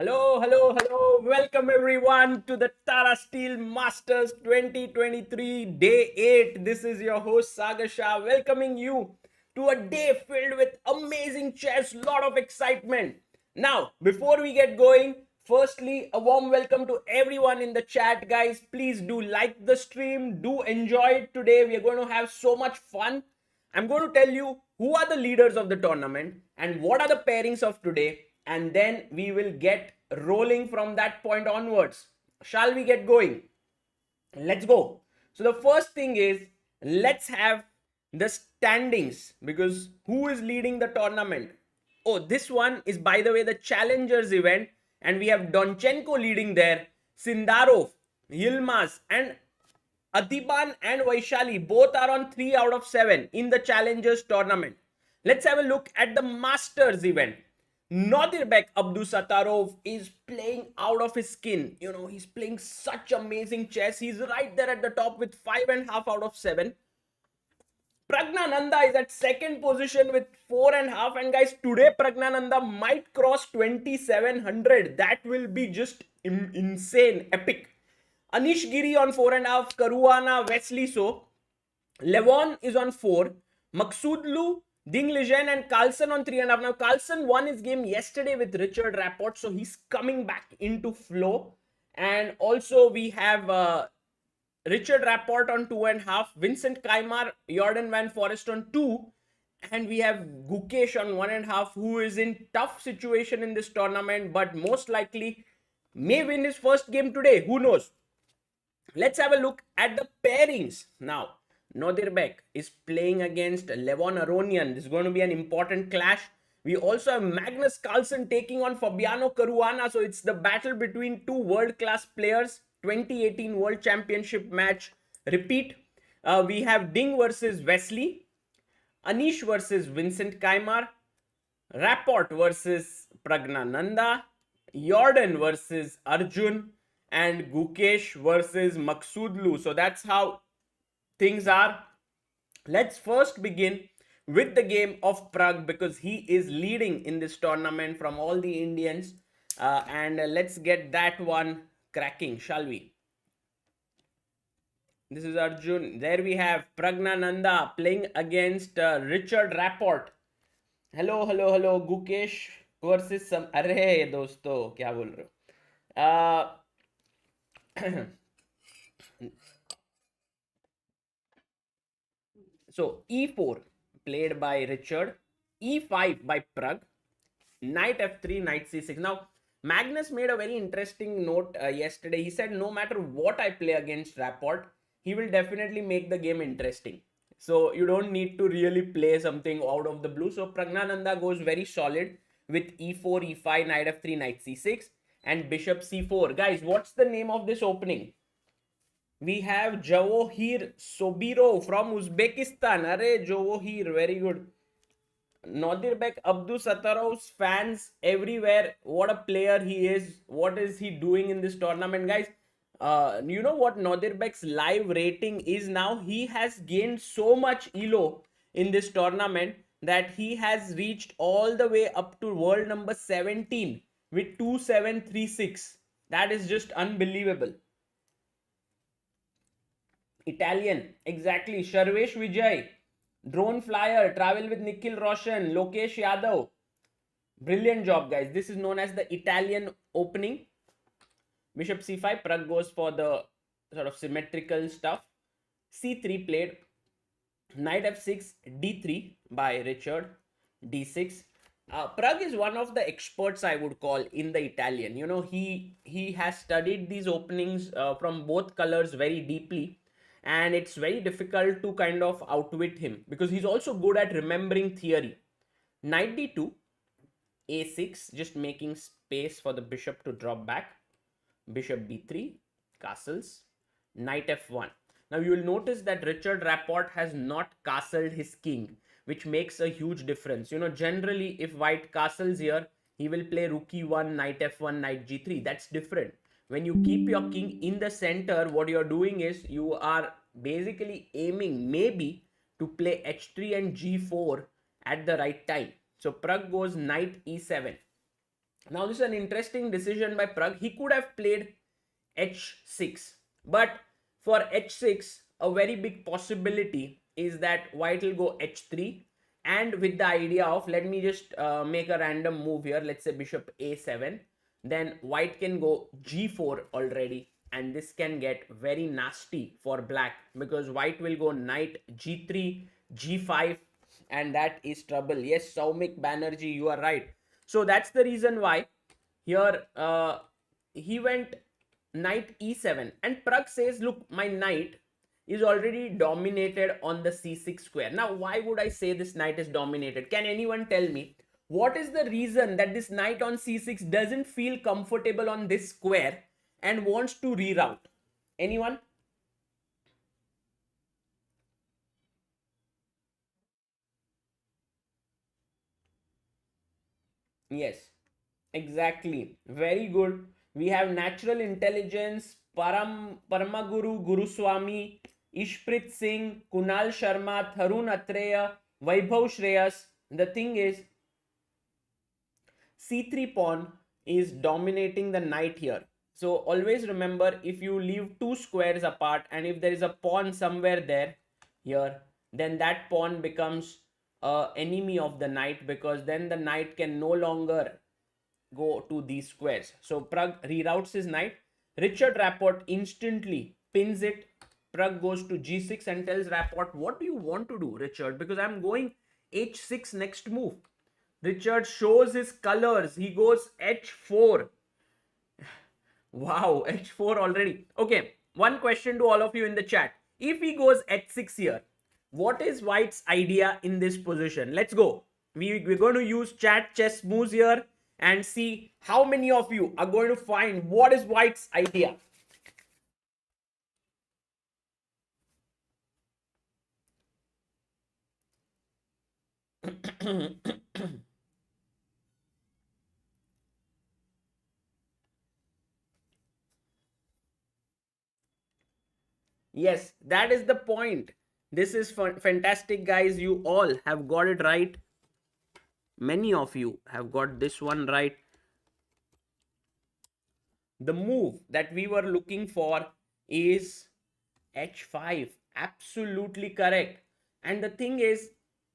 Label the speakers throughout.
Speaker 1: Hello. Welcome everyone to the Tata Steel Masters 2023 Day 8. This is your host Sagar Shah welcoming you to a day filled with amazing chess, lot of excitement. Now, before we get going, firstly, a warm welcome to everyone in the chat, guys. Please do like the stream, do enjoy it today. We are going to have so much fun. I'm going to tell you who are the leaders of the tournament and what are the pairings of today, and then we will get rolling from that point onwards. Shall we get going? Let's go. So the first thing is, let's have the standings, because who is leading the tournament? Oh, this one is, by the way, the challengers event, and we have Donchenko leading there, Sindarov, Yilmaz, and Adiban and Vaishali both are on 3 out of 7 in the challengers tournament. Let's have a look at the Masters event. Nodirbek Abdusattorov is playing out of his skin. You know, he's playing such amazing chess. He's right there at the top with 5.5 out of 7. Pragnananda is at second position with 4.5. And guys, today Pragnananda might cross 2700. That will be just insane, epic. Anish Giri on 4.5. Caruana, Wesley so. Levon is on 4. Maqsoodloo, Ding Liren and Carlsen on 3.5. Now, Carlsen won his game yesterday with Richard Rapport, so he's coming back into flow. And also, we have Richard Rapport on 2.5. Vincent Keymer, Jorden Van Forest on 2. And we have Gukesh on 1.5, who is in tough situation in this tournament, but most likely may win his first game today. Who knows? Let's have a look at the pairings now. Nodirbek is playing against Levon Aronian. This is going to be an important clash. We also have Magnus Carlsen taking on Fabiano Caruana. So it's the battle between two world-class players. 2018 World Championship match repeat. We have Ding versus Wesley. Anish versus Vincent Keymer. Rapport versus Pragnananda. Jorden versus Arjun. And Gukesh versus Maqsoodloo. So that's how things are. Let's first begin with the game of Pragg, because he is leading in this tournament from all the Indians. And let's get that one cracking, shall we? This is Arjun. There we have Pragnananda playing against Richard Rapport. Hello. Gukesh versus some. अरे दोस्तों क्या बोल रहे हो? So e4 played by Richard, e5 by Pragg, knight f3, knight c6. Now Magnus made a very interesting note yesterday. He said no matter what I play against Rapport, he will definitely make the game interesting. So you don't need to really play something out of the blue. So Pragnananda goes very solid with e4, e5, knight f3, knight c6 and bishop c4. Guys, what's the name of this opening? We have Javohir Sobirov from Uzbekistan. Arey, Javohir, very good. Nodirbek Abdusattorov's fans everywhere. What a player he is. What is he doing in this tournament, guys? You know what Nodirbek's live rating is now? He has gained so much elo in this tournament that he has reached all the way up to world number 17 with 2736. That is just unbelievable. Italian, exactly. Sharvesh Vijay, drone flyer, travel with Nikhil Roshan, Lokesh Yadav. Brilliant job, guys. This is known as the Italian opening. Bishop c5, Pragg goes for the sort of symmetrical stuff. c3 played. Knight f6, d3 by Richard, d6. Pragg is one of the experts, I would call, in the Italian. You know, he has studied these openings from both colors very deeply. And it's very difficult to kind of outwit him because he's also good at remembering theory. Knight d2, a6, just making space for the bishop to drop back. Bishop b3, castles. Knight f1. Now you will notice that Richard Rapport has not castled his king, which makes a huge difference. You know, generally if white castles here, he will play rook e1, knight f1, knight g3. That's different. When you keep your king in the center, what you're doing is you are basically aiming maybe to play h3 and g4 at the right time. So Pragg goes knight e7. Now this is an interesting decision by Pragg. He could have played h6, but for h6 a very big possibility is that white will go h3, and with the idea of, let me just make a random move here, let's say bishop a7, then white can go g4 already, and this can get very nasty for black because white will go knight g3, g5, and that is trouble. Yes, Soumik Banerjee, you are right. So that's the reason why here he went knight e7, and Pragg says, look, my knight is already dominated on the c6 square. Now why would I say this knight is dominated? Can anyone tell me what is the reason that this knight on c6 doesn't feel comfortable on this square and wants to reroute? Anyone? Yes, exactly. Very good. We have natural intelligence, Paramaguru Guruswamy, Ishprit Singh, Kunal Sharma, Tharun Atreya, Vaibhav Shreyas. The thing is, c3 pawn is dominating the knight here. So always remember, if you leave two squares apart and if there is a pawn somewhere there, here, then that pawn becomes a enemy of the knight, because then the knight can no longer go to these squares. So Pragg reroutes his knight. Richard Rapport instantly pins it. Pragg goes to g6 and tells Rapport, what do you want to do, Richard? Because I'm going h6 next move. Richard shows his colors. He goes h4. Wow, h4 already. Okay, one question to all of you in the chat. If he goes h6 here, what is white's idea in this position? Let's go. We're going to use chat chess moves here and see how many of you are going to find what is white's idea. Yes, that is the point. This is fantastic, guys. You all have got it right. Many of you have got this one right. The move that we were looking for is h5. Absolutely correct. And the thing is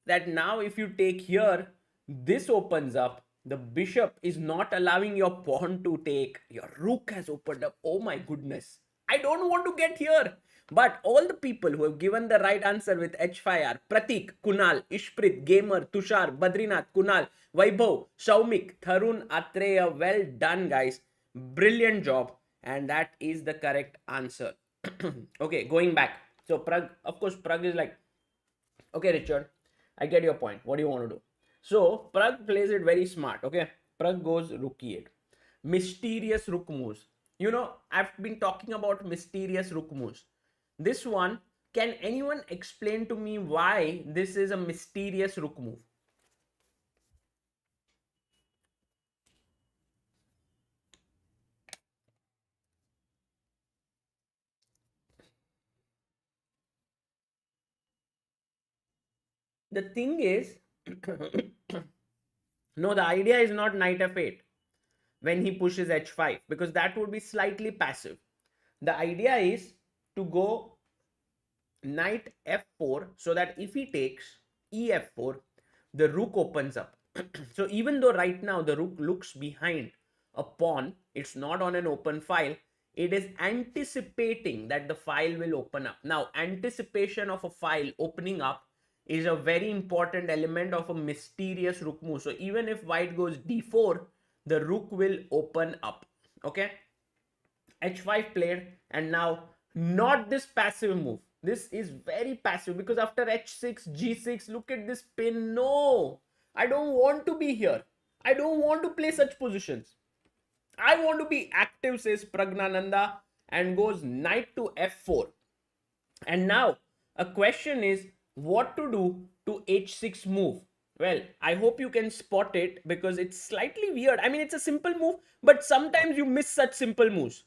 Speaker 1: that now if you take here, this opens up. The bishop is not allowing your pawn to take. Your rook has opened up. Oh my goodness. I don't want to get here. But all the people who have given the right answer with h5 are Pratik, Kunal, Ishprit, Gamer, Tushar, Badrinath, Kunal, Vaibhav, Shaumik, Tharun, Atreya. Well done, guys. Brilliant job. And that is the correct answer. Okay, going back. So Pragg, of course, Pragg is like, okay, Richard, I get your point. What do you want to do? So Pragg plays it very smart. Okay, Pragg goes rook e8. Mysterious rook moves. You know, I've been talking about mysterious rook moves. This one, can anyone explain to me why this is a mysterious rook move? The thing is, no, the idea is not knight f8 when he pushes h5, because that would be slightly passive. The idea is to go knight f4, so that if he takes ef4, the rook opens up. So even though right now the rook looks behind a pawn, it's not on an open file, it is anticipating that the file will open up. Now, anticipation of a file opening up is a very important element of a mysterious rook move. So even if white goes d4, the rook will open up. Okay, h5 played, and now not this passive move. This is very passive, because after h6, g6, look at this pin. No, I don't want to be here. I don't want to play such positions. I want to be active, says Pragnananda, and goes knight to f4. And now a question is what to do to h6 move. Well, I hope you can spot it, because it's slightly weird. I mean, it's a simple move, but sometimes you miss such simple moves.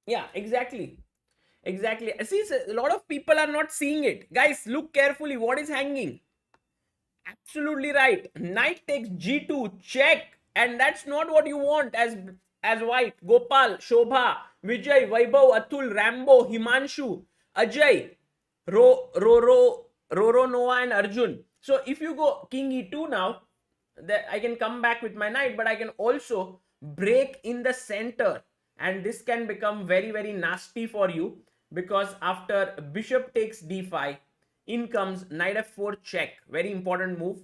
Speaker 1: Yeah, exactly. Exactly. See, a lot of people are not seeing it. Guys, look carefully. What is hanging? Absolutely right. Knight takes g2, check. And that's not what you want as white. Gopal, Shobha, Vijay, Vaibhav, Atul, Rambo, Himanshu, Ajay, Roro, Noah, and Arjun. So if you go king e2 now, I can come back with my knight, but I can also break in the center. And this can become very, very nasty for you, because after bishop takes d5, in comes knight f4 check. Very important move.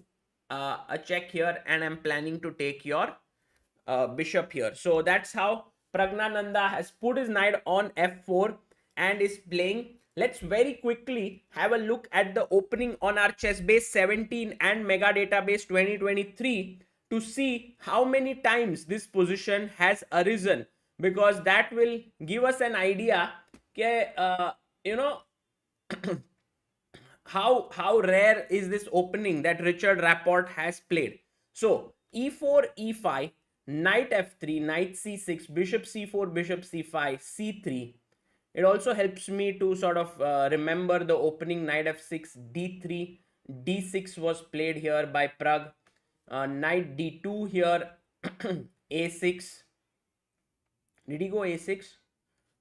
Speaker 1: A check here, and I'm planning to take your bishop here. So that's how Pragnananda has put his knight on f4 and is playing. Let's very quickly have a look at the opening on our Chessbase 17 and Mega Database 2023 to see how many times this position has arisen, because that will give us an idea, you know, how rare is this opening that Richard Rapport has played. So e4, e5, knight f3, knight c6, bishop c4, bishop c5, c3. It also helps me to sort of remember the opening knight f6, d3, d6 was played here by Pragg. Knight d2 here, a6. Did he go a6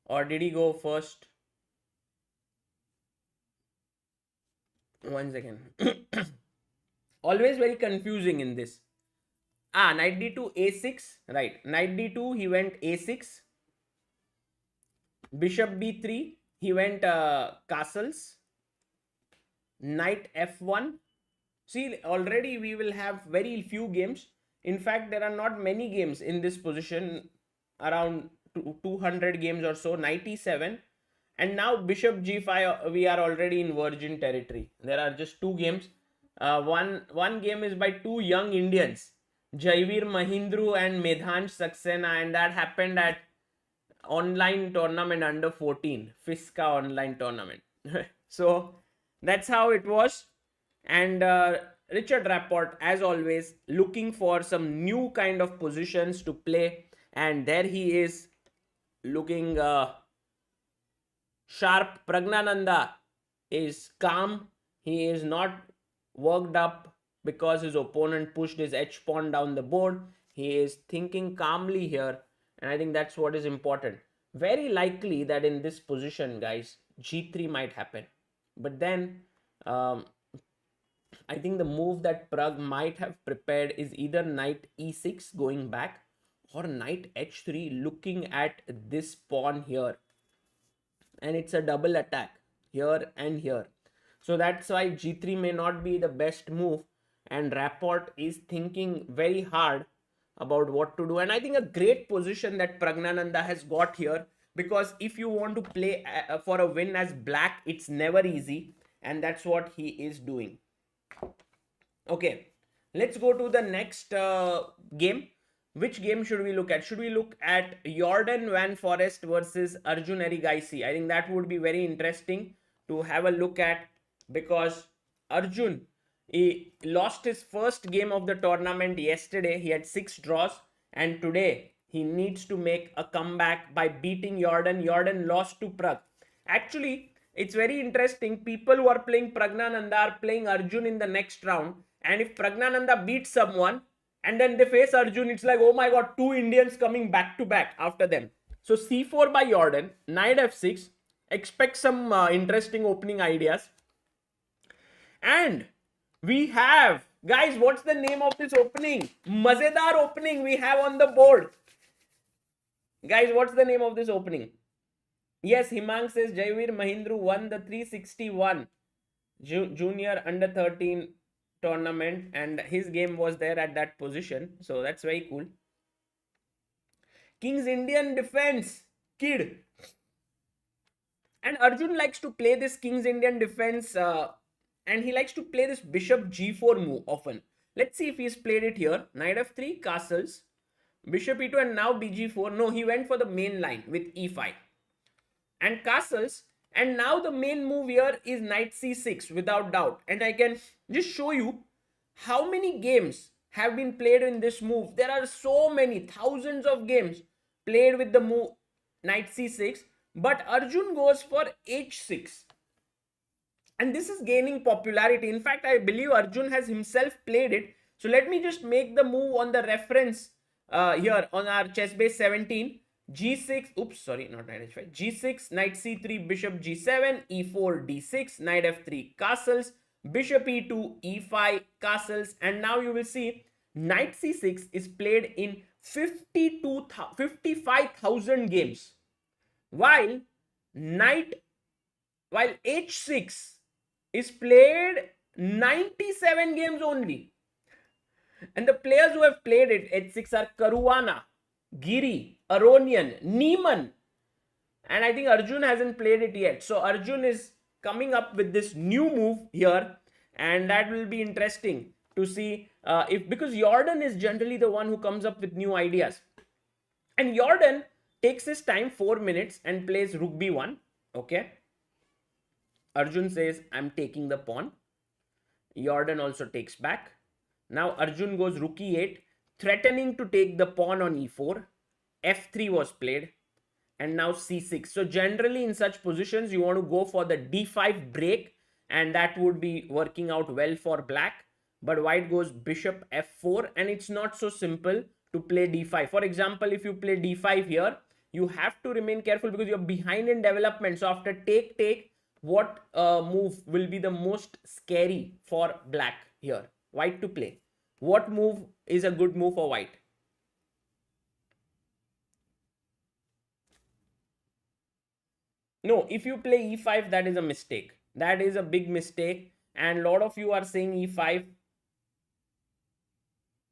Speaker 1: or did he go first? One second. Always very confusing in this. Knight d2, a6. Right. Knight d2, he went a6. Bishop b3, he went castles. Knight f1. See, already we will have very few games. In fact, there are not many games in this position, around 200 games or so. Knight e7. And now bishop g5, we are already in virgin territory. There are just two games. One game is by two young Indians, Jaivir Mahindru and Medhansh Saxena, and that happened at online tournament under 14, FISCA online tournament. So that's how it was. And Richard Rapport, as always, looking for some new kind of positions to play. And there he is, looking sharp. Pragnananda is calm. He is not worked up because his opponent pushed his h pawn down the board. He is thinking calmly here, and I think that's what is important. Very likely that in this position, guys, g3 might happen. But then I think the move that Pragg might have prepared is either knight e6 going back, or knight h3 looking at this pawn here. And it's a double attack here and here. So that's why g3 may not be the best move, and Rapport is thinking very hard about what to do. And I think a great position that Pragnananda has got here, because if you want to play for a win as black, it's never easy, and that's what he is doing. Okay, let's go to the next game. Which game should we look at? Should we look at Jorden Van Forest versus Arjun Erigaisi? I think that would be very interesting to have a look at, because Arjun, he lost his first game of the tournament yesterday. He had 6 draws, and today he needs to make a comeback by beating Jorden. Jorden lost to Pragg. Actually, it's very interesting. People who are playing Pragnananda are playing Arjun in the next round, and if Pragnananda beats someone and then they face Arjun, it's like, oh my god, 2 Indians coming back to back after them. So c4 by Jorden, knight f6. Expect some interesting opening ideas. And we have, guys, what's the name of this opening? Mazedar opening we have on the board. Guys, what's the name of this opening? Yes, Himang says Jaivir Mahindru won the 361 junior under 13 tournament, and his game was there at that position. So that's very cool. King's Indian defense, kid. And Arjun likes to play this King's Indian defense, and he likes to play this bishop g4 move often. Let's see if he's played it here. Knight f3, castles, bishop e2, and now bg4. No, he went for the main line with e5 and castles. And now the main move here is knight c6 without doubt. And I can just show you how many games have been played in this move. There are so many, thousands of games played with the move knight c6. But Arjun goes for h6. And this is gaining popularity. In fact, I believe Arjun has himself played it. So let me just make the move on the reference here on our chess base 17. G6, oops, sorry, not knight h5. G6, knight c3, bishop g7, e4, d6, knight f3, castles, bishop e2, e5, castles. And now you will see knight c6 is played in 55,000 games. While h6 is played 97 games only. And the players who have played it, h6, are Caruana, Giri, Aronian, Neiman. And I think Arjun hasn't played it yet. So Arjun is coming up with this new move here. And that will be interesting to see because Jorden is generally the one who comes up with new ideas. And Jorden takes his time, 4 minutes, and plays rook b1. Okay. Arjun says, I'm taking the pawn. Jorden also takes back. Now Arjun goes rook e8, threatening to take the pawn on e4. f3 was played. And now c6. So generally in such positions, you want to go for the d5 break. And that would be working out well for black. But white goes bishop f4. And it's not so simple to play d5. For example, if you play d5 here, you have to remain careful because you're behind in development. So after take, what move will be the most scary for black here? White to play. What move is a good move for white? No, if you play e5, that is a mistake. That is a big mistake. And a lot of you are saying e5.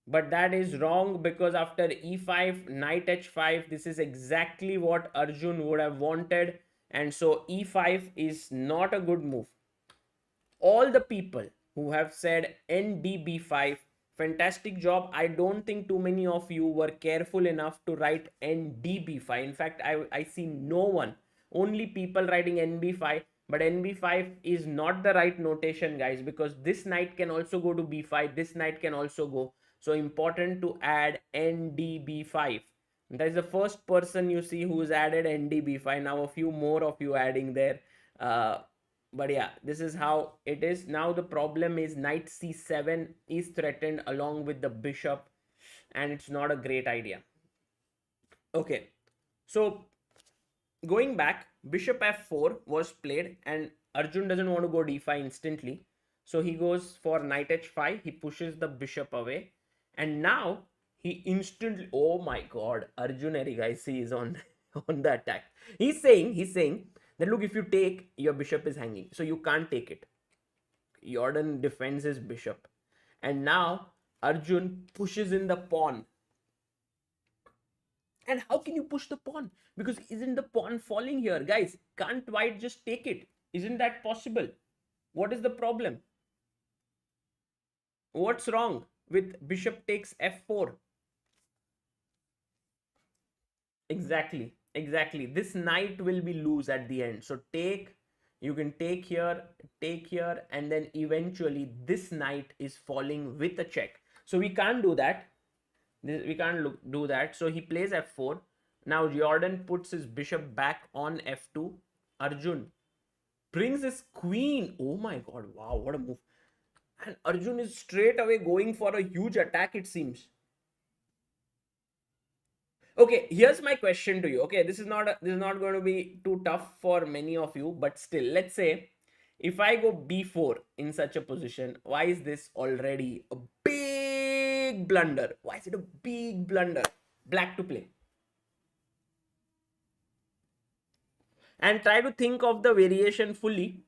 Speaker 1: But that is wrong because after e5, knight h5, this is exactly what Arjun would have wanted. And so e5 is not a good move. All the people who have said ndb5, fantastic job. I don't think too many of you were careful enough to write ndb5. In fact, I see no one. Only people writing nb5. But nb5 is not the right notation, guys, because this knight can also go to b5. This knight can also go. So important to add ndb5. That is the first person you see who's added ndb5. Now a few more of you adding there. But yeah, this is how it is. Now the problem is knight c7 is threatened along with the bishop. And it's not a great idea. Okay. So going back, bishop f4 was played. And Arjun doesn't want to go d5 instantly. So he goes for knight h5. He pushes the bishop away. And now he instantly, oh my god, Arjun Erigaisi is on the attack. He's saying that look, if you take, your bishop is hanging, so you can't take it. Jorden defends his bishop. And now Arjun pushes in the pawn. And how can you push the pawn? Because isn't the pawn falling here? Guys, can't white just take it? Isn't that possible? What is the problem? What's wrong with bishop takes f4? Exactly. This knight will be loose at the end. So you can take here, and then eventually this knight is falling with a check. So we can't do that. We can't do that. So he plays f4. Now Jorden puts his bishop back on f2. Arjun brings his queen. Oh my god, wow, what a move. And Arjun is straight away going for a huge attack, it seems. Okay, here's my question to you. Okay, this is not going to be too tough for many of you, but still, let's say if I go b4 in such a position, why is this already a big blunder? Why is it a big blunder? Black to play. And try to think of the variation fully.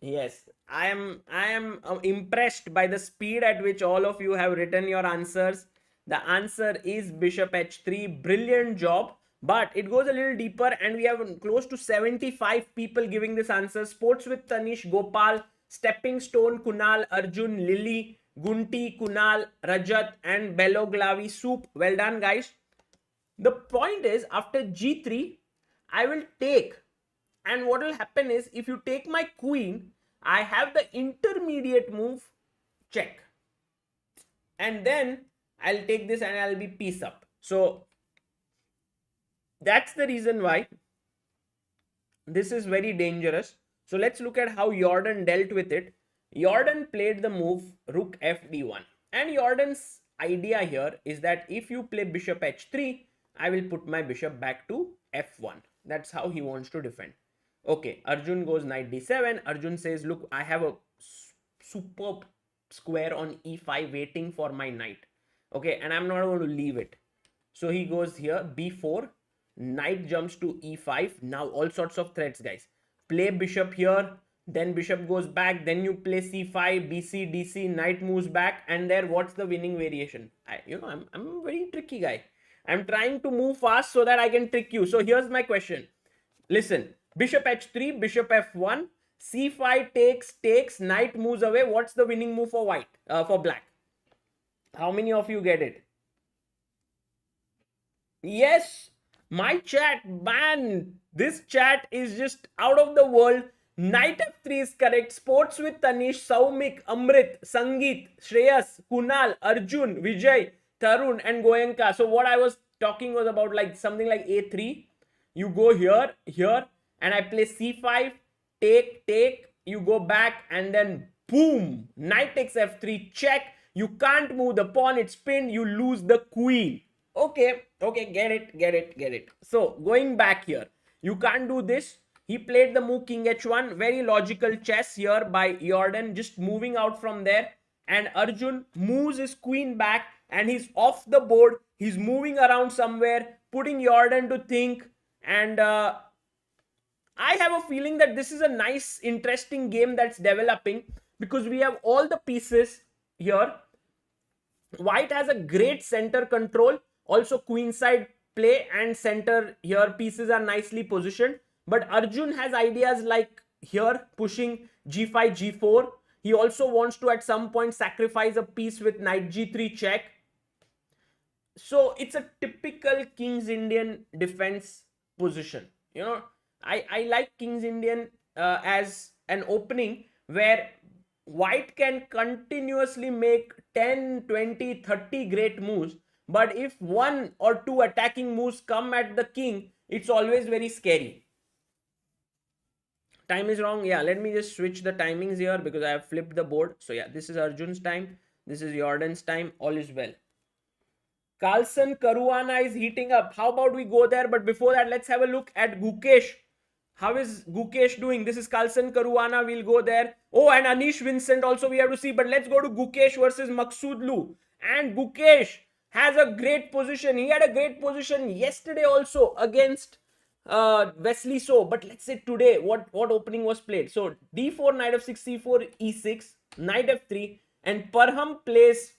Speaker 1: Yes, I am impressed by the speed at which all of you have written your answers. The answer is bishop h3. Brilliant job. But it goes a little deeper and we have close to 75 people giving this answer. Sports with Tanish, Gopal, Stepping Stone, Kunal, Arjun, Lily, Gunti, Kunal, Rajat and Beloglavi Soup. Well done, guys. The point is, after g3, I will take. And what will happen is, if you take my queen, I have the intermediate move check. And then I'll take this and I'll be piece up. So that's the reason why this is very dangerous. So let's look at how Jorden dealt with it. Jorden played the move rook fd1, and Jordan's idea here is that if you play bishop h3, I will put my bishop back to f1. That's how he wants to defend. Okay, Arjun goes knight d7. Arjun says, look, I have a superb square on e5 waiting for my knight. Okay, and I'm not going to leave it. So he goes here, b4, knight jumps to e5. Now all sorts of threats, guys. Play bishop here, then bishop goes back, then you play c5, bc, dc, knight moves back, and there, what's the winning variation? I'm a very tricky guy. I'm trying to move fast so that I can trick you. So here's my question. Listen, bishop h3, bishop f1, c5 takes, knight moves away. What's the winning move for white, for black? How many of you get it? Yes, my chat, man, this chat is just out of the world. Knight f3 is correct. Sports with Tanish, Saumik, Amrit, Sangeet, Shreyas, Kunal, Arjun, Vijay, Tarun, and Goenka. So what I was talking was about like something like a3. You go here, and I play c5, take, you go back, and then boom, knight takes f3, check. You can't move the pawn, it's pinned, you lose the queen. Okay, get it. So going back here, you can't do this. He played the move king h1, very logical chess here by Jorden, just moving out from there. And Arjun moves his queen back and he's off the board. He's moving around somewhere, putting Jorden to think. And I have a feeling that this is a nice, interesting game that's developing because we have all the pieces here. White has a great center control. Also queenside play and center here pieces are nicely positioned. But Arjun has ideas like here pushing g5, g4. He also wants to at some point sacrifice a piece with knight g3 check. So it's a typical King's Indian defense position. You know, I like King's Indian as an opening where white can continuously make 10, 20, 30 great moves. But if one or two attacking moves come at the king, it's always very scary. Time is wrong. Yeah, let me just switch the timings here because I have flipped the board. So yeah, this is Arjun's time. This is Jordan's time. All is well. Carlsen, Caruana is heating up. How about we go there? But before that, let's have a look at Gukesh. How is Gukesh doing? This is Carlsen, Caruana. We'll go there. Oh, and Anish Vincent also we have to see. But let's go to Gukesh versus Maqsoodloo. And Gukesh has a great position. He had a great position yesterday also against Wesley So. But let's say today, what opening was played? So d4, knight f6, c4, e6, knight f3. And Parham plays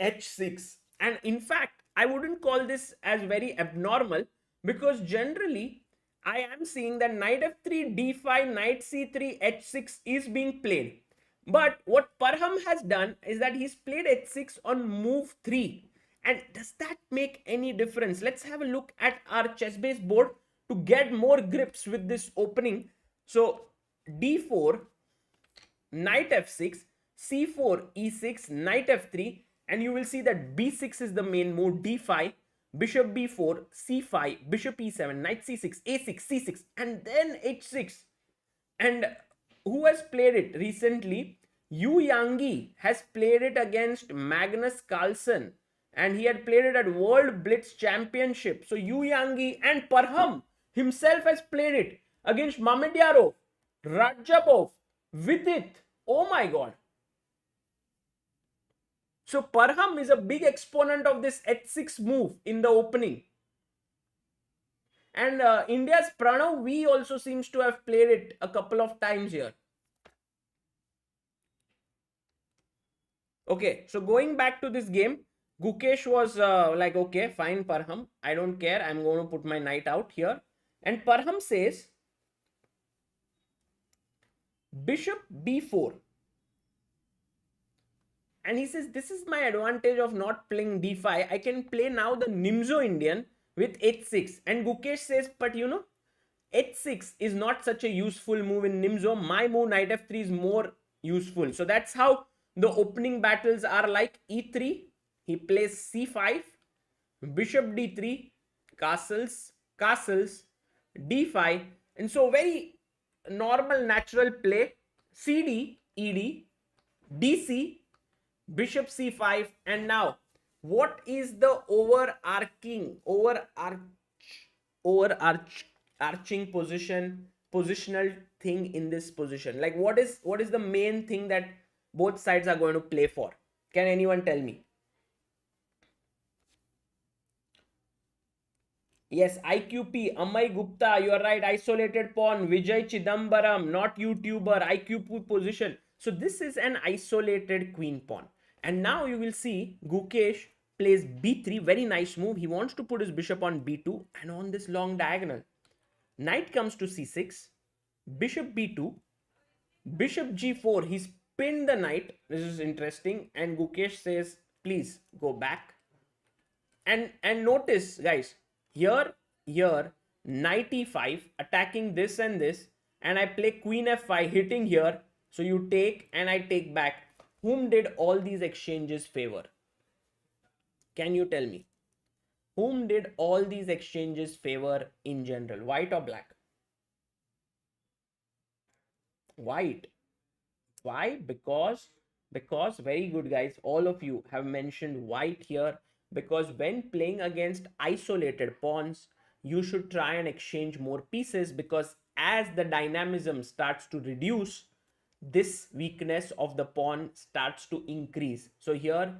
Speaker 1: h6. And in fact, I wouldn't call this as very abnormal because generally I am seeing that knight f3, d5, knight c3, h6 is being played. But what Parham has done is that he's played h6 on move 3. And does that make any difference? Let's have a look at our chess-based board to get more grips with this opening. So d4, knight f6, c4, e6, knight f3. And you will see that b6 is the main move, d5, bishop b4, c5, bishop e7, knight c6, a6, c6, and then h6. And who has played it recently? Yu Yangi has played it against Magnus Carlsen. And he had played it at World Blitz Championship. So Yu Yangi and Parham himself has played it against Mamedyarov, Rajabov, Vidit. Oh my God. So Parham is a big exponent of this h6 move in the opening. And India's Pranav V also seems to have played it a couple of times here. Okay, so going back to this game, Gukesh was like, okay, fine Parham, I don't care, I'm going to put my knight out here. And Parham says, bishop b4. And he says, this is my advantage of not playing d5. I can play now the Nimzo Indian with h6. And Gukesh says, but you know, h6 is not such a useful move in Nimzo. My move knight f3 is more useful. So that's how the opening battles are like. E3, he plays c5, bishop d3, castles, castles, d5, and so very normal natural play. CD, ed, dc, bishop c5, and now what is the overarching positional thing in this position? Like what is the main thing that both sides are going to play for? Can anyone tell me? Yes, IQP, Amay Gupta, you are right. Isolated pawn, Vijay Chidambaram, not YouTuber, IQP position. So this is an isolated queen pawn. And now you will see Gukesh plays b3, very nice move. He wants to put his bishop on b2 and on this long diagonal. Knight comes to c6, bishop b2, bishop g4. He's pinned the knight. This is interesting. And Gukesh says, please go back. And notice, guys, here knight e5 attacking this and this, and I play queen f5 hitting here, so you take and I take back. Whom did all these exchanges favor? Can you tell me? Whom did all these exchanges favor in general, white or black? White. Why? Because very good, guys, all of you have mentioned white here, because when playing against isolated pawns, you should try and exchange more pieces, because as the dynamism starts to reduce, this weakness of the pawn starts to increase. So here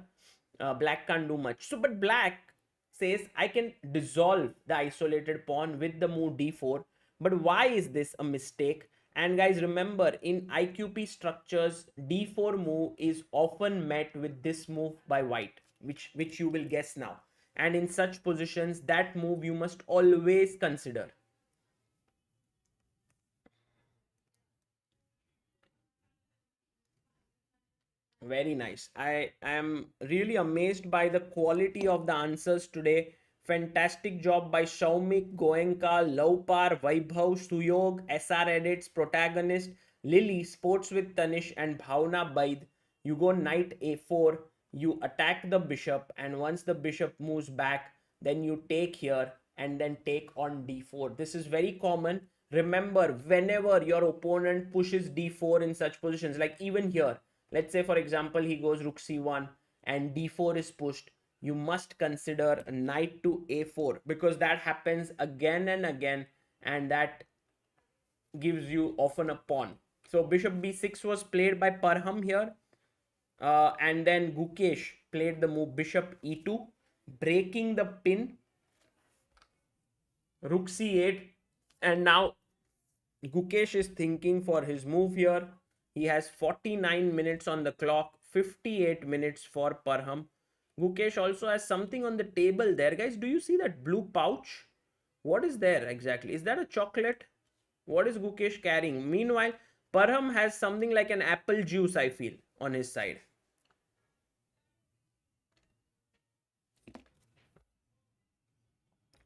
Speaker 1: black can't do much. So but black says I can dissolve the isolated pawn with the move d4. But why is this a mistake? And guys, remember, in IQP structures, d4 move is often met with this move by white, which you will guess now. And in such positions, that move you must always consider. Very nice. I am really amazed by the quality of the answers today. Fantastic job by Shaumik, Goenka, Laupar, Vaibhav, Suyog, SR Edits, Protagonist, Lily, Sports with Tanish, and Bhavna Baid. You go knight a4, you attack the bishop, and once the bishop moves back, then you take here and then take on d4. This is very common. Remember, whenever your opponent pushes d4 in such positions, like even here, let's say for example he goes rook c1 and d4 is pushed, you must consider knight to a4, because that happens again and again, and that gives you often a pawn. So bishop b6 was played by Parham here, and then Gukesh played the move bishop e2, breaking the pin, rook c8, and now Gukesh is thinking for his move here. He has 49 minutes on the clock, 58 minutes for Parham. Gukesh also has something on the table there. Guys, do you see that blue pouch? What is there exactly? Is that a chocolate? What is Gukesh carrying? Meanwhile, Parham has something like an apple juice, I feel, on his side.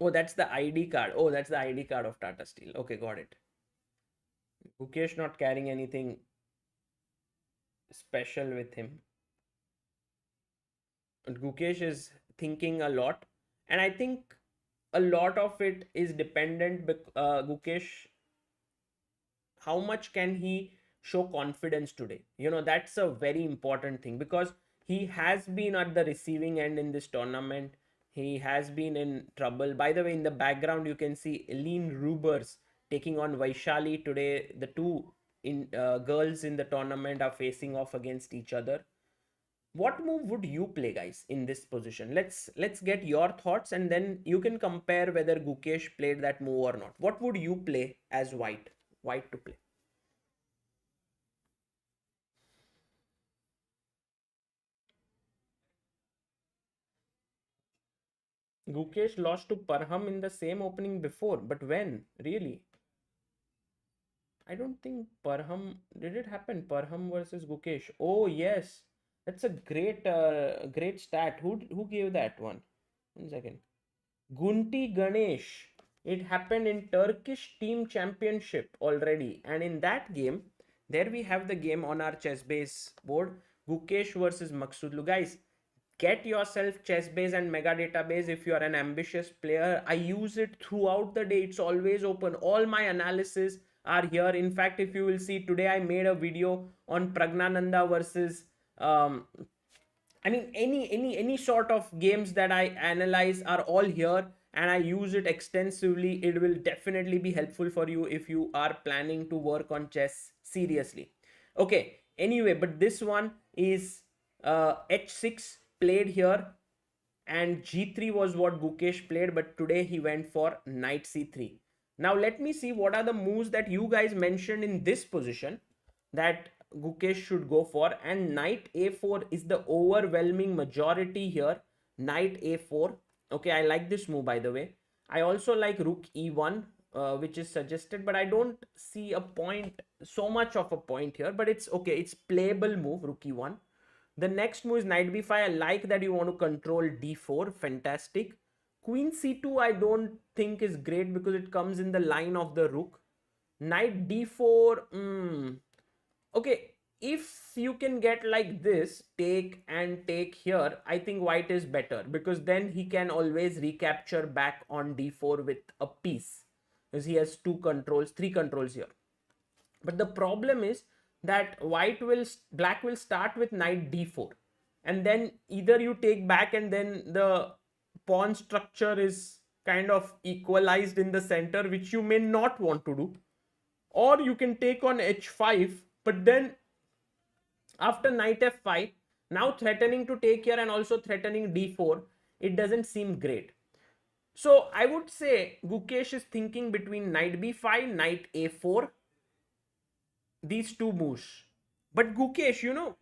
Speaker 1: Oh, that's the ID card. Oh, that's the ID card of Tata Steel. Okay, got it. Gukesh not carrying anything special with him. Gukesh is thinking a lot, and I think a lot of it is dependent. Gukesh, how much can he show confidence today? That's a very important thing, because he has been at the receiving end in this tournament. He has been in trouble. By the way, in the background you can see Eileen Rubers taking on Vaishali today. The two girls in the tournament are facing off against each other. What move would you play, guys, in this position? Let's get your thoughts, and then you can compare whether Gukesh played that move or not. What would you play as white to play? Gukesh lost to Parham in the same opening before, but when? Really? I don't think Parham, did it happen? Parham versus Gukesh. Oh yes, that's a great stat. Who gave that one? 1 second. Gunti Ganesh. It happened in Turkish Team Championship already, and in that game, there we have the game on our chess base board. Gukesh versus Maqsoodloo. Guys, get yourself chess base and mega database if you are an ambitious player. I use it throughout the day. It's always open. All my analysis are here. In fact, if you will see today, I made a video on Pragnananda versus I mean any sort of games that I analyze are all here, and I use it extensively. It will definitely be helpful for you if you are planning to work on chess seriously. Okay, anyway, but this one is h6 played here, and g3 was what Gukesh played, but today he went for knight c3. Now let me see what are the moves that you guys mentioned in this position that Gukesh should go for, and knight a4 is the overwhelming majority here. Knight a4. Okay, I like this move, by the way. I also like rook e1, which is suggested, but I don't see a point, so much of a point here, but it's okay. It's playable move, rook e1. The next move is knight b5. I like that you want to control d4. Fantastic. Queen c2 I don't think is great because it comes in the line of the rook. Knight d4. Okay, if you can get like this, take and take here, I think white is better, because then he can always recapture back on d4 with a piece, because he has three controls here. But the problem is that black will start with knight d4, and then either you take back and then the pawn structure is kind of equalized in the center, which you may not want to do, or you can take on h5, but then after knight f5, now threatening to take here and also threatening d4, it doesn't seem great. So I would say Gukesh is thinking between knight b5, knight a4, these two moves. But Gukesh, you know,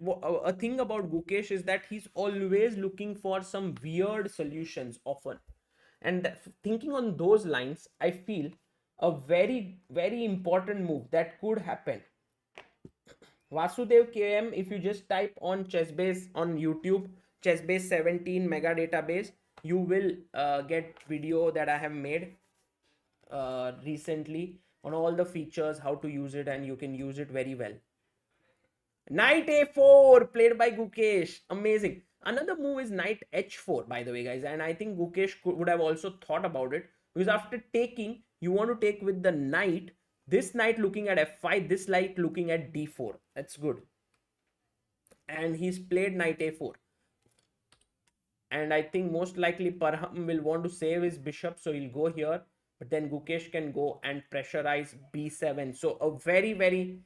Speaker 1: a thing about Gukesh is that he's always looking for some weird solutions often. And thinking on those lines, I feel a very, very important move that could happen. Vasudev KM, if you just type on Chessbase on YouTube, Chessbase 17 mega database, you will get video that I have made recently on all the features, how to use it, and you can use it very well. Knight a4 played by Gukesh. Amazing. Another move is knight h4, by the way, guys, and I think Gukesh would have also thought about it, because after taking, you want to take with the knight. This knight looking at f5, this knight looking at d4. That's good. And he's played knight a4. And I think most likely Parham will want to save his bishop, so he'll go here. But then Gukesh can go and pressurize b7. So a very, very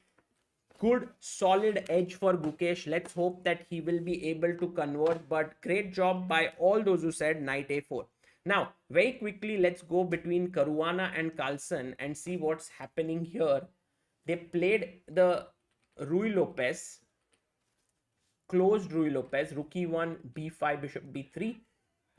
Speaker 1: good, solid edge for Gukesh. Let's hope that he will be able to convert. But great job by all those who said knight a4. Now, very quickly, let's go between Caruana and Carlsen and see what's happening here. They played the Ruy Lopez, closed Ruy Lopez, rook e1, b5, bishop b3,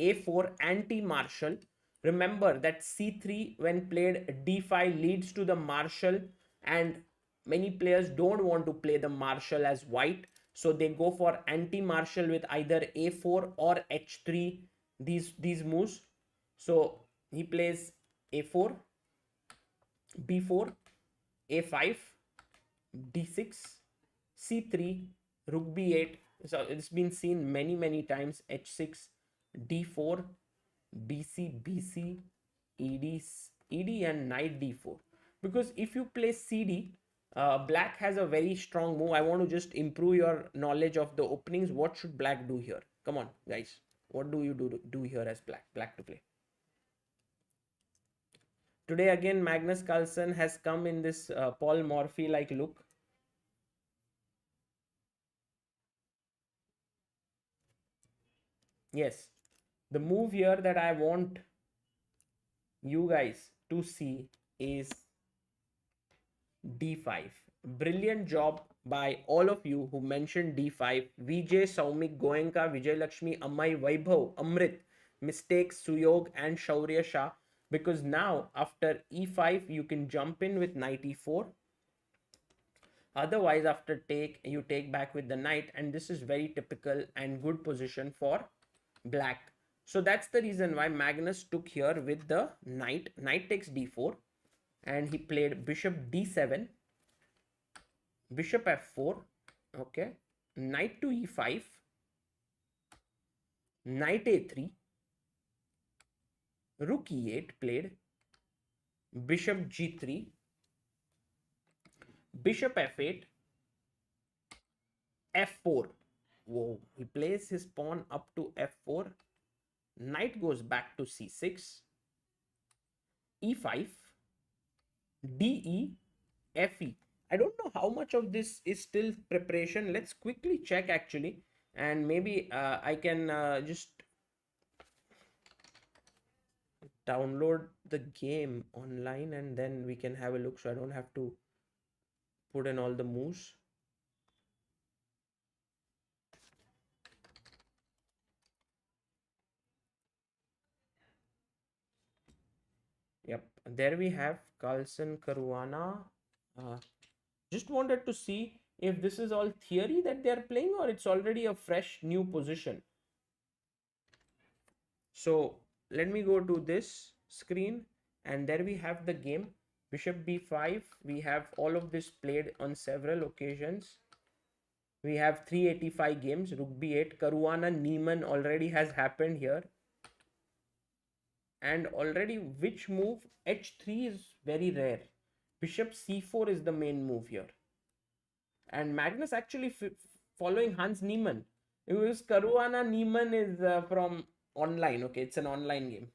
Speaker 1: a4, anti-martial. Remember that c3, when played, d5 leads to the martial, and many players don't want to play the martial as white. So they go for anti-martial with either a4 or h3, these moves. So he plays a4, b4, a5, d6, c3, rook b8. So it's been seen many times. h6, d4, bc, bc, ed, and knight d4. Because if you play cd, black has a very strong move. I want to just improve your knowledge of the openings. What should black do here? Come on, guys. What do you do here as black to play? Today again, Magnus Carlsen has come in this Paul Morphy-like look. Yes, the move here that I want you guys to see is d5. Brilliant job by all of you who mentioned d5. Vijay, Saumik, Goenka, Vijay Lakshmi, Amai, Vaibhav, Amrit, Mistakes, Suyog, and Shaurya Shah. Because now after e5 you can jump in with knight e4. Otherwise, after take, you take back with the knight, and this is very typical and good position for black. So that's the reason why Magnus took here with the knight. Knight takes d4, and he played bishop d7, bishop f4, okay, knight to e5, knight a3, rook e8 played, bishop g3, bishop f8, f4. Whoa, he plays his pawn up to f4, knight goes back to c6, e5, de, fe. I don't know how much of this is still preparation. Let's quickly check actually, and maybe I can just download the game online and then we can have a look, so I don't have to put in all the moves. Yep, there we have Carlsen, Caruana. Just wanted to see if this is all theory that they are playing or it's already a fresh new position. So let me go to this screen, and there we have the game. Bishop b5. We have all of this played on several occasions. We have 385 games. Rook b8. Caruana Neiman already has happened here. And already which move? h3 is very rare. Bishop c4 is the main move here. And Magnus actually following Hans Niemann. Because Caruana Neiman is from online. Okay, it's an online game.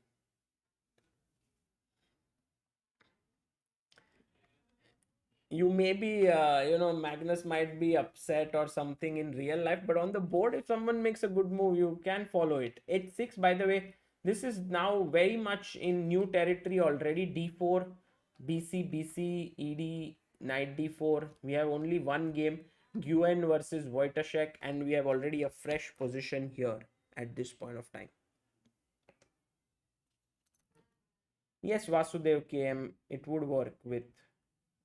Speaker 1: You may be, Magnus might be upset or something in real life, but on the board, if someone makes a good move, you can follow it. h6, by the way, this is now very much in new territory already. d4, bc, bc, ed, knight d4. We have only one game, Nguyen versus Wojtaszek, and we have already a fresh position here at this point of time. Yes, Vasudev KM, it would work with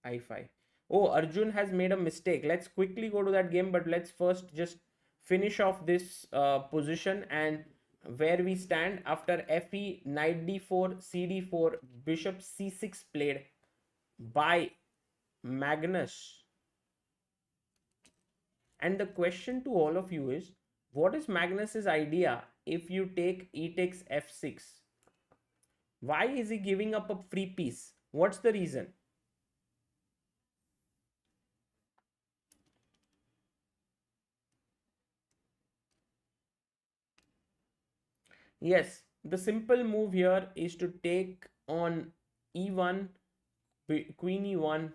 Speaker 1: I5. Oh, Arjun has made a mistake. Let's quickly go to that game, but let's first just finish off this position and where we stand after fe, knight d4, cd4, bishop c6 played by Magnus. And the question to all of you is, what is Magnus's idea if you take e takes f6? Why is he giving up a free piece? What's the reason? Yes, the simple move here is to take on e1, queen e1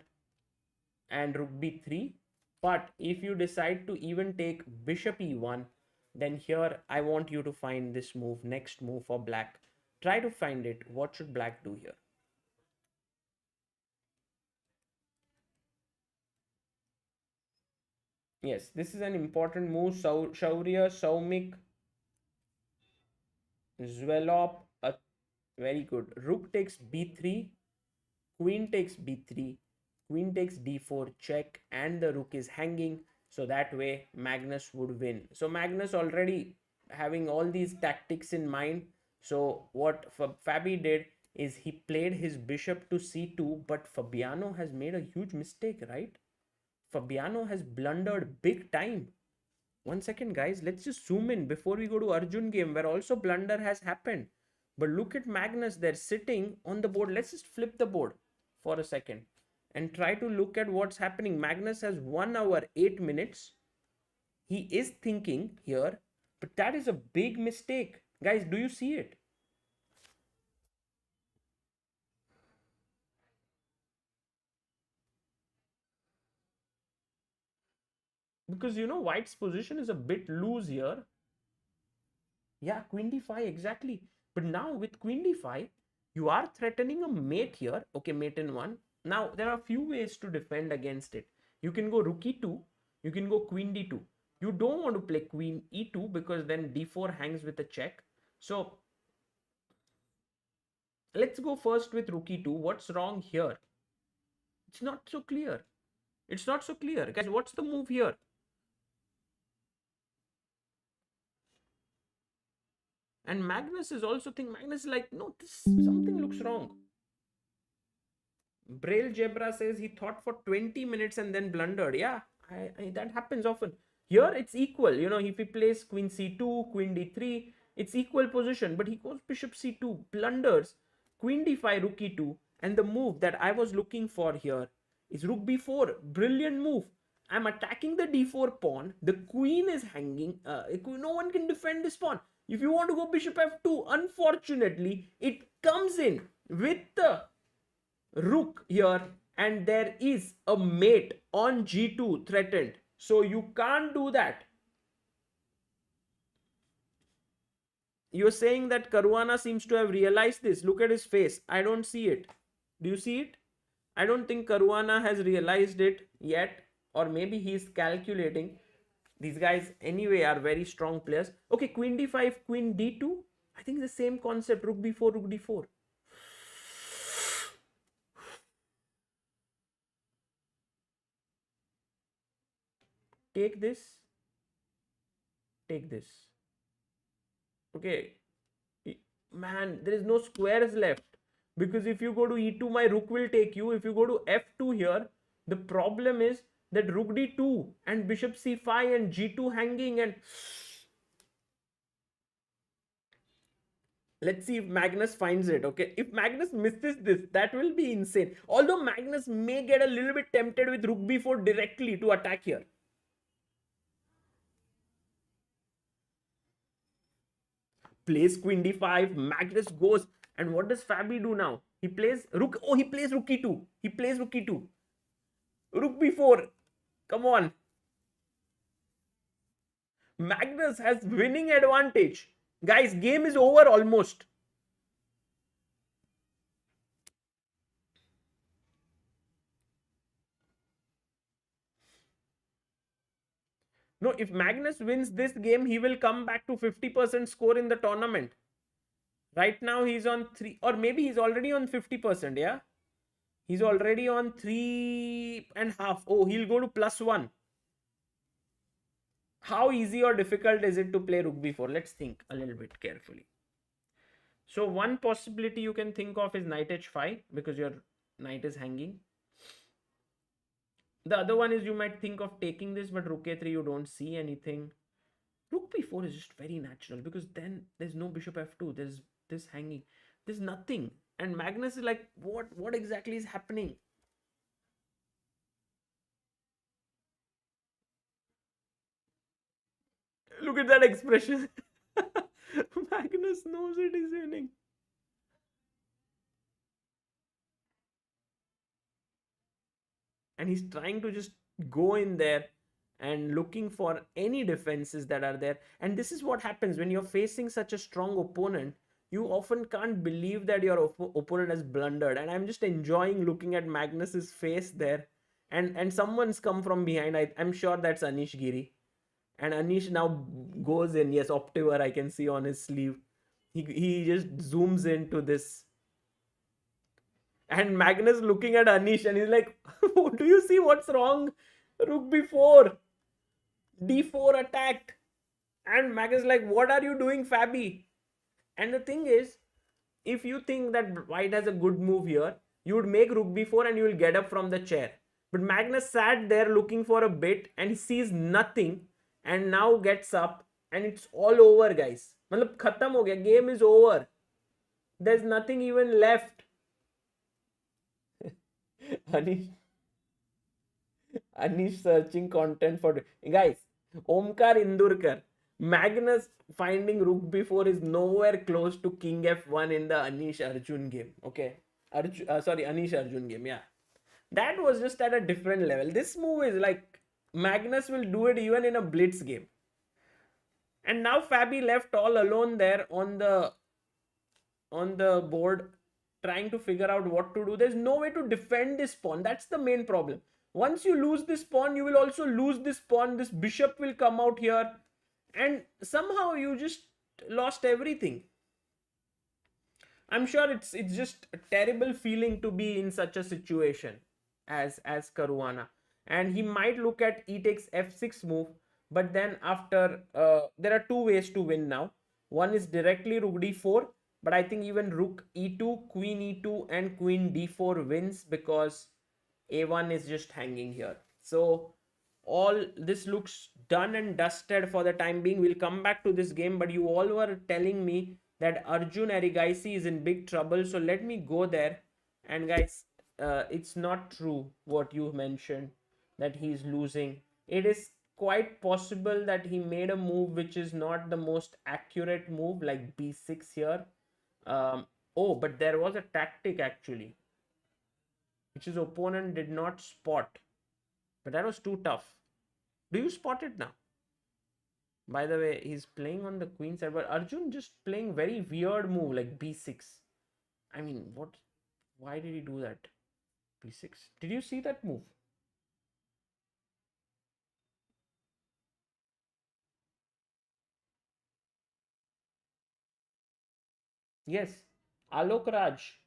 Speaker 1: and rook b3. But if you decide to even take bishop e1, then here I want you to find this move, next move for black. Try to find it. What should black do here? Yes, this is an important move. Shaurya, Saumik, Zwelop, very good. Rook takes b3, queen takes b3, queen takes d4 check, and the rook is hanging, so that way Magnus would win. So Magnus already having all these tactics in mind. So what Fabi did is he played his bishop to c2, but Fabiano has made a huge mistake, right? Fabiano has blundered big time. One second, guys, let's just zoom in before we go to Arjun game, where also blunder has happened. But look at Magnus, they're sitting on the board. Let's just flip the board for a second and try to look at what's happening. Magnus has 1 hour 8 minutes. He is thinking here, but that is a big mistake. Guys, do you see it? Because White's position is a bit loose here. Yeah, queen d5, exactly. But now with queen d5, you are threatening a mate here. Okay, mate in 1. Now, there are a few ways to defend against it. You can go rook e2. You can go queen d2. You don't want to play queen e2 because then d4 hangs with a check. So, let's go first with rook e2. What's wrong here? It's not so clear. It's not so clear. Guys, what's the move here? And Magnus is also thinking, Magnus is like, no, this something looks wrong. Braille Jebra says he thought for 20 minutes and then blundered. Yeah, that happens often. Here it's equal. You know, if he plays queen c2, queen d3, it's equal position. But he goes bishop c2, blunders, queen d5, rook e2. And the move that I was looking for here is rook b4. Brilliant move. I'm attacking the d4 pawn. The queen is hanging. No one can defend this pawn. If you want to go bishop f2, unfortunately, it comes in with the rook here, and there is a mate on g2 threatened. So you can't do that. You're saying that Caruana seems to have realized this. Look at his face. I don't see it. Do you see it? I don't think Caruana has realized it yet, or maybe he's calculating. These guys anyway are very strong players. Okay, queen d5, queen d2. I think it's the same concept. Rook b4, rook d4. Take this. Take this. Okay. Man, there is no squares left. Because if you go to e2, my rook will take you. If you go to f2 here, the problem is that rook d2 and bishop c5 and g2 hanging, and let's see if Magnus finds it. Okay, if Magnus misses this, that will be insane. Although Magnus may get a little bit tempted with rook b4 directly to attack here. Plays queen d5, Magnus goes, and what does Fabi do now? He plays rook. Oh, he plays rook e2. He plays rook e2. Rook b4. Come on. Magnus has winning advantage. Guys, game is over almost. No, if Magnus wins this game, he will come back to 50% score in the tournament. Right now, he's on 3, or maybe he's already on 50%, yeah? He's already on 3.5. Oh, he'll go to +1. How easy or difficult is it to play rook b4? Let's think a little bit carefully. So one possibility you can think of is knight h5, because your knight is hanging. The other one is you might think of taking this, but rook a3, you don't see anything. Rook b4 is just very natural, because then there's no bishop f2. There's this hanging. There's nothing. And Magnus is like, what exactly is happening? Look at that expression. Magnus knows it is winning. And he's trying to just go in there and looking for any defenses that are there. And this is what happens when you're facing such a strong opponent. You often can't believe that your opponent has blundered. And I'm just enjoying looking at Magnus's face there. And someone's come from behind. I'm sure that's Anish Giri. And Anish now goes in. Yes, Optiver I can see on his sleeve. He just zooms into this. And Magnus looking at Anish and he's like, do you see what's wrong? Rook b4. d4 attacked. And Magnus is like, what are you doing, Fabi? And the thing is, if you think that white has a good move here, you would make rook b4 and you will get up from the chair. But Magnus sat there looking for a bit and he sees nothing and now gets up and it's all over, guys. Matlab khatam ho gaya, game is over. There's nothing even left. Anish searching content for... Guys, Omkar Indurkar. Magnus finding rook b4 is nowhere close to king f1 in the Anish Arjun game. Okay. Anish Arjun game. Yeah. That was just at a different level. This move is like Magnus will do it even in a blitz game. And now Fabi left all alone there on the board trying to figure out what to do. There's no way to defend this pawn. That's the main problem. Once you lose this pawn, you will also lose this pawn. This bishop will come out here. And somehow you just lost everything. I'm sure it's just a terrible feeling to be in such a situation as Caruana. And he might look at e takes f6 move. But then after, there are two ways to win now. One is directly rook d4. But I think even rook e2, queen e2 and queen d4 wins because a1 is just hanging here. So all this looks done and dusted for the time being. We'll come back to this game, but you all were telling me that Arjun Erigaisi is in big trouble. So let me go there. And guys, it's not true what you mentioned that he's losing. It is quite possible that he made a move which is not the most accurate move, like b6 here. Oh, but there was a tactic actually, which his opponent did not spot. But that was too tough. Do you spot it now? By the way, he's playing on the queen side, but Arjun just playing very weird move like b6. I mean, what? Why did he do that? b6. Did you see that move? Yes, Alok Raj.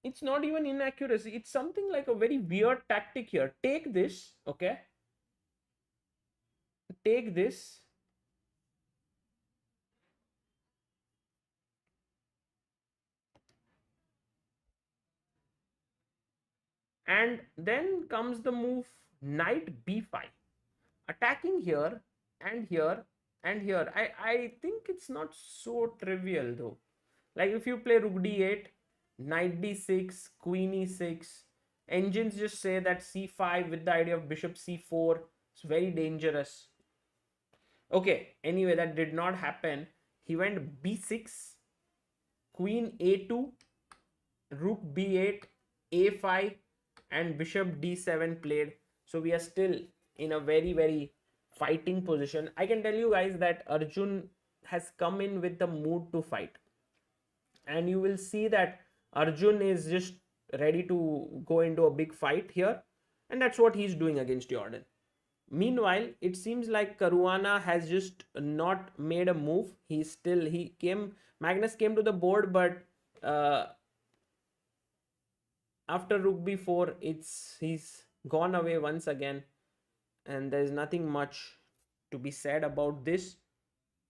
Speaker 1: It's not even inaccuracy. It's something like a very weird tactic here. Take this, okay? Take this. And then comes the move knight b5. Attacking here and here and here. I think it's not so trivial though. Like if you play rook d8, knight d6, queen e6, engines just say that c5 with the idea of bishop c4. It's very dangerous. Okay, anyway, that did not happen. He went b6, queen a2, rook b8, a5, and bishop d7 played. So we are still in a very, very fighting position. I can tell you guys that Arjun has come in with the mood to fight. And you will see that Arjun is just ready to go into a big fight here. And that's what he's doing against Jorden. Meanwhile, it seems like Caruana has just not made a move. Magnus came to the board, but after rook b4, he's gone away once again. And there's nothing much to be said about this.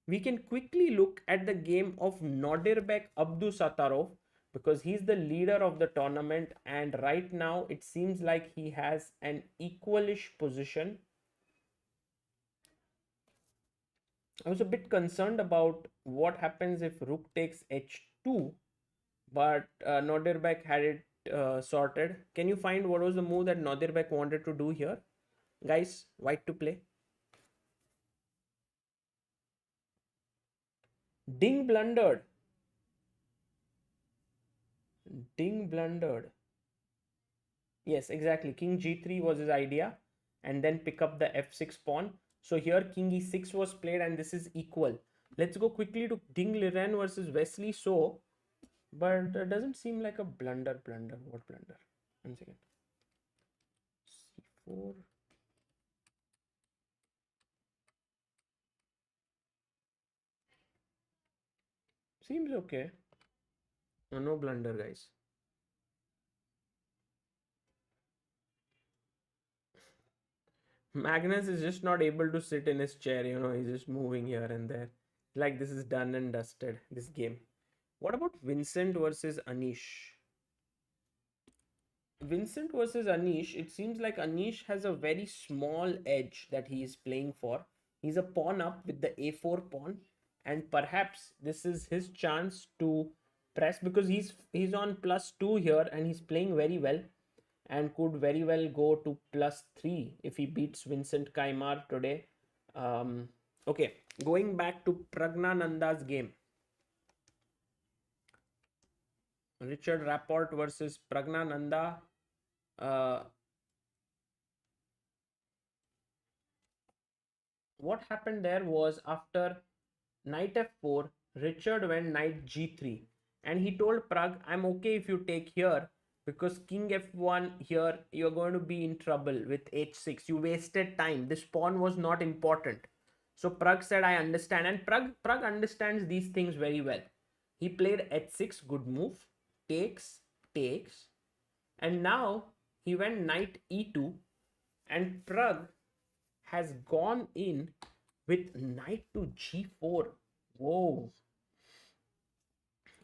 Speaker 1: We can quickly look at the game of Nodirbek Abdusattorov because he's the leader of the tournament, and right now it seems like he has an equalish position. I was a bit concerned about what happens if rook takes h2, but Nodirbek had it sorted. Can you find what was the move that Nodirbek wanted to do here? Guys, white to play. Ding blundered. Ding blundered. Yes, exactly. King g3 was his idea, and then pick up the f6 pawn. So here king e6 was played, and this is equal. Let's go quickly to Ding Liren versus Wesley So, but it doesn't seem like a blunder. What blunder? 1 second. c4. Seems okay. Oh, no blunder, guys. Magnus is just not able to sit in his chair, he's just moving here and there. Like this is done and dusted, this game. What about Vincent versus Anish? Vincent versus Anish, it seems like Anish has a very small edge that he is playing for. He's a pawn up with the a4 pawn, and perhaps this is his chance to press because he's on +2 here and he's playing very well and could very well go to +3 if he beats Vincent Keymer today. Okay, going back to Pragnananda's game. Richard Rapport versus Pragnananda. What happened there was after knight f4, Richard went knight g3 and he told Pragg, I'm okay if you take here because king f1 here, you're going to be in trouble with h6. You wasted time. This pawn was not important. So Pragg said, I understand. And Pragg understands these things very well. He played h6, good move, takes, and now he went knight e2, and Pragg has gone in with knight to g4. Whoa.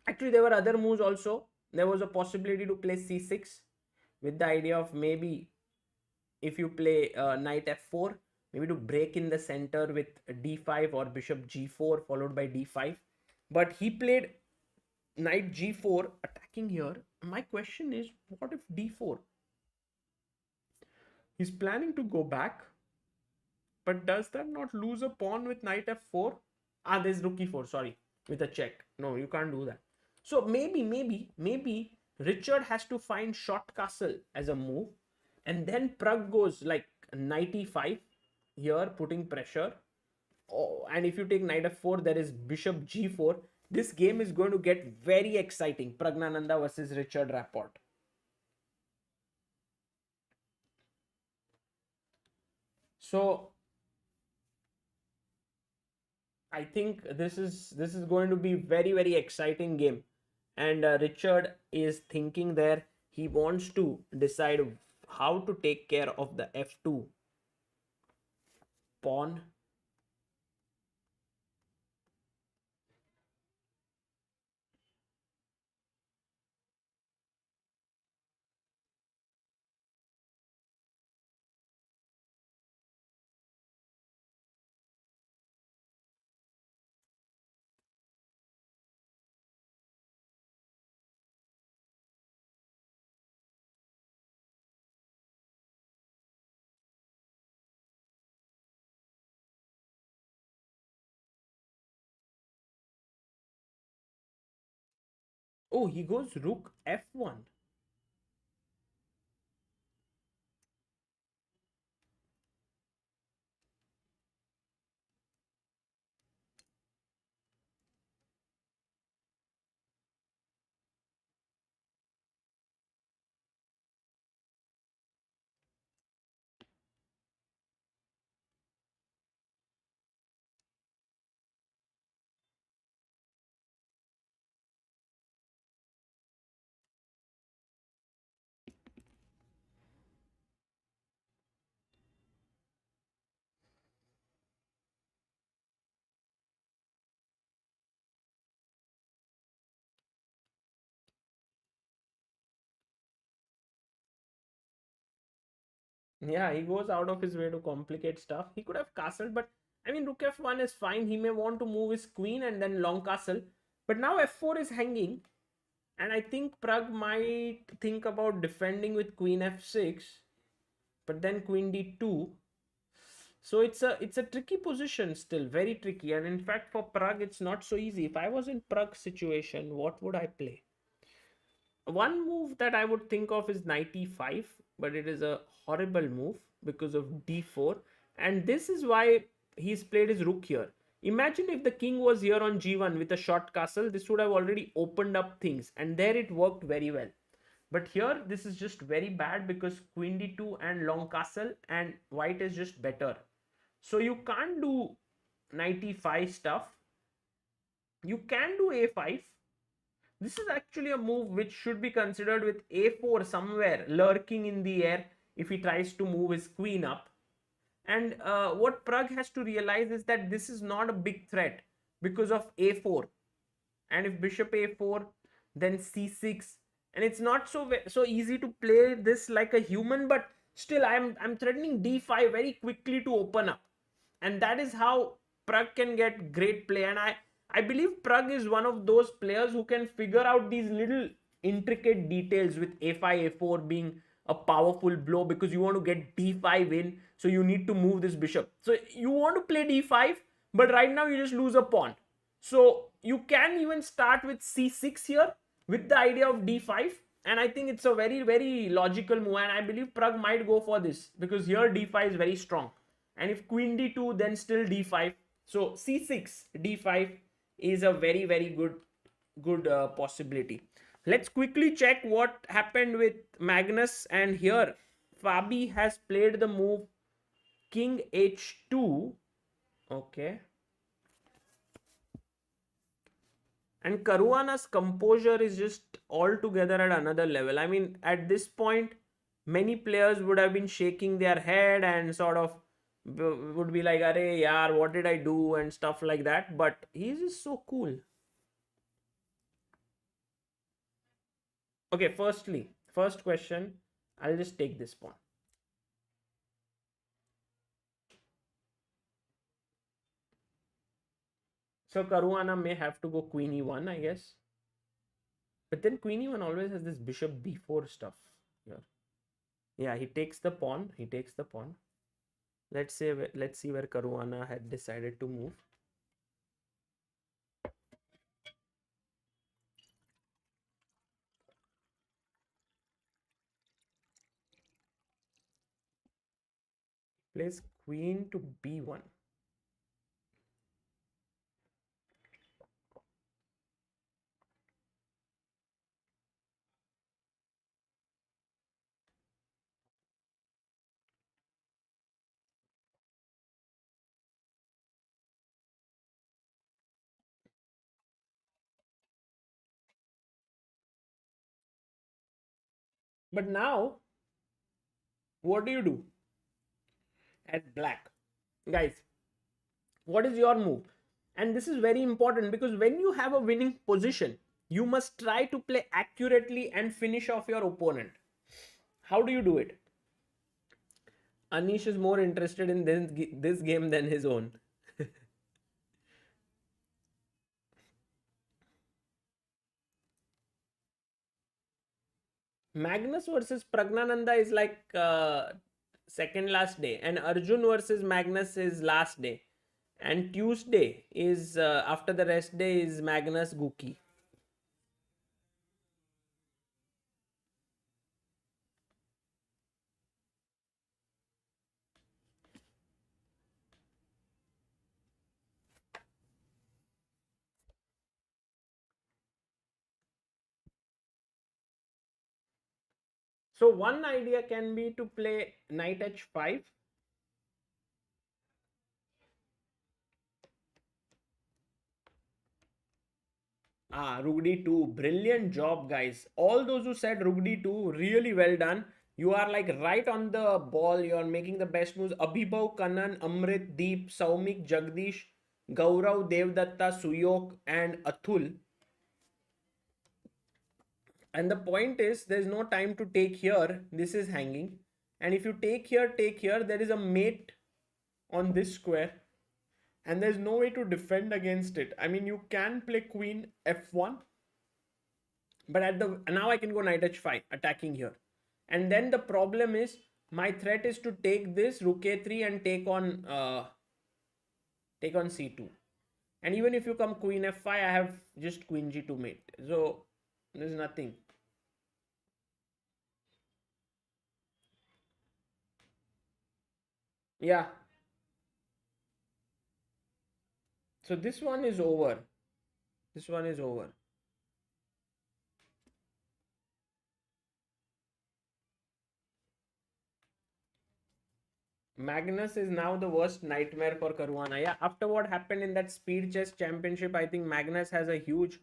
Speaker 1: Actually, there were other moves also. There was a possibility to play c6 with the idea of maybe if you play knight f4, maybe to break in the center with d5 or bishop g4 followed by d5. But he played knight g4 attacking here. My question is, what if d4? He's planning to go back, but does that not lose a pawn with knight f4? Ah, there's rook e4, sorry, with a check. No, you can't do that. So maybe Richard has to find short castle as a move, and then Pragg goes like knight e5 here, putting pressure. Oh, and if you take knight f4, there is bishop g4. This game is going to get very exciting. Pragnananda versus Richard Rapport. So I think this is going to be very exciting game, and Richard is thinking there. He wants to decide how to take care of the f2 pawn. Oh, he goes rook f1. Yeah, he goes out of his way to complicate stuff. He could have castled, but I mean, rook f1 is fine. He may want to move his queen and then long castle. But now f4 is hanging. And I think Pragg might think about defending with queen f6. But then queen d2. So it's a tricky position still, very tricky. And in fact, for Pragg, it's not so easy. If I was in Pragg's situation, what would I play? One move that I would think of is knight e5, but it is a horrible move because of d4. And this is why he's played his rook here. Imagine if the king was here on g1 with a short castle, this would have already opened up things, and there it worked very well. But here, this is just very bad because queen d2 and long castle, and white is just better. So you can't do knight e5 stuff. You can do a5. This is actually a move which should be considered with a4 somewhere lurking in the air if he tries to move his queen up. And what Pragg has to realize is that this is not a big threat because of a4. And if bishop a4, then c6. And it's not so easy to play this like a human, but still I'm threatening d5 very quickly to open up. And that is how Pragg can get great play. And I believe Pragg is one of those players who can figure out these little intricate details with a5, a4 being a powerful blow because you want to get d5 in, so you need to move this bishop. So you want to play d5, but right now you just lose a pawn. So you can even start with c6 here with the idea of d5, and I think it's a very logical move, and I believe Pragg might go for this because here d5 is very strong. And if queen d2, then still d5. So c6, d5 is a very good possibility. Let's quickly check what happened with Magnus, and here Fabi has played the move king h2. Okay. And Caruana's composure is just altogether at another level. I mean, at this point, many players would have been shaking their head and sort of would be like, "Arey yaar, what did I do?" and stuff like that. But he's just so cool. Okay, first question, I'll just take this pawn. So Caruana may have to go queen e1, I guess. But then queen e1 always has this bishop b4 stuff here. Yeah, he takes the pawn. He takes the pawn. Let's see where Caruana had decided to move. Plays queen to b1. But now, what do you do as black? Guys, what is your move? And this is very important because when you have a winning position, you must try to play accurately and finish off your opponent. How do you do it? Anish is more interested in this game than his own. Magnus versus Pragnananda is like second last day, and Arjun versus Magnus is last day, and Tuesday is after the rest day is Magnus Guki. So one idea can be to play knight h5. Rook d2. Brilliant job, guys. All those who said Rook d2, really well done. You are like right on the ball. You are making the best moves. Abhibhav, Kanan, Amrit, Deep, Saumik, Jagdish, Gaurav, Devdatta, Suyok, and Atul. And the point is, there's no time to take here. This is hanging. And if you take here, there is a mate on this square. And there's no way to defend against it. I mean, you can play queen f1. But now I can go knight h5, attacking here. And then the problem is, my threat is to take this rook a3 and take on c2. And even if you come queen f5, I have just queen g2 mate. So there's nothing. Yeah. So this one is over. This one is over. Magnus is now the worst nightmare for Caruana. Yeah, after what happened in that speed chess championship, I think Magnus has a huge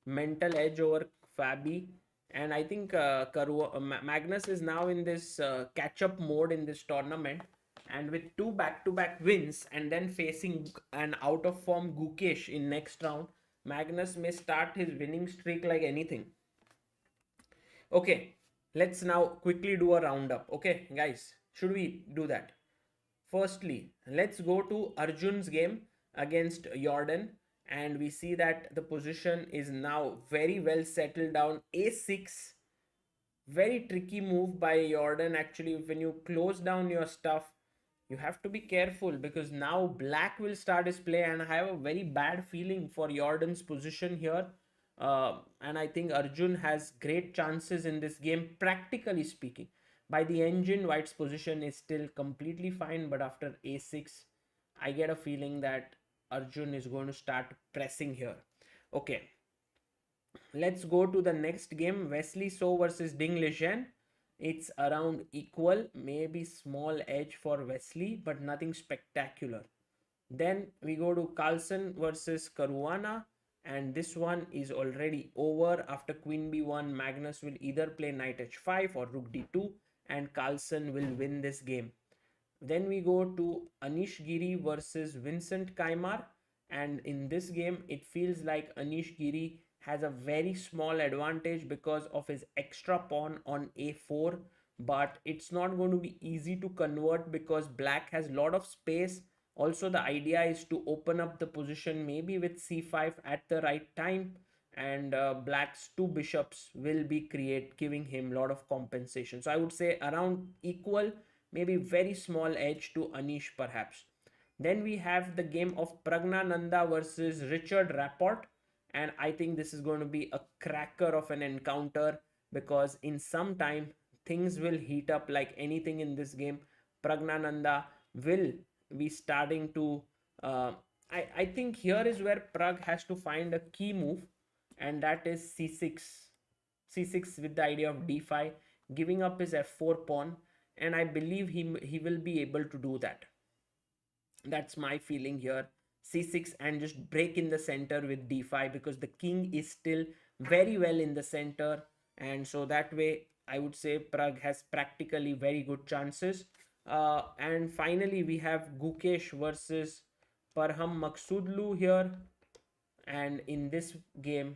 Speaker 1: mental edge over Fabi. And I think Magnus is now in this catch-up mode in this tournament. And with two back-to-back wins and then facing an out-of-form Gukesh in next round, Magnus may start his winning streak like anything. Okay, let's now quickly do a roundup. Okay, guys, should we do that? Firstly, let's go to Arjun's game against Jorden, and we see that the position is now very well settled down. A6, very tricky move by Jorden. Actually, when you close down your stuff, you have to be careful because now black will start his play, and I have a very bad feeling for Jordan's position here. And I think Arjun has great chances in this game, practically speaking. By the engine, White's position is still completely fine, but after a6, I get a feeling that Arjun is going to start pressing here. Okay, let's go to the next game. Wesley So versus Ding Liren. It's around equal, maybe small edge for Wesley, but nothing spectacular. Then we go to Carlsen versus Caruana, and this one is already over. After queen b1, Magnus will either play knight h5 or rook d2, and Carlsen will win this game. Then we go to Anish Giri versus Vincent Keymer, and in this game it feels like Anish Giri has a very small advantage because of his extra pawn on a4, but it's not going to be easy to convert because black has a lot of space. Also, the idea is to open up the position maybe with c5 at the right time, and black's two bishops will be giving him a lot of compensation. So I would say around equal, maybe very small edge to Anish perhaps. Then we have the game of Pragnananda versus Richard Rapport, and I think this is going to be a cracker of an encounter because in some time things will heat up like anything in this game. Pragnananda will be starting to. I think here is where Pragg has to find a key move, and that is c6. c6 with the idea of d5, giving up his f4 pawn, and I believe he will be able to do that. That's my feeling here. c6 and just break in the center with d5 because the king is still very well in the center, and so that way I would say Pragg has practically very good chances. And finally we have Gukesh versus Parham Maqsoodloo here, and in this game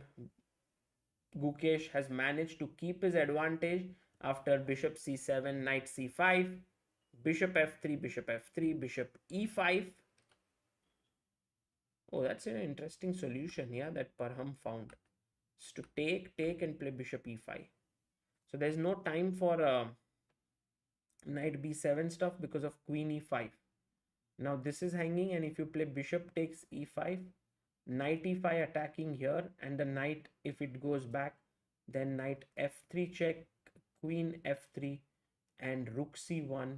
Speaker 1: Gukesh has managed to keep his advantage after bishop c7, knight c5, bishop f3, bishop f3, bishop e5. Oh, that's an interesting solution here that Parham found. It's to take and play bishop e5. So there's no time for knight b7 stuff because of queen e5. Now this is hanging, and if you play bishop takes e5, knight e5 attacking here, and the knight, if it goes back, then knight f3 check, queen f3, and rook c1,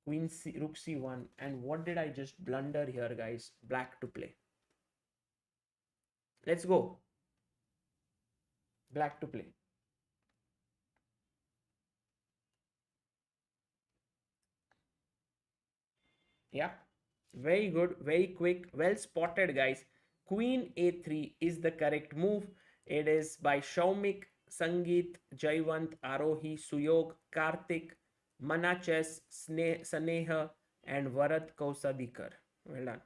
Speaker 1: queen c, rook c1. And what did I just blunder here, guys? Black to play. Let's go. Black to play. Yeah, very good, very quick, well spotted, guys. Queen a3 is the correct move. It is by Shaumik, Sangeet, Jayvant, Arohi, Suyog, Karthik, Manaches, Saneha, and Varat Kausadikar. Well done.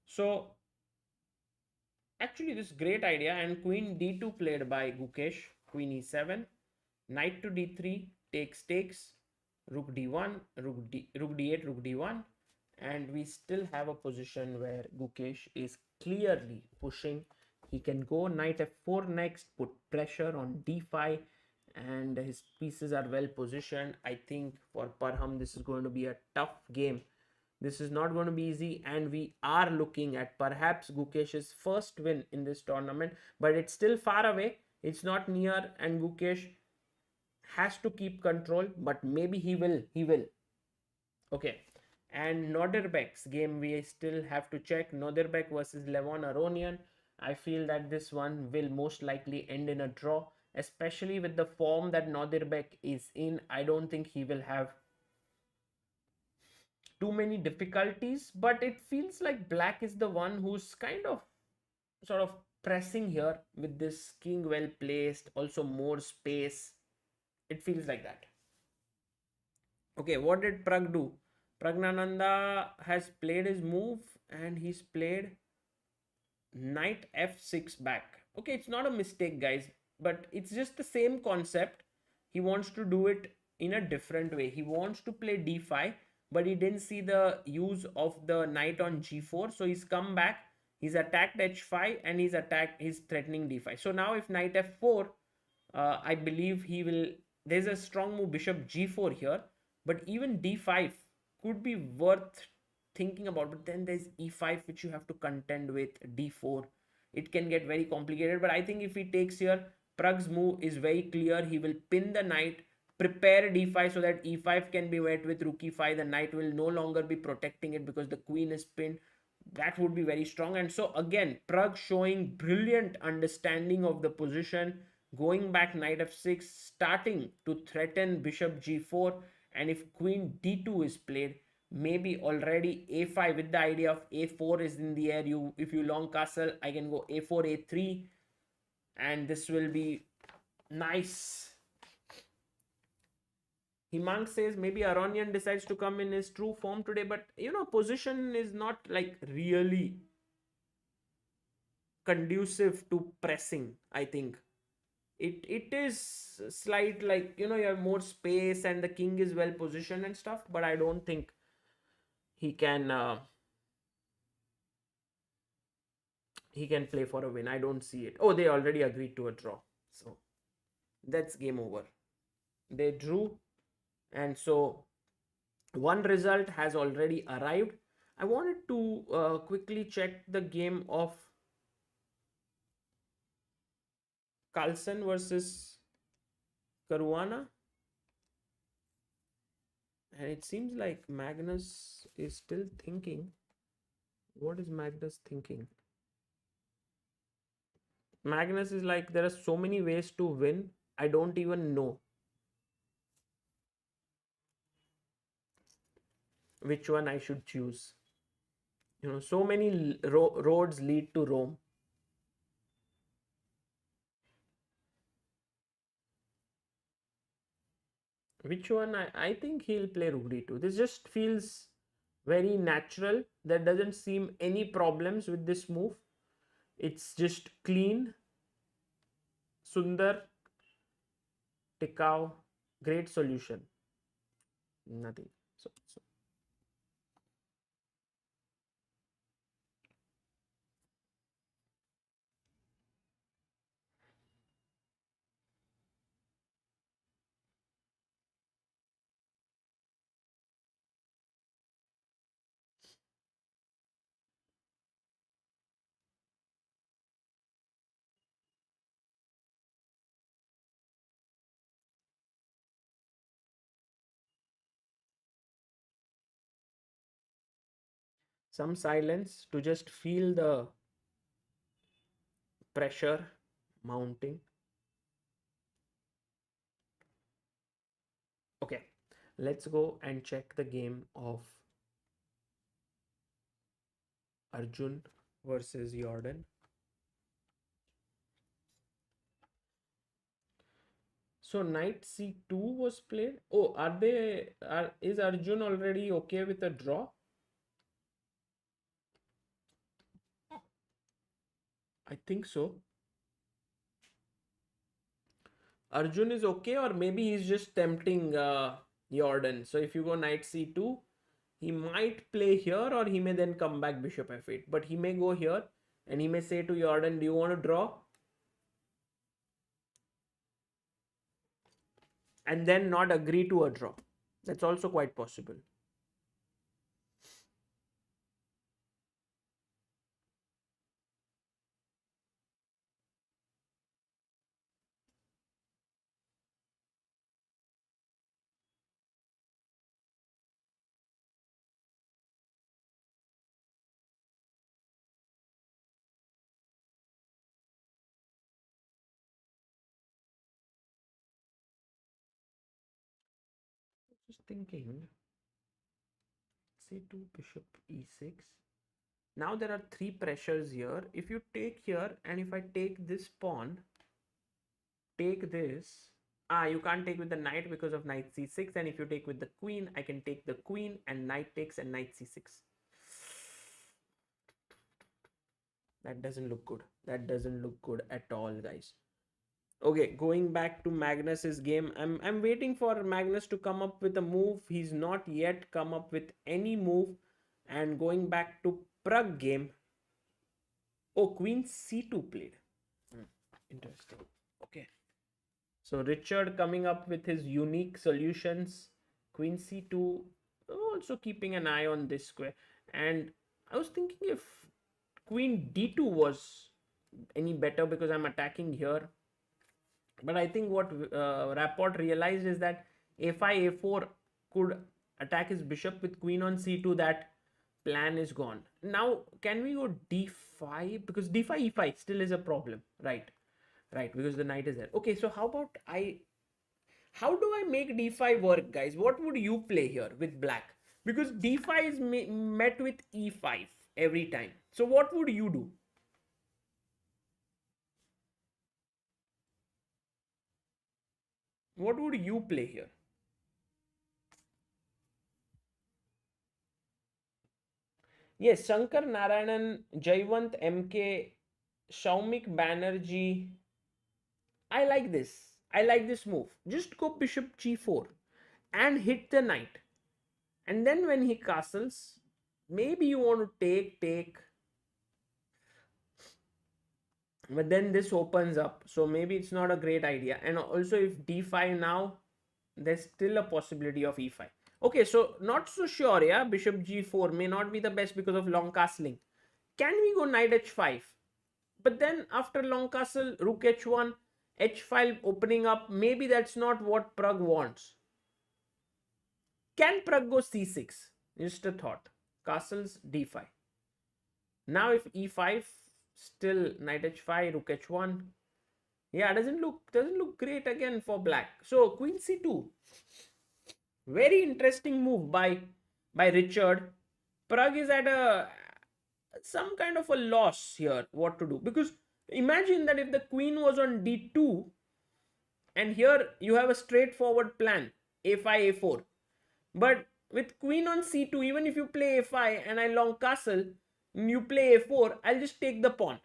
Speaker 1: So actually this great idea, and queen d2 played by Gukesh, queen e7, knight to d3, takes, rook d1, rook d8, rook d1, and we still have a position where Gukesh is clearly pushing. He can go knight f4 next, put pressure on d5, and his pieces are well positioned. I think for Parham this is going to be a tough game. This is not going to be easy, and we are looking at perhaps Gukesh's first win in this tournament, but it's still far away. It's not near, and Gukesh has to keep control, but maybe he will. Okay. And Nodirbek's game, we still have to check. Nodirbek versus Levon Aronian. I feel that this one will most likely end in a draw, especially with the form that Nodirbek is in. I don't think he will have too many difficulties, but it feels like black is the one who's kind of sort of pressing here with this king well placed, also more space. It feels like that. Okay, what did Pragg do? Pragnananda has played his move, and he's played knight f6 back. Okay, it's not a mistake, guys, but it's just the same concept. He wants to do it in a different way. He wants to play d5, but he didn't see the use of the knight on g4, so he's come back, he's attacked h5, and he's threatening d5. So now if knight f4, I believe he will, there's a strong move bishop g4 here, but even d5 could be worth thinking about. But then there's e5 which you have to contend with, d4. It can get very complicated, but I think if he takes here, Pragg's move is very clear. He will pin the knight, prepare d5 so that e5 can be met with rook e5. The knight will no longer be protecting it because the queen is pinned. That would be very strong. And so again, Pragg showing brilliant understanding of the position, going back knight f6, starting to threaten bishop g4, and if queen d2 is played, maybe already a5 with the idea of a4 is in the air. If you long castle, I can go a4, a3, and this will be nice. Himang says maybe Aronian decides to come in his true form today, but you know, position is not like really conducive to pressing, I think. It is slight, like, you have more space and the king is well positioned and stuff, but I don't think he can play for a win. I don't see it. Oh, they already agreed to a draw. So that's game over. They drew, and so one result has already arrived. I wanted to quickly check the game of Carlsen versus Caruana. And it seems like Magnus is still thinking. What is Magnus thinking? Magnus is like, there are so many ways to win. I don't even know which one I should choose. So many roads lead to Rome. Which one? I think he'll play rook d2. This just feels very natural. There doesn't seem any problems with this move. It's just clean, sundar, tikau, great solution. Nothing. So. Some silence to just feel the pressure mounting. Okay, let's go and check the game of Arjun versus Jorden. So knight c2 was played. Oh, is Arjun already okay with a draw? I think so. Arjun is okay, or maybe he's just tempting Jorden. So if you go knight c2, he might play here, or he may then come back bishop f8. But he may go here and he may say to Jorden, do you want to draw? And then not agree to a draw. That's also quite possible. Just thinking, c2, bishop e6. Now there are three pressures here. If you take here, and if I take this pawn, take this. You can't take with the knight because of knight c6. And if you take with the queen, I can take the queen and knight takes and knight c6. That doesn't look good. That doesn't look good at all, guys. Okay, going back to Magnus's game. I'm waiting for Magnus to come up with a move. He's not yet come up with any move. And going back to Pragg game. Oh, queen c2 played. Interesting. Okay. So Richard coming up with his unique solutions. Queen c2, also keeping an eye on this square. And I was thinking if queen d2 was any better, because I'm attacking here. But I think what Rapport realized is that a5, a4 could attack his bishop with queen on c2. That plan is gone. Now, can we go d5? Because d5, e5 still is a problem, right? Right, because the knight is there. Okay, so how do I make d5 work, guys? What would you play here with black? Because d5 is met with e5 every time. So what would you do? What would you play here? Yes, Shankar Narayanan, Jayvant, MK Shaumik Banerjee. I like this. I like this move. Just go bishop g4 and hit the knight. And then when he castles, maybe you want to take. But then this opens up. So maybe it's not a great idea. And also if d5 now, there's still a possibility of e5. Okay, so not so sure, yeah. Bishop g4 may not be the best because of long castling. Can we go knight h5? But then after long castle, rook h1, h5 opening up, maybe that's not what Pragg wants. Can Pragg go c6? Just a thought. Castles d5. Now if e5, still knight h5, rook h1. Yeah, doesn't look great again for black. So queen c2. Very interesting move by Richard. Pragg is at a some kind of a loss here what to do, because imagine that if the queen was on d2 and here you have a straightforward plan a5 a4, but with queen on c2, even if you play a5 and I long castle, you play a4, I'll just take the pawn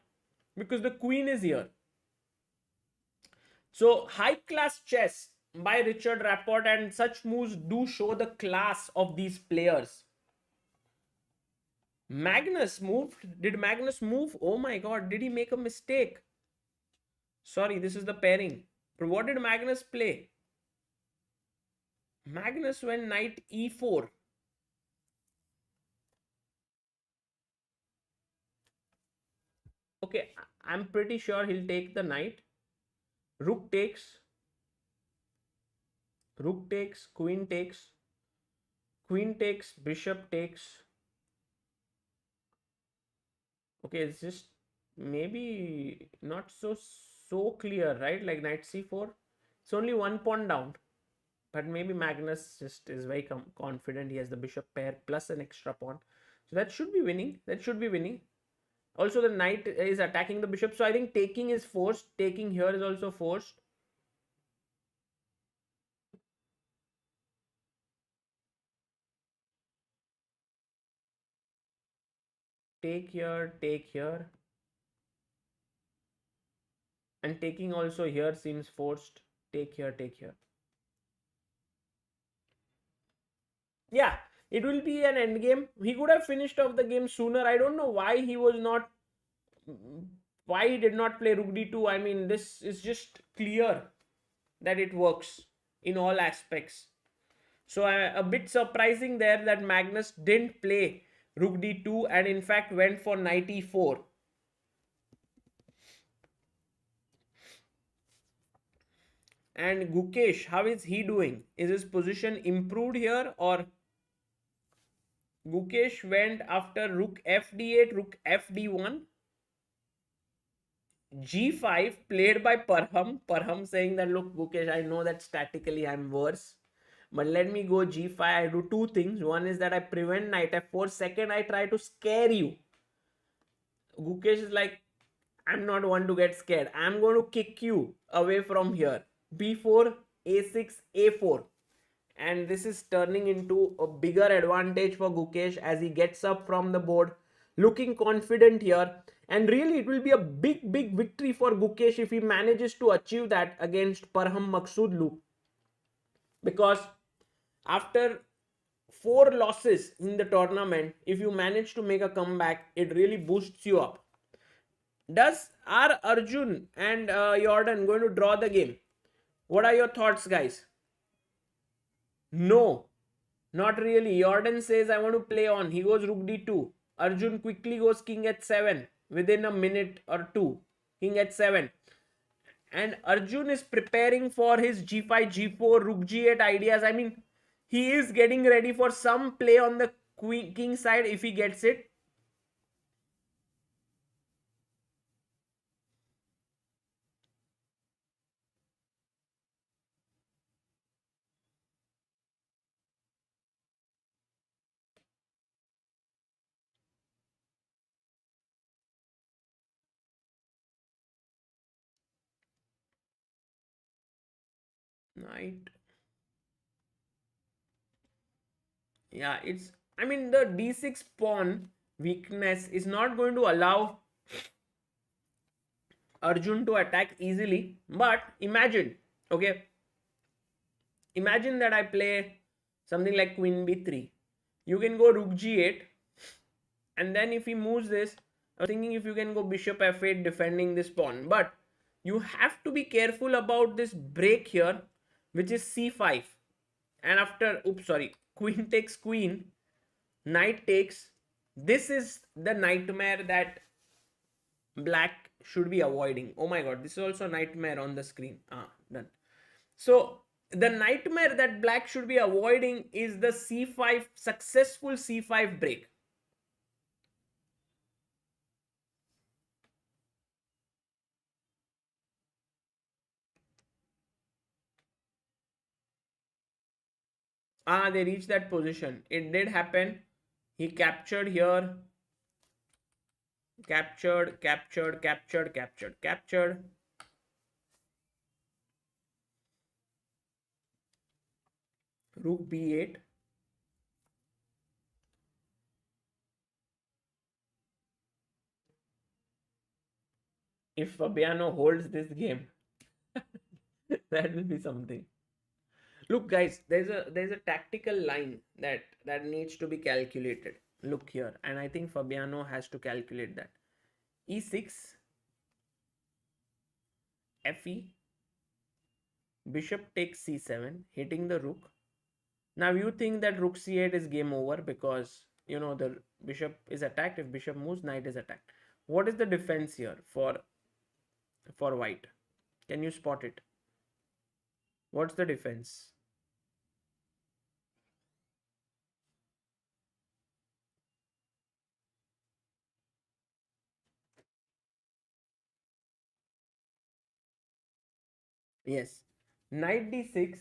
Speaker 1: because the queen is here. So high class chess by Richard Rapport, and such moves do show the class of these players. Magnus moved. Did Magnus move? Oh my god, did he make a mistake? Sorry, this is the pairing. But what did Magnus play? Magnus went knight e4. Okay, I'm pretty sure he'll take the knight. Rook takes. Rook takes. Queen takes. Queen takes. Bishop takes. Okay, it's just maybe not so clear, right? Like knight c4. It's only one pawn down. But maybe Magnus just is very confident. He has the bishop pair plus an extra pawn. So that should be winning. That should be winning. Also, the knight is attacking the bishop. So I think taking is forced. Taking here is also forced. Take here, take here. And taking also here seems forced. Take here, take here. Yeah, it will be an end game. He could have finished off the game sooner. I don't know why he was not, why he did not play rook d2. I mean, this is just clear that it works in all aspects. So a bit surprising there that Magnus didn't play rook d2 and in fact went for knight e4. And Gukesh, how is he doing? Is his position improved here, or Gukesh went after rook fd8, rook fd1, g5 played by Parham. Parham saying that, look, Gukesh, I know that statically I'm worse, but let me go g5. I do two things. One is that I prevent knight f4. Second, I try to scare you. Gukesh is like, I'm not one to get scared. I'm going to kick you away from here. b4, a6, a4. And this is turning into a bigger advantage for Gukesh as he gets up from the board, looking confident here. And really, it will be a big victory for Gukesh if he manages to achieve that against Parham Maqsoodloo. Because after 4 losses in the tournament, if you manage to make a comeback, it really boosts you up. Are Arjun and Jorden going to draw the game? What are your thoughts, guys? No, not really. Jorden says, I want to play on. He goes rook d2. Arjun quickly goes king h7 within a minute or two. King h7. And Arjun is preparing for his g5, g4, rook g8 ideas. I mean, he is getting ready for some play on the king side if he gets it. Knight. Yeah, it's, I mean, the d6 pawn weakness is not going to allow Arjun to attack easily. But imagine, okay, imagine that I play something like queen b3. You can go rook g8, and then if he moves this, I was thinking if you can go bishop f8 defending this pawn. But you have to be careful about this break here, which is c5. And after, oops, sorry, queen takes queen, knight takes. This is the nightmare that black should be avoiding. Oh my god, this is also a nightmare on the screen. Done. So the nightmare that black should be avoiding is the c5, successful c5 break. They reached that position. It did happen. He captured here. Captured. Rook b8. If Fabiano holds this game, that will be something. Look, guys, there's a tactical line that needs to be calculated. Look here, and I think Fabiano has to calculate that. E6, fe, bishop takes c7, hitting the rook. Now you think that rook c8 is game over because you know the bishop is attacked. If bishop moves, knight is attacked. What is the defense here for white? Can you spot it? What's the defense? Yes, knight d6,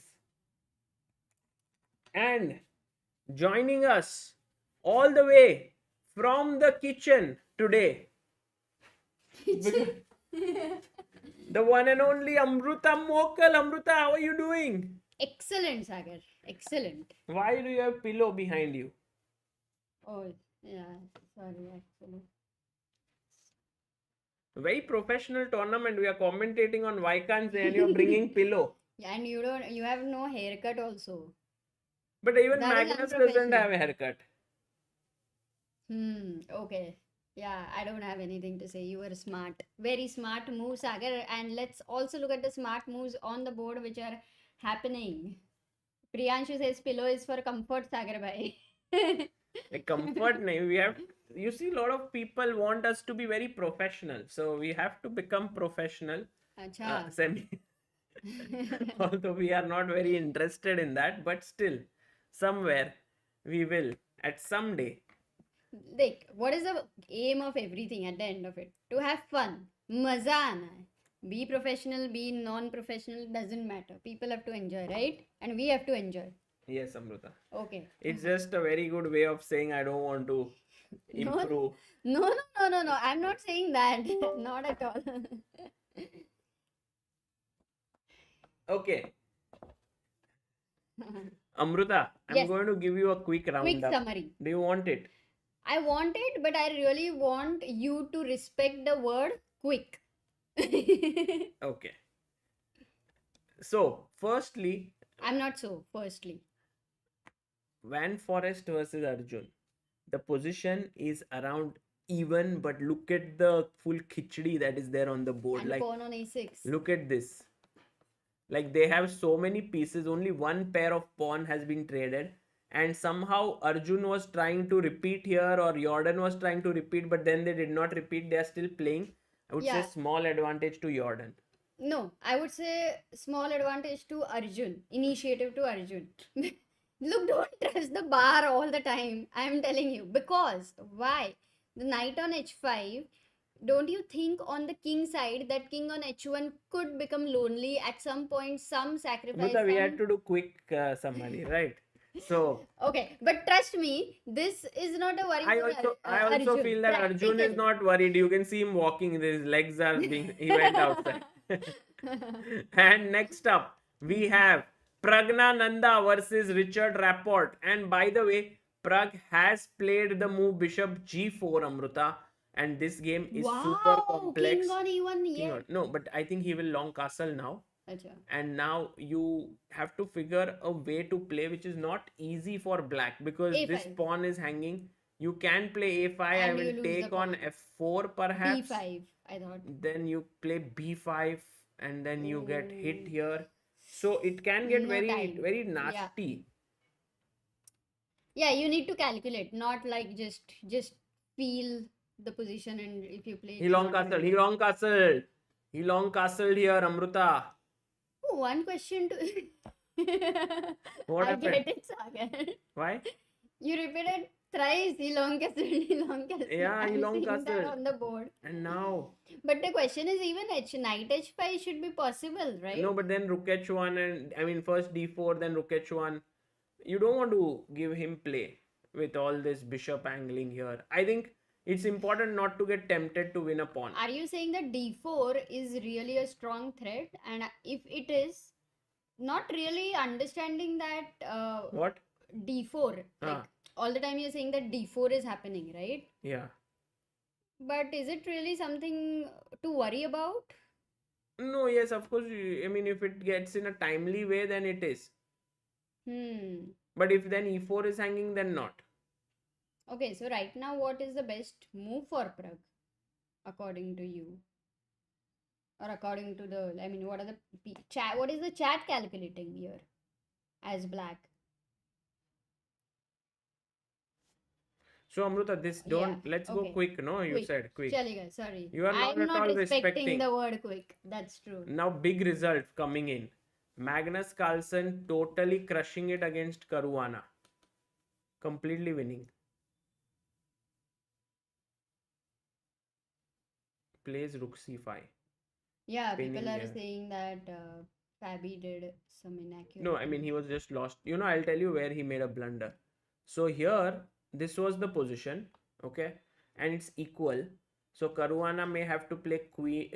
Speaker 1: and joining us all the way from the kitchen today, the one and only Amruta Mokal. Amruta, how are you doing?
Speaker 2: Excellent, Sagar. Excellent.
Speaker 1: Why do you have pillow behind you?
Speaker 2: Oh, yeah. Sorry, actually.
Speaker 1: Very professional tournament. We are commentating on Wijk and you're bringing pillow.
Speaker 2: Yeah, and you have no haircut also.
Speaker 1: But even Magnus doesn't have a haircut.
Speaker 2: Okay. Yeah, I don't have anything to say. You were smart. Very smart move, Sagar. And let's also look at the smart moves on the board which are happening. Priyanshu says pillow is for comfort, Sagar bhai.
Speaker 1: A comfort name. We have, you see, a lot of people want us to be very professional. So we have to become professional. Although we are not very interested in that, but still, somewhere we will at some day.
Speaker 2: Like, what is the aim of everything at the end of it? To have fun. Maza aana hai. Be professional, be non-professional, doesn't matter. People have to enjoy, right? And we have to enjoy.
Speaker 1: Yes, Amruta.
Speaker 2: Okay.
Speaker 1: It's just a very good way of saying I don't want to improve.
Speaker 2: No. I'm not saying that. Not at all.
Speaker 1: Okay. Amruta, I'm going to give you a quick roundup.
Speaker 2: Quick summary.
Speaker 1: Do you want it?
Speaker 2: I want it, but I really want you to respect the word quick.
Speaker 1: Okay. So, firstly...
Speaker 2: I'm not so. Firstly.
Speaker 1: Van Forest versus Arjun. The position is around even, but look at the full khichdi that is there on the board.
Speaker 2: And pawn on a6.
Speaker 1: Look at this. Like, they have so many pieces. Only one pair of pawn has been traded. And somehow Arjun was trying to repeat here, or Jorden was trying to repeat, but then they did not repeat. They are still playing. I would say small advantage to Jorden.
Speaker 2: No, I would say small advantage to Arjun. Initiative to Arjun. Look, don't trust the bar all the time. I am telling you. Because, why? The knight on h5, don't you think on the king side that king on h1 could become lonely at some point, some sacrifice?
Speaker 1: But we had to do quick summary, right? So
Speaker 2: okay, but trust me, this is not a worry.
Speaker 1: I also feel that Arjun is not worried. You can see him walking. His legs are being. He went outside. And next up, we have Pragnananda versus Richard Rapport. And by the way, Pragg has played the move bishop g4, Amruta. And this game is super
Speaker 2: Wow,
Speaker 1: complex.
Speaker 2: king on e1,
Speaker 1: King
Speaker 2: yeah.
Speaker 1: on- No, but I think he will long castle now.
Speaker 2: Acha.
Speaker 1: And now you have to figure a way to play which is not easy for black, because this
Speaker 2: a5.
Speaker 1: pawn is hanging. You can play a5. I
Speaker 2: And you
Speaker 1: will
Speaker 2: lose the
Speaker 1: take on
Speaker 2: pawn.
Speaker 1: f4 perhaps.
Speaker 2: b5, I thought.
Speaker 1: Then you play b5 and then you get hit
Speaker 2: Ooh.
Speaker 1: here. So it can get
Speaker 2: No
Speaker 1: very
Speaker 2: time.
Speaker 1: very
Speaker 2: Yeah.
Speaker 1: nasty.
Speaker 2: Yeah, you need to calculate, not like just feel the position, and if you play.
Speaker 1: He long castled. He long castled. He long castled here, Amruta.
Speaker 2: Oh, one question to.
Speaker 1: What
Speaker 2: I
Speaker 1: happened?
Speaker 2: get it, Sagar.
Speaker 1: Why?
Speaker 2: You repeated thrice. He long castle. He long castle.
Speaker 1: Yeah, he
Speaker 2: I'm
Speaker 1: long
Speaker 2: seeing that
Speaker 1: castled.
Speaker 2: on the board.
Speaker 1: And now.
Speaker 2: But the question is, even knight h5 should be possible, right?
Speaker 1: No, but then rook h1 and I mean first d4, then rook h1. You don't want to give him play with all this bishop angling here. I think it's important not to get tempted to win a pawn.
Speaker 2: Are you saying that d4 is really a strong threat? And if it is, not really understanding that
Speaker 1: What?
Speaker 2: d4, like
Speaker 1: Ah.
Speaker 2: all the time you're saying that d4 is happening, right?
Speaker 1: Yeah.
Speaker 2: But is it really something to worry about?
Speaker 1: No, yes, of course. I mean, if it gets in a timely way, then it is. But if then e4 is hanging, then not.
Speaker 2: Okay, so right now, what is the best move for Pragg, according to you? Or according to the, I mean, what are the chat? What is the chat calculating here as black?
Speaker 1: So Amruta, this don't.
Speaker 2: Yeah,
Speaker 1: Let's go
Speaker 2: okay.
Speaker 1: quick. No, you
Speaker 2: Quick.
Speaker 1: said quick.
Speaker 2: Chaliga, sorry.
Speaker 1: You are not
Speaker 2: I'm
Speaker 1: at
Speaker 2: not
Speaker 1: all
Speaker 2: respecting
Speaker 1: respecting.
Speaker 2: the word quick. That's true.
Speaker 1: Now big result coming in. Magnus Carlsen totally crushing it against Caruana. Completely winning. Plays rook c5.
Speaker 2: Yeah,
Speaker 1: Pinning
Speaker 2: people are
Speaker 1: here.
Speaker 2: saying that Fabi did some inaccurate.
Speaker 1: No, I mean he was just lost. You know, I'll tell you where he made a blunder. So here, this was the position, okay, and it's equal. So Caruana may have to play queen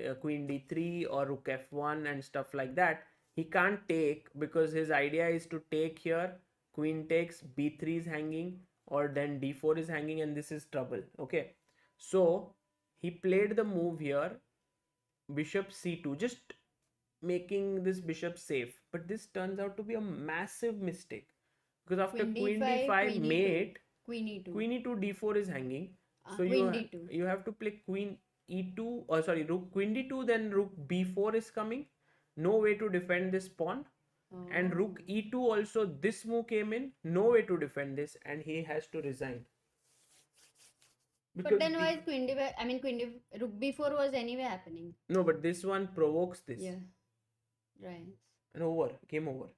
Speaker 1: d3 or rook f1 and stuff like that. He can't take because his idea is to take here. Queen takes, b3 is hanging, or then d4 is hanging, and this is trouble. Okay, so he played the move here, bishop c2, just making this bishop safe. But this turns out to be a massive mistake because after queen d5
Speaker 2: queen
Speaker 1: mate,
Speaker 2: Queen e2.
Speaker 1: queen e2 d4 is hanging. So
Speaker 2: Queen d2.
Speaker 1: you have to play queen e2, or sorry, rook queen d2, then rook b4 is coming. No way to defend this pawn. And rook e2 also, this move came in. No way to defend this, and he has to resign.
Speaker 2: But then why is queen d5? I mean, rook b4 was anyway happening.
Speaker 1: No, but this one provokes this.
Speaker 2: Yeah. Right.
Speaker 1: And over, game over.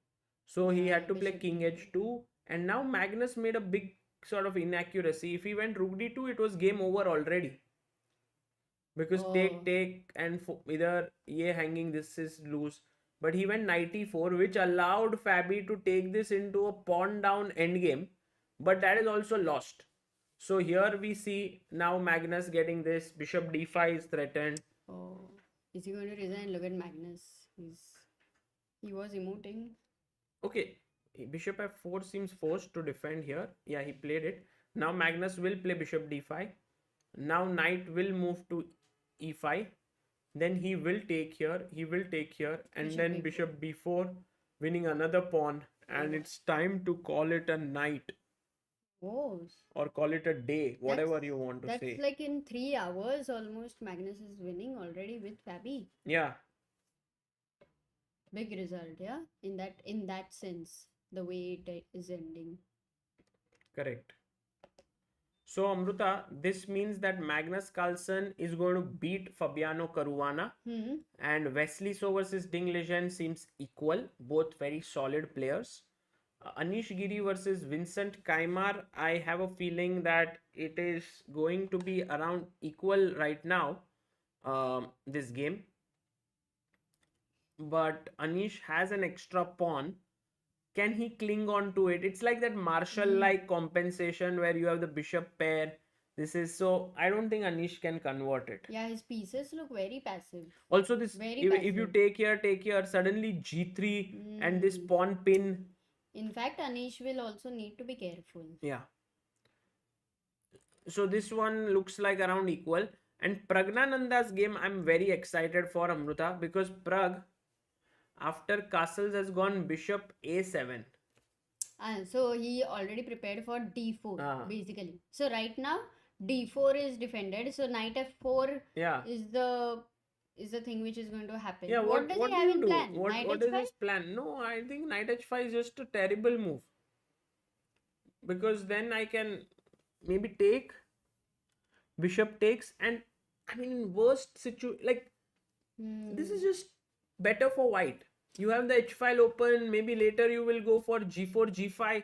Speaker 1: So he had to play
Speaker 2: bishop
Speaker 1: king h2, and now Magnus made a big sort of inaccuracy. If he went rook d2, it was game over already. Because take, and either ye hanging, this is lose. But he went knight e4, which allowed Fabi to take this into a pawn down endgame. But that is also lost. So here we see now Magnus getting this. Bishop d5 is threatened.
Speaker 2: Oh, is he going to resign? Look at Magnus. He was emoting.
Speaker 1: Okay, bishop f4 seems forced to defend here. Yeah, he played it. Now Magnus will play bishop d5. Now knight will move to e5. Then he will take here. He will take here. And
Speaker 2: Bishop
Speaker 1: then
Speaker 2: b4.
Speaker 1: bishop b4, winning another pawn. And it's time to call it a night.
Speaker 2: Oh.
Speaker 1: Or call it a day. Whatever you want to say.
Speaker 2: That's like in 3 hours almost Magnus is winning already with Fabi.
Speaker 1: Yeah.
Speaker 2: Big result, yeah? In that sense, the way it is ending.
Speaker 1: Correct. So Amruta, this means that Magnus Carlsen is going to beat Fabiano Caruana. And Wesley So versus Ding Liren seems equal. Both very solid players. Anish Giri versus Vincent Keymer, I have a feeling that it is going to be around equal right now, this game. But Anish has an extra pawn. Can he cling on to it? It's like that Marshall-like compensation where you have the bishop pair. This is so, I don't think Anish can convert it.
Speaker 2: Yeah, his pieces look very passive.
Speaker 1: Also this, if you take here, suddenly g3 and this pawn pin.
Speaker 2: In fact, Anish will also need to be careful.
Speaker 1: Yeah. So this one looks like around equal. And Pragnananda's game, I'm very excited for Amruta because Pragg, after castles, has gone bishop a7.
Speaker 2: So he already prepared for d4
Speaker 1: Ah.
Speaker 2: basically. So right now d4 is defended. So knight f4
Speaker 1: Yeah.
Speaker 2: is the thing which is going to happen.
Speaker 1: Yeah,
Speaker 2: What does
Speaker 1: what
Speaker 2: he
Speaker 1: do
Speaker 2: have
Speaker 1: you
Speaker 2: in
Speaker 1: do?
Speaker 2: plan?
Speaker 1: What
Speaker 2: Knight
Speaker 1: is
Speaker 2: h5?
Speaker 1: his plan? No, I think knight h5 is just a terrible move. Because then I can maybe take, bishop takes, and I mean worst situation, like this is just better for white. You have the h file open, maybe later you will go for g4, g5.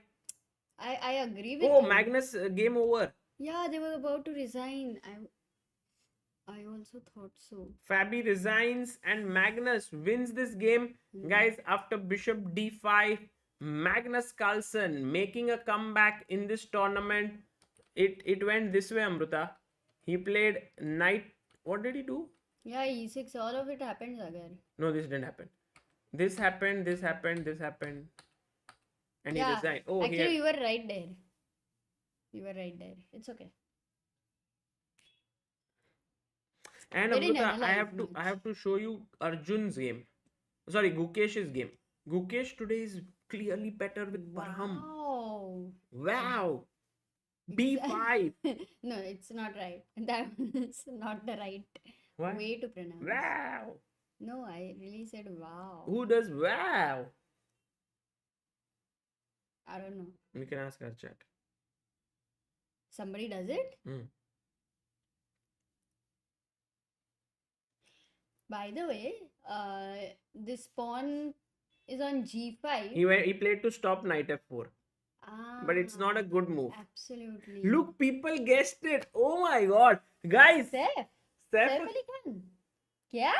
Speaker 2: I agree with
Speaker 1: Oh,
Speaker 2: you.
Speaker 1: Magnus, game over.
Speaker 2: Yeah, they were about to resign. I also thought so.
Speaker 1: Fabi resigns and Magnus wins this game. Guys, after bishop d5, Magnus Carlsen making a comeback in this tournament. It went this way, Amruta. He played knight. What did he do?
Speaker 2: Yeah, e6, all of it happens again.
Speaker 1: No, this didn't happen. This happened, this happened, this happened. And he
Speaker 2: Yeah,
Speaker 1: resigned. Oh,
Speaker 2: actually, you were right there. You were right there. It's okay.
Speaker 1: And
Speaker 2: They didn't
Speaker 1: Amruta,
Speaker 2: analyze
Speaker 1: I have to show you Arjun's game. Sorry, Gukesh's game. Gukesh today is clearly better with Parham.
Speaker 2: Wow.
Speaker 1: Wow. B5.
Speaker 2: No, it's not right. That's not the right
Speaker 1: What?
Speaker 2: way to pronounce.
Speaker 1: Wow.
Speaker 2: No, I really said wow.
Speaker 1: Who does wow?
Speaker 2: I don't know.
Speaker 1: You can ask our chat.
Speaker 2: Somebody does it? By the way, this pawn is on g5.
Speaker 1: He played to stop knight f4. But it's not a good move.
Speaker 2: Absolutely.
Speaker 1: Look, people guessed it. Oh my god. Guys.
Speaker 2: Saif Ali Khan. क्या?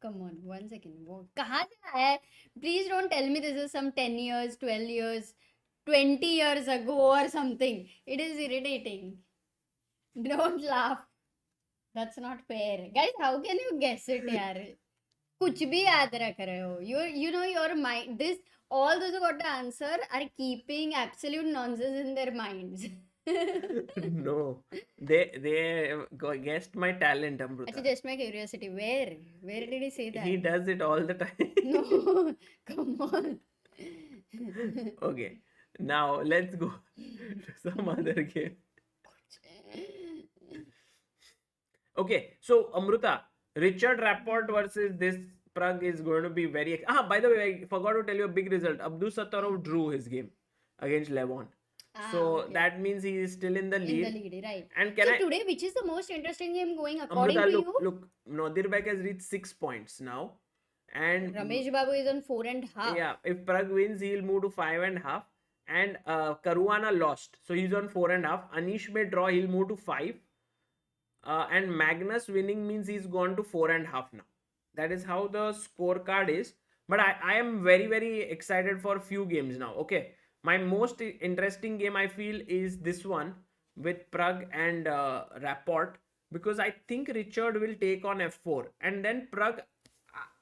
Speaker 2: Come on, 1 second. वो कहाँ से आया है? Please don't tell me this is some 10 years, 12 years, 20 years ago or something. It is irritating. Don't laugh. That's not fair. Guys, how can you guess it, यार? कुछ भी याद रख रहे हो. You know your mind. All those who got the answer are keeping absolute nonsense in their minds.
Speaker 1: No, they guessed my talent, Amruta.
Speaker 2: Actually, just my curiosity. Where did he say that?
Speaker 1: He does it all the time.
Speaker 2: No, come on.
Speaker 1: Okay, now let's go to some other game. Okay, so Amruta, Richard Rapport versus this Pragg is going to be very. By the way, I forgot to tell you a big result. Abdusattorov drew his game against Levon. So
Speaker 2: Okay.
Speaker 1: that means he is still in the lead.
Speaker 2: In the lead, right.
Speaker 1: And
Speaker 2: So today, which is the most interesting game going according
Speaker 1: Amruta,
Speaker 2: to
Speaker 1: look,
Speaker 2: you?
Speaker 1: look, Nodirbek has reached 6 points now. And
Speaker 2: Ramesh Babu is on 4.5.
Speaker 1: yeah, if Pragg wins, he'll move to 5.5. And Caruana lost. So he's on 4.5. Anish may draw, he'll move to 5. And Magnus winning means he's gone to 4.5 now. That is how the scorecard is. But I am very, very excited for a few games now. Okay. My most interesting game I feel is this one with Pragg and Rapport. Because I think Richard will take on f4. And then Pragg,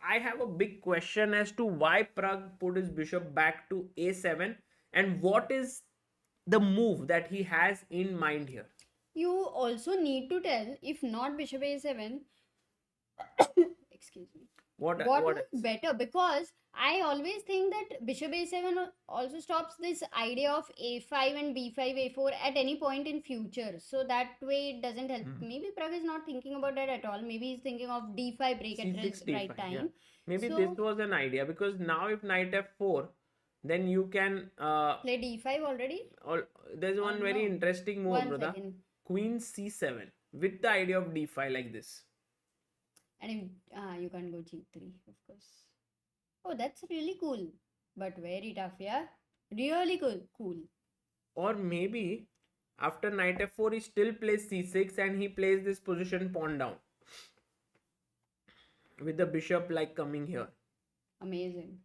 Speaker 1: I have a big question as to why Pragg put his bishop back to a7. And what is the move that he has in mind here?
Speaker 2: You also need to tell, if not bishop a7, excuse me, what was better, because I always think that bishop a7 also stops this idea of a5 and b5, a4 at any point in future. So that way it doesn't help. Maybe Pragg is not thinking about that at all. Maybe he's thinking of d5 break at the right time.
Speaker 1: Yeah. Maybe
Speaker 2: So-
Speaker 1: this was an idea, because now if knight f4, then you can
Speaker 2: Play d5 already?
Speaker 1: there's one very
Speaker 2: no.
Speaker 1: interesting move,
Speaker 2: 1
Speaker 1: brother.
Speaker 2: second.
Speaker 1: Queen c7 with the idea of d5 like this.
Speaker 2: And if, you can't go g3, of course. Oh, that's really cool. But very tough, yeah? Really cool.
Speaker 1: Or maybe after knight f4 he still plays c6 and he plays this position pawn down with the bishop like coming here.
Speaker 2: Amazing.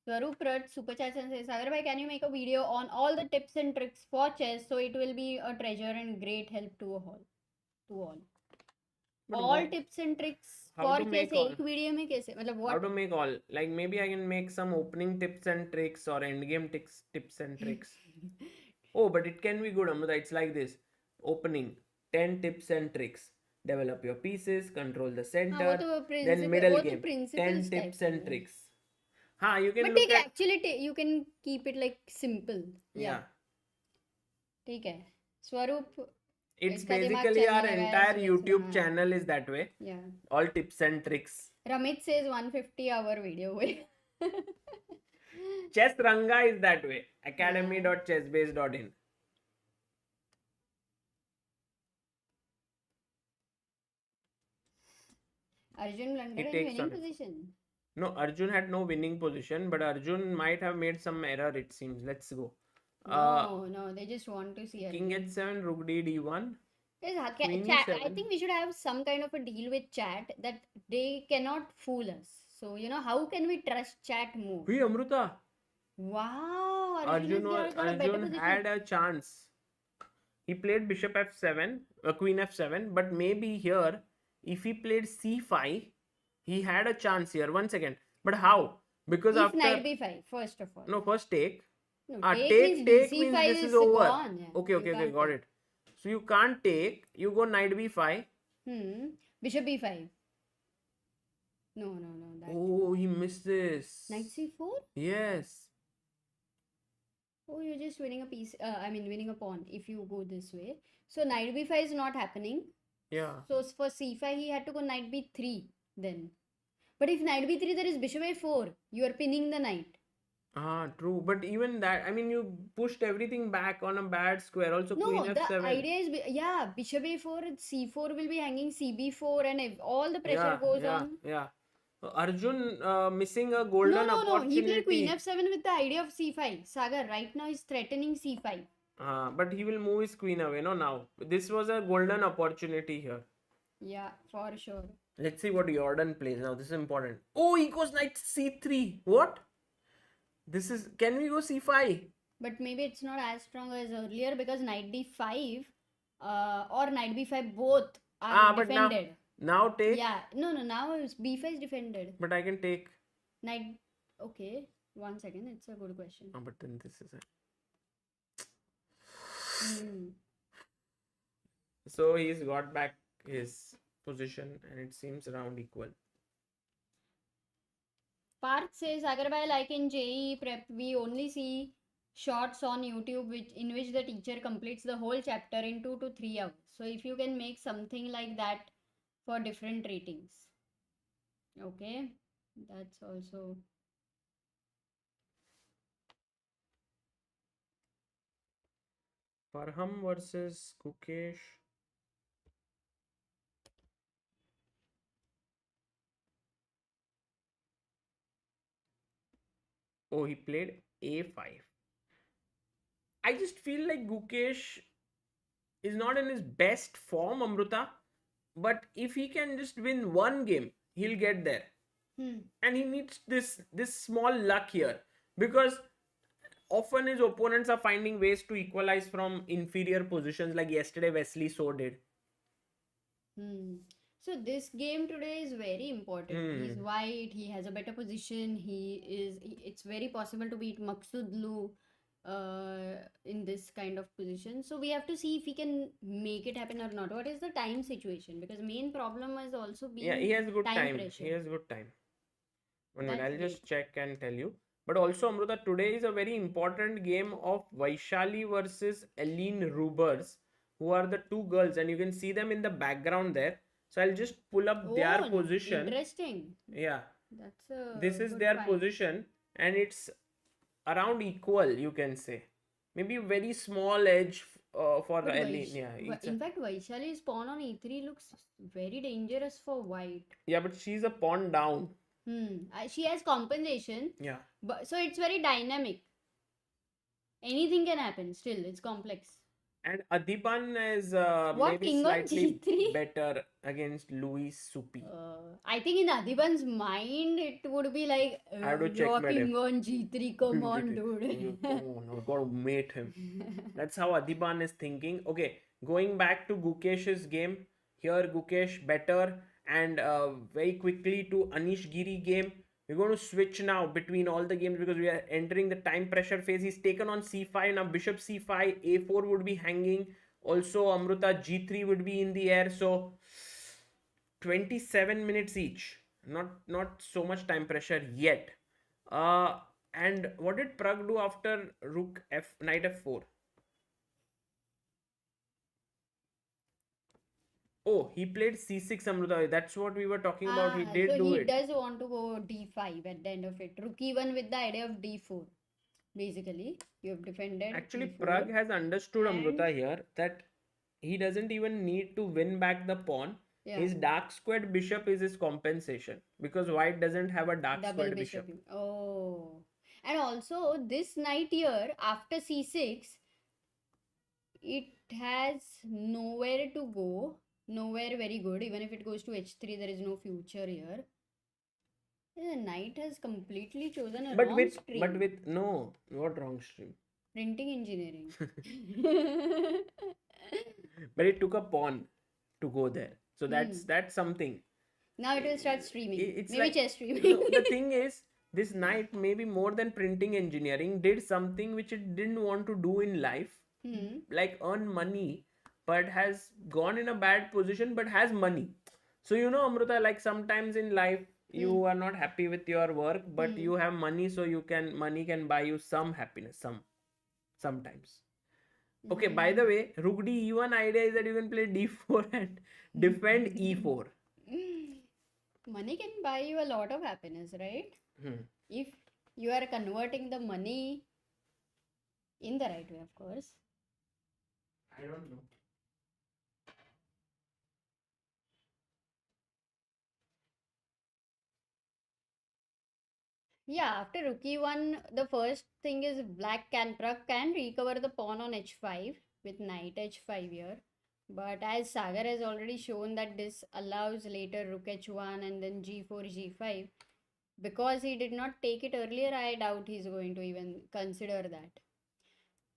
Speaker 2: Swaroop Rat super chats and says, Sagar bhai, can you make a video on all the tips and tricks for chess so it will be a treasure and great help to all.
Speaker 1: But
Speaker 2: all
Speaker 1: what-
Speaker 2: tips and tricks
Speaker 1: how
Speaker 2: for
Speaker 1: to
Speaker 2: chess
Speaker 1: make all?
Speaker 2: एक video में कैसे मतलब
Speaker 1: How
Speaker 2: what
Speaker 1: to make all? Like maybe I can make some opening tips and tricks or endgame tips and tricks. Oh, but it can be good, Amruta. It's like this. opening 10 tips and tricks. Develop your pieces, control the
Speaker 2: वो
Speaker 1: center.
Speaker 2: तो
Speaker 1: Then middle
Speaker 2: वो तो
Speaker 1: game, 10
Speaker 2: principles type
Speaker 1: tips
Speaker 2: का
Speaker 1: and
Speaker 2: है.
Speaker 1: tricks. हाँ, you can
Speaker 2: But
Speaker 1: look
Speaker 2: ठीक है,
Speaker 1: at.
Speaker 2: actually you can keep it like simple.
Speaker 1: Yeah.
Speaker 2: ठीक है. स्वरूप
Speaker 1: It's
Speaker 2: इसका दिमाग
Speaker 1: basically
Speaker 2: चलने
Speaker 1: our
Speaker 2: लगा है,
Speaker 1: entire
Speaker 2: so it's
Speaker 1: YouTube
Speaker 2: हाँ.
Speaker 1: channel is that way.
Speaker 2: Yeah.
Speaker 1: All tips and tricks.
Speaker 2: Ramit says 150-hour video will.
Speaker 1: Chess Ranga is that way. Academy.chessbase.in.
Speaker 2: Arjun blundered
Speaker 1: He
Speaker 2: in
Speaker 1: takes
Speaker 2: winning
Speaker 1: on it.
Speaker 2: position.
Speaker 1: No, Arjun had no winning position, but Arjun might have made some error, it seems. Let's go.
Speaker 2: No, they just want to see
Speaker 1: King
Speaker 2: Arjun.
Speaker 1: h7, Rook d d1.
Speaker 2: Yes,
Speaker 1: Queen
Speaker 2: chat, I
Speaker 1: e7.
Speaker 2: think we should have some kind of a deal with chat that they cannot fool us. So, how can we trust chat more?
Speaker 1: Hey, Amruta.
Speaker 2: Wow,
Speaker 1: Arjun
Speaker 2: has got a better position.
Speaker 1: had a chance. He played bishop f7, queen f7, but maybe here, if he played c5, he had a chance here. 1 second. But how? Because
Speaker 2: If
Speaker 1: after...
Speaker 2: knight b5, first of all.
Speaker 1: No, first take.
Speaker 2: No,
Speaker 1: Take
Speaker 2: means
Speaker 1: means
Speaker 2: c5
Speaker 1: this is over.
Speaker 2: gone. Yeah.
Speaker 1: Okay,
Speaker 2: You
Speaker 1: okay,
Speaker 2: can't
Speaker 1: got
Speaker 2: take.
Speaker 1: it. So you can't take. You go knight b5.
Speaker 2: Bishop b5. No. That.
Speaker 1: Oh, he missed this.
Speaker 2: Knight c4?
Speaker 1: Yes.
Speaker 2: Oh, you're just winning a piece. Winning a pawn if you go this way. So knight b5 is not happening.
Speaker 1: Yeah.
Speaker 2: So for c5, he had to go knight b3 then. But if knight b3, there is bishop a4. You are pinning the knight.
Speaker 1: Ah, true. But even that, you pushed everything back on a bad square. Also,
Speaker 2: No,
Speaker 1: queen
Speaker 2: the
Speaker 1: f7.
Speaker 2: idea is, bishop a4 and c4 will be hanging cb4 and if all the pressure goes on.
Speaker 1: Yeah. Arjun missing a golden
Speaker 2: No.
Speaker 1: opportunity.
Speaker 2: He played queen f7 with the idea of c5. Sagar, right now, is threatening c5.
Speaker 1: But he will move his queen away, no, now. This was a golden opportunity here.
Speaker 2: Yeah, for sure.
Speaker 1: Let's see what Jorden plays now. This is important. Oh, he goes knight c3. What? Can we go c5?
Speaker 2: But maybe it's not as strong as earlier because knight d5 or knight b5 both are defended.
Speaker 1: But now take?
Speaker 2: Yeah, no, now b5 is defended.
Speaker 1: But I can take.
Speaker 2: Knight, okay. 1 second, it's a good question.
Speaker 1: But then this is it. So he's got back his position and it seems round equal.
Speaker 2: Parth says, Agarbai, like in JEE prep, we only see shorts on YouTube in which the teacher completes the whole chapter in 2 to 3 hours. So if you can make something like that for different ratings. Okay, that's also...
Speaker 1: Parham versus Gukesh. Oh, he played a5. I just feel like Gukesh is not in his best form, Amruta. But if he can just win one game, he'll get there. And he needs this small luck here. Because often his opponents are finding ways to equalize from inferior positions, like yesterday Wesley So did.
Speaker 2: So this game today is very important. He's white, he has a better position, it's very possible to beat Maqsoodloo in this kind of position. So we have to see if he can make it happen or not. What is the time situation? Because main problem has also been
Speaker 1: he has good time.
Speaker 2: pressure.
Speaker 1: He has good time. 1 minute, I'll just check and tell you. But also, Amruta, today is a very important game of Vaishali versus Aline Rubers, who are the two girls, and you can see them in the background there. So I'll just pull up their position.
Speaker 2: Interesting.
Speaker 1: Yeah.
Speaker 2: This
Speaker 1: is their position, and it's around equal, you can say. Maybe very small edge for the Aline.
Speaker 2: In fact, Vaishali's pawn on e3 looks very dangerous for white.
Speaker 1: Yeah, but she's a pawn down.
Speaker 2: She has compensation.
Speaker 1: Yeah.
Speaker 2: But so it's very dynamic. Anything can happen. Still, it's complex.
Speaker 1: And Adipan is maybe
Speaker 2: king on
Speaker 1: slightly
Speaker 2: G3?
Speaker 1: better against Louis Supi.
Speaker 2: I think in Adipan's mind, it would be like,
Speaker 1: I have to check
Speaker 2: your king on G3, come on, dude.
Speaker 1: Oh, no, gotta mate him. That's how Adipan is thinking. Okay, going back to Gukesh's game. Here, Gukesh better. And very quickly to Anish Giri game. We're going to switch now between all the games because we are entering the time pressure phase. He's taken on c5. Now bishop c5, a4 would be hanging. Also, Amruta, g3 would be in the air. So 27 minutes each. Not so much time pressure yet. And what did Pragg do after rook f knight f4? Oh, he played c6, Amruta. That's what we were talking about. He did
Speaker 2: So
Speaker 1: do
Speaker 2: he
Speaker 1: it.
Speaker 2: does want to go d5 at the end of it. Rook e1 with the idea of d4. Basically, you have defended
Speaker 1: Actually,
Speaker 2: e4.
Speaker 1: Pragg has understood,
Speaker 2: And-
Speaker 1: Amruta, here that he doesn't even need to win back the pawn.
Speaker 2: Yeah.
Speaker 1: His dark squared bishop is his compensation because white doesn't have a dark
Speaker 2: Double
Speaker 1: squared
Speaker 2: bishop.
Speaker 1: bishop.
Speaker 2: Oh. And also, this knight here, after c6, it has nowhere to go. Nowhere very good. Even if it goes to h3, there is no future here. The knight has completely chosen a wrong stream.
Speaker 1: But with no, what wrong stream?
Speaker 2: Printing engineering.
Speaker 1: But it took a pawn to go there. So that's something.
Speaker 2: Now it will start streaming.
Speaker 1: It's
Speaker 2: Maybe
Speaker 1: like,
Speaker 2: chess streaming.
Speaker 1: no, the thing is, this knight maybe more than printing engineering did something which it didn't want to do in life, like earn money, but has gone in a bad position but has money. So Amruta, like sometimes in life you are not happy with your work, but you have money, so money can buy you some happiness, sometimes. Okay, by the way, rook d e1 idea is that you can play d4 and defend e4.
Speaker 2: Money can buy you a lot of happiness, right? If you are converting the money in the right way, of course.
Speaker 1: I don't know.
Speaker 2: Yeah, after rook e1, the first thing is Pragg can recover the pawn on h5 with knight h5 here. But as Sagar has already shown that this allows later rook h1 and then g4, g5. Because he did not take it earlier, I doubt he's going to even consider that.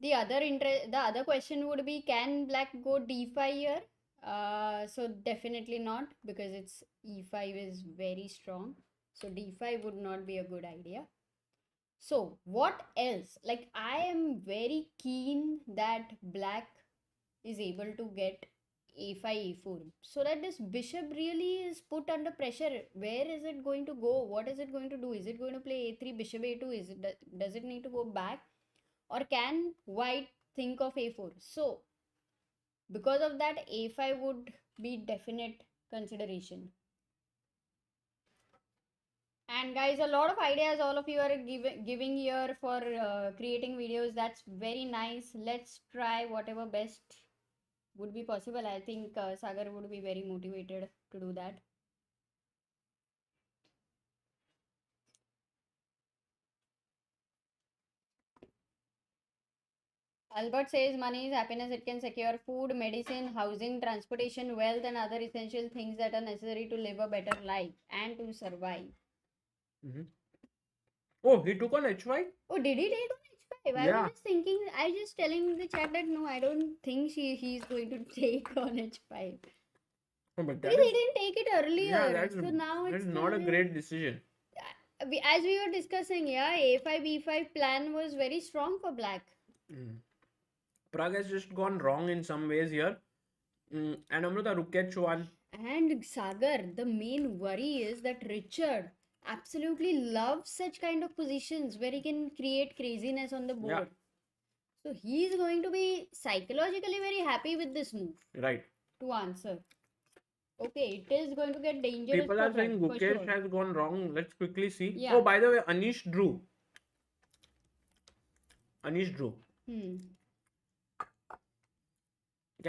Speaker 2: The other question would be, can black go d5 here? So definitely not, because its e5 is very strong. So d5 would not be a good idea. So what else? Like, I am very keen that black is able to get a5, a4, so that this bishop really is put under pressure. Where is it going to go? What is it going to do? Is it going to play a3, bishop a2? Does it need to go back? Or can white think of a4? So because of that, a5 would be definite consideration. And guys, a lot of ideas all of you are giving here for creating videos. That's very nice. Let's try whatever best would be possible. I think Sagar would be very motivated to do that. Albert says money is happiness. It can secure food, medicine, housing, transportation, wealth, and other essential things that are necessary to live a better life and to survive.
Speaker 1: Oh, he took on h5?
Speaker 2: Oh, did he take on h5? I was just thinking, I was just telling the chat that no, I don't think he's going to take on h5.
Speaker 1: Oh, but
Speaker 2: Because he didn't take it earlier.
Speaker 1: Yeah,
Speaker 2: so now
Speaker 1: that's
Speaker 2: it's
Speaker 1: not a great decision.
Speaker 2: As we were discussing, yeah, a5, b5 plan was very strong for black.
Speaker 1: Pragg has just gone wrong in some ways here. And Amruta, rook h1.
Speaker 2: And Sagar, the main worry is that Richard absolutely loves such kind of positions where he can create craziness on the board.
Speaker 1: Yeah.
Speaker 2: So he is going to be psychologically very happy with this move.
Speaker 1: Right.
Speaker 2: To answer. Okay, it is going to get dangerous.
Speaker 1: People are saying Gukesh has gone wrong. Let's quickly see.
Speaker 2: Yeah.
Speaker 1: Oh, by the way, Anish drew. Can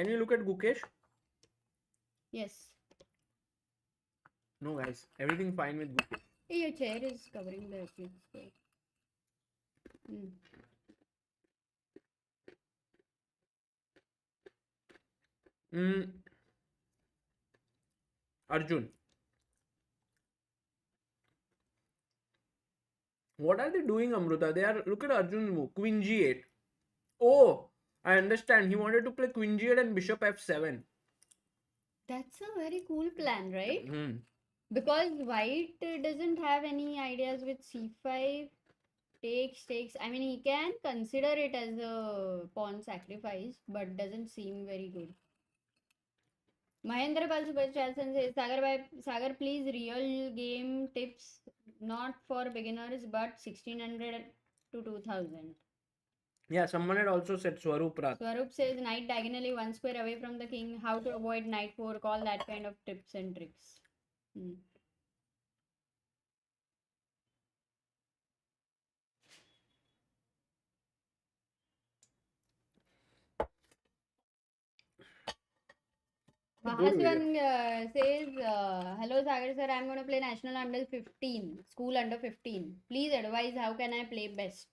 Speaker 1: you look at Gukesh?
Speaker 2: Yes.
Speaker 1: No, guys. Everything fine with Gukesh.
Speaker 2: Hey, your chair is covering the eclipse.
Speaker 1: Arjun. What are they doing, Amruta? Look at Arjun's move. Queen g8. Oh, I understand. He wanted to play queen g8 and bishop f7.
Speaker 2: That's a very cool plan, right? Because white doesn't have any ideas with c5. Takes. I mean, he can consider it as a pawn sacrifice, but doesn't seem very good. Mahendra Pal Super Chalson says, Sagar, please, real game tips, not for beginners, but 1600 to 2000.
Speaker 1: Yeah, someone had also said Swarup Rat.
Speaker 2: Swarup says, knight diagonally 1 square away from the king, how to avoid knight 4, call that kind of tips and tricks. Mahasivan says, hello Sagar sir, I'm going to play national under 15, school under 15. Please advise how can I play best?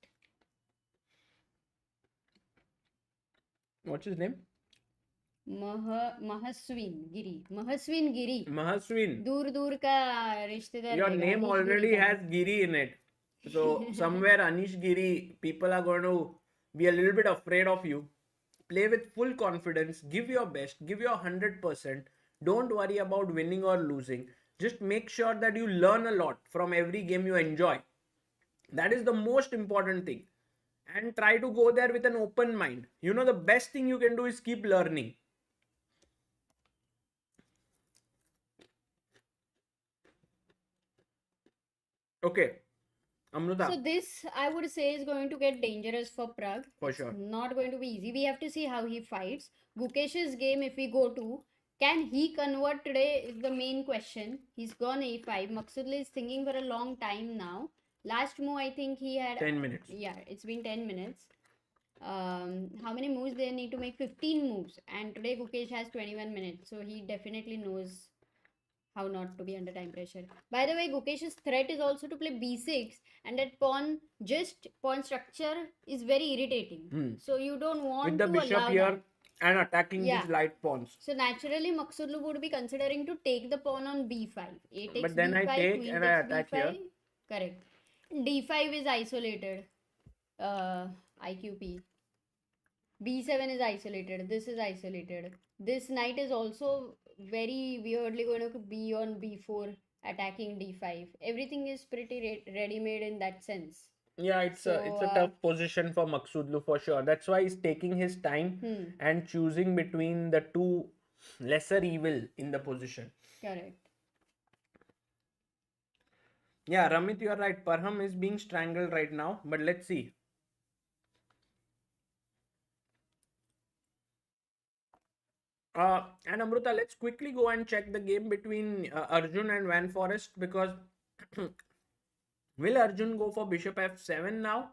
Speaker 1: What's his name?
Speaker 2: Mahaswin Giri. Mahaswin Giri.
Speaker 1: Mahaswin.
Speaker 2: दूर का रिश्तेदार
Speaker 1: Your
Speaker 2: रहेगा,
Speaker 1: name
Speaker 2: Anish
Speaker 1: already
Speaker 2: गिरी का.
Speaker 1: has Giri in it. So somewhere Anish Giri, people are going to be a little bit afraid of you. Play with full confidence. Give your best. Give your 100%. Don't worry about winning or losing. Just make sure that you learn a lot from every game you enjoy. That is the most important thing. And try to go there with an open mind. You know, the best thing you can do is keep learning. Okay. Amruta.
Speaker 2: So this, I would say, is going to get dangerous for Pragg.
Speaker 1: For sure.
Speaker 2: It's not going to be easy. We have to see how he fights. Gukesh's game, if we go to, can he convert today is the main question. He's gone a5. Maqsoodloo is thinking for a long time now. Last move, I think he had
Speaker 1: 10 minutes.
Speaker 2: Yeah, it's been 10 minutes. How many moves they need to make? 15 moves. And today Gukesh has 21 minutes. So he definitely knows how not to be under time pressure. By the way, Gukesh's threat is also to play b6, and that pawn structure is very irritating. So you don't want
Speaker 1: with the
Speaker 2: to
Speaker 1: bishop
Speaker 2: allow
Speaker 1: here
Speaker 2: that.
Speaker 1: And attacking these light pawns.
Speaker 2: So naturally, Maqsoodloo would be considering to take the pawn on b5. A takes
Speaker 1: But then
Speaker 2: b5,
Speaker 1: I take
Speaker 2: queen
Speaker 1: and
Speaker 2: takes
Speaker 1: I attack
Speaker 2: b5.
Speaker 1: here.
Speaker 2: Correct. d5 is isolated. IQP. b7 is isolated. This is isolated. This knight is also very weirdly going to be on b4, attacking d5. Everything is pretty ready-made in that sense.
Speaker 1: Yeah, it's a tough position for Maqsoodloo for sure. That's why he's taking his time and choosing between the two lesser evil in the position.
Speaker 2: Correct.
Speaker 1: Yeah, Ramit, you are right. Parham is being strangled right now, but let's see. And Amruta, let's quickly go and check the game between Arjun and Van Forest, because will Arjun go for bishop f7 now?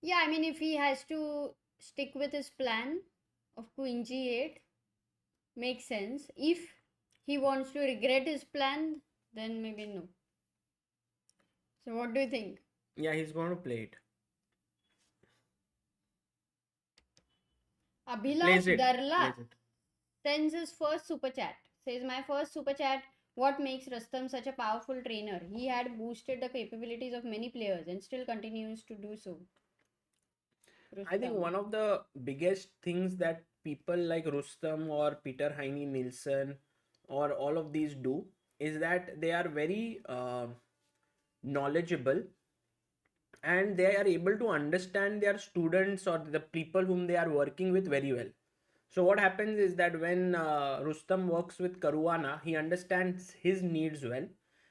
Speaker 2: Yeah, I mean, if he has to stick with his plan of queen g8, makes sense. If he wants to regret his plan, then maybe no. So what do you think?
Speaker 1: Yeah, he's going to play it.
Speaker 2: Abhilash Darla sends his first super chat. Says, my first super chat, what makes Rustam such a powerful trainer? He had boosted the capabilities of many players and still continues to do so. Rustam.
Speaker 1: I think one of the biggest things that people like Rustam or Peter Heine Nielsen or all of these do is that they are very knowledgeable, and they are able to understand their students or the people whom they are working with very well. So what happens is that when Rustam works with Caruana, he understands his needs well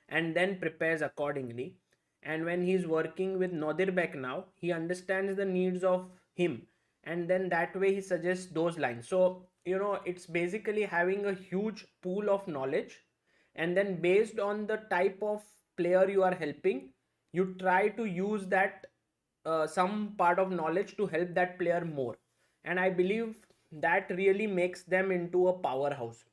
Speaker 1: and then prepares accordingly. And when he's working with Nodirbek now, he understands the needs of him, and then that way he suggests those lines. So, you know, it's basically having a huge pool of knowledge, and then based on the type of player you are helping, you try to use that some part of knowledge to help that player more. And I believe that really makes them into a powerhouse.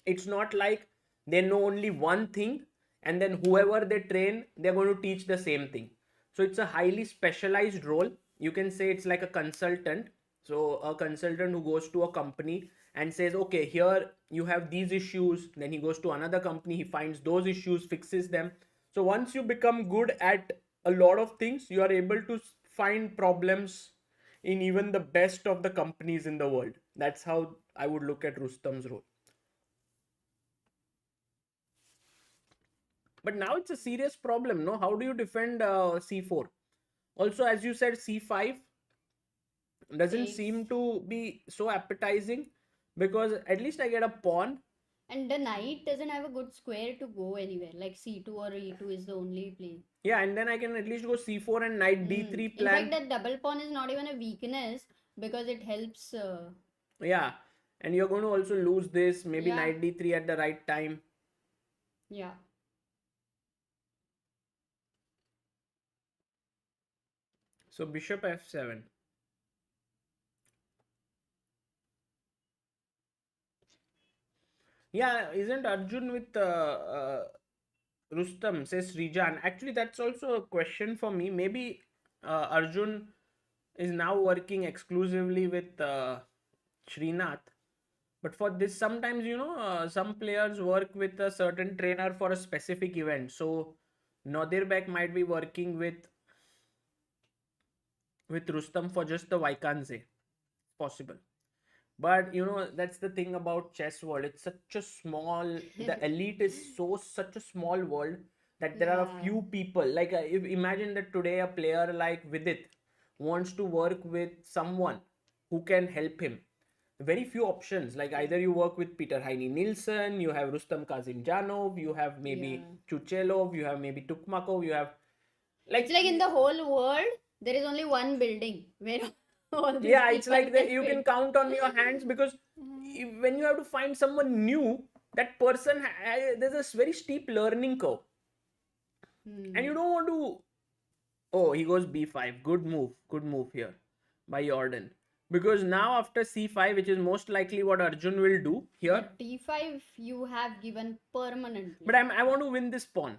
Speaker 1: It's not like they know only one thing and then whoever they train, they're going to teach the same thing. So it's a highly specialized role. You can say it's like a consultant. So a consultant who goes to a company and says, okay, here you have these issues. Then he goes to another company, he finds those issues, fixes them. So once you become good at a lot of things, you are able to find problems in even the best of the companies in the world. That's how I would look at Rustam's role. But now it's a serious problem, no? How do you defend c4? Also, as you said, c5 doesn't
Speaker 2: Takes.
Speaker 1: seem to be so appetizing, because at least I get a pawn.
Speaker 2: And the knight doesn't have a good square to go anywhere. Like c2 or e2 is the only play.
Speaker 1: Yeah, and then I can at least go c4 and knight d3
Speaker 2: In
Speaker 1: plan.
Speaker 2: fact, that double pawn is not even a weakness because it helps.
Speaker 1: Yeah, and you're going to also lose this, maybe
Speaker 2: Yeah.
Speaker 1: knight d3 at the right time.
Speaker 2: Yeah.
Speaker 1: So bishop f7. Yeah, isn't Arjun with Rustam, says Rijan. Actually, that's also a question for me. Maybe Arjun is now working exclusively with Srinath. But for this, sometimes, some players work with a certain trainer for a specific event. So Nodirbek might be working with Rustam for just the Vaikanze. Possible. But that's the thing about chess world. It's such a small. The elite is such a small world that there are a
Speaker 2: Yeah.
Speaker 1: few people. Like if imagine that today a player like Vidit wants to work with someone who can help him. Very few options. Like either you work with Peter Heine Nielsen, you have Rustam Kazimjanov, you have maybe
Speaker 2: Yeah.
Speaker 1: Chuchelov, you have maybe Tukmakov, you have like
Speaker 2: It's like in the whole world, there is only one building where all these
Speaker 1: yeah, it's
Speaker 2: people
Speaker 1: like that you can
Speaker 2: fit.
Speaker 1: count on your hands, because when you have to find someone new, that person there's this very steep learning curve, and you don't want to. Oh, he goes b5. Good move here by Jorden, because now after c5, which is most likely what Arjun will do here.
Speaker 2: But d5 you have given permanently.
Speaker 1: But I want to win this pawn.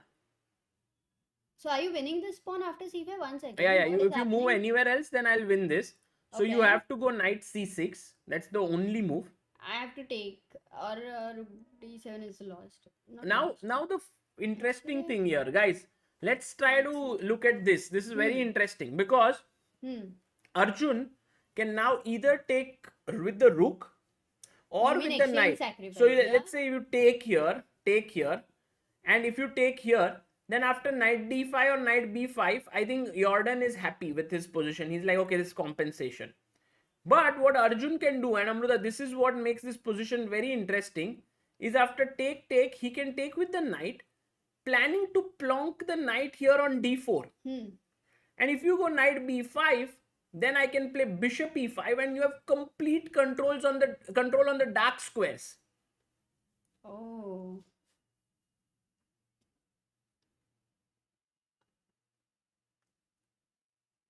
Speaker 2: So are you winning this pawn after c5? 1 second.
Speaker 1: Yeah.
Speaker 2: What is
Speaker 1: If you move
Speaker 2: happening?
Speaker 1: anywhere else, then I'll win this. So you
Speaker 2: Okay.
Speaker 1: have to go knight c6. That's the only move.
Speaker 2: I have to take, or rook d7 is lost. Not
Speaker 1: Now
Speaker 2: lost.
Speaker 1: the interesting thing here, guys, let's try to look at this. This is very interesting, because Arjun can now either take with the rook or
Speaker 2: You mean
Speaker 1: with the knight.
Speaker 2: exchange
Speaker 1: So
Speaker 2: sacrifice,
Speaker 1: let's say you take here, and if you take here, then after knight d5 or knight b5, I think Jorden is happy with his position. He's like, okay, this is compensation. But what Arjun can do, and Amruta, this is what makes this position very interesting, is after take, he can take with the knight, planning to plonk the knight here on d4. And if you go knight b5, then I can play bishop e5, and you have complete control on the dark squares.
Speaker 2: Oh.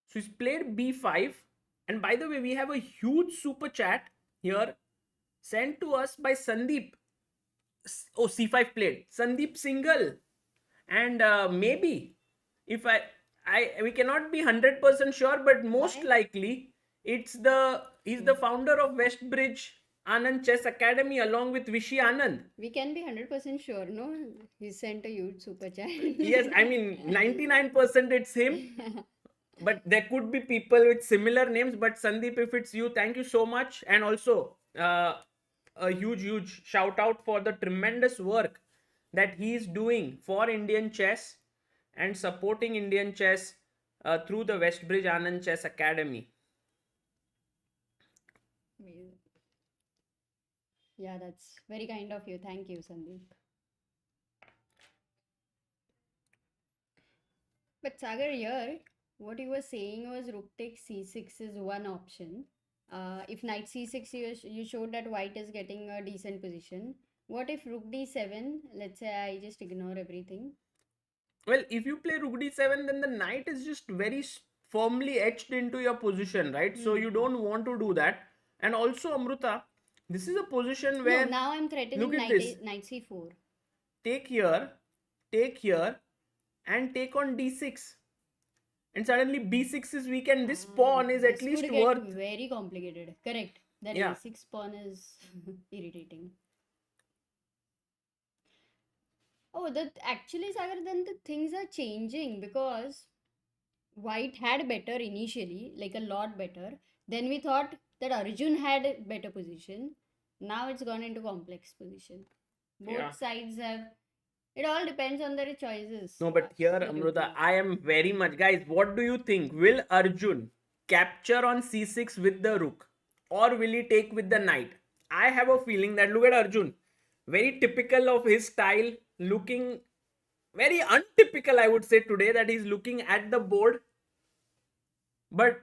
Speaker 1: So he's played b5. And by the way, we have a huge super chat here sent to us by Sandeep. Oh, c5 played. Sandeep single. And maybe, if we cannot be 100% sure, but most likely he's the founder of Westbridge Anand Chess Academy along with Vishy Anand.
Speaker 2: We can be 100% sure, no? He sent a huge super chat.
Speaker 1: Yes, I mean 99% it's him. But there could be people with similar names. But Sandeep, if it's you, thank you so much. And also a huge shout out for the tremendous work that he is doing for Indian chess and supporting Indian chess through the Westbridge Anand Chess Academy.
Speaker 2: Yeah, that's very kind of you. Thank you, Sandeep. But Sagar, here, what you were saying was rook takes c6 is one option. If knight c6, you showed that white is getting a decent position. What if rook d7? Let's say I just ignore everything.
Speaker 1: Well, if you play rook d7, then the knight is just very firmly etched into your position, right? So you don't want to do that. And also, Amruta, this is a position where...
Speaker 2: No, now I'm threatening knight c4.
Speaker 1: Take here, and take on d6. And suddenly b6 is weak, and this pawn is at least worth...
Speaker 2: Very complicated. Correct. That a6 pawn is irritating. Oh, that actually, Sagar, then the things are changing, because white had better initially, like a lot better. Then we thought that Arjun had a better position. Now it's gone into complex position. Both sides have It all depends on their choices.
Speaker 1: No, but here,
Speaker 2: Absolutely.
Speaker 1: Amruta, I am very much. Guys, what do you think? Will Arjun capture on c6 with the rook? Or will he take with the knight? I have a feeling that look at Arjun. Very typical of his style, looking very untypical, I would say, today, that he's looking at the board. But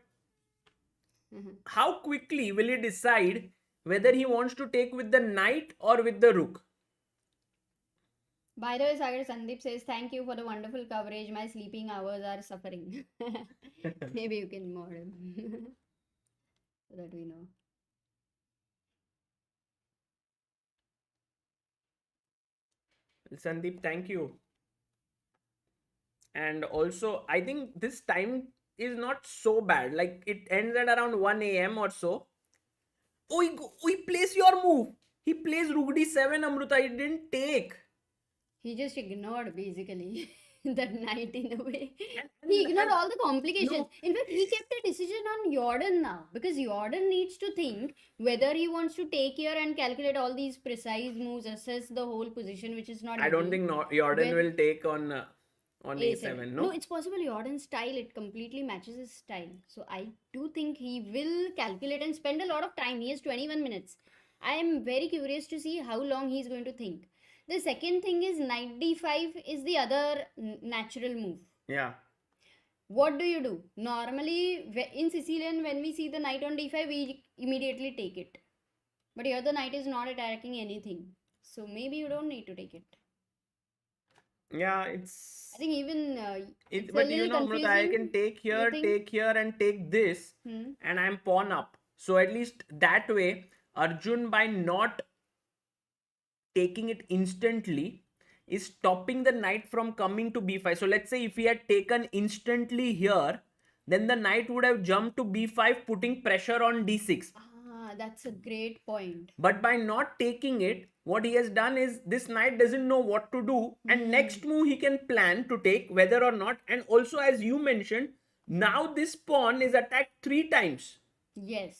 Speaker 1: how quickly will he decide whether he wants to take with the knight or with the rook?
Speaker 2: By the way, Sagar, Sandeep says, thank you for the wonderful coverage. My sleeping hours are suffering. Maybe you can mod him. So that we know.
Speaker 1: Sandeep, thank you. And also, I think this time is not so bad. Like, it ends at around 1 a.m. or so. Oh, he plays your move. He plays rook d7, Amruta. He didn't take.
Speaker 2: He just ignored basically that knight in a way. He ignored all the complications.
Speaker 1: No.
Speaker 2: In fact, he kept a decision on Jorden now because Jorden needs to think whether he wants to take here and calculate all these precise moves, assess the whole position, which is not
Speaker 1: I don't
Speaker 2: easy.
Speaker 1: think Jorden will take on
Speaker 2: A7.
Speaker 1: a7,
Speaker 2: No,
Speaker 1: no?
Speaker 2: it's possible Jordan's style, it completely matches his style. So I do think he will calculate and spend a lot of time. He has 21 minutes. I am very curious to see how long he's going to think. The second thing is knight d5 is the other natural move.
Speaker 1: Yeah.
Speaker 2: What do you do? Normally, in Sicilian, when we see the knight on d5, we immediately take it. But here the knight is not attacking anything. So maybe you don't need to take it.
Speaker 1: Yeah, it's...
Speaker 2: I think even it's
Speaker 1: but
Speaker 2: a
Speaker 1: you
Speaker 2: little
Speaker 1: know, Amruta, I
Speaker 2: confusing.
Speaker 1: can take here,
Speaker 2: think?
Speaker 1: take here, and take this, and I'm pawn up. So at least that way, Arjun, by not taking it instantly, is stopping the knight from coming to b5. So let's say if he had taken instantly here, then the knight would have jumped to b5, putting pressure on d6.
Speaker 2: Ah, that's a great point.
Speaker 1: But by not taking it, what he has done is this knight doesn't know what to do, and next move he can plan to take whether or not. And also, as you mentioned, now this pawn is attacked 3 times.
Speaker 2: Yes.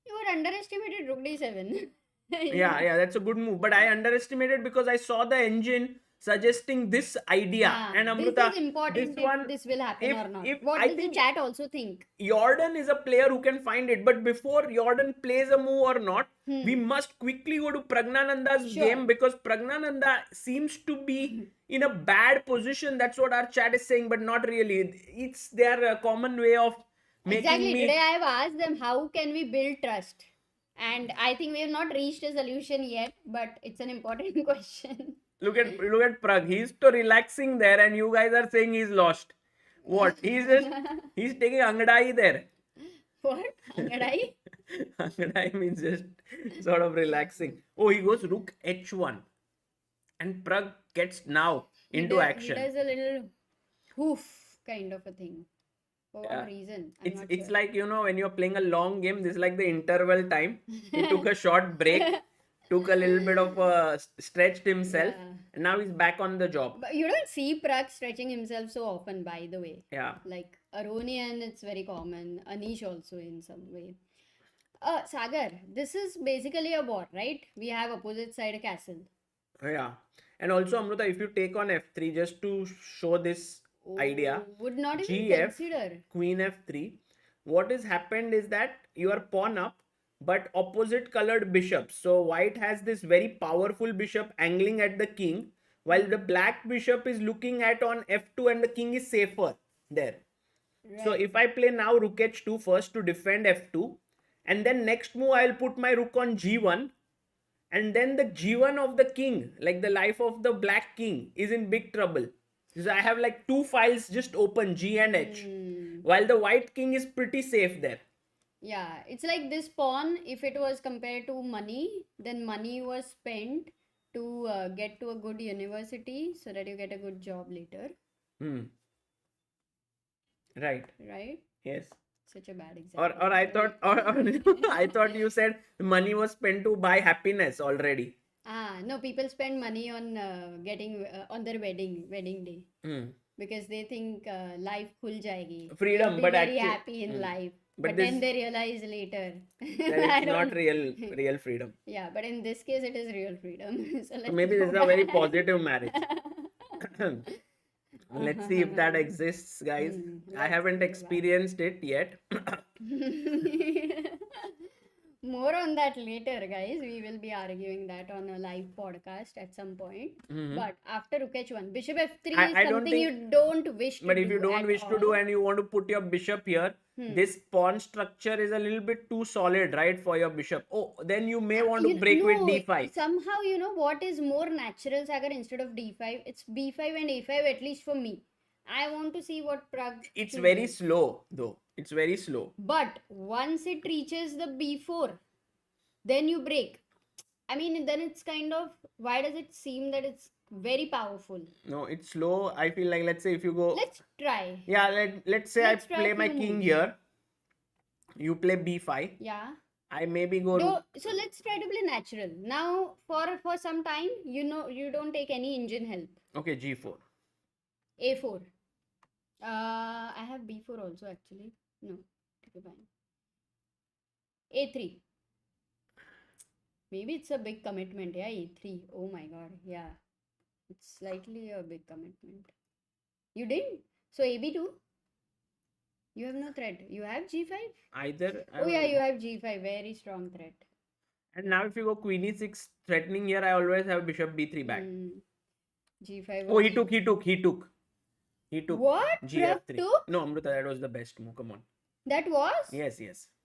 Speaker 2: You were underestimated rook d7.
Speaker 1: Yeah, that's a good move. But I underestimated because I saw the engine suggesting this idea. And Amruta,
Speaker 2: this is important
Speaker 1: this one,
Speaker 2: if this will happen or not.
Speaker 1: if
Speaker 2: What
Speaker 1: I
Speaker 2: does the
Speaker 1: think
Speaker 2: chat also think?
Speaker 1: Jorden is a player who can find it. But before Jorden plays a move or not, we must quickly go to Pragnananda's game, because Pragnananda seems to be in a bad position. That's what our chat is saying, but not really. It's their common way of making
Speaker 2: Exactly.
Speaker 1: me...
Speaker 2: Today I have asked them how can we build trust. And I think we have not reached a solution yet, but it's an important question.
Speaker 1: Look at Pragg. He's so relaxing there, and you guys are saying he's lost. What? He's taking Angadai there.
Speaker 2: What? Angadai?
Speaker 1: Angadai means just sort of relaxing. Oh, he goes rook h1, and Pragg gets now into action.
Speaker 2: He does a little hoof kind of a thing. For what reason?
Speaker 1: It's like, you know, when you're playing a long game, this is like the interval time. He took a short break, took a little bit of stretched himself, and now he's back on the job.
Speaker 2: But you don't see Pragg stretching himself so often, by the way.
Speaker 1: Yeah.
Speaker 2: Like Aronian, it's very common. Anish also in some way. Sagar, this is basically a war, right? We have opposite side a castle.
Speaker 1: Yeah. And also, Amruta, if you take on f3, just to show this idea,
Speaker 2: Would not even
Speaker 1: gf,
Speaker 2: consider.
Speaker 1: queen f3, what has happened is that you are pawn up, but opposite colored bishops. So white has this very powerful bishop angling at the king, while the black bishop is looking at on f2, and the king is safer there.
Speaker 2: Right.
Speaker 1: So if I play now rook h2 first to defend f2, and then next move I'll put my rook on g1, and then the g1 of the king, like the life of the black king, is in big trouble. So I have like 2 files just open, G and H, while the white king is pretty safe there.
Speaker 2: Yeah, it's like this pawn, if it was compared to money, then money was spent to get to a good university so that you get a good job later.
Speaker 1: Right.
Speaker 2: Right?
Speaker 1: Yes.
Speaker 2: Such a bad example.
Speaker 1: Or I thought, I thought you said money was spent to buy happiness already.
Speaker 2: No, people spend money on getting on their wedding day because they think life khul jayegi.
Speaker 1: Freedom,
Speaker 2: Be
Speaker 1: but
Speaker 2: very
Speaker 1: actually,
Speaker 2: happy in life. But
Speaker 1: this
Speaker 2: then they realize later.
Speaker 1: that
Speaker 2: I
Speaker 1: it's
Speaker 2: don't
Speaker 1: not
Speaker 2: know.
Speaker 1: real freedom.
Speaker 2: Yeah, but in this case, it is real freedom. So
Speaker 1: So
Speaker 2: let's
Speaker 1: maybe
Speaker 2: go
Speaker 1: this is a very
Speaker 2: back.
Speaker 1: positive marriage. Let's see if that exists, guys. I
Speaker 2: Let's
Speaker 1: haven't
Speaker 2: go back.
Speaker 1: experienced it yet.
Speaker 2: More on that later, guys. We will be arguing that on a live podcast at some point. But after Rook h1, Bishop f3 is
Speaker 1: I don't
Speaker 2: something
Speaker 1: think,
Speaker 2: you don't wish to
Speaker 1: but if
Speaker 2: do
Speaker 1: you don't
Speaker 2: at
Speaker 1: wish to
Speaker 2: all.
Speaker 1: do and you want to put your bishop here, this pawn structure is a little bit too solid, right, for your bishop. Oh, then you may want to break with d5.
Speaker 2: Somehow, you know what is more natural, Sagar, instead of d5? It's b5 and a5, at least for me. I want to see what Pragg
Speaker 1: It's
Speaker 2: chooses.
Speaker 1: very slow, though. It's very slow.
Speaker 2: But once it reaches the b4, then you break. I mean, then it's kind of, why does it seem that it's very powerful?
Speaker 1: No, it's slow. I feel like, let's say if you go...
Speaker 2: Let's try.
Speaker 1: Yeah, let's say
Speaker 2: Let's
Speaker 1: I
Speaker 2: try
Speaker 1: play
Speaker 2: a
Speaker 1: my
Speaker 2: few
Speaker 1: king
Speaker 2: moves.
Speaker 1: here. You play b5.
Speaker 2: Yeah.
Speaker 1: I maybe go...
Speaker 2: So let's try to play natural. Now, for some time, you know, you don't take any engine help.
Speaker 1: Okay, g4.
Speaker 2: a4. I have b4 also, actually. No. Okay, fine. a3. Maybe it's a big commitment. Yeah, a3. Oh my god. Yeah. It's slightly a big commitment. You didn't? So ab2? You have no threat. You have g5?
Speaker 1: Either...
Speaker 2: Oh yeah, you have g5. Very strong threat.
Speaker 1: And now if you go queen e6 threatening here, I always have bishop b3 back.
Speaker 2: g5.
Speaker 1: Oh, he took.
Speaker 2: What?
Speaker 1: gf3.
Speaker 2: Pragg took?
Speaker 1: No, Amruta, that was the best move. Come on.
Speaker 2: That was?
Speaker 1: Yes.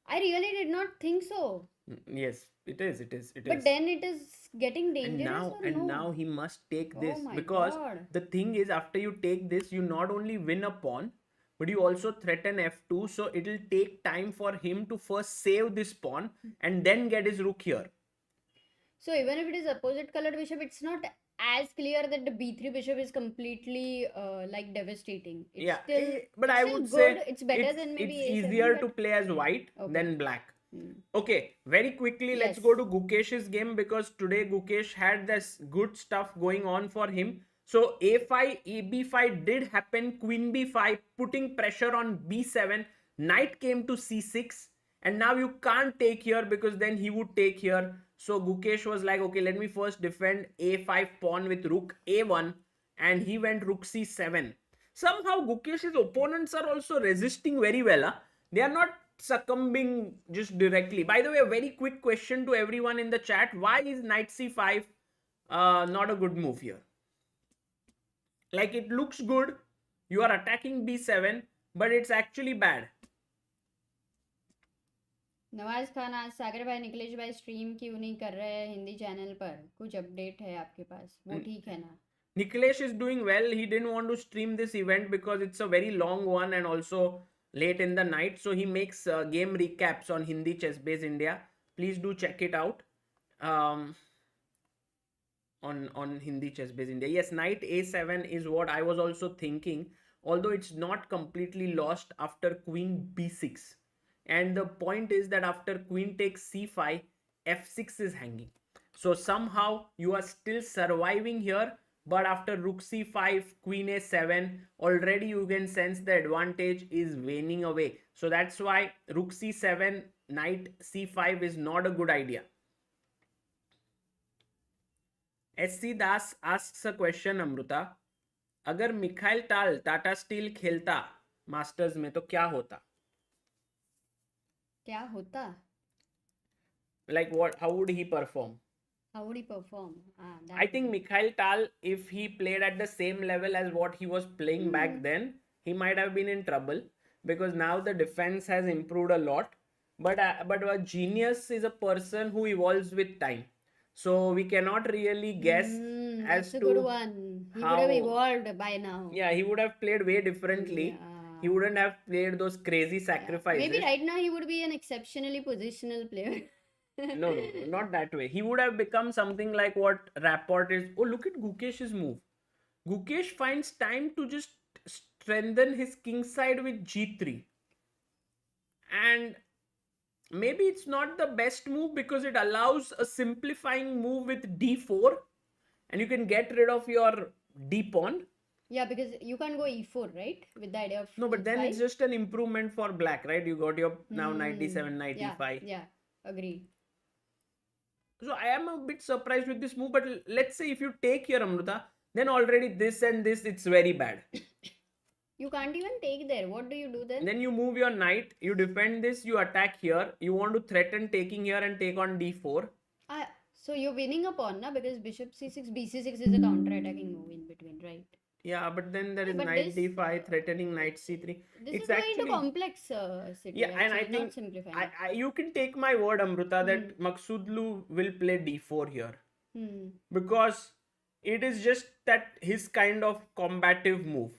Speaker 2: I really did not think so.
Speaker 1: Yes, it is.
Speaker 2: But then it is getting dangerous.
Speaker 1: And now he must take
Speaker 2: Oh
Speaker 1: this,
Speaker 2: my
Speaker 1: because
Speaker 2: God.
Speaker 1: the thing is, after you take this, you not only win a pawn, but you also threaten f2. So it will take time for him to first save this pawn and then get his rook here.
Speaker 2: So even if it is opposite colored bishop, it's not as clear that the b3 bishop is completely like devastating. It's still,
Speaker 1: but
Speaker 2: it's
Speaker 1: I
Speaker 2: still
Speaker 1: would
Speaker 2: good.
Speaker 1: say
Speaker 2: It's better than maybe
Speaker 1: it's
Speaker 2: a7,
Speaker 1: easier
Speaker 2: but...
Speaker 1: to play as white than black. Okay, very quickly, let's
Speaker 2: Yes.
Speaker 1: go to Gukesh's game, because today Gukesh had this good stuff going on for him. So a5, ab5 did happen, queen b5, putting pressure on b7, knight came to c6, and now you can't take here because then he would take here. So Gukesh was like, okay, let me first defend a5 pawn with rook a1, and he went rook c7. Somehow Gukesh's opponents are also resisting very well. Huh? They are not succumbing just directly. By the way, a very quick question to everyone in the chat. Why is knight c5 not a good move here? Like, it looks good. You are attacking b7, but it's actually bad.
Speaker 2: Nawaz Khan, आज सागर भाई निकलेश भाई stream क्यों नहीं कर रहे हैं Hindi channel पर? कुछ अपडेट है आपके पास? वो ठीक है ना?
Speaker 1: Nikhilesh is doing well. He didn't want to stream this event because it's a very long one and also late in the night. So he makes game recaps on Hindi Chess Base India. Please do check it out. On Hindi Chess Base India. Yes, knight a7 is what I was also thinking. Although it's not completely lost after queen b6. And the point is that after queen takes c5, f6 is hanging. So somehow you are still surviving here. But after rook c5, queen a7, already you can sense the advantage is waning away. So that's why rook c7, knight c5 is not a good idea. SC Das asks a question, Amruta. अगर Mikhail टाल Tata steel खेलता masters में तो क्या होता?
Speaker 2: क्या होता?
Speaker 1: Like what? How would he perform?
Speaker 2: How would he perform?
Speaker 1: I think Mikhail Tal, if he played at the same level as what he was playing back then, he might have been in trouble, because now the defense has improved a lot. But a genius is a person who evolves with time. So we cannot really guess as
Speaker 2: that's a
Speaker 1: to
Speaker 2: good one. He would have evolved by now.
Speaker 1: Yeah, he would have played way differently.
Speaker 2: Yeah.
Speaker 1: He wouldn't have played those crazy sacrifices.
Speaker 2: Maybe right now he would be an exceptionally positional player.
Speaker 1: No, not that way. He would have become something like what Rapport is. Oh, look at Gukesh's move. Gukesh finds time to just strengthen his king side with g3. And maybe it's not the best move because it allows a simplifying move with d4. And you can get rid of your d pawn.
Speaker 2: Yeah, because you can't go e4, right? With the idea of
Speaker 1: No, but then it's
Speaker 2: e5.
Speaker 1: just an improvement for black, right? You got your now knight d7, knight
Speaker 2: Yeah,
Speaker 1: e5.
Speaker 2: yeah, agreed.
Speaker 1: So I am a bit surprised with this move, but let's say if you take here, Amruta, then already this and this, it's very bad.
Speaker 2: You can't even take there. What do you do then?
Speaker 1: Then you move your knight, you defend this, you attack here, you want to threaten taking here and take on d4.
Speaker 2: So you're winning a pawn, na? Because bishop c6, bc6 is a counter-attacking move in between, right?
Speaker 1: Yeah, but then there is
Speaker 2: But
Speaker 1: knight
Speaker 2: this,
Speaker 1: d5 threatening knight c3.
Speaker 2: This
Speaker 1: It's
Speaker 2: is going
Speaker 1: actually
Speaker 2: into complex city,
Speaker 1: yeah, and I
Speaker 2: actually, not
Speaker 1: think
Speaker 2: simplifying.
Speaker 1: you can take my word, Amruta, that Maqsoodloo will play d4 here because it is just that his kind of combative move.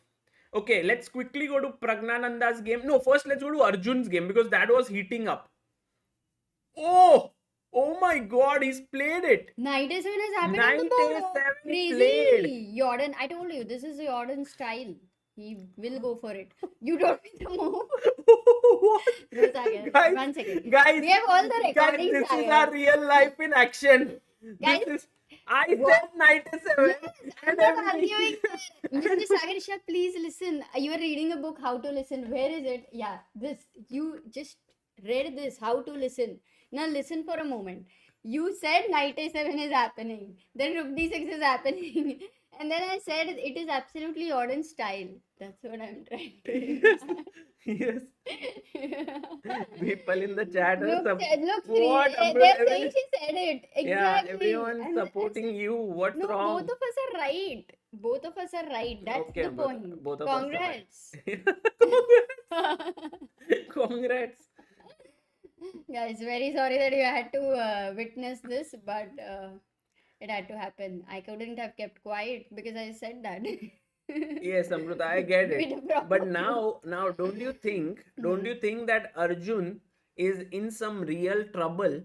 Speaker 1: Okay, let's quickly go to Pragnananda's game. No, first let's go to Arjun's game because that was heating up. Oh my God, he's played it.
Speaker 2: Knight a7 has happened
Speaker 1: Knight
Speaker 2: on the board.
Speaker 1: a7
Speaker 2: Crazy.
Speaker 1: played.
Speaker 2: Jorden, I told you, this is Jordan's style. He will go for it. You don't need the move. No, Sagar.
Speaker 1: Guys,
Speaker 2: One second.
Speaker 1: guys,
Speaker 2: We have all the recordings.
Speaker 1: guys, this is
Speaker 2: Sagar.
Speaker 1: our real life in action.
Speaker 2: Guys,
Speaker 1: This is, I said knight a7.
Speaker 2: Yes, I'm
Speaker 1: and
Speaker 2: not
Speaker 1: everybody-
Speaker 2: arguing. Mr. Sagar Shah, please listen. You are reading a book, How to Listen. Where is it? Yeah, this. You just read this, How to Listen. Now listen for a moment. You said knight a7 is happening. Then rook d6 is happening. And then I said it is absolutely Jordan's style. That's what I'm trying to
Speaker 1: Yes. People in the chat are
Speaker 2: Look,
Speaker 1: what?
Speaker 2: they're saying she said it. Exactly.
Speaker 1: Yeah, everyone's
Speaker 2: And
Speaker 1: supporting you. What's
Speaker 2: no,
Speaker 1: wrong?
Speaker 2: both of us are right. Both of us are right. That's
Speaker 1: Okay,
Speaker 2: the point.
Speaker 1: both of us are right.
Speaker 2: Congrats.
Speaker 1: Congrats.
Speaker 2: Guys, very sorry that you had to witness this, but it had to happen. I couldn't have kept quiet because I said that.
Speaker 1: Yes, Amruta, I get
Speaker 2: With
Speaker 1: it.
Speaker 2: a problem.
Speaker 1: But now, don't you think that Arjun is in some real trouble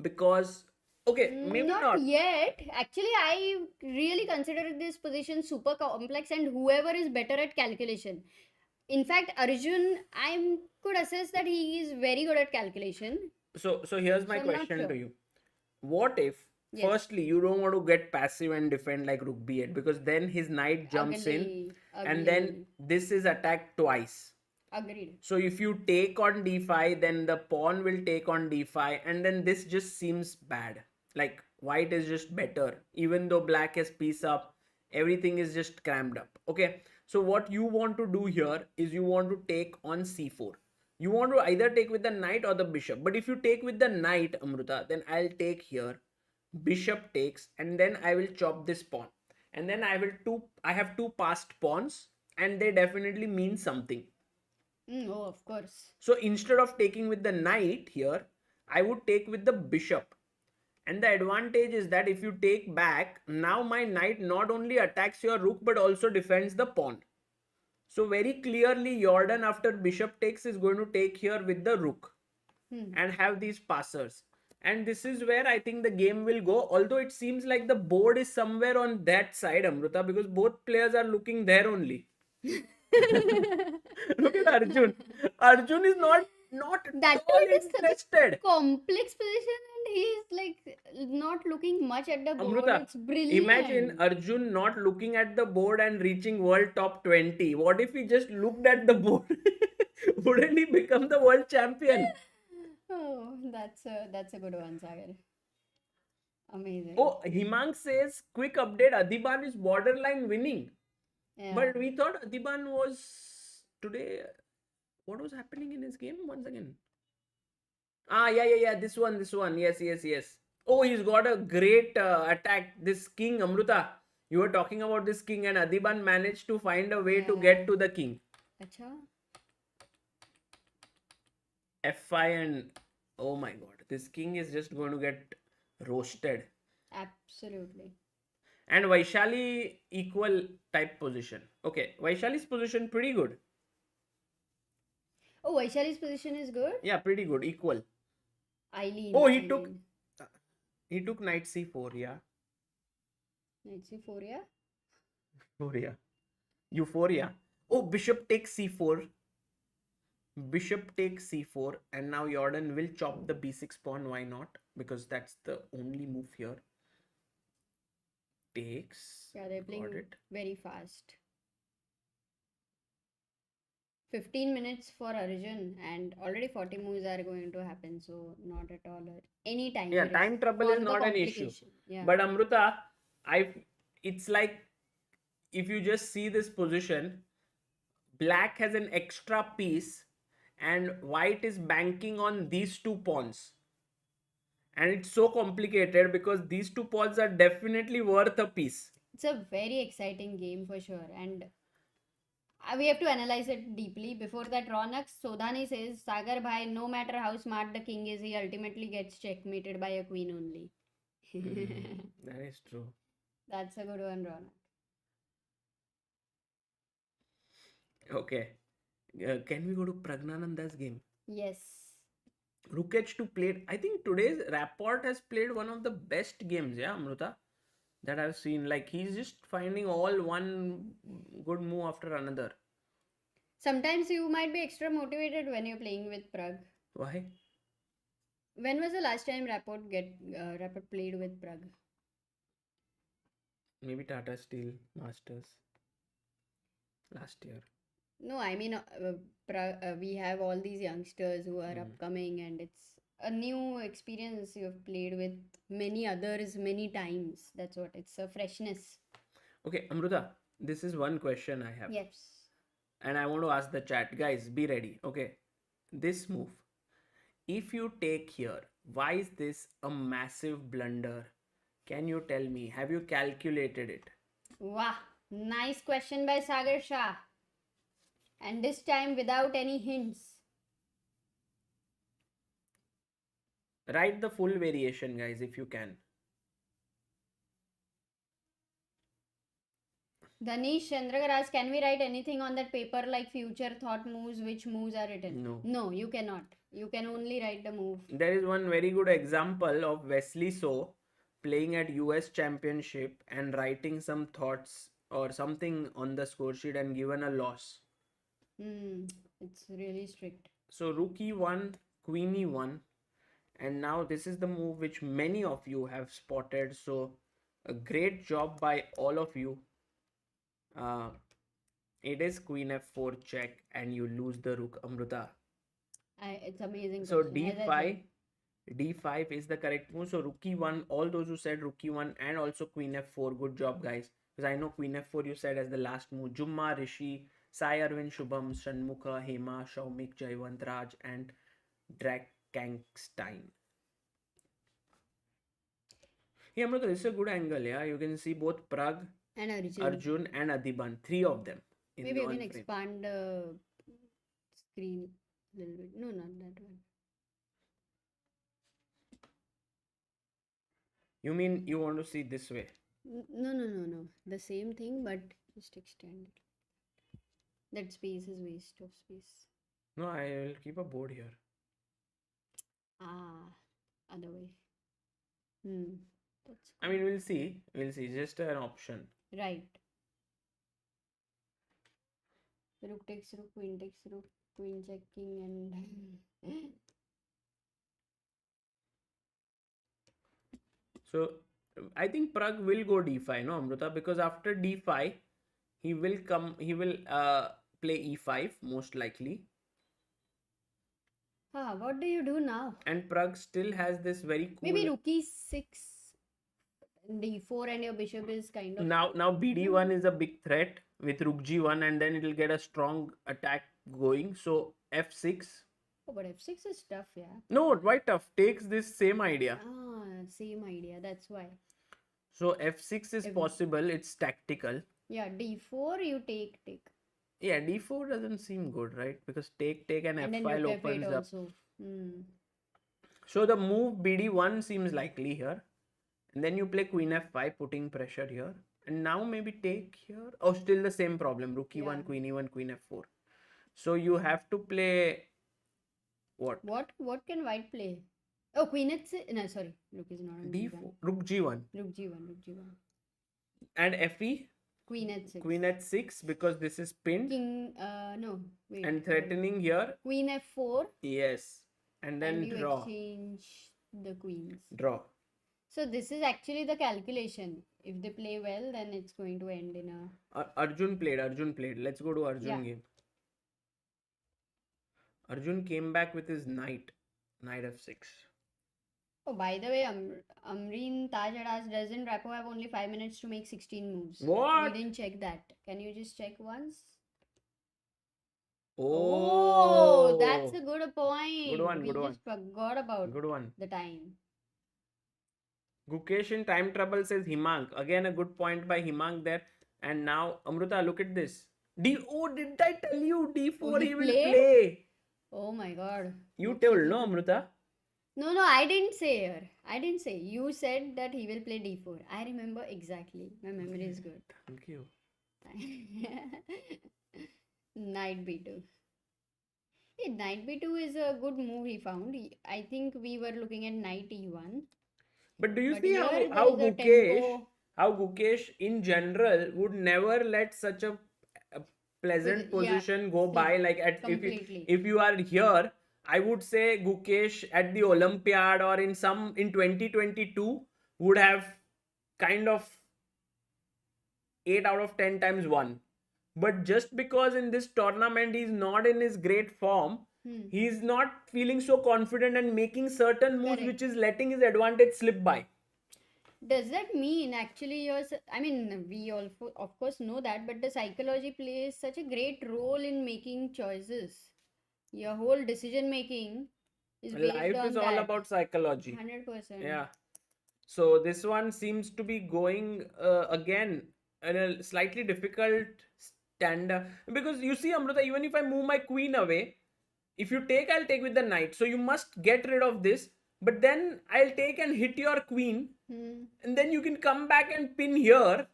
Speaker 1: because okay, maybe not.
Speaker 2: Yet. Actually, I really consider this position super complex, and whoever is better at calculation. In fact, Arjun, I could assess that he is very good at calculation.
Speaker 1: So here's my
Speaker 2: So I'm not
Speaker 1: question
Speaker 2: sure.
Speaker 1: to you. What if
Speaker 2: Yes.
Speaker 1: firstly you don't want to get passive and defend like rook b8 because then his knight jumps in
Speaker 2: Ugly,
Speaker 1: and then this is attacked twice.
Speaker 2: Agreed.
Speaker 1: So if you take on d5, then the pawn will take on d5, and then this just seems bad. Like white is just better, even though black has piece up, everything is just crammed up. Okay, so what you want to do here is you want to take on c4. You want to either take with the knight or the bishop. But if you take with the knight, Amruta, then I'll take here, bishop takes, and then I will chop this pawn. And then I have two passed pawns, and they definitely mean something.
Speaker 2: Oh, of course.
Speaker 1: So instead of taking with the knight here, I would take with the bishop. And the advantage is that if you take back, now my knight not only attacks your rook but also defends the pawn. So very clearly Jorden after bishop takes is going to take here with the rook and have these passers. And this is where I think the game will go. Although it seems like the board is somewhere on that side, Amruta, because both players are looking there only. Look at Arjun. Arjun is not
Speaker 2: That
Speaker 1: at all
Speaker 2: is such a
Speaker 1: interested.
Speaker 2: complex position, and he is like not looking much at the board.
Speaker 1: Amruta,
Speaker 2: It's brilliant.
Speaker 1: imagine Arjun not looking at the board and reaching world top 20. What if he just looked at the board? Wouldn't he become the world champion?
Speaker 2: Oh, that's a good one, Sagar. Amazing.
Speaker 1: Oh, Himang says, quick update, Adiban is borderline winning.
Speaker 2: Yeah.
Speaker 1: But we thought Adiban was today. What was happening in his game? Once again. Yeah. This one. Yes. Oh, he's got a great attack. This king, Amruta. You were talking about this king, and Adiban managed to find a way to get to the king.
Speaker 2: Acha.
Speaker 1: F5 and oh my god, this king is just going to get roasted.
Speaker 2: Absolutely.
Speaker 1: And Vaishali equal type position. Okay, Vaishali's position pretty good.
Speaker 2: Oh, Vaishali's position is good.
Speaker 1: Yeah, pretty good, equal.
Speaker 2: Eileen.
Speaker 1: Oh, he took knight c4, yeah.
Speaker 2: Knight c4, yeah.
Speaker 1: Euphoria. Oh, bishop takes c4. Bishop takes c4, and now Jorden will chop the b6 pawn. Why not? Because that's the only move here. Takes.
Speaker 2: Yeah, they're
Speaker 1: Got
Speaker 2: playing
Speaker 1: it.
Speaker 2: very fast. 15 minutes for Arjun and already 40 moves are going to happen, so not at all any time.
Speaker 1: Yeah,
Speaker 2: risk
Speaker 1: time trouble
Speaker 2: for
Speaker 1: is
Speaker 2: the
Speaker 1: not an issue.
Speaker 2: complication. Yeah.
Speaker 1: But Amruta, it's like if you just see this position, black has an extra piece and white is banking on these two pawns. And it's so complicated because these two pawns are definitely worth a piece.
Speaker 2: It's a very exciting game for sure, and we have to analyze it deeply. Before that, Ronak Sodhani says, Sagar bhai, no matter how smart the king is, he ultimately gets checkmated by a queen only.
Speaker 1: That is true.
Speaker 2: That's a good one, Ronak.
Speaker 1: Okay. Can we go to Pragnananda's game?
Speaker 2: Yes.
Speaker 1: Gukesh to played. I think today's Rapport has played one of the best games, yeah, Amruta, that I've seen. Like he's just finding all one good move after another.
Speaker 2: Sometimes you might be extra motivated when you're playing with Pragg.
Speaker 1: Why?
Speaker 2: When was the last time Rapport played with Pragg?
Speaker 1: Maybe Tata Steel Masters last year.
Speaker 2: No, I mean, we have all these youngsters who are upcoming, and it's a new experience. You've played with many others many times. That's what it's a freshness.
Speaker 1: Okay, Amruta, this is one question I have.
Speaker 2: Yes.
Speaker 1: And I want to ask the chat, guys, be ready. Okay, this move, if you take here, why is this a massive blunder? Can you tell me? Have you calculated it?
Speaker 2: Wow, nice question by Sagar Shah. And this time without any hints.
Speaker 1: Write the full variation, guys, if you can.
Speaker 2: Danish Chandragaras, can we write anything on that paper like future thought moves, which moves are written?
Speaker 1: No.
Speaker 2: No, you cannot. You can only write the move.
Speaker 1: There is one very good example of Wesley So playing at US Championship and writing some thoughts or something on the score sheet and given a loss.
Speaker 2: It's really strict.
Speaker 1: So rook e1, queen e1, and now this is the move which many of you have spotted. So a great job by all of you. It is queen f4 check and you lose the rook, Amruta.
Speaker 2: It's amazing.
Speaker 1: So
Speaker 2: question.
Speaker 1: d5 is the correct move. So rook e1, all those who said rook e1 and also queen f4, good job, guys. Because I know queen f4 you said as the last move. Jumma, Rishi, Sai Arvind, Shubham, Shanmukha, Hema, Shaumik, Jayvant, Raj and Drakkankstein. Hey Amruta, this is a good angle, yeah. You can see both Pragg,
Speaker 2: and
Speaker 1: Arjun and Adiban, three of them.
Speaker 2: Maybe you can expand the screen a little bit. No, not that one.
Speaker 1: You mean you want to see this way?
Speaker 2: No. The same thing, but just extend it. That space is waste of space.
Speaker 1: No, I will keep a board here.
Speaker 2: Other way. That's
Speaker 1: I mean, we'll see. Just an option.
Speaker 2: right. Rook takes rook, queen takes rook, queen checking and
Speaker 1: So I think Pragg will go d5, no Amruta, because after d5 he will play e5 most likely.
Speaker 2: what do you do now?
Speaker 1: And Pragg still has this very cool.
Speaker 2: Maybe rook e6, d4, and your bishop is kind of.
Speaker 1: Now bd1 is a big threat with rook g1, and then it will get a strong attack going. So f6.
Speaker 2: Oh, but f6 is tough, yeah.
Speaker 1: No, why tough? Takes this same idea.
Speaker 2: Same idea. That's why.
Speaker 1: So f6 is possible. It's tactical.
Speaker 2: Yeah, d4 you take.
Speaker 1: Yeah, d4 doesn't seem good, right? Because take and f5 opens up. So the move bd1 seems likely here. And then you play queen f5, putting pressure here. And now maybe take here. Oh, still the same problem. Rook e1, queen e1, queen f4. So you have to play what?
Speaker 2: What can white play? Oh, queen h6. No, sorry. Rook is not on
Speaker 1: d4. Rook g1.
Speaker 2: Rook g1.
Speaker 1: And fe?
Speaker 2: Queen h6.
Speaker 1: Queen h6 because this is pinned.
Speaker 2: King, no. Wait.
Speaker 1: And threatening here.
Speaker 2: Queen f4.
Speaker 1: Yes. And then
Speaker 2: you
Speaker 1: draw.
Speaker 2: Exchange the queens.
Speaker 1: Draw.
Speaker 2: So this is actually the calculation. If they play well, then it's going to end in a...
Speaker 1: Arjun played. Let's go to Arjun game. Arjun came back with his knight f6.
Speaker 2: Oh, by the way, Amreen Taj had asked, doesn't Rapport have only 5 minutes to make 16 moves?
Speaker 1: What?
Speaker 2: We didn't check that. Can you just check once?
Speaker 1: Oh,
Speaker 2: That's a good point.
Speaker 1: Good one,
Speaker 2: We
Speaker 1: good
Speaker 2: just forgot about
Speaker 1: Good one.
Speaker 2: the time.
Speaker 1: Gukesh in time trouble says Himang. Again, a good point by Himang there. And now, Amruta, look at this. Did I tell you D4
Speaker 2: he
Speaker 1: he will
Speaker 2: played?
Speaker 1: play?
Speaker 2: Oh my god.
Speaker 1: You told, no, Amruta?
Speaker 2: No, I didn't say here. I didn't say. You said that he will play d4. I remember exactly. My memory is good.
Speaker 1: Thank you.
Speaker 2: Knight b2. Yeah, knight b2 is a good move he found. I think we were looking at knight e1.
Speaker 1: But do you
Speaker 2: But
Speaker 1: see
Speaker 2: here
Speaker 1: how
Speaker 2: there is a
Speaker 1: Gukesh in general would never let such a pleasant position go by? Like
Speaker 2: completely.
Speaker 1: if you are here, I would say Gukesh at the Olympiad or in 2022 would have kind of 8 out of 10 times won. But just because in this tournament he's not in his great form, he's not feeling so confident and making certain moves
Speaker 2: Correct.
Speaker 1: which is letting his advantage slip by.
Speaker 2: Does that mean actually I mean, we all of course know that, but the psychology plays such a great role in making choices. Your whole decision making is based
Speaker 1: Life
Speaker 2: on
Speaker 1: is all
Speaker 2: that.
Speaker 1: about psychology.
Speaker 2: 100%.
Speaker 1: Yeah. So this one seems to be going again in a slightly difficult stand, because you see, Amruta, even if I move my queen away, if you take, I'll take with the knight. So you must get rid of this. But then I'll take and hit your queen. And then you can come back and pin here.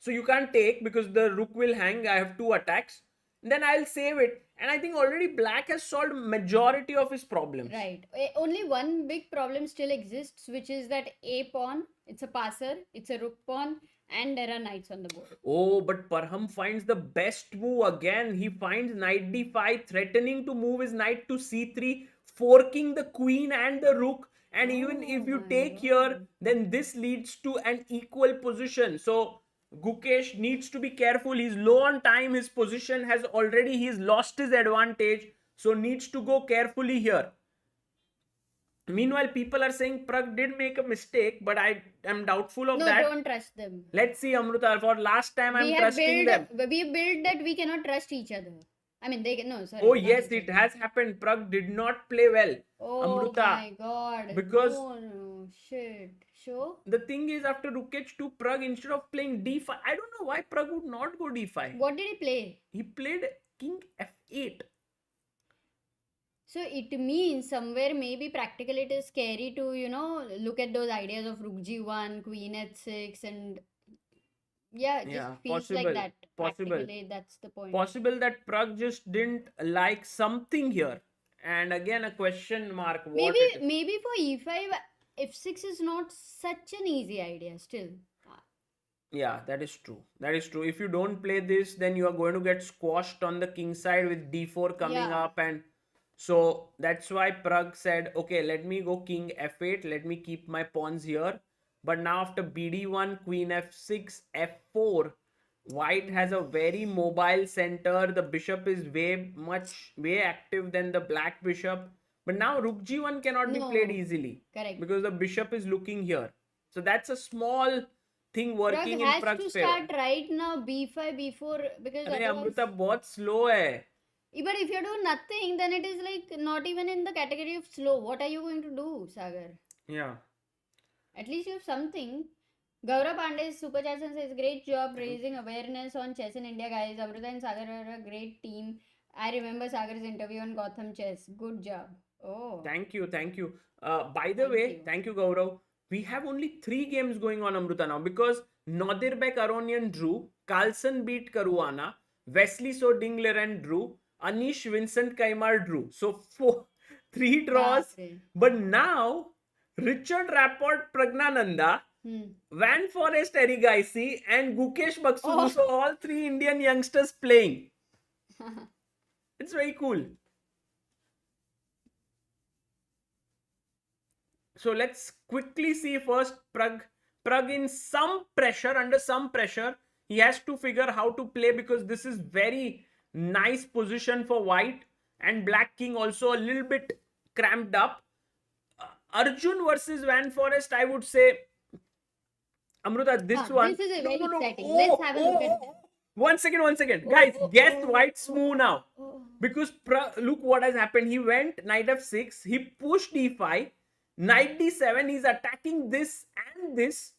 Speaker 1: So you can't take because the rook will hang. I have 2 attacks. And then I'll save it. And I think already black has solved majority of his problems.
Speaker 2: Right. Only one big problem still exists, which is that a pawn, it's a passer, it's a rook pawn, and there are knights on the board.
Speaker 1: Oh, but Parham finds the best move again. He finds knight d5, threatening to move his knight to c3, forking the queen and the rook. And even if you take here, then this leads to an equal position. So Gukesh needs to be careful. He's low on time. His position has already, he's lost his advantage. So needs to go carefully here. Meanwhile, people are saying Pragg did make a mistake, but I am doubtful of that.
Speaker 2: No, don't trust them.
Speaker 1: Let's see, Amruta. For last time, I'm trusting them.
Speaker 2: We built that we cannot trust each other. I mean, they can, no, sorry.
Speaker 1: Oh, yes, it has happened. Pragg did not play well.
Speaker 2: Oh,
Speaker 1: Amruta.
Speaker 2: my God.
Speaker 1: Because
Speaker 2: no, shit. Sure?
Speaker 1: The thing is, after rook h2, Pragg, instead of playing d5, I don't know why Pragg would not go d5.
Speaker 2: What did he play?
Speaker 1: He played king f8.
Speaker 2: So it means somewhere maybe practically it is scary to, look at those ideas of rook g1, queen h6, and it just feels like that.
Speaker 1: Possible.
Speaker 2: That's the point.
Speaker 1: Possible that Pragg just didn't like something here. And again, a question mark.
Speaker 2: Maybe for e5, f6 is not such an easy idea still.
Speaker 1: Yeah, that is true. That is true. If you don't play this, then you are going to get squashed on the king side with d4 coming up, and so that's why Pragg said, okay, let me go king f8. Let me keep my pawns here. But now after bd1, queen f6, f4, white has a very mobile center. The bishop is way active than the black bishop. But now rook g1 cannot be played easily.
Speaker 2: Correct.
Speaker 1: Because the bishop is looking here. So that's a small thing working in Pragg's favor.
Speaker 2: Pragg has to start right now b5, b4, because
Speaker 1: Amruta, बहुत slow hai.
Speaker 2: But if you do nothing, then it is like not even in the category of slow. What are you going to do, Sagar?
Speaker 1: Yeah.
Speaker 2: At least you have something. Gaurav Pandey's super chat says, great job raising awareness on chess in India, guys. Amruta and Sagar are a great team. I remember Sagar's interview on Gotham Chess. Good job. Oh.
Speaker 1: Thank you. By the way, thank you, Gaurav. We have only 3 games going on, Amruta, now, because Nodirbek Aronian drew, Carlsen beat Caruana, Wesley Ding Liren drew, Anish Vincent Keymer drew. So 3 draws. But now Richard Rapport Pragnananda, Van Forest Erigaisi, and Gukesh Maqsoodloo. So all 3 Indian youngsters playing. It's very cool. So let's quickly see first Pragg in under some pressure. He has to figure how to play, because this is very nice position for white. and black king also a little bit cramped up. Arjun versus Van Forest, I would say, Amruta, this one.
Speaker 2: This is a very exciting.
Speaker 1: Oh,
Speaker 2: Let's have a look at.
Speaker 1: One second. Guys, guess White's move now.
Speaker 2: Oh.
Speaker 1: Because look what has happened. He went knight f6. He pushed d5. Knight d7. He's attacking this and this.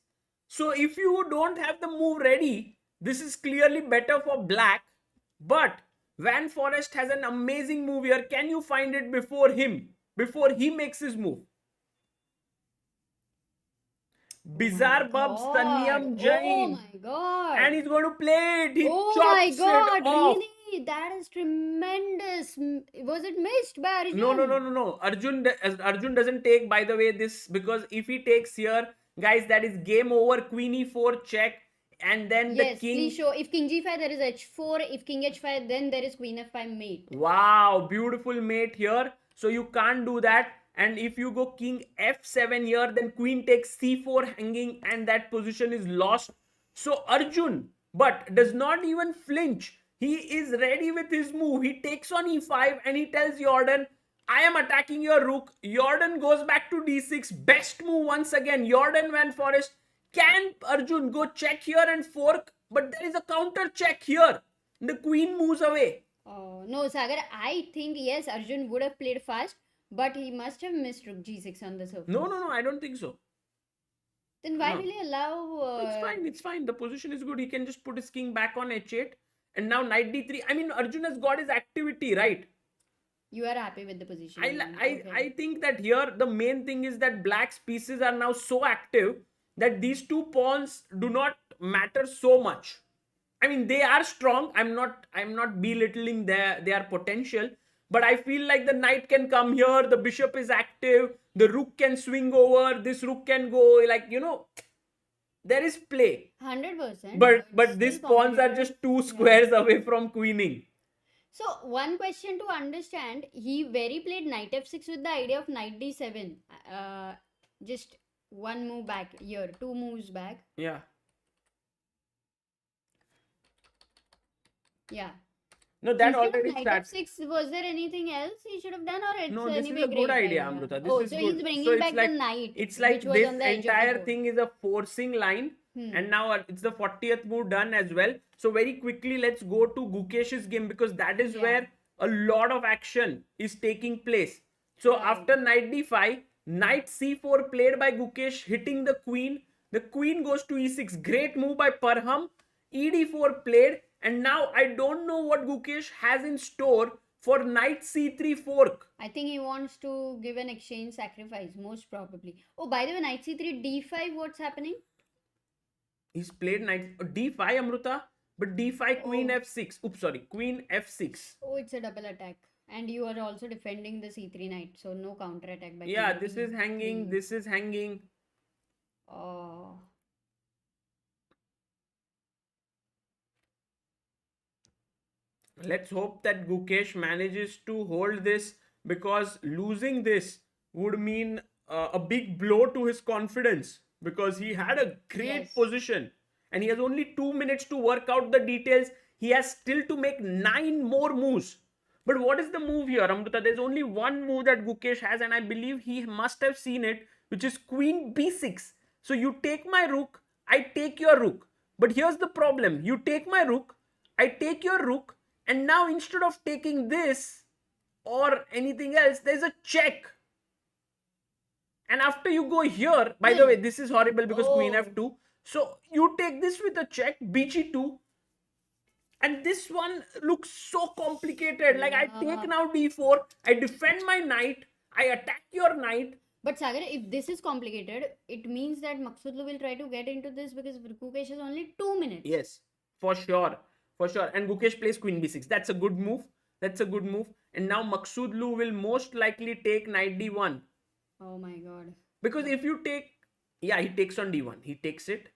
Speaker 1: So if you don't have the move ready, this is clearly better for black. But Van Forest has an amazing move here. Can you find it before him? Before he makes his move? Bizarre Bubs Tanyam Jain.
Speaker 2: Oh my god.
Speaker 1: And he's going to play it. He
Speaker 2: Oh
Speaker 1: chops
Speaker 2: my god,
Speaker 1: it off.
Speaker 2: really? That is tremendous. Was it missed by Arjun?
Speaker 1: No. Arjun doesn't take, by the way, this, because if he takes here, guys, that is game over. Queen e4 check, and then the
Speaker 2: Yes,
Speaker 1: king.
Speaker 2: please show. If king g5, there is h4. If king h5, then there is queen f5 mate.
Speaker 1: Wow, beautiful mate here. So you can't do that. And if you go king f7 here, then queen takes c4 hanging, and that position is lost. So Arjun, but does not even flinch. He is ready with his move. He takes on e5 and he tells Jorden, I am attacking your rook. Jorden goes back to d6. Best move once again. Jorden Van Forest. Can Arjun go check here and fork? But there is a counter check here. The queen moves away.
Speaker 2: Oh, no, Sagar, I think yes, Arjun would have played fast, but he must have missed rook g6 on the surface.
Speaker 1: No, I don't think so.
Speaker 2: Then why
Speaker 1: No.
Speaker 2: will he allow...
Speaker 1: It's fine. The position is good. He can just put his king back on h8. And now knight d3. I mean, Arjun has got his activity, right?
Speaker 2: You are happy with the position.
Speaker 1: I think that here the main thing is that black's pieces are now so active that these two pawns do not matter so much. I mean, they are strong. I'm not belittling their potential, but I feel like the knight can come here, the bishop is active, the rook can swing over, this rook can go, like, you know, there is play.
Speaker 2: 100%.
Speaker 1: But these pawns are just two squares away from queening.
Speaker 2: So one question to understand, he very played knight f6 with the idea of knight d7. Just one move back here, two moves back.
Speaker 1: Yeah.
Speaker 2: Yeah.
Speaker 1: No, that
Speaker 2: Instead of
Speaker 1: already
Speaker 2: knight
Speaker 1: starts.
Speaker 2: f6, was there anything else he should have done, or it's
Speaker 1: No, this
Speaker 2: anyway
Speaker 1: is a
Speaker 2: great
Speaker 1: good idea,
Speaker 2: idea?
Speaker 1: Amruta. This
Speaker 2: Oh,
Speaker 1: is
Speaker 2: so
Speaker 1: good.
Speaker 2: he's bringing
Speaker 1: So
Speaker 2: back the knight.
Speaker 1: It's like
Speaker 2: which was
Speaker 1: this
Speaker 2: on the edge of the
Speaker 1: entire
Speaker 2: board.
Speaker 1: thing is a forcing line, and now it's the 40th move done as well. So very quickly, let's go to Gukesh's game, because that is where a lot of action is taking place. So after knight d5, knight c4 played by Gukesh, hitting the queen. The queen goes to e6. Great move by Parham. ed4 played. And now I don't know what Gukesh has in store for knight c3 fork.
Speaker 2: I think he wants to give an exchange sacrifice, most probably. Oh, by the way, knight c3, d5, what's happening?
Speaker 1: He's played knight d5, Amruta, but d5 queen f6. Oops, sorry, queen f6.
Speaker 2: Oh, it's a double attack. And you are also defending the c3 knight, so no counter attack by
Speaker 1: Yeah,
Speaker 2: queen
Speaker 1: this is hanging,
Speaker 2: e3.
Speaker 1: this is hanging.
Speaker 2: Oh.
Speaker 1: Let's hope that Gukesh manages to hold this, because losing this would mean a big blow to his confidence, because he had a great position and he has only 2 minutes to work out the details. He has still to make 9 more moves. But what is the move here, Amruta? There's only one move that Gukesh has, and I believe he must have seen it, which is queen b6. So you take my rook, I take your rook. But here's the problem. You take my rook, I take your rook, and now instead of taking this or anything else, there's a check. And after you go here, by the way, this is horrible because queen f2. So you take this with a check, bg2. And this one looks so complicated. Like I take now d4, I defend my knight, I attack your knight.
Speaker 2: But Sagar, if this is complicated, it means that Maqsoodloo will try to get into this because Gukesh is only 2 minutes.
Speaker 1: Yes, for sure. For sure. And Gukesh plays queen b6. That's a good move. That's a good move. And now Maqsoodloo will most likely take knight d1.
Speaker 2: Oh my god.
Speaker 1: Because if you take... Yeah, he takes on d1. He takes it.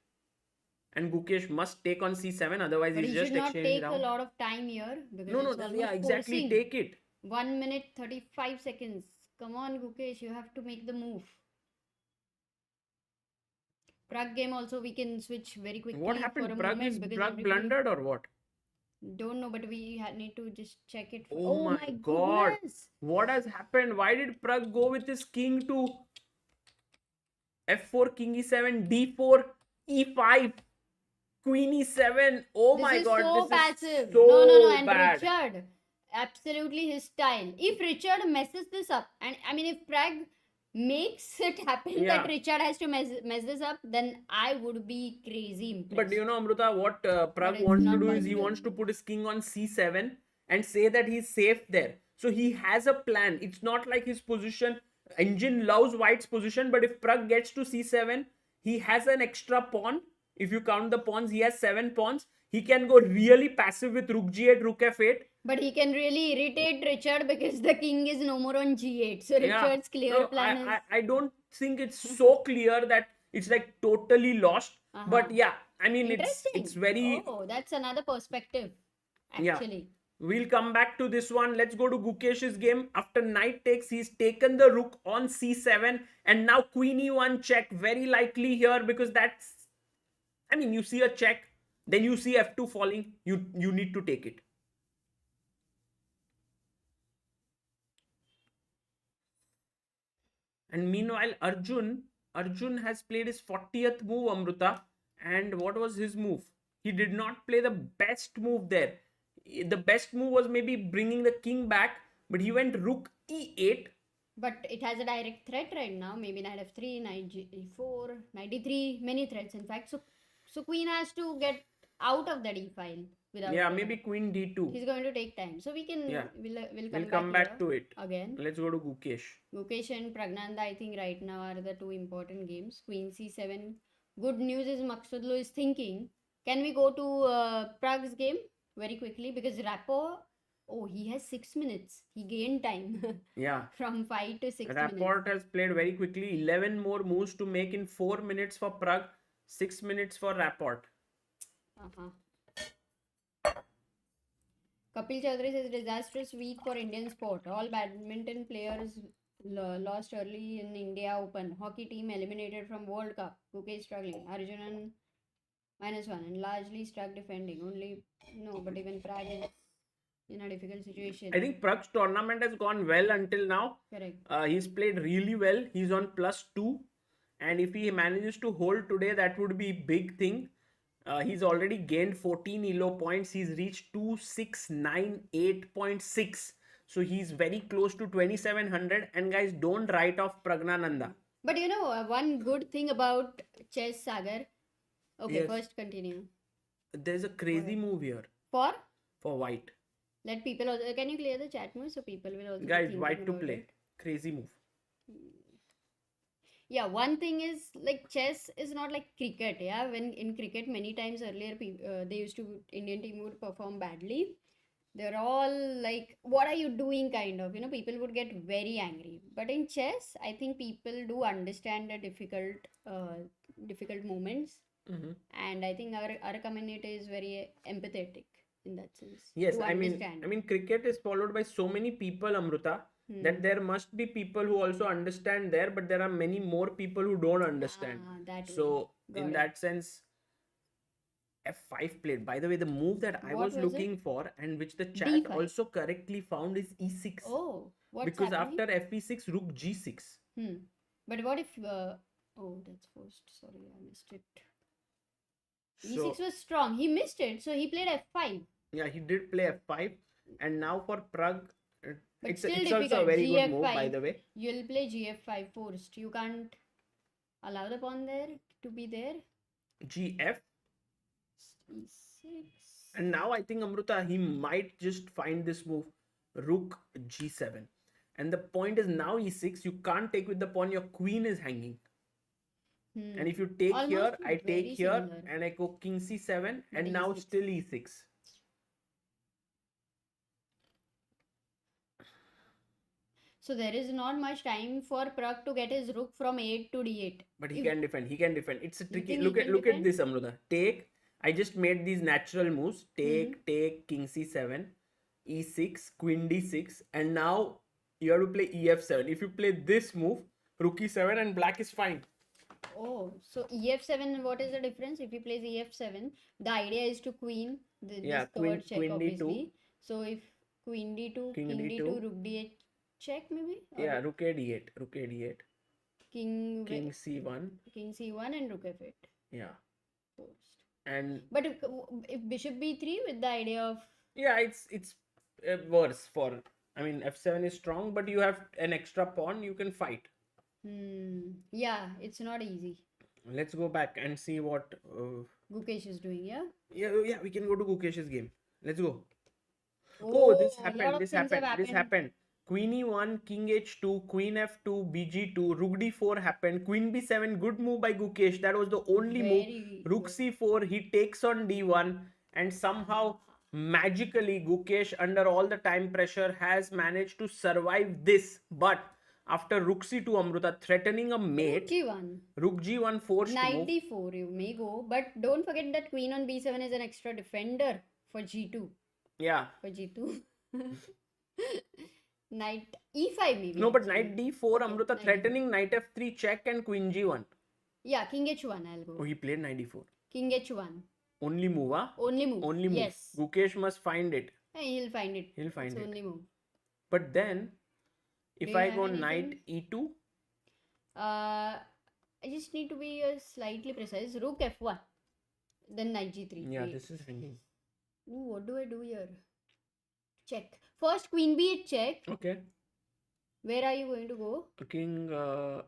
Speaker 1: And Gukesh must take on c7. Otherwise,
Speaker 2: But
Speaker 1: he's
Speaker 2: he
Speaker 1: just
Speaker 2: should not
Speaker 1: exchanging
Speaker 2: take
Speaker 1: round.
Speaker 2: a lot of time here. Because
Speaker 1: No,
Speaker 2: it's almost
Speaker 1: yeah, exactly.
Speaker 2: forcing.
Speaker 1: Take it.
Speaker 2: 1 minute 35 seconds. Come on, Gukesh, you have to make the move. Pragg game also we can switch very quickly.
Speaker 1: What happened?
Speaker 2: For a
Speaker 1: Pragg
Speaker 2: moment because
Speaker 1: blundered or what?
Speaker 2: Don't know, but we need to just check it.
Speaker 1: Oh my God.
Speaker 2: Goodness.
Speaker 1: What has happened? Why did Pragg go with his king to f4, king e7, d4, e5, queen e7? Oh
Speaker 2: This
Speaker 1: my
Speaker 2: is
Speaker 1: God,
Speaker 2: so
Speaker 1: this
Speaker 2: passive.
Speaker 1: is so
Speaker 2: No, and
Speaker 1: bad.
Speaker 2: Richard, absolutely his style. If Richard messes this up, and I mean, if Pragg makes it happen
Speaker 1: Yeah.
Speaker 2: that Richard has to mess this up, then I would be crazy impressed.
Speaker 1: But you know, Amruta, what Pragg
Speaker 2: it's
Speaker 1: wants to
Speaker 2: not
Speaker 1: do is he
Speaker 2: possible.
Speaker 1: wants to put his king on c7 and say that he's safe there. So he has a plan. It's not like his position. Engine loves white's position, but if Pragg gets to c7, he has an extra pawn. If you count the pawns, he has 7 pawns. He can go really passive with rook g8, rook f8.
Speaker 2: But he can really irritate Richard because the king is no more on g8. So Richard's clear plan is...
Speaker 1: I don't think it's so clear that it's like totally lost. But yeah, I mean, it's very...
Speaker 2: Oh, that's another perspective,
Speaker 1: Yeah.
Speaker 2: actually.
Speaker 1: We'll come back to this one. Let's go to Gukesh's game. After knight takes, he's taken the rook on c7. And now queen e1 check. Very likely here because that's... I mean, you see a check. Then you see f2 falling. You need to take it. And meanwhile, Arjun has played his 40th move, Amruta. And what was his move? He did not play the best move there. The best move was maybe bringing the king back, but he went rook e8.
Speaker 2: But it has a direct threat right now. Maybe knight f3, knight g4, knight d3, many threats in fact. So queen has to get out of that e file without...
Speaker 1: Yeah, maybe queen d2.
Speaker 2: He's going to take time. So we can...
Speaker 1: Yeah.
Speaker 2: We'll
Speaker 1: come back to it
Speaker 2: again.
Speaker 1: Let's go to Gukesh.
Speaker 2: Gukesh and Pragnananda, I think right now are the two important games. Queen c7. Good news is Maqsoodloo is thinking. Can we go to Pragg's game very quickly? Because Rapport, oh, he has 6 minutes. He gained time.
Speaker 1: Yeah.
Speaker 2: From 5 to 6
Speaker 1: Rapport has played very quickly. 11 more moves to make in 4 minutes for Pragg. 6 minutes for Rapport.
Speaker 2: Kapil Chaudhary says disastrous week for Indian sport. All badminton players lost early in India Open. Hockey team eliminated from World Cup. Gukesh struggling. Arjun -1 and largely stuck defending. But even Pragg is in a difficult situation.
Speaker 1: I think Pragg's tournament has gone well until now.
Speaker 2: Correct.
Speaker 1: He's played really well. He's on +2. And if he manages to hold today, that would be big thing. He's already gained 14 ELO points. He's reached 2698.6. So he's very close to 2700. And guys, don't write off Pragnananda.
Speaker 2: But you know, one good thing about Chess Sagar. Okay,
Speaker 1: Yes.
Speaker 2: first continue.
Speaker 1: There's a crazy move here
Speaker 2: For
Speaker 1: white.
Speaker 2: let people also... Can you clear the chat move so people will also...
Speaker 1: Guys, white to play. Crazy move.
Speaker 2: Yeah, one thing is like chess is not like cricket. Yeah, when in cricket many times earlier they used to... Indian team would perform badly. They're all like, what are you doing, kind of, people would get very angry. But in chess, I think people do understand the difficult moments. And I think our community is very empathetic in that sense.
Speaker 1: Yes,
Speaker 2: to
Speaker 1: I
Speaker 2: understand.
Speaker 1: mean cricket is followed by so many people, Amruta, that there must be people who also understand there, but there are many more people who don't understand. So in that sense, f5 played. By the way, the move that I was looking for and which the chat
Speaker 2: D5.
Speaker 1: also correctly found is e6.
Speaker 2: Oh, what's
Speaker 1: because
Speaker 2: happening?
Speaker 1: after fe6, rook g6.
Speaker 2: But what if... oh, that's forced. Sorry, I missed it.
Speaker 1: So,
Speaker 2: e6 was strong. He missed it. So he played f5.
Speaker 1: yeah, he did play f5. And now for Pragg, it's
Speaker 2: still
Speaker 1: also a
Speaker 2: difficult.
Speaker 1: very good move,
Speaker 2: GF5.
Speaker 1: by the way.
Speaker 2: You'll play gf5 forced. You can't allow the pawn there to be there.
Speaker 1: gf.
Speaker 2: e6.
Speaker 1: And now I think Amruta, he might just find this move, rook g7. And the point is now e6, you can't take with the pawn, your queen is hanging. And if you take
Speaker 2: Almost
Speaker 1: here, I
Speaker 2: very
Speaker 1: take here,
Speaker 2: similar.
Speaker 1: and I go king c7, and now
Speaker 2: e6.
Speaker 1: still e6.
Speaker 2: So there is not much time for Pragg to get his rook from 8 to d8.
Speaker 1: But he can defend. He can defend. It's a tricky.
Speaker 2: think
Speaker 1: Look
Speaker 2: he
Speaker 1: at
Speaker 2: can
Speaker 1: look at
Speaker 2: defend?
Speaker 1: this, Amruta. Take. I just made these natural moves. Take, take, king c7, e6, queen d6, and now you have to play ef7. If you play this move, rook e7, and black is fine.
Speaker 2: Oh, so ef7, what is the difference? If he plays ef7, the idea is to queen,
Speaker 1: Yeah,
Speaker 2: this third check,
Speaker 1: queen d2,
Speaker 2: obviously. So if queen d2,
Speaker 1: king
Speaker 2: king d2,
Speaker 1: d2.
Speaker 2: rook d8 check maybe, or
Speaker 1: Yeah, rook a d8,
Speaker 2: king
Speaker 1: king c1.
Speaker 2: king c1 and rook f8
Speaker 1: Yeah,
Speaker 2: forced.
Speaker 1: and
Speaker 2: But if bishop b3 with the idea of
Speaker 1: yeah, it's worse for. I mean, f7 is strong, but you have an extra pawn. You can fight.
Speaker 2: yeah, it's not easy.
Speaker 1: Let's go back and see what.
Speaker 2: Gukesh is doing, yeah.
Speaker 1: Yeah, we can go to Gukesh's game. Let's go.
Speaker 2: Oh,
Speaker 1: This
Speaker 2: a lot
Speaker 1: happened.
Speaker 2: of
Speaker 1: This
Speaker 2: things have
Speaker 1: happened. This
Speaker 2: happened.
Speaker 1: happened. Queen e1, king h2, queen f2, bg2, rook d4 happened. Queen b7. Good move by Gukesh. That was the only move.
Speaker 2: Very
Speaker 1: Rook
Speaker 2: good.
Speaker 1: c4. He takes on d1, and somehow magically Gukesh, under all the time pressure, has managed to survive this. But after rook c2, Amruta threatening a mate.
Speaker 2: G1.
Speaker 1: Rook g1 forced
Speaker 2: Knight
Speaker 1: move.
Speaker 2: d4 you may go, but don't forget that queen on b7 is an extra defender for g2.
Speaker 1: Yeah.
Speaker 2: For g2. Knight e5 maybe.
Speaker 1: No, but
Speaker 2: actually.
Speaker 1: knight d4,
Speaker 2: Okay,
Speaker 1: Amruta
Speaker 2: knight d4.
Speaker 1: threatening knight f3 check and queen g1.
Speaker 2: Yeah, king h1 I'll
Speaker 1: Oh,
Speaker 2: go.
Speaker 1: he played knight d4.
Speaker 2: King h1.
Speaker 1: Only move, huh?
Speaker 2: Only move.
Speaker 1: Only move.
Speaker 2: Yes.
Speaker 1: Gukesh must find it.
Speaker 2: Yeah, he'll find it.
Speaker 1: He'll find
Speaker 2: it's
Speaker 1: it.
Speaker 2: only move.
Speaker 1: But then, if
Speaker 2: Do you
Speaker 1: I
Speaker 2: have
Speaker 1: go
Speaker 2: anything?
Speaker 1: knight e2,
Speaker 2: I just need to be slightly precise. Rook f1. Then knight g3.
Speaker 1: yeah,
Speaker 2: Wait.
Speaker 1: this is hanging.
Speaker 2: Ooh, what do I do here? Check. First queen b8 check.
Speaker 1: Okay.
Speaker 2: Where are you going to go?
Speaker 1: King,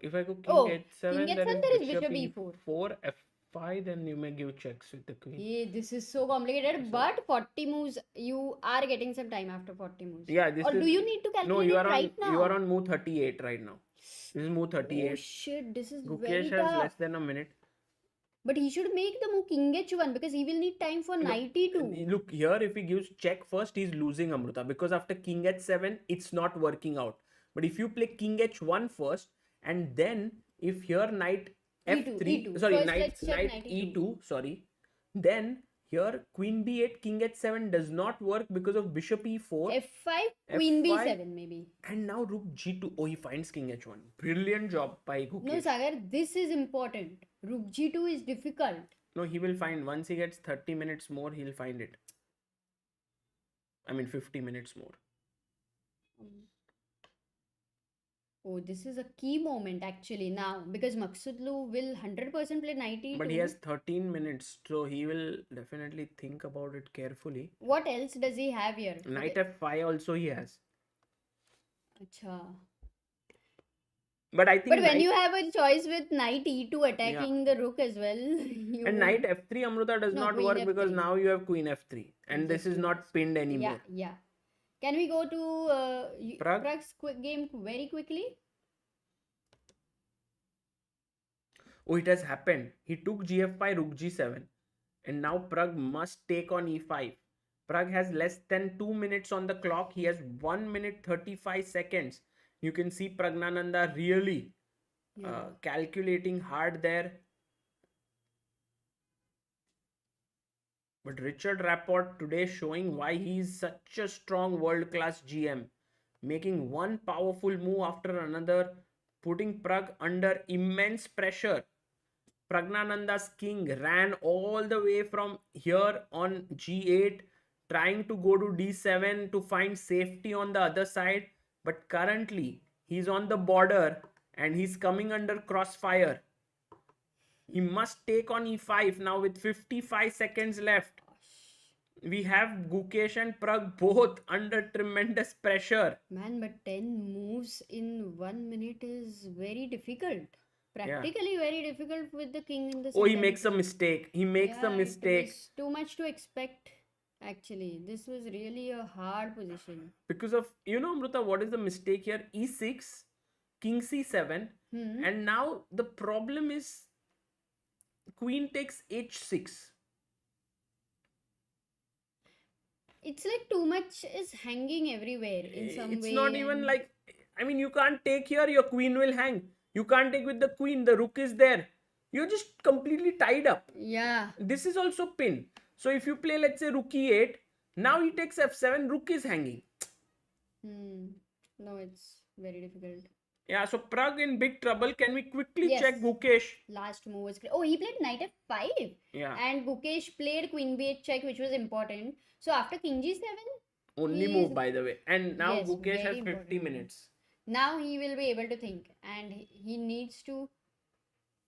Speaker 1: if I go king
Speaker 2: Oh,
Speaker 1: h7,
Speaker 2: king
Speaker 1: there
Speaker 2: h7,
Speaker 1: is
Speaker 2: there is
Speaker 1: bishop
Speaker 2: bishop e4.
Speaker 1: e4, f5, then you may give checks with the queen.
Speaker 2: Yeah, this is so complicated, but 40 moves, you are getting some time after 40 moves.
Speaker 1: Yeah, this
Speaker 2: Or
Speaker 1: is...
Speaker 2: do you need to calculate
Speaker 1: No, you
Speaker 2: it
Speaker 1: are
Speaker 2: right
Speaker 1: on,
Speaker 2: now?
Speaker 1: you are on move 38 right now. This is move 38.
Speaker 2: Oh shit, this is
Speaker 1: Gukesh
Speaker 2: very
Speaker 1: has
Speaker 2: tough.
Speaker 1: less than a minute.
Speaker 2: But he should make the move king h1 because he will need time for knight e2.
Speaker 1: Look, here if he gives check first, he's losing, Amruta, because after king h7, it's not working out. But if you play king h1 first, and then if here knight f3,
Speaker 2: E2.
Speaker 1: sorry,
Speaker 2: First,
Speaker 1: knight
Speaker 2: let's check
Speaker 1: knight
Speaker 2: knight
Speaker 1: e2, sorry, then here queen b8, king h7 does not work because of bishop e4.
Speaker 2: f5, queen
Speaker 1: F5,
Speaker 2: b7 maybe.
Speaker 1: And now rook g2. Oh, he finds king h1. Brilliant job by Gukesh.
Speaker 2: No, Sagar, this is important. Rook g2 is difficult.
Speaker 1: No, he will find. Once he gets 30 minutes more, he'll find it. I mean, 50 minutes more.
Speaker 2: Oh, this is a key moment actually now because Maqsoodloo will 100% play knight e2.
Speaker 1: But he has 13 minutes, so he will definitely think about it carefully.
Speaker 2: What else does he have here?
Speaker 1: Knight f5 also he has.
Speaker 2: Acha.
Speaker 1: But I think
Speaker 2: But when you have a choice with knight e2 attacking the rook as well, you...
Speaker 1: And knight f3, Amruta, does
Speaker 2: No,
Speaker 1: not
Speaker 2: queen
Speaker 1: work because
Speaker 2: f3.
Speaker 1: now you have queen f3. And this is not pinned anymore.
Speaker 2: Yeah. Can we go to
Speaker 1: Pragg?
Speaker 2: Pragg's game very quickly?
Speaker 1: Oh, it has happened. He took gf5, rook g7. And now Pragg must take on e5. Pragg has less than 2 minutes on the clock. He has 1 minute 35 seconds. You can see Pragnananda really calculating hard there. But Richard Rapport today showing why he is such a strong world-class GM. Making one powerful move after another, putting Pragg under immense pressure. Pragnananda's king ran all the way from here on g8, trying to go to d7 to find safety on the other side. But currently, he's on the border and he's coming under crossfire. He must take on e5 now with 55 seconds left. We have Gukesh and Pragg both under tremendous pressure.
Speaker 2: Man, but 10 moves in 1 minute is very difficult. Practically very difficult with the king in the center.
Speaker 1: Oh, he makes a mistake. He makes a mistake.
Speaker 2: It was too much to expect. Actually, this was really a hard position.
Speaker 1: Because of, Amruta, what is the mistake here? e6, king c7. And now the problem is queen takes h6.
Speaker 2: It's like too much is hanging everywhere in some way.
Speaker 1: It's not even like, you can't take here, your queen will hang. You can't take with the queen, the rook is there. You're just completely tied up.
Speaker 2: Yeah.
Speaker 1: This is also pin. So if you play, let's say, rook e8, now he takes f7, rook is hanging.
Speaker 2: No, it's very difficult.
Speaker 1: Yeah, so Pragg in big trouble. Can we quickly
Speaker 2: Yes.
Speaker 1: check Gukesh?
Speaker 2: Last move was oh, he played knight f5,
Speaker 1: Yeah,
Speaker 2: and Gukesh played queen b8 check, which was important. So after king g7,
Speaker 1: only
Speaker 2: he is
Speaker 1: move by the way. And now
Speaker 2: yes,
Speaker 1: Gukesh has
Speaker 2: very
Speaker 1: 50
Speaker 2: important move.
Speaker 1: minutes.
Speaker 2: Now he will be able to think, and he needs to.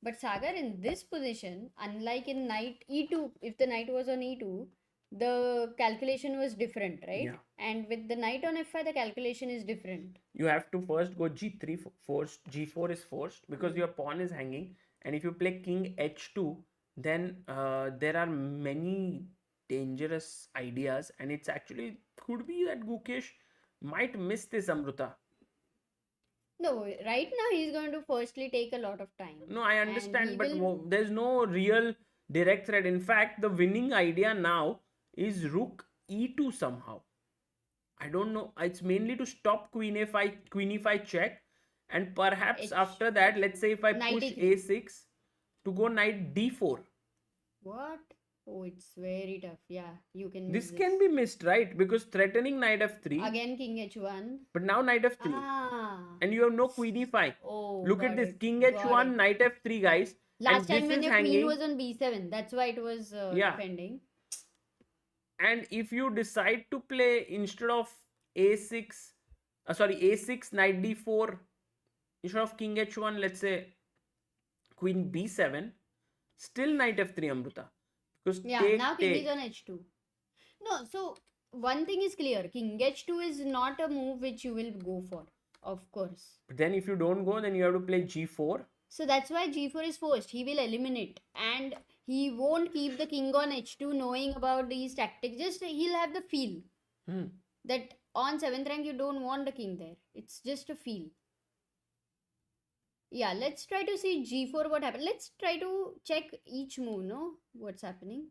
Speaker 2: But Sagar in this position, unlike in knight e2, if the knight was on e2, the calculation was different, right?
Speaker 1: Yeah.
Speaker 2: And with the knight on f5, the calculation is different.
Speaker 1: You have to first go g3 forced, g4 is forced because your pawn is hanging. And if you play king h2, then there are many dangerous ideas. And it's actually could be that Gukesh might miss this Amruta.
Speaker 2: No, right now he's going to firstly take a lot of time.
Speaker 1: No, I
Speaker 2: And
Speaker 1: understand,
Speaker 2: he
Speaker 1: but
Speaker 2: will.
Speaker 1: there's no real direct threat. In fact, the winning idea now is rook e2 somehow. I don't know. It's mainly to stop queen a5, queen e5 check, and perhaps
Speaker 2: H
Speaker 1: after that, let's say if I
Speaker 2: knight
Speaker 1: push
Speaker 2: e3.
Speaker 1: a6 to go knight d4.
Speaker 2: What? Oh, it's very tough. Yeah, you can
Speaker 1: This
Speaker 2: miss
Speaker 1: can be missed, right? Because threatening knight f3,
Speaker 2: again king h1.
Speaker 1: but now knight f3,
Speaker 2: Ah.
Speaker 1: and you have no queen e5.
Speaker 2: Oh,
Speaker 1: Look at
Speaker 2: got
Speaker 1: this
Speaker 2: it.
Speaker 1: king
Speaker 2: Got
Speaker 1: h1,
Speaker 2: it.
Speaker 1: knight f3, guys.
Speaker 2: Last
Speaker 1: And this
Speaker 2: time when
Speaker 1: is
Speaker 2: your queen
Speaker 1: hanging.
Speaker 2: was on b7, that's why it was
Speaker 1: Yeah.
Speaker 2: defending.
Speaker 1: And if you decide to play instead of a6, a6 knight d4, instead of king h1, let's say queen b7, still knight f3 Amruta, because
Speaker 2: Yeah,
Speaker 1: take
Speaker 2: now king
Speaker 1: take.
Speaker 2: is on h2. No, so one thing is clear, king h2 is not a move which you will go for, of course.
Speaker 1: But then if you don't go, then you have to play g4.
Speaker 2: So that's why g4 is forced. He will eliminate, and he won't keep the king on h2 knowing about these tactics. Just he'll have the feel that on 7th rank you don't want the king there. It's just a feel. Yeah, let's try to see g4 what happened. Let's try to check each move, no? What's happening?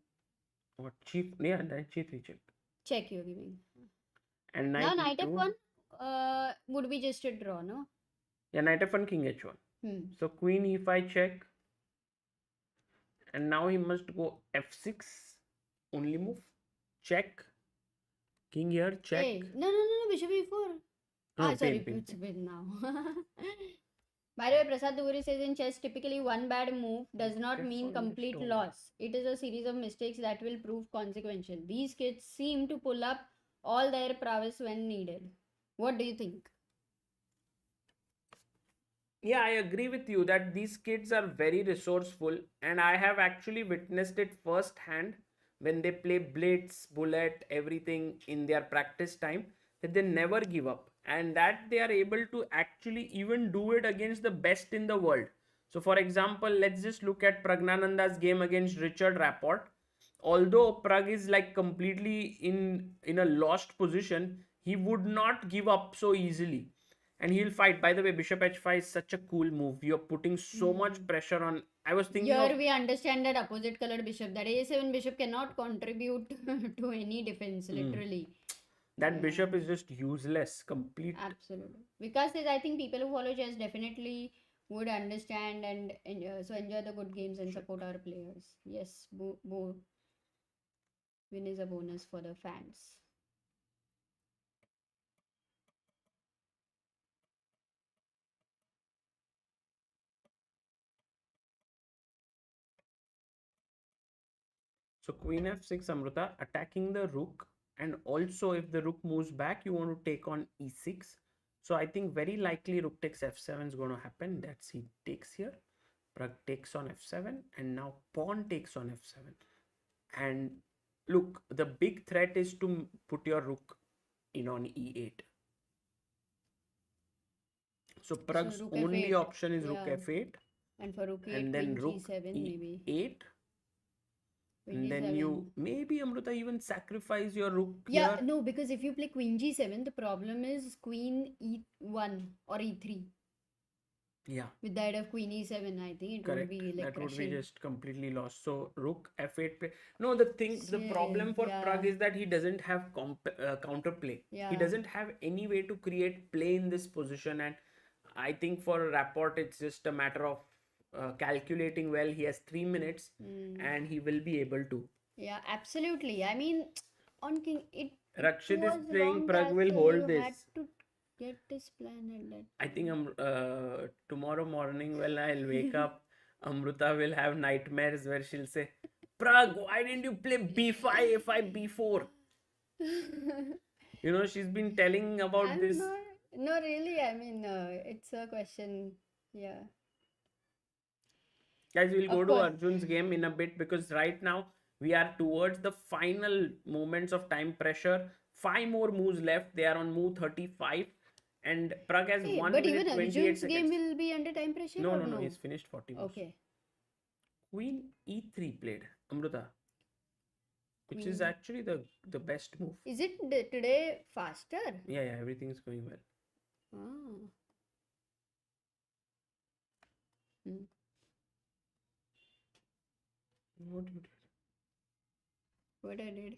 Speaker 1: What cheap? Yeah, knight g3 check.
Speaker 2: Check you're giving.
Speaker 1: And
Speaker 2: Now
Speaker 1: knight
Speaker 2: knight
Speaker 1: e2.
Speaker 2: f1 would be just a draw, no?
Speaker 1: Yeah, knight f1, king h1. So queen e5 check. And now he must go f6. Only move. Check. King here, check.
Speaker 2: Hey, no, bishop e4.
Speaker 1: No,
Speaker 2: Sorry,
Speaker 1: pain.
Speaker 2: it's a bit now. By the way, Prasad Duguri says in chess, typically one bad move does not mean complete loss. It is a series of mistakes that will prove consequential. These kids seem to pull up all their prowess when needed. What do you think?
Speaker 1: Yeah, I agree with you that these kids are very resourceful, and I have actually witnessed it firsthand when they play blitz, bullet, everything in their practice time, that they never give up, and that they are able to actually even do it against the best in the world. So, for example, let's just look at Pragnananda's game against Richard Rapport. Although Pragg is like completely in a lost position, he would not give up so easily, and he'll fight. By the way, bishop h5 is such a cool move. You're putting so much pressure on. I was thinking
Speaker 2: Here
Speaker 1: of
Speaker 2: we understand that opposite colored bishop, that a7 bishop cannot contribute to any defense, literally.
Speaker 1: that bishop is just useless, complete.
Speaker 2: Absolutely. Because I think people who follow chess definitely would understand and enjoy the good games and support our players. Yes, win is a bonus for the fans.
Speaker 1: So queen f6 Amruta, attacking the rook, and also if the rook moves back, you want to take on e6. So I think very likely rook takes f7 is going to happen. That's he takes here. Pragg takes on f7, and now pawn takes on f7. And look, the big threat is to put your rook in on e8. So Pragg's
Speaker 2: rook
Speaker 1: only
Speaker 2: f8.
Speaker 1: option is rook
Speaker 2: Yeah.
Speaker 1: f8,
Speaker 2: And for rook 8,
Speaker 1: and then
Speaker 2: queen
Speaker 1: rook
Speaker 2: g7 maybe.
Speaker 1: e8.
Speaker 2: Queen
Speaker 1: And then
Speaker 2: g7.
Speaker 1: you maybe Amruta even sacrifice your rook
Speaker 2: Yeah,
Speaker 1: here.
Speaker 2: no, because if you play queen g7, the problem is queen e1 or e3.
Speaker 1: Yeah,
Speaker 2: With the idea of queen e7, I think it
Speaker 1: correct.
Speaker 2: would be like
Speaker 1: That would be
Speaker 2: crushing.
Speaker 1: just completely lost. So rook f8 play. No, the problem for
Speaker 2: Yeah.
Speaker 1: Pragg is that he doesn't have counterplay.
Speaker 2: Yeah.
Speaker 1: He doesn't have any way to create play in this position, and I think for Rapport it's just a matter of calculating well. He has 3 minutes, and he will be able to.
Speaker 2: Yeah, absolutely. I mean, on king, it
Speaker 1: Rakshit is
Speaker 2: was
Speaker 1: saying
Speaker 2: wrong
Speaker 1: Pragg will
Speaker 2: castle,
Speaker 1: hold
Speaker 2: you
Speaker 1: this.
Speaker 2: had to Get this plan at that.
Speaker 1: I think tomorrow morning when I'll wake up, Amruta will have nightmares where she'll say, Pragg, why didn't you play b5, a5, b4? You know, she's been telling about
Speaker 2: I'm
Speaker 1: this.
Speaker 2: not. No, really. I mean, it's a question. Yeah.
Speaker 1: Guys, we'll go
Speaker 2: Of
Speaker 1: to
Speaker 2: course.
Speaker 1: Arjun's game in a bit because right now we are towards the final moments of time pressure. 5 more moves left. They are on move 35. And Pragg has
Speaker 2: Hey,
Speaker 1: 1
Speaker 2: but
Speaker 1: minute
Speaker 2: even
Speaker 1: 28
Speaker 2: Arjun's game
Speaker 1: seconds.
Speaker 2: will be under time pressure
Speaker 1: No,
Speaker 2: or
Speaker 1: no, no.
Speaker 2: no?
Speaker 1: He's finished 40 moves.
Speaker 2: Okay.
Speaker 1: Queen e3 played. Amruta. Which is
Speaker 2: Queen.
Speaker 1: actually the best move.
Speaker 2: Is it today faster?
Speaker 1: Yeah, yeah. Everything's going well.
Speaker 2: Ah. Hmm.
Speaker 1: What you did?
Speaker 2: What I did?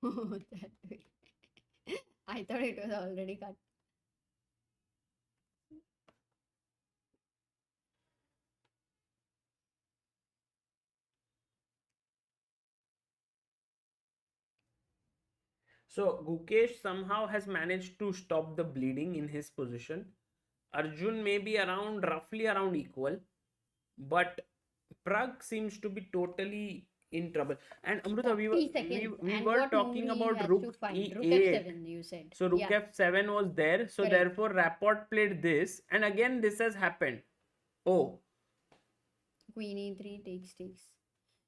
Speaker 2: That way. I thought it was already cut.
Speaker 1: So Gukesh somehow has managed to stop the bleeding in his position. Arjun may be around roughly around equal, but Pragg seems to be totally in trouble. And Amruta,
Speaker 2: 40 seconds.
Speaker 1: we
Speaker 2: And
Speaker 1: were
Speaker 2: what
Speaker 1: talking
Speaker 2: move he
Speaker 1: about
Speaker 2: has to
Speaker 1: Rook
Speaker 2: find? Rook
Speaker 1: E8.
Speaker 2: F7, you said.
Speaker 1: So Rook
Speaker 2: Yeah.
Speaker 1: F7 was there. So
Speaker 2: Correct.
Speaker 1: therefore Rapport played this, and again this has happened. Oh,
Speaker 2: Queen E3 takes.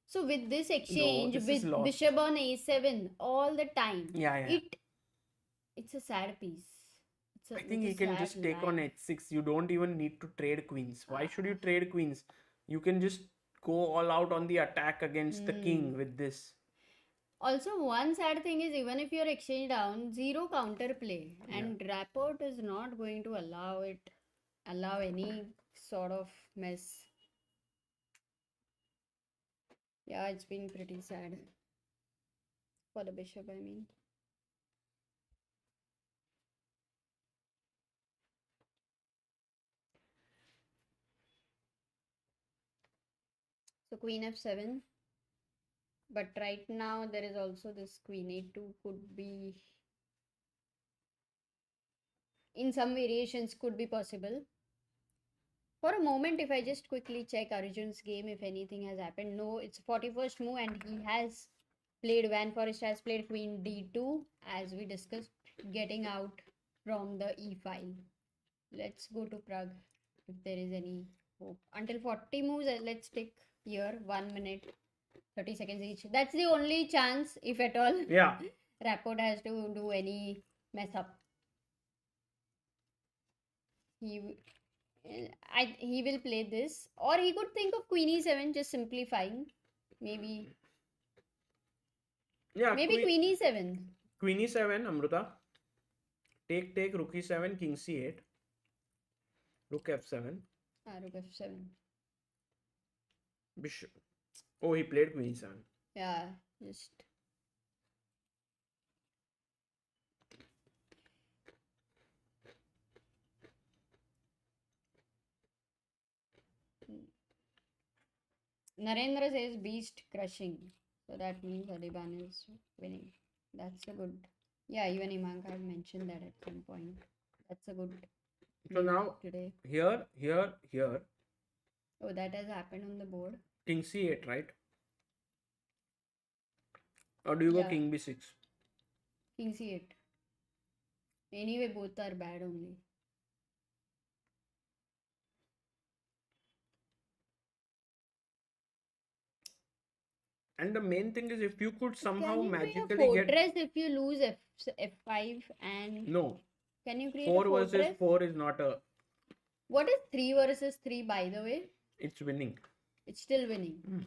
Speaker 2: So with this exchange,
Speaker 1: this is
Speaker 2: with
Speaker 1: lost.
Speaker 2: bishop on A7 all the time,
Speaker 1: yeah.
Speaker 2: it's a sad piece.
Speaker 1: I think he can just take on h6. You don't even need to trade queens. Why should you trade queens? You can just go all out on the attack against the king with this.
Speaker 2: Also, one sad thing is even if you're exchange down, zero counter play, and Rapport is not going to allow any sort of mess. Yeah, it's been pretty sad for the bishop, I mean. So queen f7. But right now there is also this queen a2 could be, in some variations, could be possible. For a moment, if I just quickly check Arjun's game, if anything has happened. No, it's 41st move and he has played, Van Forest has played queen d2 as we discussed, getting out from the e file. Let's go to Pragg if there is any hope. Until 40 moves, let's take here 1 minute 30 seconds each. That's the only chance, if at all.
Speaker 1: Yeah.
Speaker 2: Rapport has to do any mess up. He will play this, or he could think of queen e7, just simplifying. Maybe.
Speaker 1: Yeah.
Speaker 2: Maybe queen e7.
Speaker 1: Queen e7, Amruta. Take, rook e7, king c8. Rook f7.
Speaker 2: Rook f7.
Speaker 1: Bishop. Oh, he played queen e7.
Speaker 2: Yeah, just. Narendra says beast crushing. So that means Adiban is winning. That's a good. Yeah, even Imanka had mentioned that at some point. That's a good.
Speaker 1: So now,
Speaker 2: today.
Speaker 1: Here.
Speaker 2: Oh, that has happened on the board.
Speaker 1: King c8, right? Or do you go king b6?
Speaker 2: King c8. Anyway, both are bad only.
Speaker 1: And the main thing is, if you could somehow
Speaker 2: Can you
Speaker 1: magically
Speaker 2: create a
Speaker 1: get
Speaker 2: fortress if you lose f5 and
Speaker 1: no.
Speaker 2: Can you create
Speaker 1: 4
Speaker 2: a fortress?
Speaker 1: versus 4 is not a.
Speaker 2: What is 3 versus 3, by the way?
Speaker 1: It's winning.
Speaker 2: It's still winning.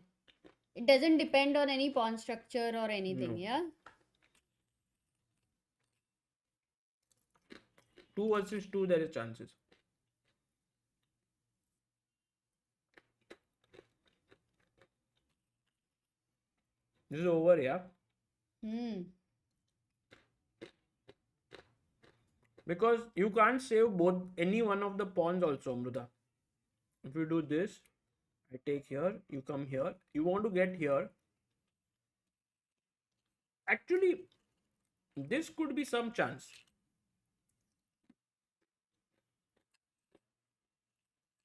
Speaker 2: It doesn't depend on any pawn structure or anything, yeah?
Speaker 1: 2 versus 2, there is chances. This is over, yeah? Because you can't save both any one of the pawns also, Amruta. If you do this, I take here, you come here. You want to get here. Actually, this could be some chance.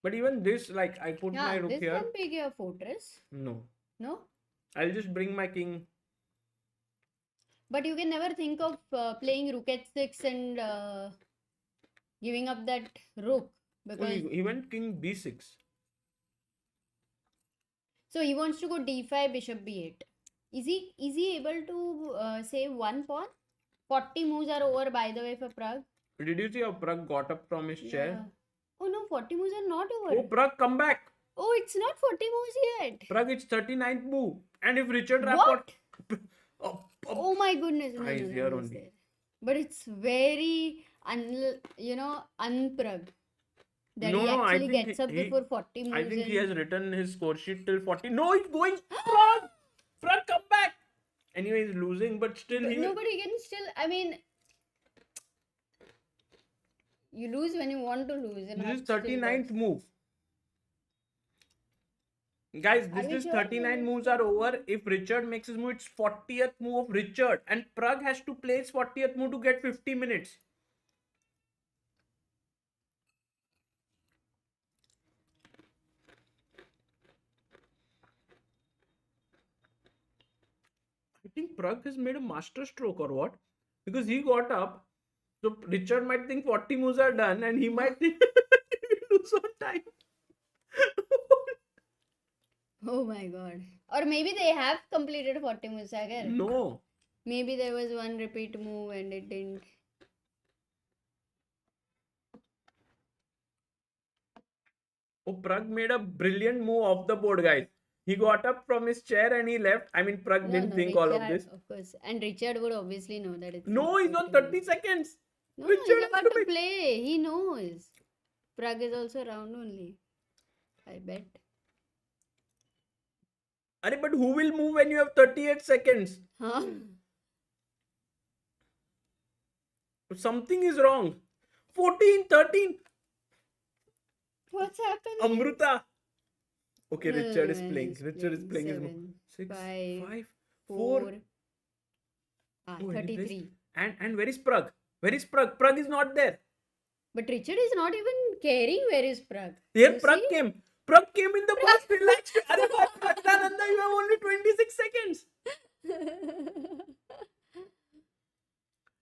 Speaker 1: But even this, like, I put my
Speaker 2: Yeah,
Speaker 1: rook
Speaker 2: this
Speaker 1: here.
Speaker 2: can be your fortress.
Speaker 1: No.
Speaker 2: No?
Speaker 1: I'll just bring my king.
Speaker 2: But you can never think of playing rook h6 and giving up that rook
Speaker 1: Oh,
Speaker 2: because
Speaker 1: he went king b6.
Speaker 2: so he wants to go d5, bishop b8. Is he able to save one pawn? 40 moves are over, by the way, for Pragg.
Speaker 1: Did you see how Pragg got up from his chair?
Speaker 2: Yeah. Oh no, 40 moves are not
Speaker 1: Oh,
Speaker 2: over.
Speaker 1: Pragg, come back.
Speaker 2: Oh, it's not 40 moves yet.
Speaker 1: Pragg, it's 39th move. And if Richard
Speaker 2: What?
Speaker 1: Rapport...
Speaker 2: Oh my goodness. No,
Speaker 1: He's
Speaker 2: no, no,
Speaker 1: here
Speaker 2: he's
Speaker 1: only.
Speaker 2: there. But it's very, unprug. That
Speaker 1: No,
Speaker 2: he
Speaker 1: no, I
Speaker 2: actually
Speaker 1: think
Speaker 2: gets up before 40 moves.
Speaker 1: I think he
Speaker 2: and-
Speaker 1: has written his score sheet till 40. No, he's going. Pragg! Pragg, come back! Anyway, he's losing, but still
Speaker 2: But
Speaker 1: he...
Speaker 2: no, but he can still, I mean, you lose when you want to lose. And
Speaker 1: This is
Speaker 2: Hutch still
Speaker 1: 39th
Speaker 2: does.
Speaker 1: move. Guys,
Speaker 2: Are we
Speaker 1: this
Speaker 2: sure?
Speaker 1: 39 moves are over. If Richard makes his move, it's 40th move of Richard. And Pragg has to play his 40th move to get 50 minutes. I think Pragg has made a master stroke or what? Because he got up. So Richard might think 40 moves are done and he might think he will lose on time.
Speaker 2: Oh my god. Or maybe they have completed 40 moves, Sagar.
Speaker 1: No.
Speaker 2: Maybe there was one repeat move and it didn't.
Speaker 1: Oh, Pragg made a brilliant move off the board, guys. He got up from his chair and he left. I mean, Pragg didn't think all of
Speaker 2: Richard,
Speaker 1: this.
Speaker 2: of course. And Richard would obviously know that it's.
Speaker 1: No, he's on 30 seconds.
Speaker 2: No,
Speaker 1: Richard
Speaker 2: he's
Speaker 1: is
Speaker 2: about to
Speaker 1: coming.
Speaker 2: play. He knows. Pragg is also around only. I bet.
Speaker 1: Arey, but who will move when you have 38 seconds?
Speaker 2: Huh?
Speaker 1: Something is wrong. 14, 13.
Speaker 2: What's happening?
Speaker 1: Amruta. Okay,
Speaker 2: No,
Speaker 1: Richard is
Speaker 2: no,
Speaker 1: playing.
Speaker 2: he's
Speaker 1: Richard is playing his move.
Speaker 2: 7,
Speaker 1: 6,
Speaker 2: 5,
Speaker 1: 5,
Speaker 2: 4.
Speaker 1: 4. Oh, and he
Speaker 2: 33.
Speaker 1: plays- And where is Pragg? Where is Pragg? Pragg is not there.
Speaker 2: But Richard is not even caring where is Pragg.
Speaker 1: Here
Speaker 2: You
Speaker 1: Pragg
Speaker 2: see?
Speaker 1: came. Pragg came in the box. Relax. Arey, Pragnananda, you have only 26 seconds.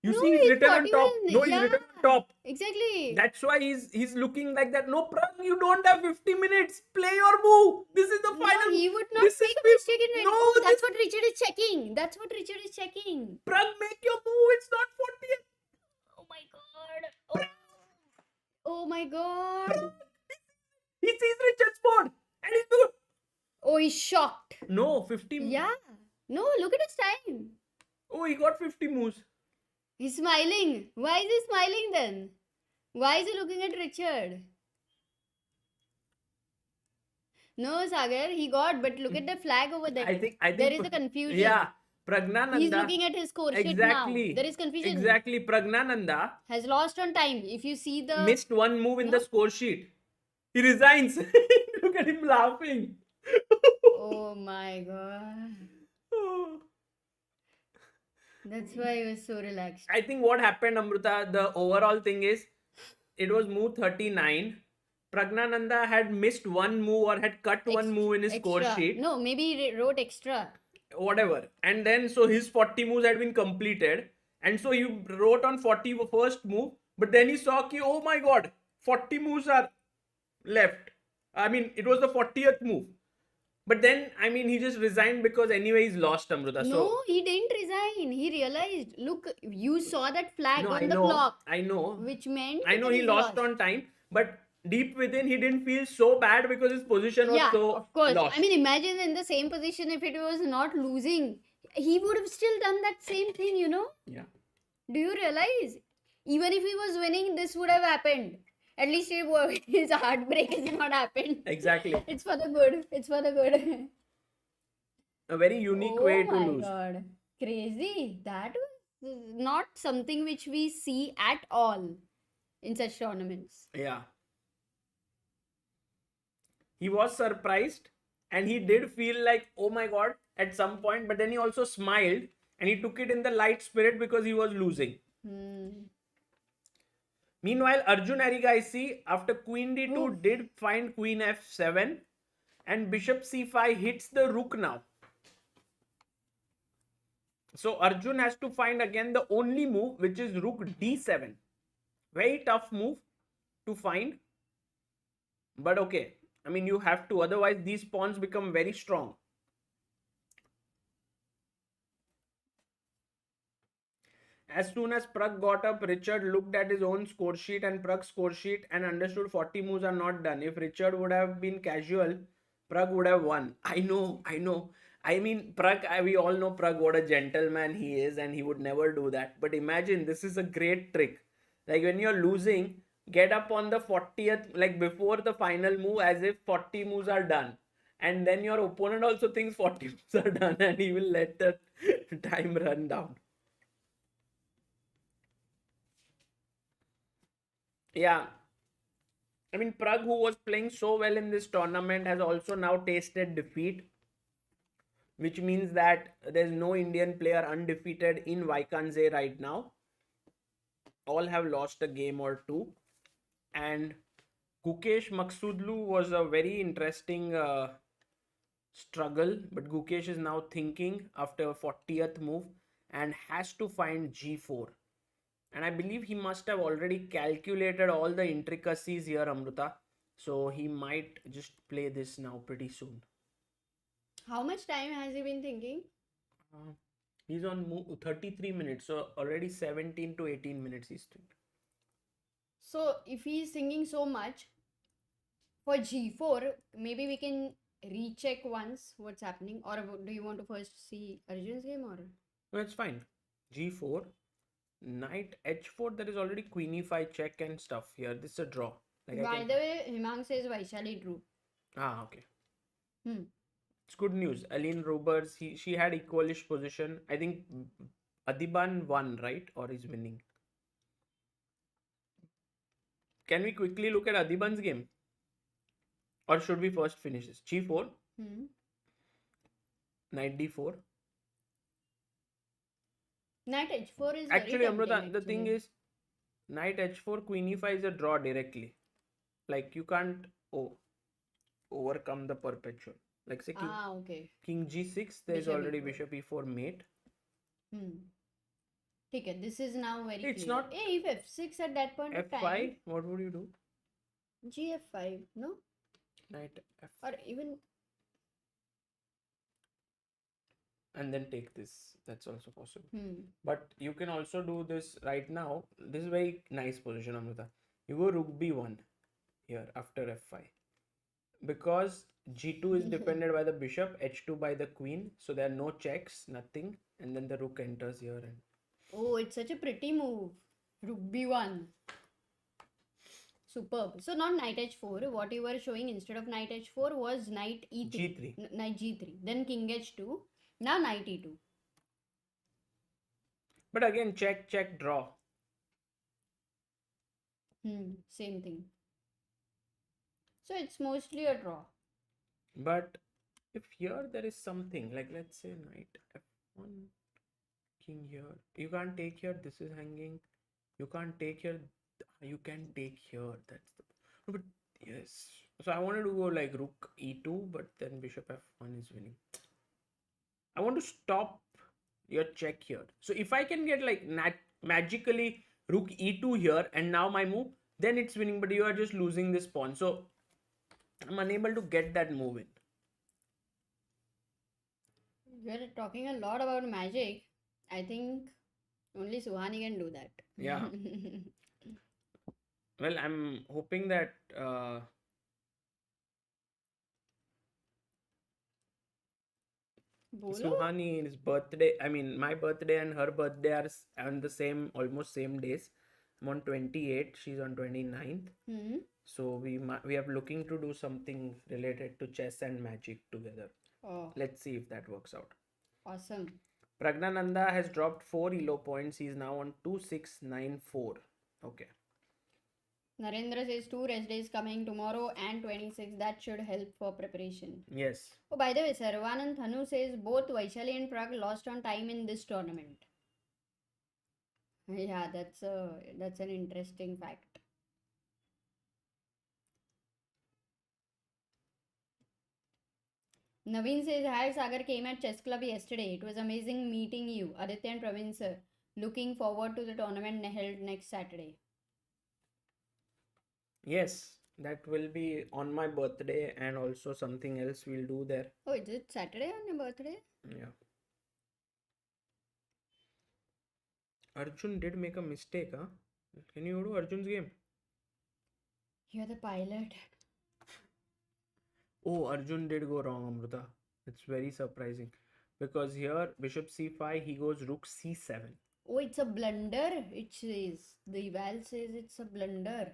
Speaker 1: You
Speaker 2: No,
Speaker 1: see, he's
Speaker 2: he's
Speaker 1: written on
Speaker 2: not
Speaker 1: top.
Speaker 2: even-
Speaker 1: No, he's
Speaker 2: yeah.
Speaker 1: written on top.
Speaker 2: Exactly.
Speaker 1: That's why he's looking like that. No, Pragg, you don't have 50 minutes. Play your move. This is the
Speaker 2: No,
Speaker 1: final.
Speaker 2: he would not
Speaker 1: This
Speaker 2: make
Speaker 1: is
Speaker 2: a mistake in it.
Speaker 1: No,
Speaker 2: Oh, that's
Speaker 1: this-
Speaker 2: what Richard is checking. That's what Richard is checking.
Speaker 1: Pragg, make your move. It's not 40th.
Speaker 2: Oh my god. Oh my god.
Speaker 1: He sees Richard's board. And he's good.
Speaker 2: Oh, he's shocked.
Speaker 1: No, 50.
Speaker 2: Yeah. No, look at his time.
Speaker 1: Oh, he got 50 moves.
Speaker 2: He's smiling. Why is he smiling then? Why is he looking at Richard? No, Sagar, he got, but look at the flag over there.
Speaker 1: I think
Speaker 2: there is a confusion.
Speaker 1: Yeah. Pragnananda.
Speaker 2: He's looking at his score sheet
Speaker 1: Exactly.
Speaker 2: now. There is confusion.
Speaker 1: Exactly. Pragnananda
Speaker 2: Has lost on time. If you see the
Speaker 1: missed one move in the
Speaker 2: No.
Speaker 1: score sheet. He resigns. Look at him laughing.
Speaker 2: Oh my god.
Speaker 1: Oh.
Speaker 2: That's why he was so relaxed.
Speaker 1: I think what happened, Amruta, the overall thing is it was move 39. Pragnananda had missed one move or had cut one move in his score
Speaker 2: Extra.
Speaker 1: sheet.
Speaker 2: No, maybe he wrote extra.
Speaker 1: Whatever. And then so his 40 moves had been completed. And so he wrote on 40 first move. But then he saw ki, oh my god, 40 moves are left. I mean, it was the 40th move. But then, I mean, he just resigned because anyway he's lost, Amruta.
Speaker 2: No, he didn't resign. He realized. Look, you saw that flag
Speaker 1: No,
Speaker 2: on
Speaker 1: I
Speaker 2: the
Speaker 1: know.
Speaker 2: clock,
Speaker 1: I know.
Speaker 2: which meant
Speaker 1: I know
Speaker 2: that
Speaker 1: he lost on time. But deep within, he didn't feel so bad because his position was
Speaker 2: Yeah,
Speaker 1: so
Speaker 2: of course.
Speaker 1: lost.
Speaker 2: I mean, imagine in the same position if it was not losing, he would have still done that same thing, you know?
Speaker 1: Yeah.
Speaker 2: Do you realize? Even if he was winning, this would have happened. At least his heartbreak has not happened.
Speaker 1: Exactly.
Speaker 2: It's for the good. It's for the good.
Speaker 1: A very unique way to lose.
Speaker 2: Oh my god. Crazy. That was not something which we see at all in such tournaments.
Speaker 1: Yeah. He was surprised and he did feel like, oh my god, at some point, but then he also smiled And he took it in the light spirit because he was losing. Meanwhile, Arjun Erigaisi, after queen d2, did find queen f7 and bishop c5 hits the rook now. So Arjun has to find again the only move, which is rook d7. Very tough move to find. But okay, I mean, you have to, otherwise these pawns become very strong. As soon as Pragg got up, Richard looked at his own score sheet and Pragg's score sheet and understood 40 moves are not done. If Richard would have been casual, Pragg would have won. I know. I mean, Pragg, we all know Pragg, what a gentleman he is, and he would never do that. But imagine, this is a great trick. Like when you're losing, get up on the 40th, like before the final move, as if 40 moves are done. And then your opponent also thinks 40 moves are done and he will let the time run down. Yeah. I mean, Pragg, who was playing so well in this tournament, has also now tasted defeat, which means that there's no Indian player undefeated in Wijk right now. All have lost a game or two. And Gukesh Maqsoodloo was a very interesting struggle, but Gukesh is now thinking after 40th move and has to find g4. And I believe he must have already calculated all the intricacies here, Amruta. So he might just play this now pretty soon.
Speaker 2: How much time has he been thinking?
Speaker 1: He's on 33 minutes. So already 17 to 18 minutes he's thinking.
Speaker 2: So if he's thinking so much, for g4, maybe we can recheck once what's happening. Or do you want to first see Arjun's game or?
Speaker 1: No, it's fine. g4. Knight h4, there is already queen e5 check and stuff here. This is a draw. Like
Speaker 2: By the way, Himang says Vaishali drew.
Speaker 1: Okay. It's good news. Aline Robers, she had equalish position. I think Adiban won, right? Or is winning. Can we quickly look at Adiban's game? Or should we first finish this? g4. Knight d4.
Speaker 2: Knight h4 is
Speaker 1: actually,
Speaker 2: very tempting,
Speaker 1: Amruta, the thing is, Knight h4, queen e5 is a draw directly. Like you can't overcome the perpetual. Like say king g6, there is already bishop e4 mate.
Speaker 2: Okay, this is now very
Speaker 1: it's
Speaker 2: clear.
Speaker 1: not.
Speaker 2: If f6 at that point of time.
Speaker 1: f5, what would you do?
Speaker 2: Gf5, no?
Speaker 1: Knight f.
Speaker 2: Or even.
Speaker 1: And then take this. That's also possible. But you can also do this right now. This is very nice position, Amruta. You go rook b1 here after f5. Because g2 is defended by the bishop, h2 by the queen. So there are no checks, nothing. And then the rook enters here. And
Speaker 2: oh, it's such a pretty move. Rook b1. Superb. So not knight h4. What you were showing instead of knight h4 was knight e3.
Speaker 1: g3.
Speaker 2: Knight g3. Then king h2. Now knight e2.
Speaker 1: But again, check, draw.
Speaker 2: Same thing. So it's mostly a draw.
Speaker 1: But if here there is something, like let's say knight f1, king here. You can't take here, this is hanging. You can't take here, you can take here. That's the... No, but yes. So I wanted to go like rook e2, but then bishop f1 is winning. I want to stop your check here. So if I can get like magically rook e2 here and now my move, then it's winning, but you are just losing this pawn. So I'm unable to get that move in.
Speaker 2: We're talking a lot about magic. I think only Suhani can do that.
Speaker 1: Yeah. Well, I'm hoping that Suhani's birthday, I mean, my birthday and her birthday are on the same, almost same days. I'm on 28th, she's on 29th. So we are looking to do something related to chess and magic together. Let's see if that works out.
Speaker 2: Awesome.
Speaker 1: Pragnananda has dropped 4 elo points. He's now on 2694. Okay.
Speaker 2: Narendra says 2 rest days coming tomorrow and 26. That should help for preparation.
Speaker 1: Yes.
Speaker 2: Oh, by the way, Sarvanand Thanu says both Vaishali and Pragg lost on time in this tournament. Yeah, that's an interesting fact. Naveen says, hi, Sagar came at Chess Club yesterday. It was amazing meeting you. Aditya and Praveen sir. Looking forward to the tournament held next Saturday.
Speaker 1: Yes, that will be on my birthday and also something else we'll do there.
Speaker 2: Oh, is it Saturday on your birthday?
Speaker 1: Yeah. Arjun did make a mistake, huh? Can you go to Arjun's game?
Speaker 2: You're the pilot.
Speaker 1: Oh, Arjun did go wrong, Amruta. It's very surprising. Because here, bishop c5, he goes rook c7.
Speaker 2: Oh, it's a blunder. It says. The eval says it's a blunder.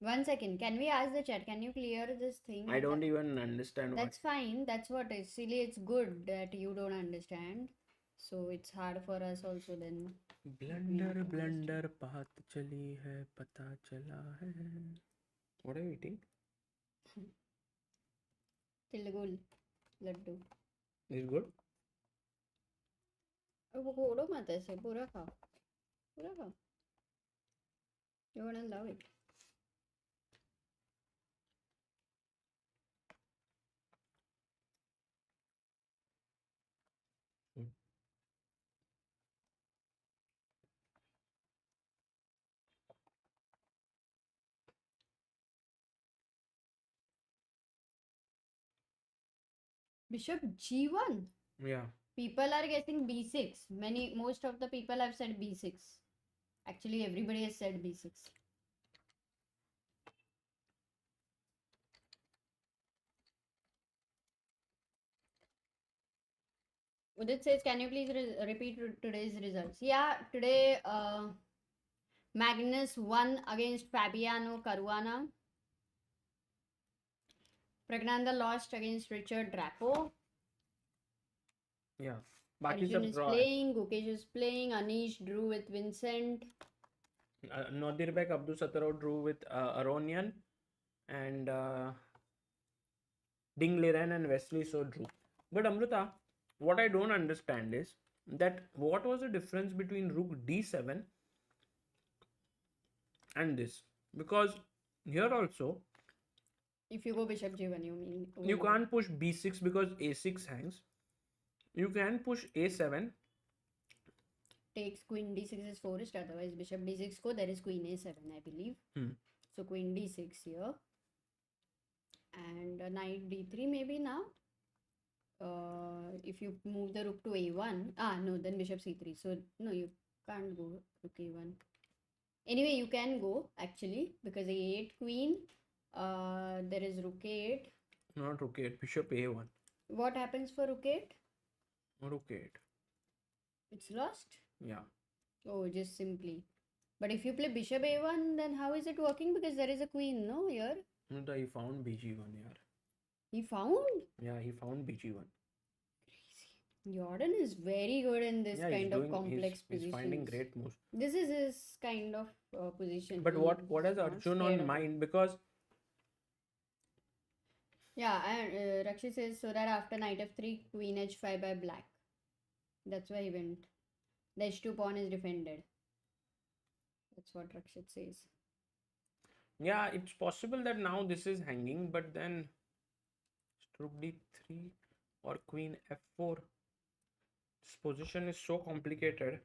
Speaker 2: 1 second. Can we ask the chat? Can you clear this thing?
Speaker 1: I don't even understand what.
Speaker 2: That's fine. That's what is. Silly. It's good that you don't understand. So it's hard for us also then.
Speaker 1: Blunder, blunder, path chali hai, pata chala hai. What are you eating?
Speaker 2: Tilgul. Laddu.
Speaker 1: Is it good?
Speaker 2: वो खोड़ो मत ऐसे पूरा खाओ पूरा खाओ you're gonna love it. Bishop g1.
Speaker 1: Yeah.
Speaker 2: People are guessing b6. Most of the people have said b6. Actually, everybody has said b6. Udit says, can you please repeat today's results? Yeah, today Magnus won against Fabiano Caruana. Pragnananda lost against Richard Rapport.
Speaker 1: Yeah.
Speaker 2: Arjun is playing, Gukesh is playing, Anish drew with Vincent.
Speaker 1: Nodirbek Abdusattorov drew with Aronian, and Ding Liren and Wesley so drew. But Amrita, what I don't understand is that what was the difference between rook d7 and this? Because here also,
Speaker 2: if you go bishop g1, you mean?
Speaker 1: You can't push b6 because a6 hangs. You can push a7.
Speaker 2: Takes queen d6 is forced, otherwise bishop d6 go, there is queen a7, I believe. So queen d6 here. And knight d3 maybe now. If you move the rook to a1, no, then bishop c3. So no, you can't go rook a1. Anyway, you can go actually because a8 queen. There is rook 8.
Speaker 1: Not rook 8, bishop a1.
Speaker 2: What happens for rook 8?
Speaker 1: Rook 8.
Speaker 2: It's lost?
Speaker 1: Yeah.
Speaker 2: Oh, just simply. But if you play bishop a1, then how is it working? Because there is a queen, no, here?
Speaker 1: No, he found bg1 here.
Speaker 2: He found?
Speaker 1: Yeah, he found bg1.
Speaker 2: Crazy. Jorden is very good in this kind of complex positions.
Speaker 1: He's finding great moves.
Speaker 2: This is his kind of position.
Speaker 1: But what has Arjun on mind? Because
Speaker 2: yeah, and Rakshit says so that after knight f3, queen h5 by black. That's why he went. The h2 pawn is defended. That's what Rakshit says.
Speaker 1: Yeah, it's possible that now this is hanging, but then rook d3 or queen f4. This position is so complicated.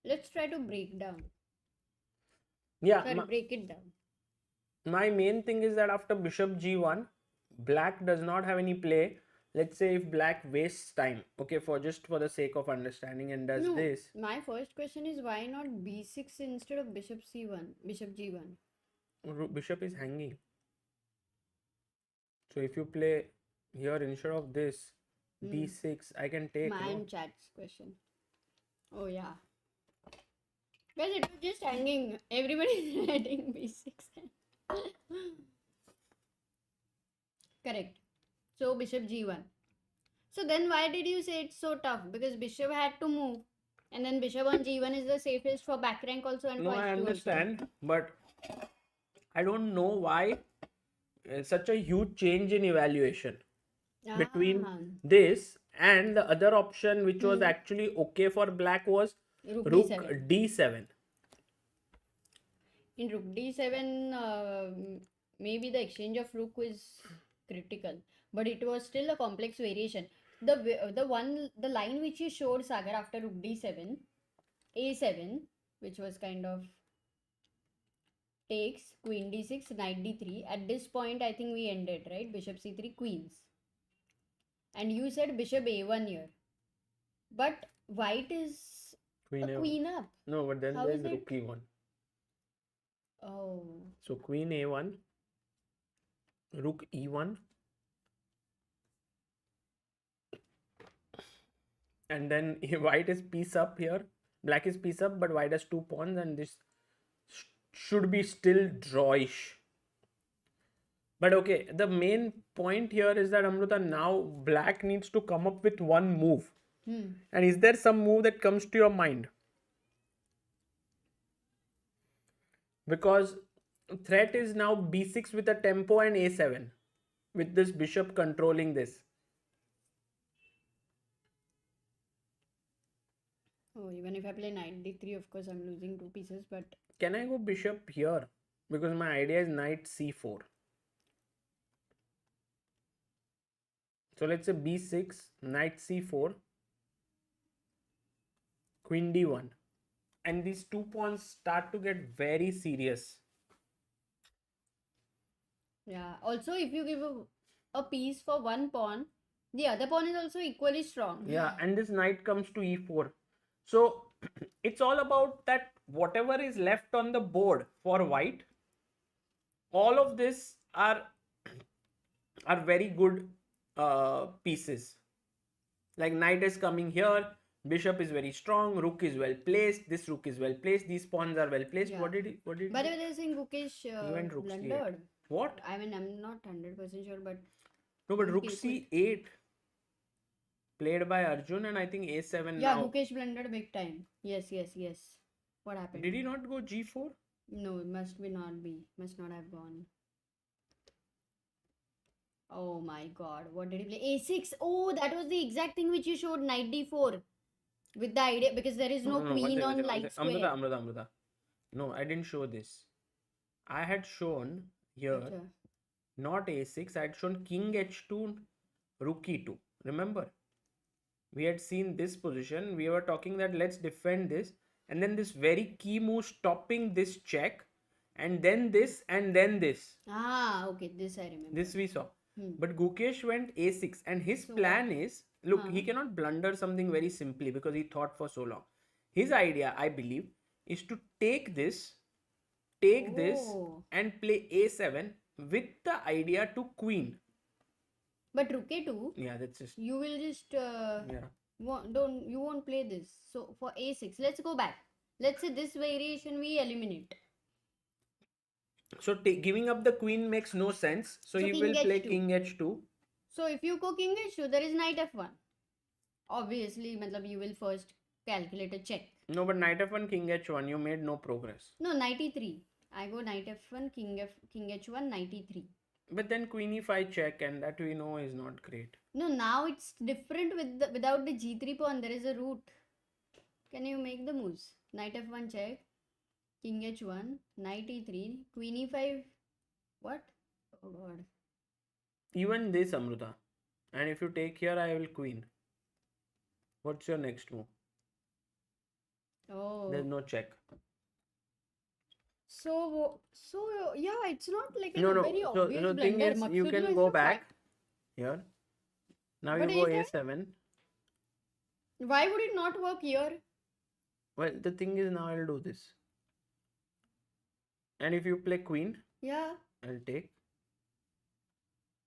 Speaker 2: Let's try to break down.
Speaker 1: Yeah,
Speaker 2: break it down.
Speaker 1: My main thing is that after bishop g1, black does not have any play. Let's say if black wastes time, okay, for the sake of understanding, and does this.
Speaker 2: My first question is why not b6 instead of bishop c1, bishop g1?
Speaker 1: Bishop is hanging. So if you play here instead of this, b6, I can take.
Speaker 2: My chat's question. Oh yeah. Guys, it was just hanging. Everybody is writing b6. Correct. So bishop g1. So then why did you say it's so tough? Because bishop had to move. And then bishop on g1 is the safest for back rank also and
Speaker 1: No,
Speaker 2: for
Speaker 1: I
Speaker 2: h2 also.
Speaker 1: understand, but I don't know why such a huge change in evaluation between
Speaker 2: Ah,
Speaker 1: this and the other option, which was
Speaker 2: Hmm.
Speaker 1: actually okay for black, was
Speaker 2: Rook
Speaker 1: rook
Speaker 2: d7.
Speaker 1: d7.
Speaker 2: In rook d7, maybe the exchange of rook is critical, but it was still a complex variation. The line which you showed, Sagar, after rook d7, a7, which was kind of takes queen d6, knight d3. At this point, I think we ended, right? Bishop c3, queens. And you said bishop a1 here, but white is
Speaker 1: Queen
Speaker 2: a
Speaker 1: a1.
Speaker 2: queen up.
Speaker 1: No, but then
Speaker 2: How
Speaker 1: there's
Speaker 2: is it?
Speaker 1: rook e1.
Speaker 2: Oh,
Speaker 1: So queen a1, rook e1, and then white is piece up here. Black is piece up, but white has 2 pawns, and this should be still drawish. But okay, the main point here is that Amruta, now black needs to come up with one move. And is there some move that comes to your mind? Because threat is now b6 with a tempo and a7 with this bishop controlling this.
Speaker 2: Oh, even if I play knight d3, of course I'm losing 2 pieces, but
Speaker 1: Can I go bishop here? Because my idea is knight c4. So let's say b6, knight c4, queen d1. And these 2 pawns start to get very serious.
Speaker 2: yeah. Also, if you give a piece for one pawn, the other pawn is also equally strong.
Speaker 1: Yeah, and this knight comes to e4. So it's all about that whatever is left on the board for white, all of this are very good pieces. Like knight is coming here, bishop is very strong, rook is well placed, this rook is well placed, these pawns are well placed.
Speaker 2: Yeah.
Speaker 1: What did he
Speaker 2: By the
Speaker 1: do?
Speaker 2: way, they're saying Gukesh
Speaker 1: He went rook c8.
Speaker 2: blundered.
Speaker 1: What?
Speaker 2: I mean, I'm not 100% sure, but
Speaker 1: No, but
Speaker 2: on
Speaker 1: rook
Speaker 2: paper it-
Speaker 1: c8 played by Arjun, and I think a7
Speaker 2: yeah,
Speaker 1: now.
Speaker 2: Gukesh blundered big time. Yes, yes, yes. What happened?
Speaker 1: Did he not go g4?
Speaker 2: No, it must not have gone. Oh my god, what did he play? A6. Oh, that was the exact thing which you showed, knight d4. With the idea, because there is no queen on light square.
Speaker 1: Amrita. No, I didn't show this. I had shown here
Speaker 2: Acha.
Speaker 1: not a6. I had shown king h2, rook e2. Remember? We had seen this position. We were talking that let's defend this. And then this very key move stopping this check. And then this and then this.
Speaker 2: Ah, okay, this I remember.
Speaker 1: This we saw. But Gukesh went a6. And his
Speaker 2: So
Speaker 1: plan is, look, he cannot blunder something very simply because he thought for so long. His idea, I believe, is to take this, this,
Speaker 2: Oh.
Speaker 1: and play a7 with the idea to queen.
Speaker 2: But rook a2,
Speaker 1: Yeah, that's just.
Speaker 2: you will just
Speaker 1: Yeah.
Speaker 2: you won't play this. So for a6, let's go back. Let's say this variation we eliminate.
Speaker 1: So giving up the queen makes no sense. So he
Speaker 2: king
Speaker 1: will play
Speaker 2: h2.
Speaker 1: king h2.
Speaker 2: So if you go king h2, there is knight f1. Obviously, matlab you will first calculate a check.
Speaker 1: No, but knight f1, king h1, you made no progress.
Speaker 2: No, knight e3. I go knight f1, king h1, knight e3.
Speaker 1: But then queen e5 check, and that we know is not great.
Speaker 2: No, now it's different without the g3 pawn. There is a route. Can you make the moves? Knight f1 check, king h1, knight e3, queen e5. What? Oh god.
Speaker 1: Even this, Amruta. And if you take here, I will queen. What's your next move?
Speaker 2: Oh.
Speaker 1: There's no check.
Speaker 2: So yeah, it's not like a
Speaker 1: No.
Speaker 2: very
Speaker 1: So
Speaker 2: obvious
Speaker 1: the thing
Speaker 2: blunder.
Speaker 1: is, you
Speaker 2: Maqsoodloo
Speaker 1: can
Speaker 2: is
Speaker 1: go
Speaker 2: the
Speaker 1: back
Speaker 2: fact.
Speaker 1: here. Now
Speaker 2: But
Speaker 1: you go
Speaker 2: A7?
Speaker 1: a7.
Speaker 2: Why would it not work here?
Speaker 1: Well, the thing is, now I'll do this. And if you play queen,
Speaker 2: Yeah,
Speaker 1: I'll take.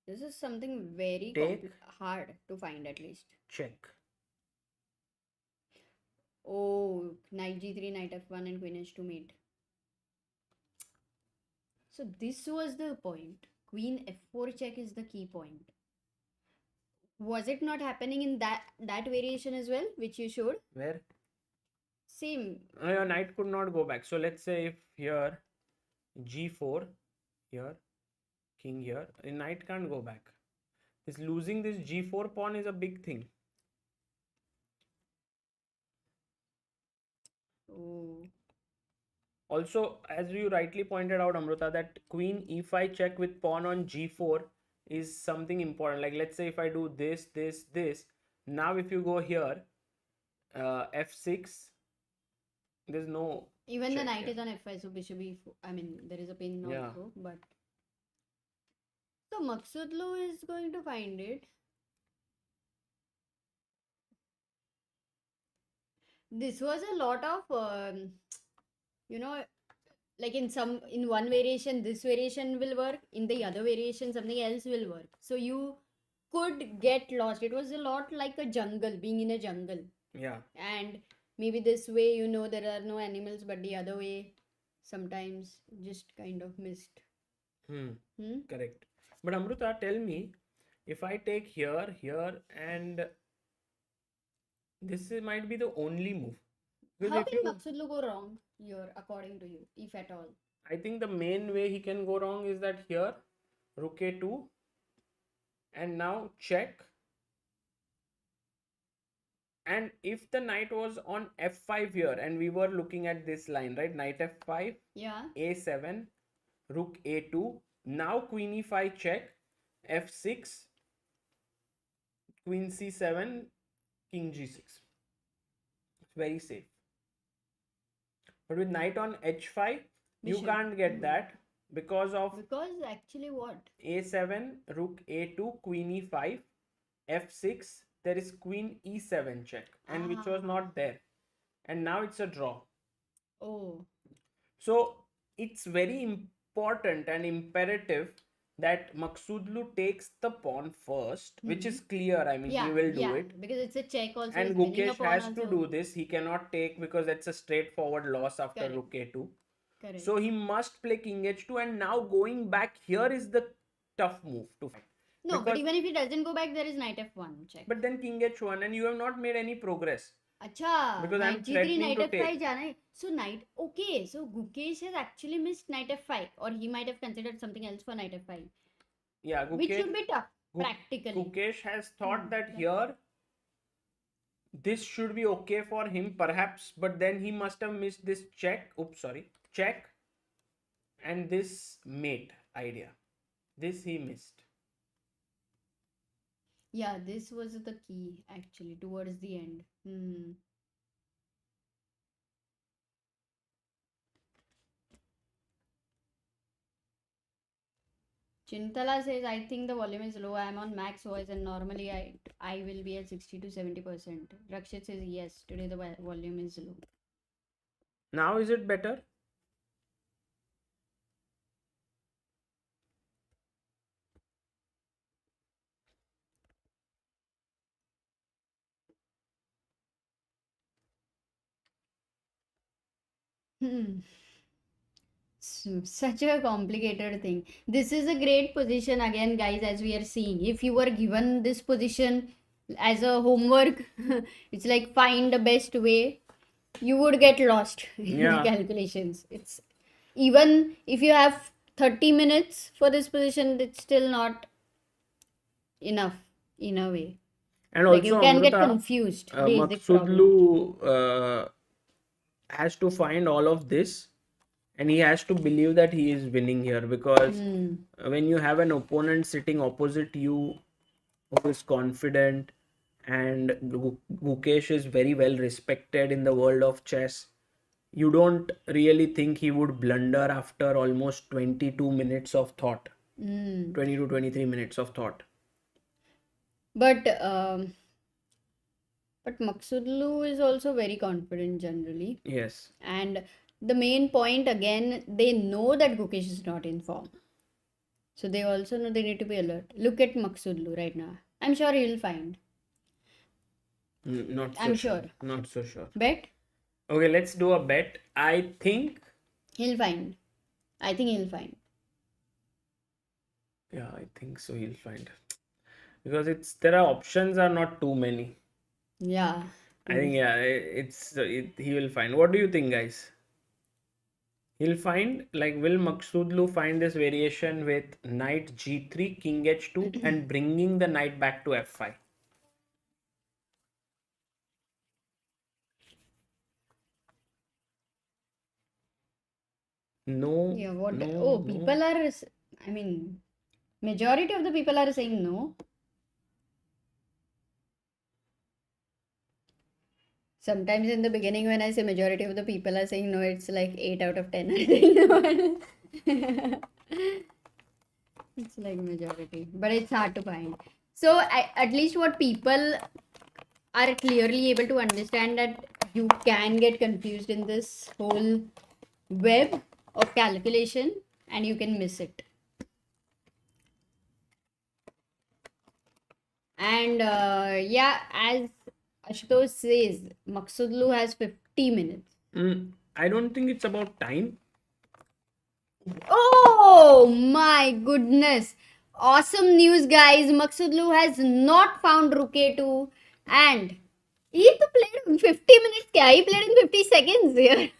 Speaker 2: this is something very
Speaker 1: Take.
Speaker 2: hard to find at least.
Speaker 1: Check.
Speaker 2: Oh, knight g3, knight f1, and queen h2 mate. So this was the point. Queen f4 check is the key point. Was it not happening in that variation as well, which you showed?
Speaker 1: Where?
Speaker 2: Same.
Speaker 1: Your knight could not go back. So let's say if here g4, here king here, a knight can't go back. This losing this g4 pawn is a big thing.
Speaker 2: Oh.
Speaker 1: Also, as you rightly pointed out, Amruta, that queen e5 check with pawn on g4 is something important. Like let's say if I do this, this, this. Now if you go here, f6, there's no
Speaker 2: Even the
Speaker 1: check
Speaker 2: knight
Speaker 1: here.
Speaker 2: is on f5, so bishop e4. I mean, there is a pin
Speaker 1: Yeah.
Speaker 2: also, but. So Maqsoodloo is going to find it. This was a lot of, you know, like in one variation, this variation will work. In the other variation, something else will work. So you could get lost. It was a lot like a jungle, being in a jungle.
Speaker 1: Yeah.
Speaker 2: And maybe this way, there are no animals, but the other way, sometimes just kind of missed.
Speaker 1: Correct. But Amruta, tell me, if I take here, here, and this might be the only move. Because
Speaker 2: How
Speaker 1: if
Speaker 2: can
Speaker 1: you,
Speaker 2: Maqsoodloo go wrong here, according to you, if at all?
Speaker 1: I think the main way he can go wrong is that here, rook a2, and now check. And if the knight was on f5 here, and we were looking at this line, right? Knight f5,
Speaker 2: Yeah.
Speaker 1: a7, rook a2, now queen e5 check, f6, queen c7, king g6. It's very safe. But with knight on h5, you
Speaker 2: Bishop.
Speaker 1: can't get that because of
Speaker 2: Because actually what?
Speaker 1: a7, rook a2, queen e5, f6, there is queen e7 check, and which was not there. And now it's a draw.
Speaker 2: Oh.
Speaker 1: So it's very important and imperative that Maqsoodloo takes the pawn first, which is clear. I mean, he will do it.
Speaker 2: Because it's a check also.
Speaker 1: And
Speaker 2: he's winning a
Speaker 1: Gukesh
Speaker 2: pawn
Speaker 1: has
Speaker 2: also.
Speaker 1: to do this. He cannot take because that's a straightforward loss after
Speaker 2: Correct.
Speaker 1: rook a2.
Speaker 2: Correct.
Speaker 1: So he must play king h2, and now going back here is the tough move to fight.
Speaker 2: No, but
Speaker 1: because-
Speaker 2: even if he doesn't go back, there is knight f1 check.
Speaker 1: But then king h1, and you have not made any progress.
Speaker 2: Acha,
Speaker 1: Because I'm
Speaker 2: knight g3,
Speaker 1: threatening
Speaker 2: knight
Speaker 1: to
Speaker 2: f5
Speaker 1: take.
Speaker 2: jana hai. So knight, okay, so Gukesh has actually missed knight f5, or he might have considered something else for knight f5,
Speaker 1: Yeah,
Speaker 2: which
Speaker 1: Gukesh,
Speaker 2: should be tough, practically.
Speaker 1: Gukesh has thought that
Speaker 2: that's-
Speaker 1: here this should be okay for him, perhaps, but then he must have missed this check. Oops, sorry, check, and this mate idea. This he missed.
Speaker 2: Yeah, this was the key actually towards the end. Chintala says, I think the volume is low. I'm on max voice and normally I will be at 60 to 70%. Rakshit says, yes, today the volume is low.
Speaker 1: Now is it better?
Speaker 2: Such a complicated thing. This is a great position again, guys, as we are seeing. If you were given this position as a homework, it's like find the best way. You would get lost in
Speaker 1: Yeah.
Speaker 2: the calculations. It's even if you have 30 minutes for this position, it's still not enough in a way.
Speaker 1: And
Speaker 2: Like
Speaker 1: also,
Speaker 2: you can get
Speaker 1: Amrita,
Speaker 2: confused. Basic problem.
Speaker 1: Maqsoodloo has to find all of this, and he has to believe that he is winning here, because when you have an opponent sitting opposite you who is confident, and Gukesh is very well respected in the world of chess, you don't really think he would blunder after almost 22 minutes of thought. 20 to 23 minutes of thought.
Speaker 2: But Maqsoodloo is also very confident generally.
Speaker 1: Yes.
Speaker 2: And the main point again, they know that Gukesh is not in form. So they also know they need to be alert. Look at Maqsoodloo right now. I'm sure he'll find.
Speaker 1: Not so
Speaker 2: I'm
Speaker 1: sure.
Speaker 2: sure.
Speaker 1: Not so sure.
Speaker 2: Bet?
Speaker 1: Okay, let's do a bet. I think.
Speaker 2: He'll find. I think he'll find.
Speaker 1: Yeah, I think so. He'll find. Because there are options are not too many.
Speaker 2: Yeah.
Speaker 1: I think yeah, he will find. What do you think, guys? He'll find, like, will Maqsoodloo find this variation with knight g3, king h2, and bringing the knight back to f5? No,
Speaker 2: Yeah, what?
Speaker 1: no,
Speaker 2: Oh,
Speaker 1: no.
Speaker 2: people are, I mean, majority of the people are saying no. Sometimes in the beginning, when I say majority of the people are saying no, it's like 8 out of 10 are saying no. It's like majority, but it's hard to find. So, at least what people are clearly able to understand that you can get confused in this whole web of calculation and you can miss it. And yeah, as Ashutosh says, Maqsoodloo has 50 minutes.
Speaker 1: I don't think it's about time.
Speaker 2: Oh my goodness. Awesome news, guys. Maqsoodloo has not found Rook A2 and he played in 50 minutes. Kya? He played in 50 seconds here.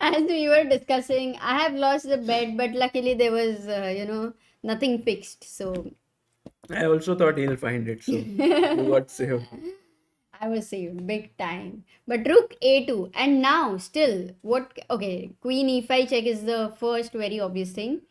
Speaker 2: As we were discussing, I have lost the bet, but luckily there was, nothing fixed. So
Speaker 1: I also thought he'll find it, so you got saved.
Speaker 2: I was saved big time. But Rook A2, and now still what? Okay, Queen E5 check is the first very obvious thing.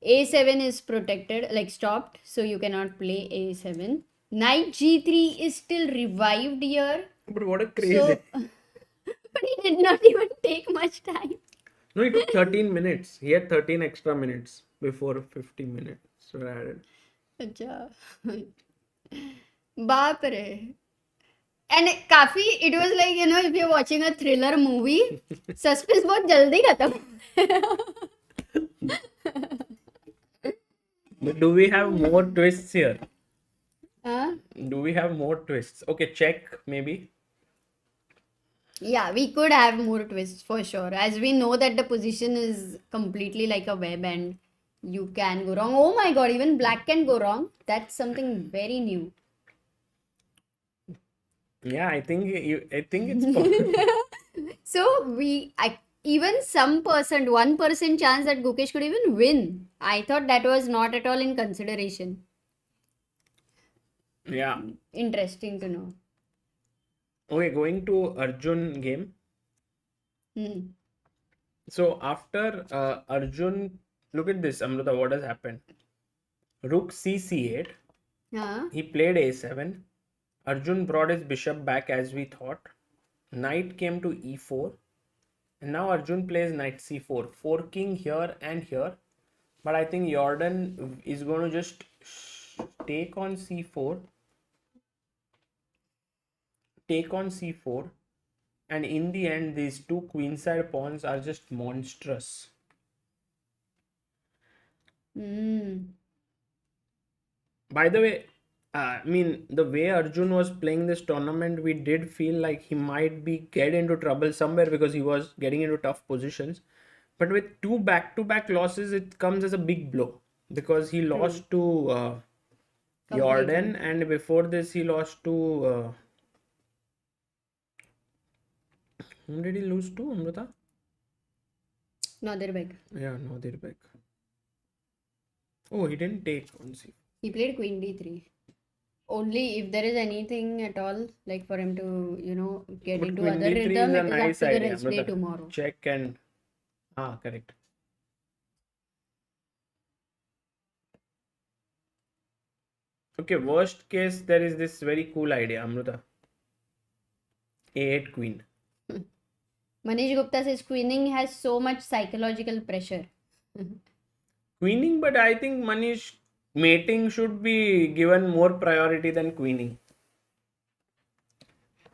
Speaker 2: A7 is protected, like stopped, so you cannot play A7. Knight G3 is still revived here.
Speaker 1: But what a crazy.
Speaker 2: So, but he did not even take much time.
Speaker 1: No, he took 13 minutes. He had 13 extra minutes before 50 minutes. So I added.
Speaker 2: अच्छा बाप रे. And काफी it was like, if you're watching a thriller movie, suspense बहुत जल्दी खत्म.
Speaker 1: But do we have more twists here?
Speaker 2: Huh?
Speaker 1: Do we have more twists? Okay, check maybe.
Speaker 2: Yeah, we could have more twists for sure. As we know that the position is completely like a web and you can go wrong. Oh my god, even black can go wrong. That's something very new.
Speaker 1: Yeah, I think it's possible.
Speaker 2: So even 1% chance that Gukesh could even win. I thought that was not at all in consideration.
Speaker 1: Yeah.
Speaker 2: Interesting to know.
Speaker 1: Okay, going to Arjun game. So after Arjun, look at this, Amrita, what has happened? Rook C8. He played A7. Arjun brought his bishop back as we thought. Knight came to E4. And now Arjun plays knight C4. Forking here and here. But I think Jorden is going to just take on C4. Take on C4. And in the end, these two queenside pawns are just monstrous. By the way, I mean, the way Arjun was playing this tournament, we did feel like he might get into trouble somewhere because he was getting into tough positions. But with two back-to-back losses, it comes as a big blow because he lost to Jorden, and before this he lost to whom did he lose to, Amrita?
Speaker 2: Nodirbek.
Speaker 1: Yeah, Nodirbek. Oh, he didn't take on C.
Speaker 2: He played Queen D3. Only if there is anything at all, like for him to, get
Speaker 1: But
Speaker 2: into
Speaker 1: Queen
Speaker 2: other
Speaker 1: D3
Speaker 2: rhythm,
Speaker 1: is a
Speaker 2: it is
Speaker 1: nice
Speaker 2: up to the
Speaker 1: idea,
Speaker 2: rest day
Speaker 1: Amrita.
Speaker 2: tomorrow.
Speaker 1: Check and correct. Okay, worst case, there is this very cool idea, Amrita. A8 queen.
Speaker 2: Manish Gupta says queening has so much psychological pressure.
Speaker 1: Queening, but I think Manish, mating should be given more priority than queening.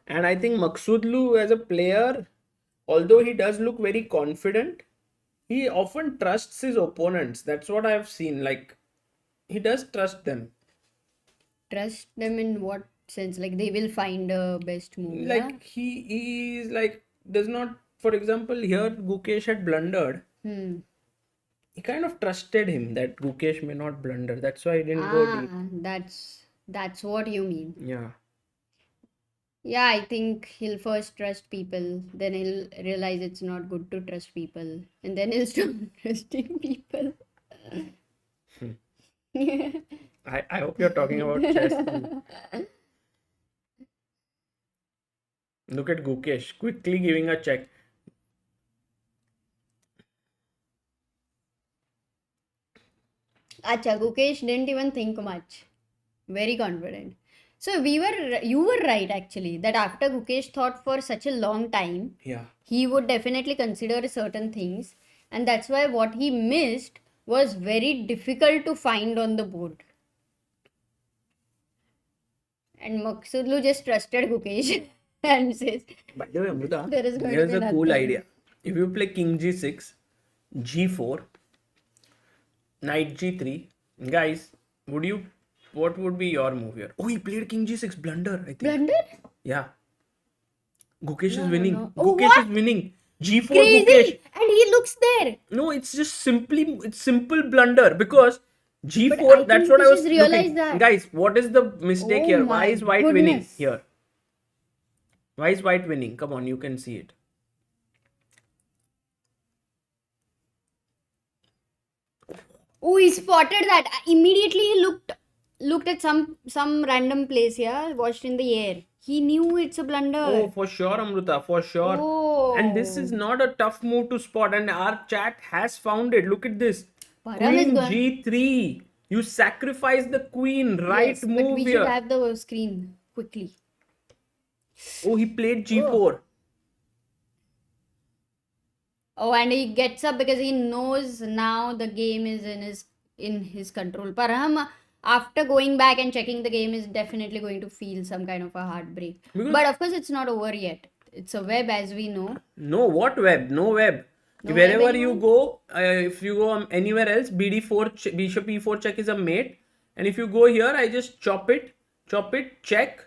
Speaker 1: And I think Maqsoodloo as a player, although he does look very confident, he often trusts his opponents. That's what I've seen. Like, he does trust them.
Speaker 2: Trust them in what sense? Like they will find a best move.
Speaker 1: Like he is like does not. For example, here Gukesh had blundered. He kind of trusted him that Gukesh may not blunder. That's why he didn't go deep.
Speaker 2: That's what you mean.
Speaker 1: Yeah.
Speaker 2: Yeah, I think he'll first trust people, then he'll realize it's not good to trust people, and then he'll stop trusting people.
Speaker 1: I hope you're talking about chess. Look at Gukesh quickly giving a check.
Speaker 2: Acha, Gukesh didn't even think much. Very confident. So you were right actually, that after Gukesh thought for such a long time,
Speaker 1: Yeah.
Speaker 2: he would definitely consider certain things, and that's why what he missed was very difficult to find on the board. And Maqsoodloo just trusted Gukesh and says,
Speaker 1: By the way, Amrita,
Speaker 2: there is going to
Speaker 1: here's
Speaker 2: be
Speaker 1: a cool
Speaker 2: nothing.
Speaker 1: idea. If you play King G6, G4, Knight G3, guys, what would be your move here? Oh, he played King G6, blunder, I think.
Speaker 2: Blunder?
Speaker 1: Yeah. Gukesh
Speaker 2: No,
Speaker 1: is
Speaker 2: no,
Speaker 1: winning.
Speaker 2: no. Oh,
Speaker 1: Gukesh
Speaker 2: what?
Speaker 1: is winning. G4
Speaker 2: Crazy!
Speaker 1: Gukesh.
Speaker 2: And he looks there.
Speaker 1: No, it's just it's simple blunder because
Speaker 2: But
Speaker 1: G4,
Speaker 2: I
Speaker 1: that's
Speaker 2: think
Speaker 1: what I
Speaker 2: Gukesh
Speaker 1: was
Speaker 2: has realized
Speaker 1: looking.
Speaker 2: that.
Speaker 1: Guys, what is the mistake
Speaker 2: Oh
Speaker 1: here? Why
Speaker 2: my
Speaker 1: is white winning
Speaker 2: goodness.
Speaker 1: here? Why is white winning? Come on, you can see it.
Speaker 2: Oh, he spotted that. Immediately he looked at some random place here, watched in the air. He knew it's a blunder.
Speaker 1: Oh, for sure, Amruta, for sure.
Speaker 2: Oh.
Speaker 1: And this is not a tough move to spot, and our chat has found it. Look at this.
Speaker 2: Parham is
Speaker 1: Queen
Speaker 2: gone.
Speaker 1: G3. You sacrifice the queen. Right
Speaker 2: Yes, but
Speaker 1: move
Speaker 2: we
Speaker 1: here.
Speaker 2: should have the screen quickly.
Speaker 1: Oh, he played G4.
Speaker 2: Oh, and he gets up because he knows now the game is in his control. Parham, after going back and checking the game, is definitely going to feel some kind of a heartbreak.
Speaker 1: Because-
Speaker 2: But of course, it's not over yet. It's a web, as we know.
Speaker 1: No, what web? No web.
Speaker 2: No
Speaker 1: Wherever
Speaker 2: web
Speaker 1: you
Speaker 2: anymore?
Speaker 1: go, if you go anywhere else, BD4, Bishop E4 check is a mate. And if you go here, I just chop it, check.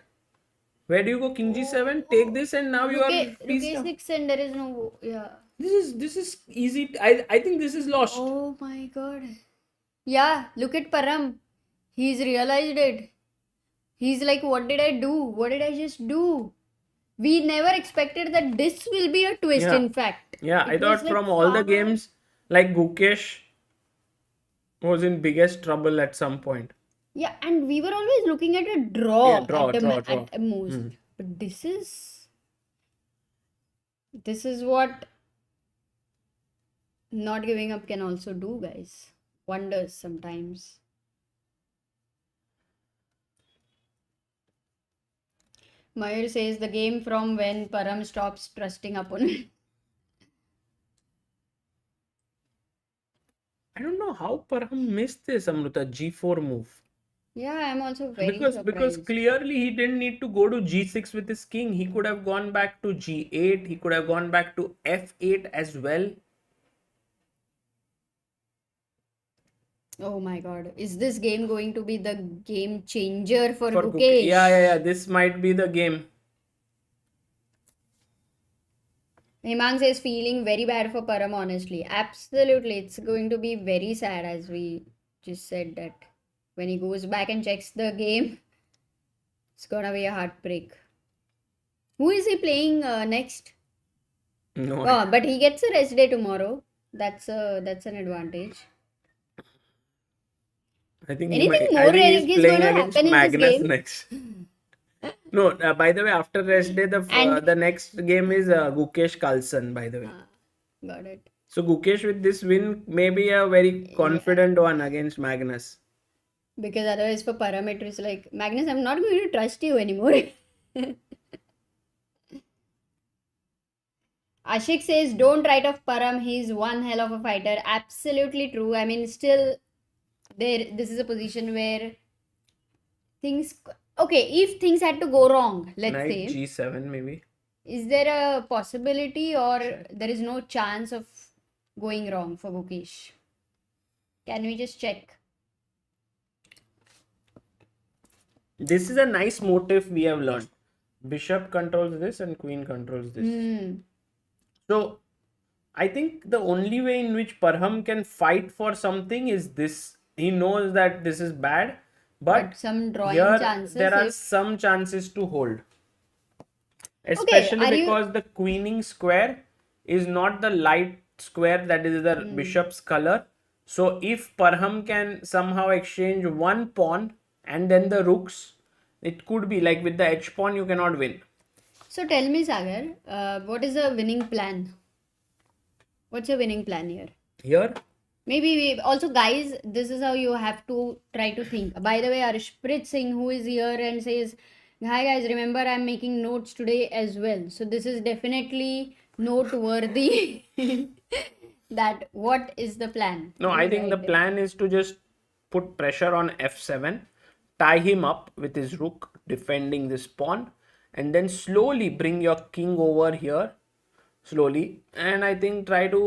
Speaker 1: Where do you go? King G7, take this, and now you are
Speaker 2: Rook
Speaker 1: piece.
Speaker 2: A6 and there is no... Yeah.
Speaker 1: This is easy. I think this is lost.
Speaker 2: Oh my god. Yeah, look at Parham. He's realized it. He's like, what did I do? What did I just do? We never expected that this will be a twist,
Speaker 1: Yeah.
Speaker 2: in fact.
Speaker 1: Yeah, I
Speaker 2: It was
Speaker 1: thought
Speaker 2: like
Speaker 1: from all the
Speaker 2: far-
Speaker 1: games, like Gukesh was in biggest trouble at some point.
Speaker 2: Yeah, and we were always looking at a draw,
Speaker 1: Yeah, draw.
Speaker 2: at most. But this is what not giving up can also do, guys. Wonders sometimes. Mayur says the game from when Parham stops trusting opponent.
Speaker 1: I don't know how Parham missed this Amruta G4 move.
Speaker 2: Yeah, I'm also very
Speaker 1: Because
Speaker 2: surprised.
Speaker 1: clearly he didn't need to go to G6 with his king. He could have gone back to G8. He could have gone back to F8 as well.
Speaker 2: Oh my god. Is this game going to be the game changer for
Speaker 1: For
Speaker 2: Gukesh?
Speaker 1: Yeah. This might be the game.
Speaker 2: Hemang says feeling very bad for Parham, honestly. Absolutely. It's going to be very sad, as we just said, that when he goes back and checks the game, it's gonna be a heartbreak. Who is he playing next?
Speaker 1: No.
Speaker 2: Oh, but he gets a rest day tomorrow. That's an advantage.
Speaker 1: I think
Speaker 2: Anything
Speaker 1: I
Speaker 2: more
Speaker 1: think he's
Speaker 2: is
Speaker 1: playing
Speaker 2: going to
Speaker 1: against
Speaker 2: happen in this
Speaker 1: Magnus
Speaker 2: game?
Speaker 1: next. No, by the way, after rest day,
Speaker 2: And-
Speaker 1: the next game is Gukesh Carlsen, by the way.
Speaker 2: Got it.
Speaker 1: So Gukesh with this win may be a very confident one against Magnus.
Speaker 2: Because otherwise for Parham it was like, Magnus, I'm not going to trust you anymore. Ashik says, don't write off Parham. He's one hell of a fighter. Absolutely true. I mean, still, this is a position where things... Okay, if things had to go wrong, let's
Speaker 1: Knight
Speaker 2: say,
Speaker 1: G7 maybe.
Speaker 2: is there a possibility or there is no chance of going wrong for Gukesh? Can we just check?
Speaker 1: This is a nice motif we have learned. Bishop controls this and queen controls this. So I think the only way in which Parham can fight for something is this. He knows that this is bad, but
Speaker 2: Some drawing
Speaker 1: here
Speaker 2: chances
Speaker 1: there are
Speaker 2: if...
Speaker 1: some chances to hold. Especially
Speaker 2: are you
Speaker 1: because the queening square is not the light square that is the bishop's color. So if Parham can somehow exchange one pawn and then the rooks, it could be like with the h pawn you cannot win.
Speaker 2: so tell me, Sagar, what is the winning plan? What's your winning plan here?
Speaker 1: Here,
Speaker 2: Maybe also, guys, this is how you have to try to think. By the way, Arshprit Singh, who is here and says, "Hi guys, remember I'm making notes today as well." So this is definitely noteworthy. That what is the plan?
Speaker 1: no, I think the
Speaker 2: Right.
Speaker 1: plan is to just put pressure on f7, tie him up with his rook, defending this pawn, and then slowly bring your king over here, slowly. And I think try to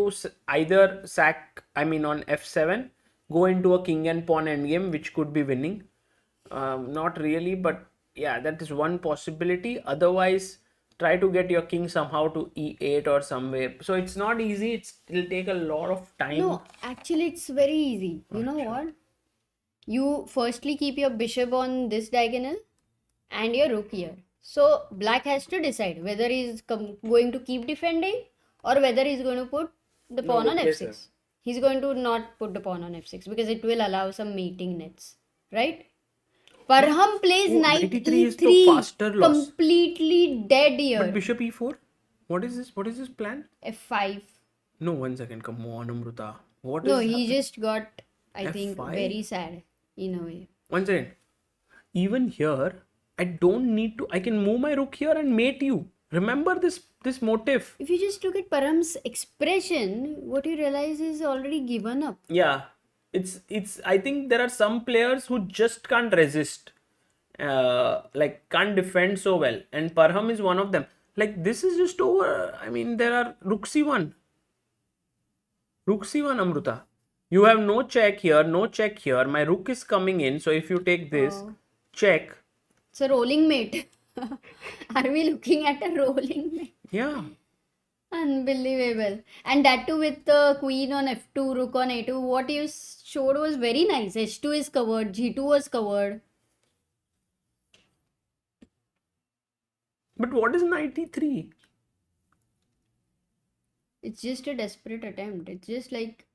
Speaker 1: either sack, I mean, on f7, go into a king and pawn endgame, which could be winning. Not really, but yeah, that is one possibility. Otherwise, try to get your king somehow to e8 or somewhere. So it's not easy. It'll take a lot of time.
Speaker 2: No, actually, it's very easy. You know what? You firstly keep your bishop on this diagonal and your rook here. So black has to decide whether he's going to keep defending or whether he's going to put the pawn on
Speaker 1: yes,
Speaker 2: f6.
Speaker 1: sir.
Speaker 2: He's going to not put the pawn on f6 because it will allow some mating nets, right? Parham plays
Speaker 1: Oh,
Speaker 2: knight
Speaker 1: 93 is the
Speaker 2: e3,
Speaker 1: faster loss.
Speaker 2: completely dead here.
Speaker 1: But bishop e4? What is this? What is this plan?
Speaker 2: f5.
Speaker 1: No, 1 second. Come on, Amruta. What
Speaker 2: No,
Speaker 1: is
Speaker 2: he
Speaker 1: happening?
Speaker 2: just got, I think,
Speaker 1: F5?
Speaker 2: very sad in a way.
Speaker 1: 1 second. Even here, I don't need to. I can move my rook here and mate you. Remember this motif.
Speaker 2: If you just look at Parham's expression, what you realize is already given up.
Speaker 1: Yeah, it's. I think there are some players who just can't resist, like can't defend so well, and Parham is one of them. Like this is just over. I mean, there are rook c1, Amruta. You have no check here, no check here. My rook is coming in, so if you take this,
Speaker 2: Oh.
Speaker 1: check.
Speaker 2: It's a rolling mate. Are we looking at a rolling mate?
Speaker 1: Yeah.
Speaker 2: Unbelievable. And that too with the queen on f2, rook on a2. What you showed was very nice. h2 is covered, g2 was covered.
Speaker 1: But what is 93?
Speaker 2: It's just a desperate attempt. It's just like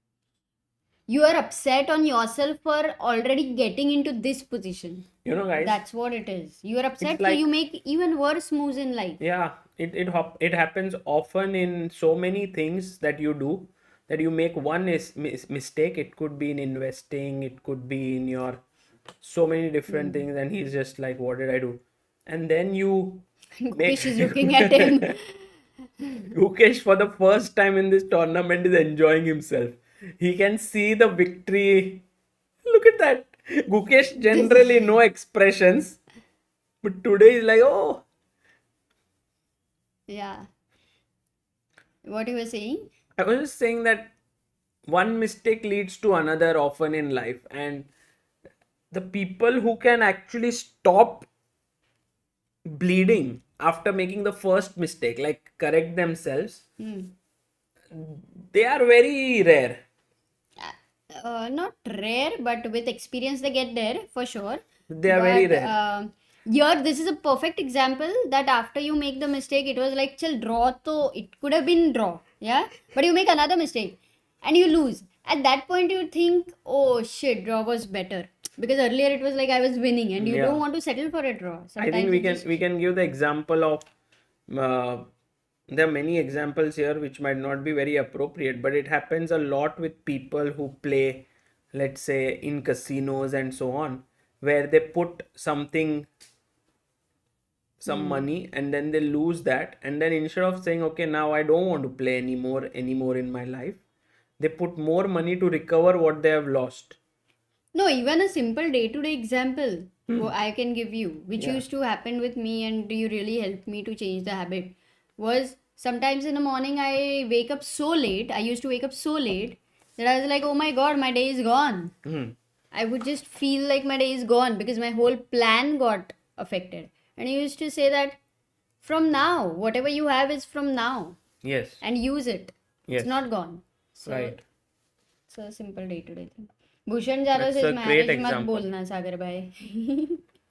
Speaker 2: you are upset on yourself for already getting into this position.
Speaker 1: You know, guys.
Speaker 2: That's what it is. You are upset,
Speaker 1: It's
Speaker 2: so
Speaker 1: like-
Speaker 2: you make even worse moves in life.
Speaker 1: Yeah, it happens often in so many things that you do, that you make one mistake. It could be in investing, it could be in your so many different things, and he's just like, what did I do? And then you
Speaker 2: Gukesh is looking at him.
Speaker 1: Gukesh for the first time in this tournament is enjoying himself. He can see the victory. Look at that. Gukesh generally no expressions, but today is like, oh.
Speaker 2: Yeah. What you were saying?
Speaker 1: I was just saying that one mistake leads to another often in life, and the people who can actually stop bleeding after making the first mistake, like correct themselves, they are very rare.
Speaker 2: Not rare, but with experience they get there for sure.
Speaker 1: They are very
Speaker 2: But,
Speaker 1: rare.
Speaker 2: here, this is a perfect example that after you make the mistake, it was like, chill, draw, so it could have been draw, yeah? But you make another mistake and you lose. At that point, you think, oh shit, draw was better. Because earlier it was like I was winning and you
Speaker 1: Yeah.
Speaker 2: don't want to settle for a draw.
Speaker 1: I
Speaker 2: Sometimes
Speaker 1: think we
Speaker 2: it
Speaker 1: can
Speaker 2: just-
Speaker 1: we can give the example of there are many examples here which might not be very appropriate, but it happens a lot with people who play, let's say, in casinos and so on, where they put some money and then they lose that, and then instead of saying, okay, now I don't want to play anymore in my life, they put more money to recover what they have lost.
Speaker 2: No, even a simple day-to-day example I can give you, which
Speaker 1: Yeah.
Speaker 2: used to happen with me and you really helped me to change the habit, was sometimes in the morning I wake up so late, I used to wake up so late that I was like, oh my god, my day is gone.
Speaker 1: Mhm.
Speaker 2: I would just feel like my day is gone because my whole plan got affected. And you used to say that from now, whatever you have is from now
Speaker 1: Yes.
Speaker 2: and use it.
Speaker 1: Yes.
Speaker 2: It's not gone. So
Speaker 1: Right.
Speaker 2: it's a simple day-to-day thing. Bhushan Jadhav
Speaker 1: That's
Speaker 2: says
Speaker 1: a great
Speaker 2: marriage mat
Speaker 1: example.
Speaker 2: bolna, Sagar bhai.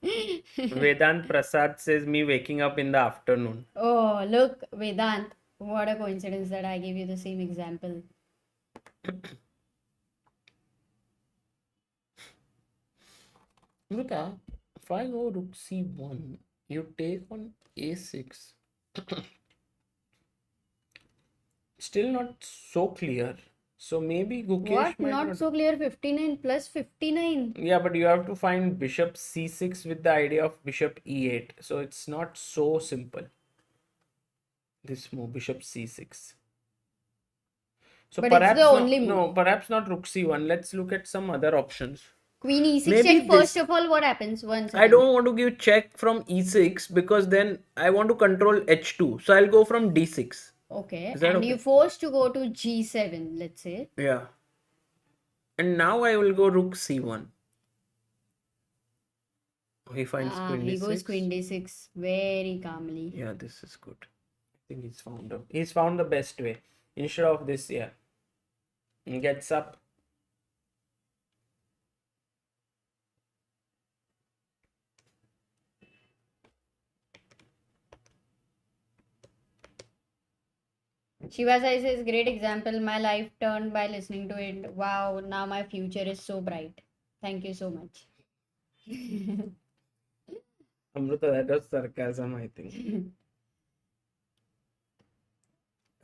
Speaker 1: Vedant Prasad says me waking up in the afternoon.
Speaker 2: Oh, look, Vedant. What a coincidence that I gave you the same example.
Speaker 1: Amrita, if I go rook c1, you take on a6. Still not so clear. So maybe Gukesh
Speaker 2: What?
Speaker 1: might
Speaker 2: Not
Speaker 1: not.
Speaker 2: so clear. 59 plus 59.
Speaker 1: Yeah, but you have to find bishop c6 with the idea of bishop e8. So it's not so simple. This move, bishop c6. So
Speaker 2: But it's
Speaker 1: perhaps
Speaker 2: the
Speaker 1: not,
Speaker 2: only
Speaker 1: no,
Speaker 2: move.
Speaker 1: perhaps not rook c1. Let's look at some other options.
Speaker 2: Queen e6
Speaker 1: Maybe
Speaker 2: check. First
Speaker 1: this.
Speaker 2: of all, what happens? One
Speaker 1: I
Speaker 2: second.
Speaker 1: don't want to give check from e6 because then I want to control h2. So I'll go from d6.
Speaker 2: Okay.
Speaker 1: Is that
Speaker 2: And
Speaker 1: okay?
Speaker 2: you forced to go to g7, let's say.
Speaker 1: Yeah. And now I will go rook c1. He finds queen
Speaker 2: He
Speaker 1: d6.
Speaker 2: goes queen d6 very calmly.
Speaker 1: Yeah, this is good. I think he's found the best way. Instead of this, yeah. He gets up.
Speaker 2: Shiva Sai says, great example. My life turned by listening to it. Wow, now my future is so bright. Thank you so much.
Speaker 1: Amrita, that was sarcasm, I think.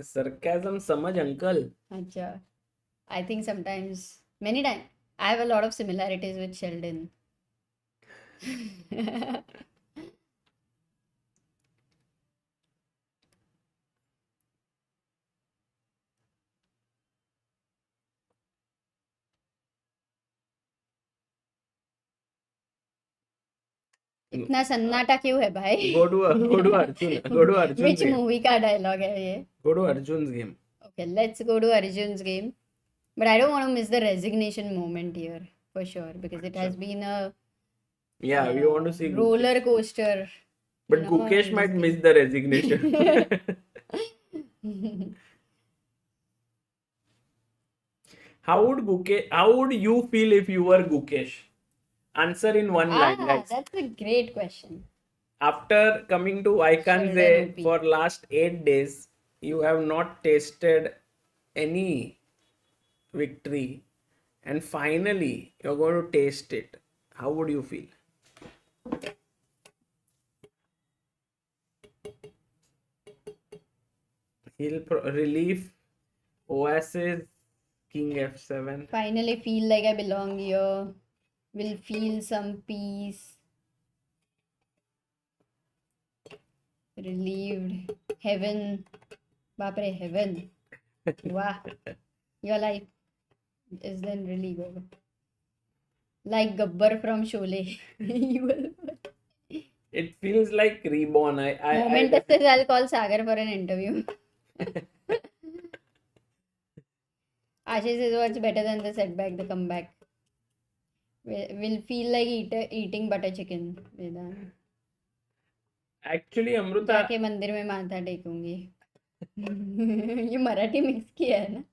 Speaker 1: Sarcasm, samajh, uncle.
Speaker 2: Acha. I think sometimes, many times, I have a lot of similarities with Sheldon. इतना सन्नाटा क्यों है भाई?
Speaker 1: Go to Arjun.
Speaker 2: Which
Speaker 1: game.
Speaker 2: movie का dialogue है ये?
Speaker 1: Go to Arjun's game.
Speaker 2: Okay, let's go to Arjun's game. But I don't want to miss the resignation moment here for sure because it has been a
Speaker 1: Yeah, we want to see
Speaker 2: roller coaster.
Speaker 1: But
Speaker 2: you know,
Speaker 1: Gukesh
Speaker 2: in
Speaker 1: might
Speaker 2: this
Speaker 1: miss the resignation.
Speaker 2: game.
Speaker 1: How would you feel if you were Gukesh? Answer in one line, guys.
Speaker 2: That's a great question.
Speaker 1: After coming to Wijk
Speaker 2: Sheldon
Speaker 1: for last 8 days, you have not tasted any victory, and finally you're going to taste it. How would you feel? He'll relief, Oasis, King f7.
Speaker 2: Finally feel like I belong here. Will feel some peace. Relieved. Heaven. Bapre, heaven. Wow. Your life is then really good. Like Gabbar from Sholay.
Speaker 1: It feels like reborn.
Speaker 2: Moment says I'll call Sagar for an interview. Ashish says what's better than the setback, the comeback. We'll feel like eating butter chicken. Vedant.
Speaker 1: Actually, Amrita.
Speaker 2: जाके मंदिर में माथा टेकूंगी. ये Marathi mix किया है ना.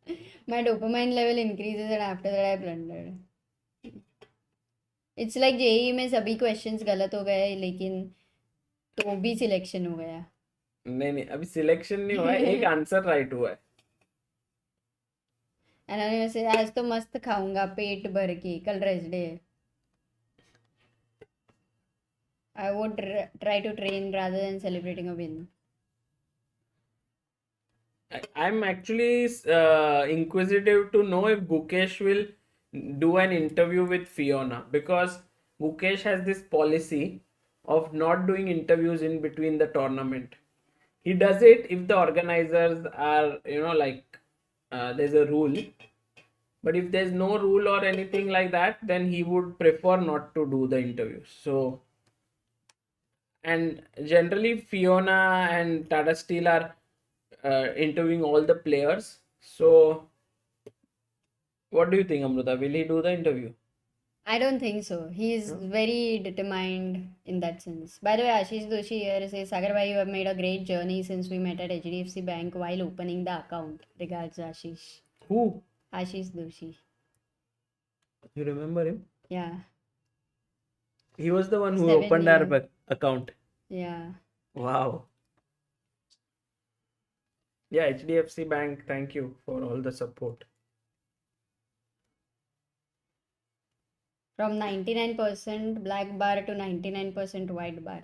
Speaker 2: My dopamine level increases and after that I blundered. It's like JEE में सभी questions गलत हो गए लेकिन तो भी सिलेक्शन हो गया.
Speaker 1: नहीं अभी सिलेक्शन नहीं हुआ है, एक आंसर राइट हुआ है.
Speaker 2: Anonymous says आज तो मस्त खाऊंगा पेट भर के, कल रेस्ट डे है. I would try to train rather than celebrating a win.
Speaker 1: I'm actually inquisitive to know if Gukesh will do an interview with Fiona, because Gukesh has this policy of not doing interviews in between the tournament. He does it if the organizers are, there's a rule. But if there's no rule or anything like that, then he would prefer not to do the interviews. So, and generally Fiona and Tata Steel are interviewing all the players. So, what do you think, Amrita? Will he do the interview?
Speaker 2: I don't think so. He's very determined in that sense. By the way, Ashish Doshi here says, Sagar bhai, you have made a great journey since we met at HDFC Bank while opening the account. Regards, Ashish.
Speaker 1: Who?
Speaker 2: Ashish Doshi.
Speaker 1: You remember him?
Speaker 2: Yeah.
Speaker 1: He was the one who
Speaker 2: 7
Speaker 1: opened our
Speaker 2: years.
Speaker 1: account.
Speaker 2: Yeah.
Speaker 1: Wow. Yeah, HDFC Bank, thank you for all the support.
Speaker 2: From 99% black bar to 99% white bar.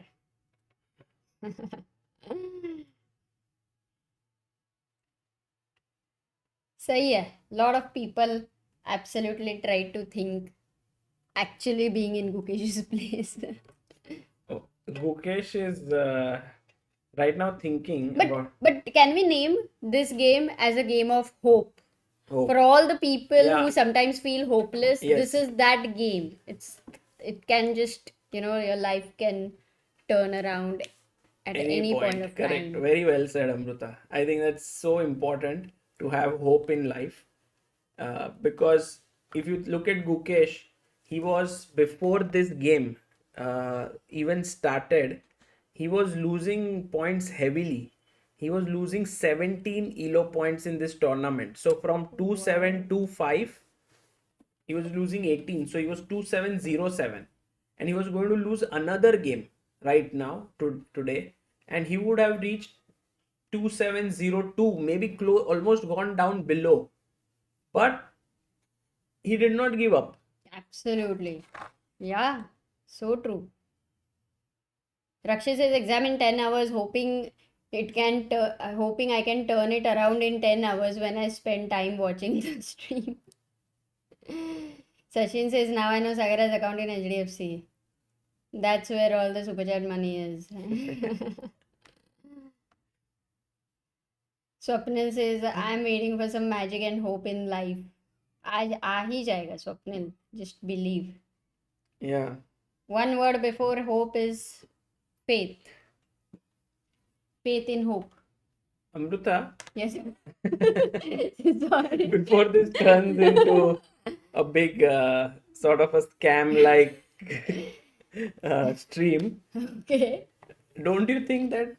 Speaker 2: सही है. Lot of people absolutely try to think actually being in Gukesh's place.
Speaker 1: Oh, Gukesh is right now thinking
Speaker 2: But
Speaker 1: about
Speaker 2: can we name this game as a game of hope?
Speaker 1: hope.
Speaker 2: For all the people
Speaker 1: Yeah.
Speaker 2: who sometimes feel hopeless,
Speaker 1: Yes.
Speaker 2: this is that game. It can just, your life can turn around at any point of
Speaker 1: Correct.
Speaker 2: time.
Speaker 1: Very well said, Amruta. I think that's so important to have hope in life. Because if you look at Gukesh, he was before this game even started, he was losing points heavily. He was losing 17 elo points in this tournament. So from 2725, he was losing 18. So he was 2707. And he was going to lose another game right now today. And he would have reached 2702, maybe almost gone down below. But he did not give up.
Speaker 2: Absolutely. Yeah, so true. Rakshit says exam in 10 hours, hoping hoping I can turn it around in 10 hours when I spend time watching the stream. Sachin says now I know Sagara's account in HDFC. That's where all the super chat money is. Swapnil says I'm waiting for some magic and hope in life. आ ही जाएगा Swapnil. Just believe.
Speaker 1: Yeah.
Speaker 2: One word before hope is faith. Faith in hope.
Speaker 1: Amruta,
Speaker 2: Yes. Sorry.
Speaker 1: before this turns into a big sort of a scam like stream,
Speaker 2: Okay.
Speaker 1: don't you think that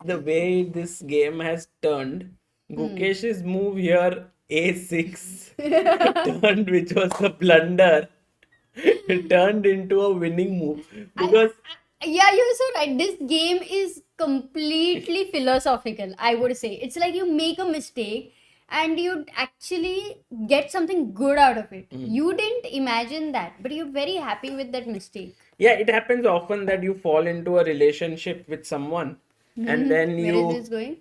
Speaker 1: the way this game has turned, Gukesh's move here, A6, turned, which was a blunder, it turned into a winning move because
Speaker 2: Yeah, you're so right. This game is completely philosophical, I would say. It's like you make a mistake and you actually get something good out of it. You didn't imagine that, but you're very happy with that mistake.
Speaker 1: yeah, it happens often that you fall into a relationship with someone and then
Speaker 2: Where
Speaker 1: you
Speaker 2: is this going?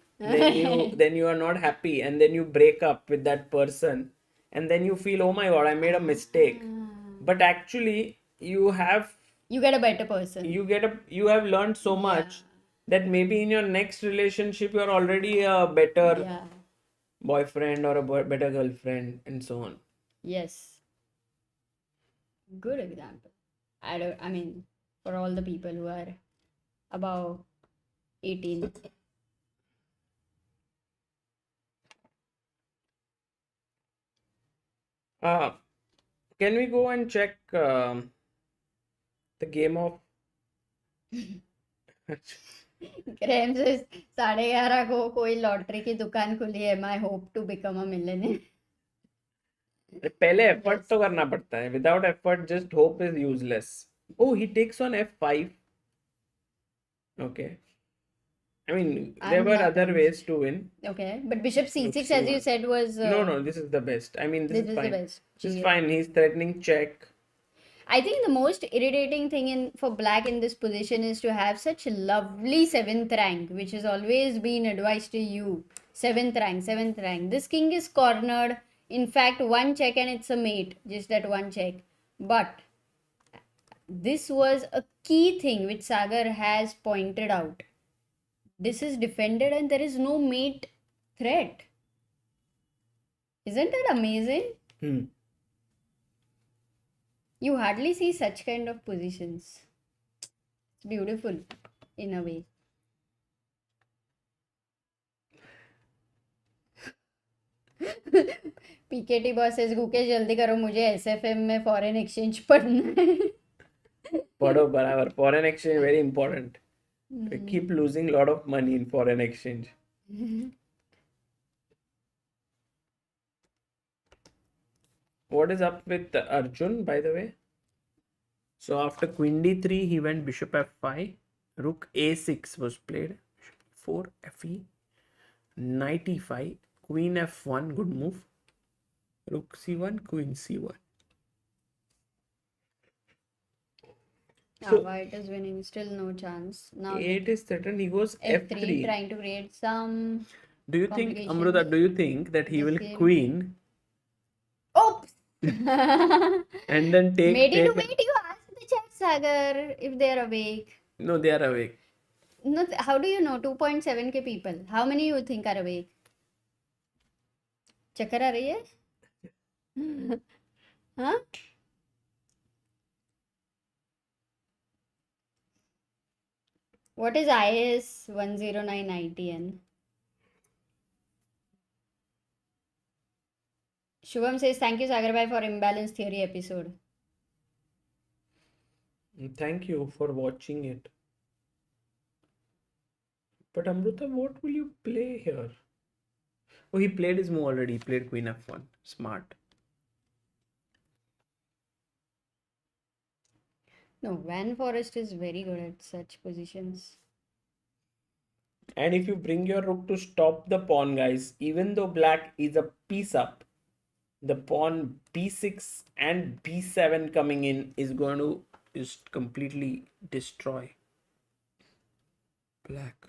Speaker 1: then you are not happy and then you break up with that person and then you feel, oh my god, I made a mistake. But actually you
Speaker 2: You get a better person.
Speaker 1: you have learned so much that maybe in your next relationship you're already a better
Speaker 2: Yeah.
Speaker 1: boyfriend or a better girlfriend and so on.
Speaker 2: Yes. Good example. I mean, for all the people who are above 18.
Speaker 1: Can we go and check the game of
Speaker 2: Graham says 11:30 को कोई lottery की दुकान खुली है. My hope to become a millionaire.
Speaker 1: पहले effort तो करना पड़ता है. Without effort, just hope is useless. Oh, he takes on f5. Okay. I mean, there were other ways to win.
Speaker 2: Okay, but bishop c6, as you said, was
Speaker 1: No, this is the best. I mean, this is
Speaker 2: is
Speaker 1: fine.
Speaker 2: the best.
Speaker 1: This is fine. He's threatening check.
Speaker 2: I think the most irritating thing for black in this position is to have such lovely 7th rank, which has always been advised to you. 7th rank. This king is cornered. In fact, one check and it's a mate. Just that one check. But this was a key thing which Sagar has pointed out. This is defended and there is no mate threat. Isn't that amazing? You hardly see such kind of positions. It's beautiful in a way. PKT boss says, Gukesh जल्दी करो, मुझे SFM में foreign exchange पढ़ना है.
Speaker 1: पढ़ो बराबर. Foreign exchange very important. We keep losing a lot of money in foreign exchange. What is up with Arjun, by the way? So after queen d3, he went bishop f5. Rook a6 was played. Bishop e4, fe, knight e5, queen f1, good move. Rook c1, queen c1.
Speaker 2: So White is winning, still no chance. Now
Speaker 1: A8 is threatened. He goes
Speaker 2: F3,
Speaker 1: f3.
Speaker 2: trying to create some.
Speaker 1: Do you think,
Speaker 2: complications.
Speaker 1: Amruta, do you think that he
Speaker 2: This
Speaker 1: will
Speaker 2: game.
Speaker 1: queen
Speaker 2: Oops!
Speaker 1: and then take.
Speaker 2: Made it wait, you ask the chat, Sagar, if they are awake.
Speaker 1: No, they are awake.
Speaker 2: No, how do you know 2.7k people? How many you think are awake? चक्कर आ रही है? हाँ? What is IS 109 ITN? Shubham says, thank you, Sagar Bhai, for Imbalance Theory episode.
Speaker 1: Thank you for watching it. But Amruta, what will you play here? Oh, he played his move already. He played queen f1. Smart.
Speaker 2: No, Van Forest is very good at such positions.
Speaker 1: And if you bring your rook to stop the pawn, guys, even though black is a piece up, the pawn b6 and b7 coming in is going to just completely destroy black.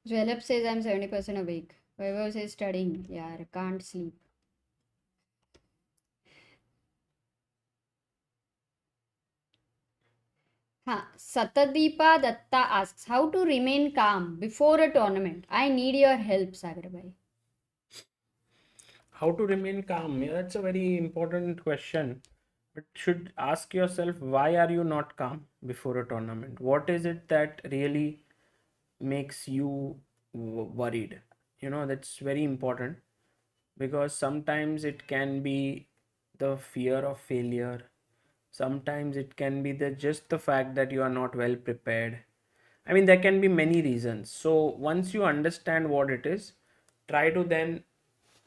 Speaker 2: Jwellup says I'm 70% awake. Vaibhav says studying. Yeah, I can't sleep. Satadeepa Datta asks, how to remain calm before a tournament? I need your help, Sagar Bhai.
Speaker 1: How to remain calm? Yeah, that's a very important question. But should ask yourself, why are you not calm before a tournament? What is it that really makes you worried? That's very important, because sometimes it can be the fear of failure. Sometimes it can be just the fact that you are not well prepared. I mean, there can be many reasons. So once you understand what it is, try to then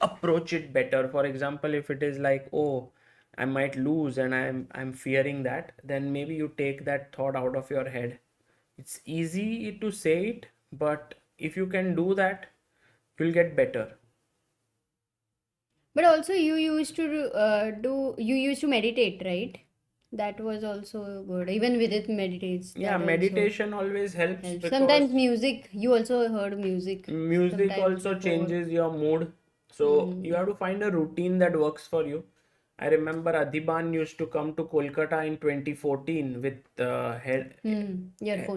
Speaker 1: approach it better. For example, if it is like, oh, I might lose and I'm fearing that, then maybe you take that thought out of your head. It's easy to say it, but if you can do that, you'll get better.
Speaker 2: But also you used to meditate, right? That was also good. Even with it meditates.
Speaker 1: Yeah, meditation always helps.
Speaker 2: Helps.
Speaker 1: Because
Speaker 2: Sometimes music. You also heard music.
Speaker 1: music
Speaker 2: sometimes
Speaker 1: also
Speaker 2: before.
Speaker 1: changes your mood. So you have to find a routine that works for you. I remember Adhiban used to come to Kolkata in 2014 with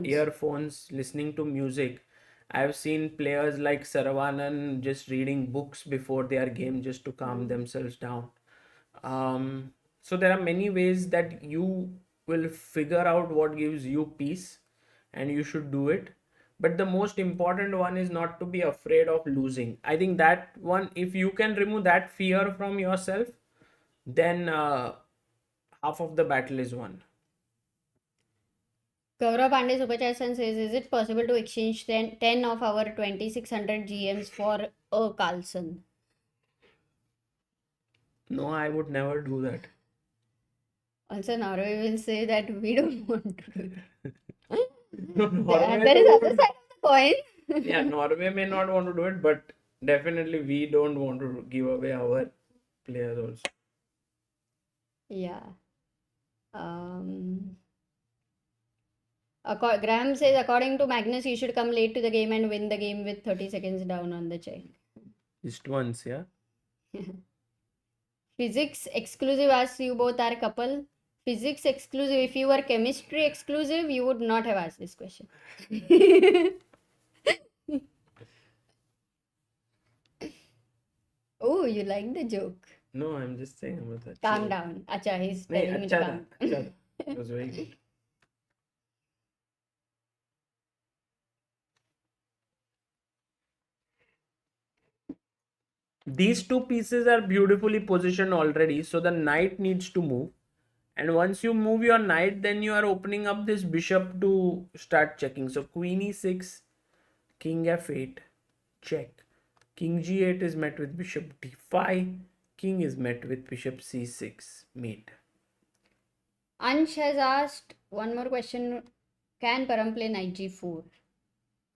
Speaker 1: earphones, listening to music. I've seen players like Saravanan just reading books before their game just to calm themselves down. So there are many ways that you will figure out what gives you peace, and you should do it. But the most important one is not to be afraid of losing. I think that one, if you can remove that fear from yourself, then half of the battle is won.
Speaker 2: Gaurav Pandey Superchat says, is it possible to exchange 10 of our 2600 GMs for a Carlsen?
Speaker 1: No, I would never do that.
Speaker 2: Also, Norway will say that we don't want to do that.
Speaker 1: Norway
Speaker 2: There is other side of the coin.
Speaker 1: Yeah, Norway may not want to do it, but definitely we don't want to give away our players also.
Speaker 2: Yeah. Graham says, according to Magnus, you should come late to the game and win the game with 30 seconds down on the check.
Speaker 1: Just once, yeah?
Speaker 2: Physics exclusive, as you both are a couple. Physics exclusive. If you were chemistry exclusive, you would not have asked this question. Oh, you like the joke.
Speaker 1: No, I'm just saying.
Speaker 2: Calm down. Acha, he's telling me to calm.
Speaker 1: It was very good. These two pieces are beautifully positioned already, so the knight needs to move. And once you move your knight, then you are opening up this bishop to start checking. So queen e6, king f8, check. King g8 is met with bishop d5. King is met with bishop c6. Mate.
Speaker 2: Ansh has asked one more question. Can Param play knight g4?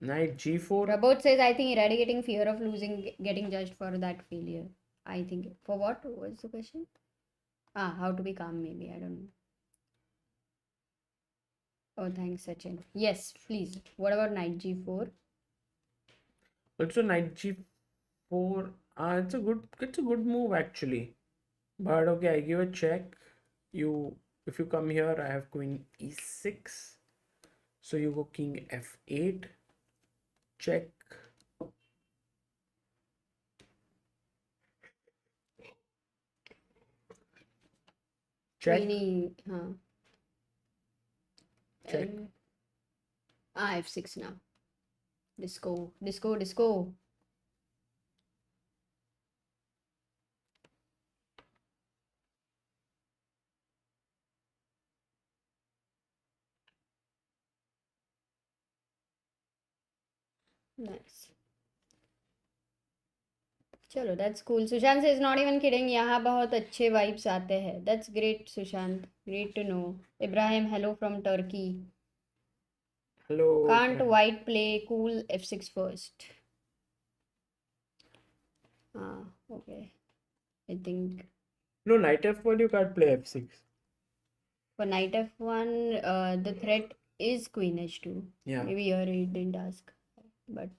Speaker 1: Knight g4.
Speaker 2: Rapport says, I think eradicating fear of losing, getting judged for that failure. I think. For what? What's the question? How to be calm, maybe. I don't know. Oh, thanks, Sachin. Yes, please. What about knight g4?
Speaker 1: Also knight g4. It's a good move actually. But okay, I give a check. If you come here, I have queen e6. So you go king f8. Check. Check.
Speaker 2: Queenie, huh?
Speaker 1: Check.
Speaker 2: F6 now. Disco, disco, disco. Nice. चलो that's cool. Sushant says not even kidding. यहाँ बहुत अच्छे vibes आते हैं. That's great, Sushant. Great to know. Ibrahim, hello from Turkey.
Speaker 1: Hello.
Speaker 2: Can't white play cool f6 first? Okay. I think
Speaker 1: No, knight f1 you can't play f6.
Speaker 2: for knight f1, the threat is queen h2.
Speaker 1: Yeah.
Speaker 2: Maybe here he didn't ask, but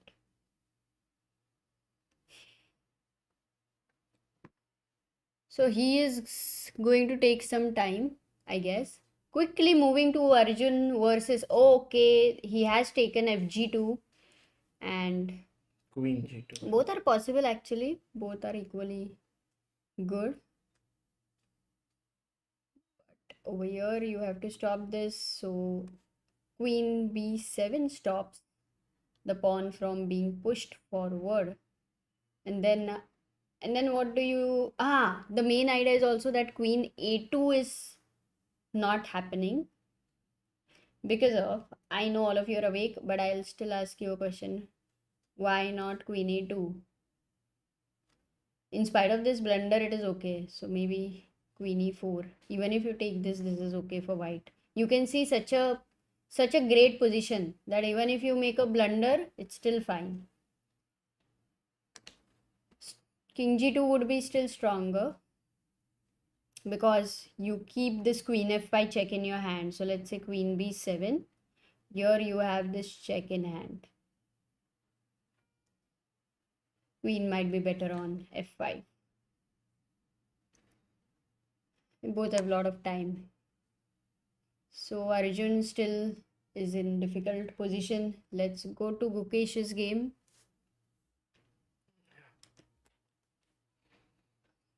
Speaker 2: so he is going to take some time, I guess. Quickly moving to Arjun versus okay, he has taken fg2 and
Speaker 1: Queen g2.
Speaker 2: both are possible actually. Both are equally good. But over here you have to stop this. So queen b7 stops the pawn from being pushed forward. And then what do you the main idea is also that queen a2 is not happening because of, I know all of you are awake, but I'll still ask you a question. Why not queen a2? In spite of this blunder, it is okay. So maybe queen e4. Even if you take this is okay for white. You can see such a great position that even if you make a blunder, it's still fine. King g2 would be still stronger because you keep this queen f5 check in your hand. So let's say queen b7. Here you have this check in hand. Queen might be better on f5. We both have a lot of time. So Arjun still is in difficult position. Let's go to Gukesh's game.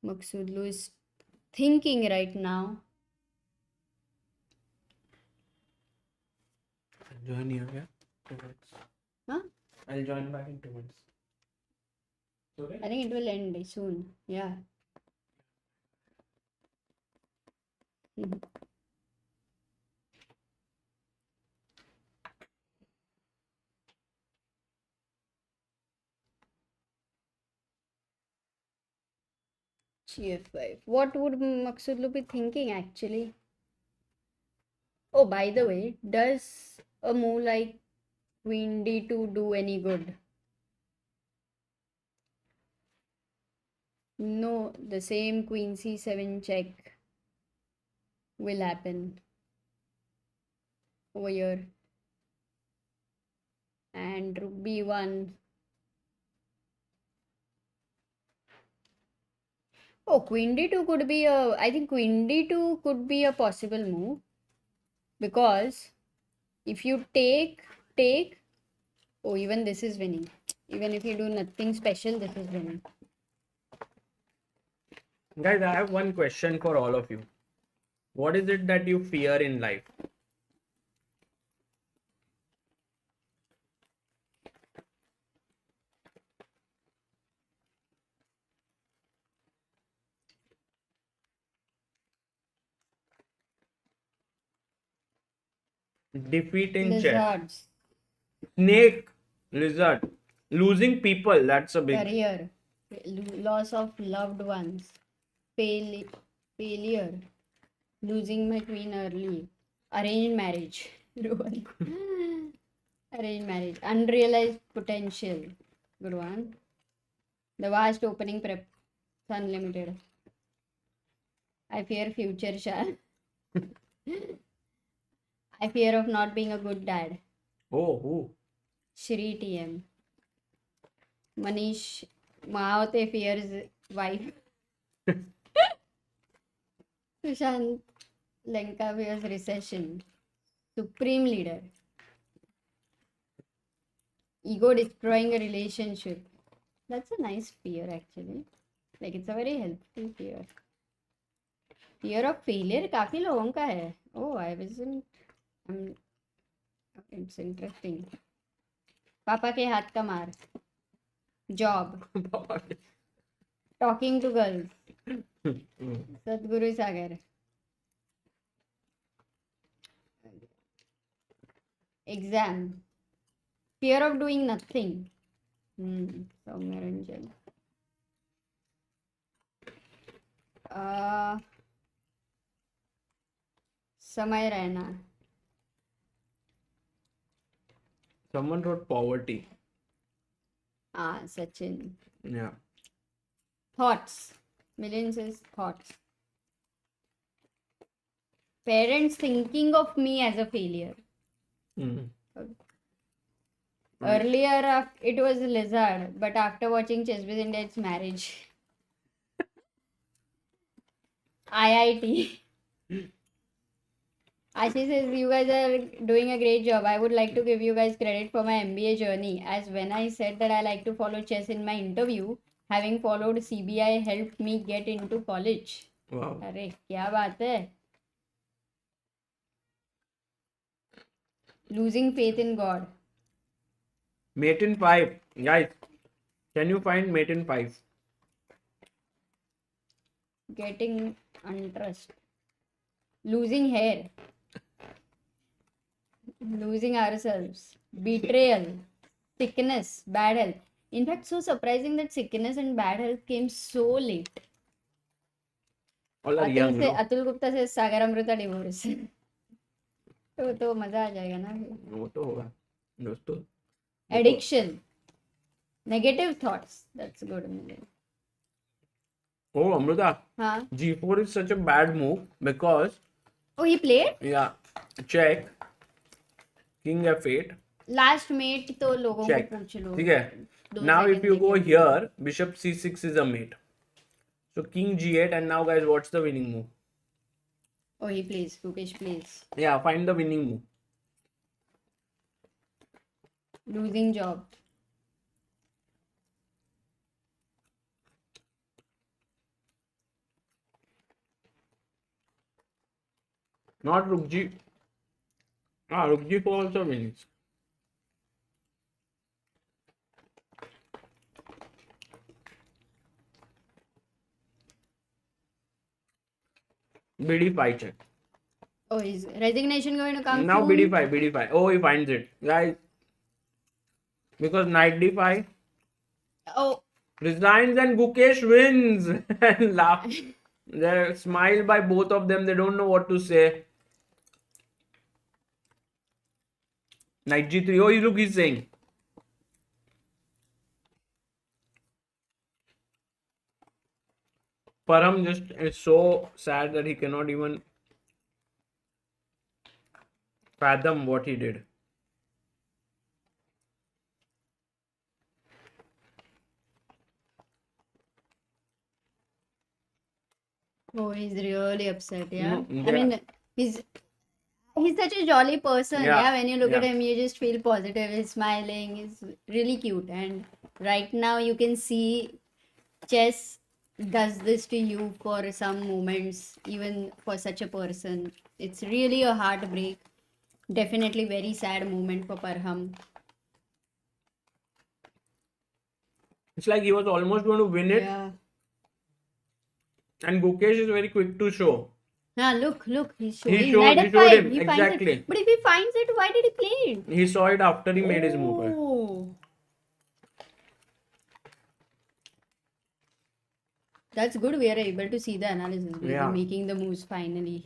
Speaker 2: Maqsoodloo is thinking right now.
Speaker 1: I'll join here, yeah? 2 minutes.
Speaker 2: Huh?
Speaker 1: I'll join back in 2 minutes. Okay?
Speaker 2: I think it will end soon. Yeah. Gf5. What would Maqsoodloo be thinking actually? Oh, by the way, does a move like queen d2 do any good? No, the same queen c7 check will happen over here. And rook b1. Oh, queen d2 could be I think queen d2 could be a possible move. Because if you take, oh, even this is winning. Even if you do nothing special, this is winning.
Speaker 1: Guys, I have one question for all of you. What is it that you fear in life? Defeat in chess.
Speaker 2: Lizards.
Speaker 1: Snake, lizard. Losing people, that's a big...
Speaker 2: Career. Loss of loved ones. Failure. Losing my queen early. Arranged marriage. Rohan. Arranged marriage. Unrealized potential. Good one. The vast opening prep. Unlimited. I fear future shall. I fear of not being a good dad.
Speaker 1: Oh, who?
Speaker 2: Shri TM. Manish Maote fears wife. Sushant Lanka fears recession. Supreme leader. Ego destroying a relationship. That's a nice fear actually. Like it's a very helpful fear. Fear of failure काफी लोगों का है. Oh, I wasn't. It's interesting. पापा के हाथ का मार. Job. Talking to girls. Sadhguru Sagar. Exam. Fear of doing nothing. Soumya Ranjan. Samay Raina.
Speaker 1: Someone wrote poverty.
Speaker 2: Sachin.
Speaker 1: Yeah.
Speaker 2: Thoughts. Million says thoughts. Parents thinking of me as a failure. Earlier, it was Lizard, but after watching Chess Champion India, it's marriage. IIT. Ashish says, you guys are doing a great job. I would like to give you guys credit for my MBA journey, as when I said that I like to follow chess in my interview, having followed CBI helped me get into college.
Speaker 1: Wow.
Speaker 2: अरे क्या बात है? Losing faith in God.
Speaker 1: Mate in 5. Guys, can you find Mate in 5?
Speaker 2: Getting untrust. Losing hair. Losing ourselves. Betrayal. Sickness. Bad health. In fact, so surprising that sickness and bad health came so late.
Speaker 1: All are young. No?
Speaker 2: Atul Gupta से सागर Amrita divorce. तो मजा आ जाएगा ना.
Speaker 1: वो तो होगा दोस्तों.
Speaker 2: Addiction. Negative thoughts. That's good.
Speaker 1: Oh, Amrita.
Speaker 2: Huh?
Speaker 1: G4 is such a bad move because...
Speaker 2: Oh, he played?
Speaker 1: Yeah. Check. King F8.
Speaker 2: Last mate तो लोगों
Speaker 1: Check.
Speaker 2: को पूछ लो.
Speaker 1: ठीक है. Now if you go here, Bishop C6 is a mate. So King G8 and now guys, what's the winning move?
Speaker 2: Oh, he plays. Gukesh plays.
Speaker 1: Yeah, find the winning move.
Speaker 2: Losing job.
Speaker 1: Not Rook G. Rook G4 also wins. BD5 check.
Speaker 2: Oh, is resignation going to come
Speaker 1: Now
Speaker 2: soon?
Speaker 1: BD5. Oh, he finds it. Guys, because Knight D5
Speaker 2: Oh,
Speaker 1: resigns and Gukesh wins. And laugh. They smile by both of them. They don't know what to say. Knight G3. Oh, look, he's saying. Parham just is so sad that he cannot even fathom what he did.
Speaker 2: oh, he's really upset. Yeah.
Speaker 1: Yeah.
Speaker 2: I mean, he's such a jolly person. Yeah. When you look at
Speaker 1: Yeah.
Speaker 2: him, you just feel positive. He's smiling. He's really cute. And right now, you can see chess does this to you for some moments, even for such a person. It's really a heartbreak. Definitely very sad moment for Parham.
Speaker 1: It's like he was almost going to win it.
Speaker 2: Yeah.
Speaker 1: And Gukesh is very quick to show.
Speaker 2: Look, he's showing.
Speaker 1: He showed
Speaker 2: Knight
Speaker 1: him,
Speaker 2: F5. He finds
Speaker 1: exactly.
Speaker 2: it. But if he finds it, why did he play it?
Speaker 1: He saw it after he made his move.
Speaker 2: Oh. That's good. We are able to see the analysis. We'll
Speaker 1: Yeah.
Speaker 2: be making the moves finally.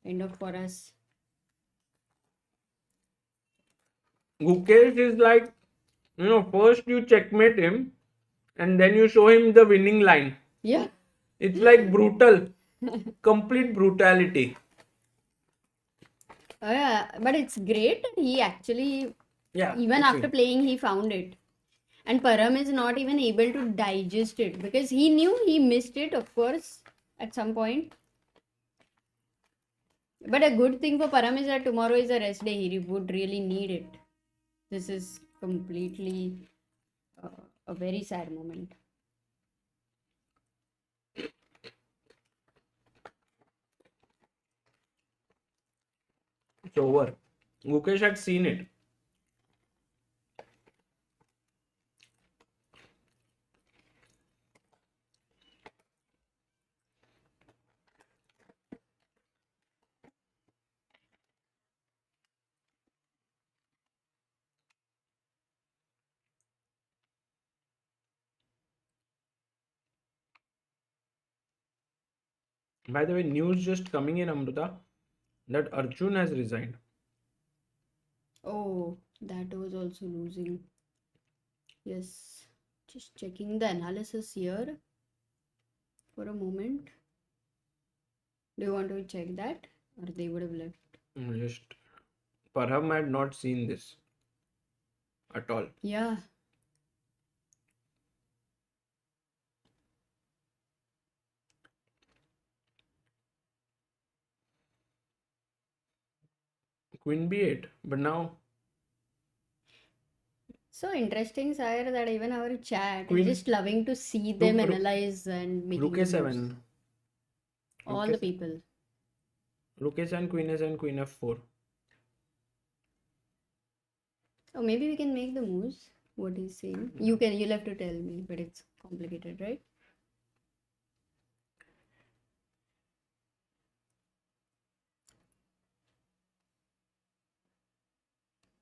Speaker 2: End of for us.
Speaker 1: Gukesh is like, first you checkmate him and then you show him the winning line.
Speaker 2: Yeah.
Speaker 1: It's like brutal. Complete brutality.
Speaker 2: Yeah, but it's great that he actually,
Speaker 1: Yeah.
Speaker 2: even
Speaker 1: okay.
Speaker 2: after playing, he found it. And Parham is not even able to digest it because he knew he missed it, of course, at some point. But a good thing for Parham is that tomorrow is a rest day. He would really need it. This is completely a very sad moment.
Speaker 1: It's over. Gukesh had seen it. By the way, news just coming in, Amruta, that Arjun has resigned.
Speaker 2: Oh, that was also losing. Yes. Just checking the analysis here for a moment. Do you want to check that? Or they would have left?
Speaker 1: Just Parham had not seen this at all.
Speaker 2: Yeah.
Speaker 1: Queen b8, but now
Speaker 2: So interesting, Sire, that even our chat
Speaker 1: Queen-
Speaker 2: is just loving to see them
Speaker 1: Rook-
Speaker 2: analyze and making
Speaker 1: Rook
Speaker 2: the moves.
Speaker 1: a7,
Speaker 2: All
Speaker 1: Rook
Speaker 2: the
Speaker 1: a-
Speaker 2: people.
Speaker 1: Rook a7, Queen a7, Queen f4.
Speaker 2: Oh, maybe we can make the moves. What he's saying. You'll have to tell me, but it's complicated, right?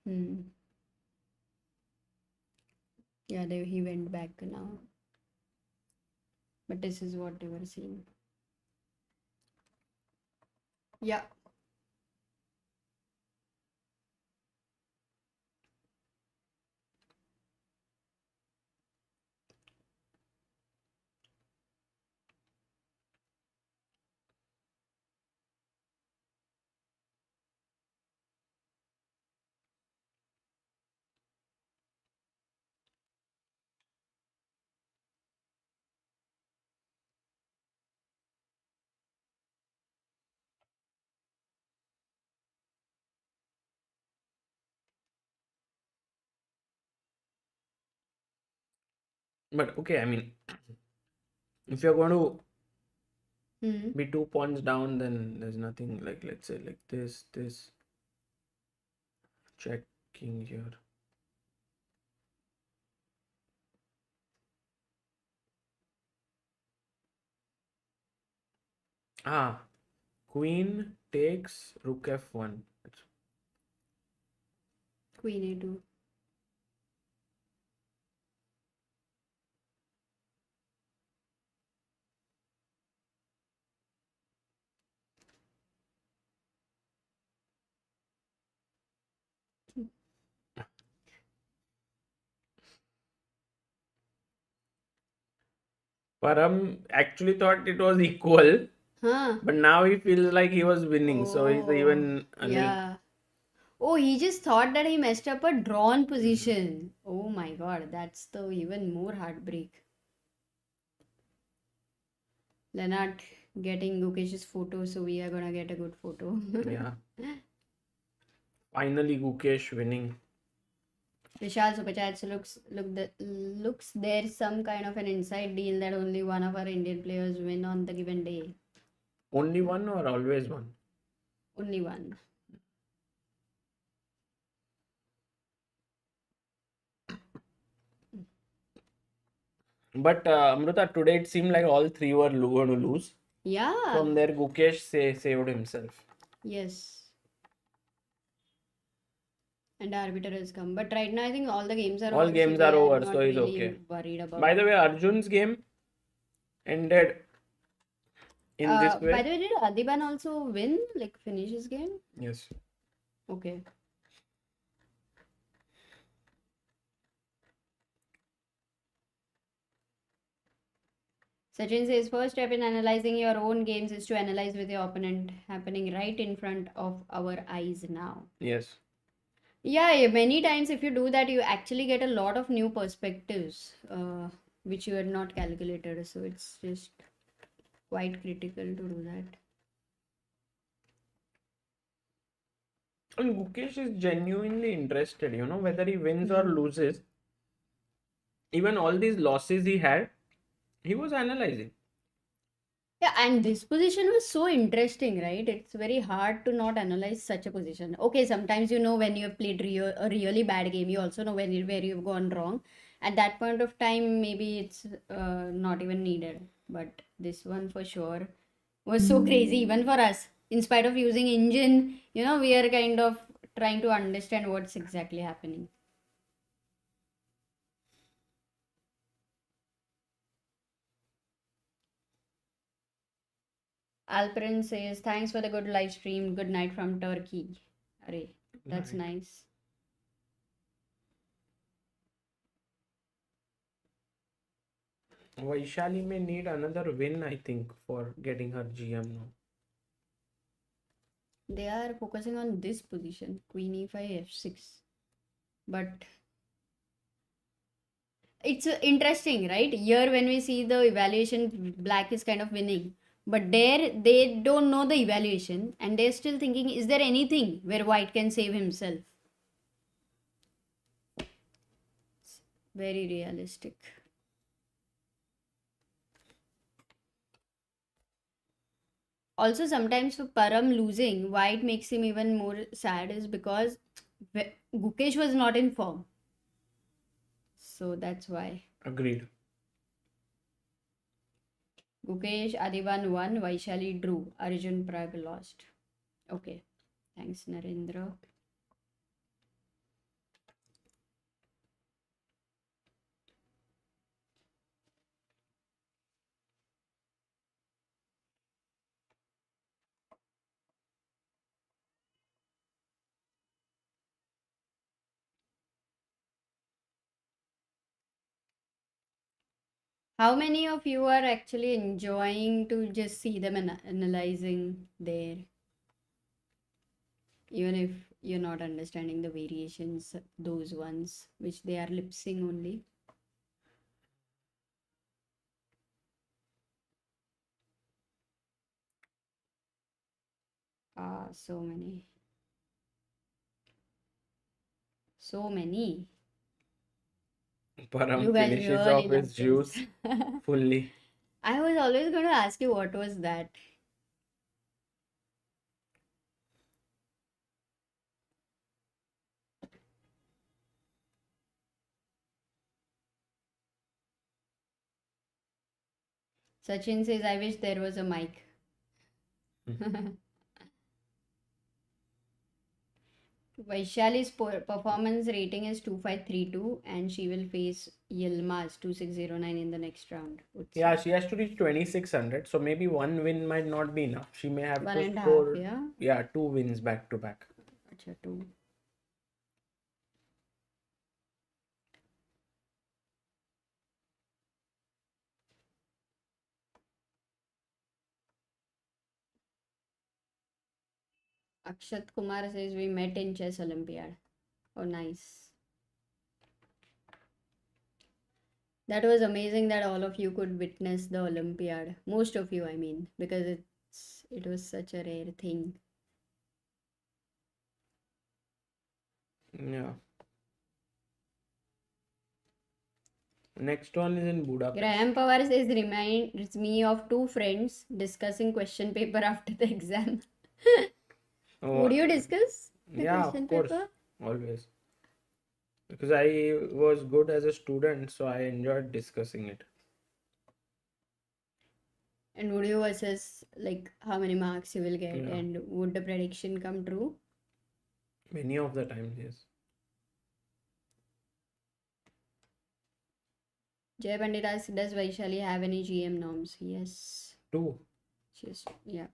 Speaker 2: Hmm. Yeah, he went back now. But this is what they were saying. Yeah.
Speaker 1: But okay, I mean, if you're going to
Speaker 2: Hmm.
Speaker 1: be 2 pawns down, then there's nothing like, let's say, like this, checking here. Queen takes Rook f1.
Speaker 2: Queen a2.
Speaker 1: Parham actually thought it was equal,
Speaker 2: Huh.
Speaker 1: but now he feels like he was winning, so he's even a little.
Speaker 2: Yeah. Oh, he just thought that he messed up a drawn position. Oh my god, that's the even more heartbreak. Leonard getting Gukesh's photo, so we are gonna get a good photo.
Speaker 1: Yeah. Finally, Gukesh winning.
Speaker 2: Vishal Super Chats looks there's some kind of an inside deal that only one of our Indian players win on the given day.
Speaker 1: Only one or always one?
Speaker 2: Only one.
Speaker 1: But Amruta, today it seemed like all three were going to lose.
Speaker 2: Yeah.
Speaker 1: From there, Gukesh saved himself.
Speaker 2: Yes. And the arbiter has come. But right now, I think all the games are
Speaker 1: All
Speaker 2: over.
Speaker 1: games
Speaker 2: so
Speaker 1: are
Speaker 2: they
Speaker 1: over,
Speaker 2: not
Speaker 1: so he's
Speaker 2: really
Speaker 1: okay.
Speaker 2: worried about
Speaker 1: By the way, Arjun's game, ended in this
Speaker 2: By
Speaker 1: way.
Speaker 2: the way, did Adiban also win, like finish his game?
Speaker 1: Yes.
Speaker 2: Okay. Sachin says, first step in analyzing your own games is to analyze with your opponent happening right in front of our eyes now.
Speaker 1: Yes.
Speaker 2: Yeah, many times if you do that, you actually get a lot of new perspectives, which you had not calculated. So it's just quite critical to do that.
Speaker 1: And Gukesh is genuinely interested, whether he wins or
Speaker 2: Mhm.
Speaker 1: loses. Even all these losses he had, he was analyzing.
Speaker 2: Yeah, and this position was so interesting, right? It's very hard to not analyze such a position. Okay, sometimes you know when you have played a really bad game, you also know where you've gone wrong. At that point of time, maybe it's not even needed. But this one for sure was so crazy, even for us. In spite of using engine, we are kind of trying to understand what's exactly happening. Alperin says, thanks for the good live stream. Good night from Turkey. Arey, that's
Speaker 1: Right.
Speaker 2: nice.
Speaker 1: Vaishali may need another win, I think, for getting her GM now.
Speaker 2: They are focusing on this position, queen e5, f6. But it's interesting, right? Here, when we see the evaluation, black is kind of winning. But there, they don't know the evaluation and they're still thinking, is there anything where white can save himself? Very realistic. Also, sometimes for Parham losing, white makes him even more sad is because Gukesh was not in form. So that's why.
Speaker 1: Agreed.
Speaker 2: Gukesh, Adivan won, Vaishali drew, Arjun Pragg lost. Okay, thanks Narendra. How many of you are actually enjoying to just see them analyzing there, even if you're not understanding the variations, those ones which they are lip sync only? Ah, so many. So many.
Speaker 1: Param
Speaker 2: You guys
Speaker 1: finishes off
Speaker 2: really
Speaker 1: his
Speaker 2: love this.
Speaker 1: juice fully.
Speaker 2: I was always going to ask you what was that. Sachin says, I wish there was a mic. Vaishali's performance rating is 2532 and she will face Yilmaz 2609 in the next round. Would
Speaker 1: Yeah,
Speaker 2: say.
Speaker 1: she has to reach 2600, so maybe one win might not be enough. She may have
Speaker 2: One
Speaker 1: to
Speaker 2: and a half,
Speaker 1: score,
Speaker 2: yeah?
Speaker 1: yeah, two wins back to back.
Speaker 2: Acha, two. Akshat Kumar says we met in Chess Olympiad. Oh, nice. That was amazing that all of you could witness the Olympiad. Most of you, I mean, because it was such a rare thing.
Speaker 1: Yeah. Next one is in Budapest.
Speaker 2: Graham Pawar says reminds me of two friends discussing question paper after the exam.
Speaker 1: Oh,
Speaker 2: Would you discuss the
Speaker 1: yeah, of
Speaker 2: question
Speaker 1: course,
Speaker 2: paper?
Speaker 1: always. Because I was good as a student, so I enjoyed discussing it.
Speaker 2: And would you assess like how many marks you will get
Speaker 1: Yeah,
Speaker 2: and would the prediction come true?
Speaker 1: many of the times, yes.
Speaker 2: Jay Pandit asks, does Vaishali have any GM norms? Yes.
Speaker 1: 2.
Speaker 2: Yeah.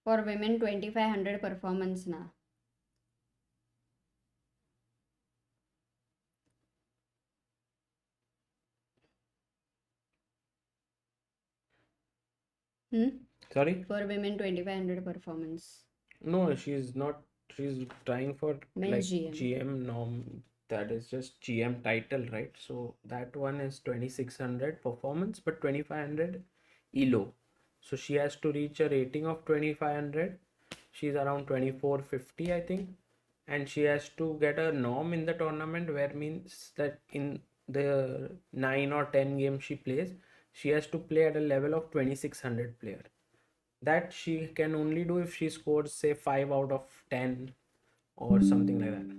Speaker 2: For women, 2500 performance na.
Speaker 1: Sorry?
Speaker 2: For women, 2500 performance.
Speaker 1: No, she's not. She's trying for
Speaker 2: Men's
Speaker 1: like
Speaker 2: GM.
Speaker 1: GM norm. That is just GM title, right? So that one is 2600 performance, but 2500 ELO. So she has to reach a rating of 2500. She's around 2450, I think. And she has to get a norm in the tournament, where means that in the 9 or 10 games she plays, she has to play at a level of 2600 player. That she can only do if she scores say 5 out of 10 or something like that.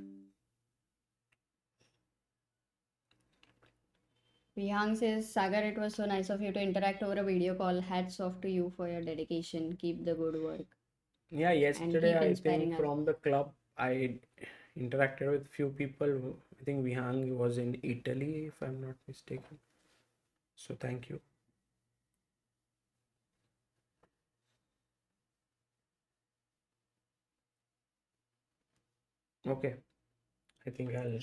Speaker 2: Vihang says, Sagar, it was so nice of you to interact over a video call. Hats off to you for your dedication. Keep the good work.
Speaker 1: Yeah, yesterday
Speaker 2: keep
Speaker 1: I
Speaker 2: inspiring
Speaker 1: think
Speaker 2: us.
Speaker 1: from the club I interacted with few people. I think Vihang was in Italy, if I'm not mistaken. So thank you. Okay, I think I'll.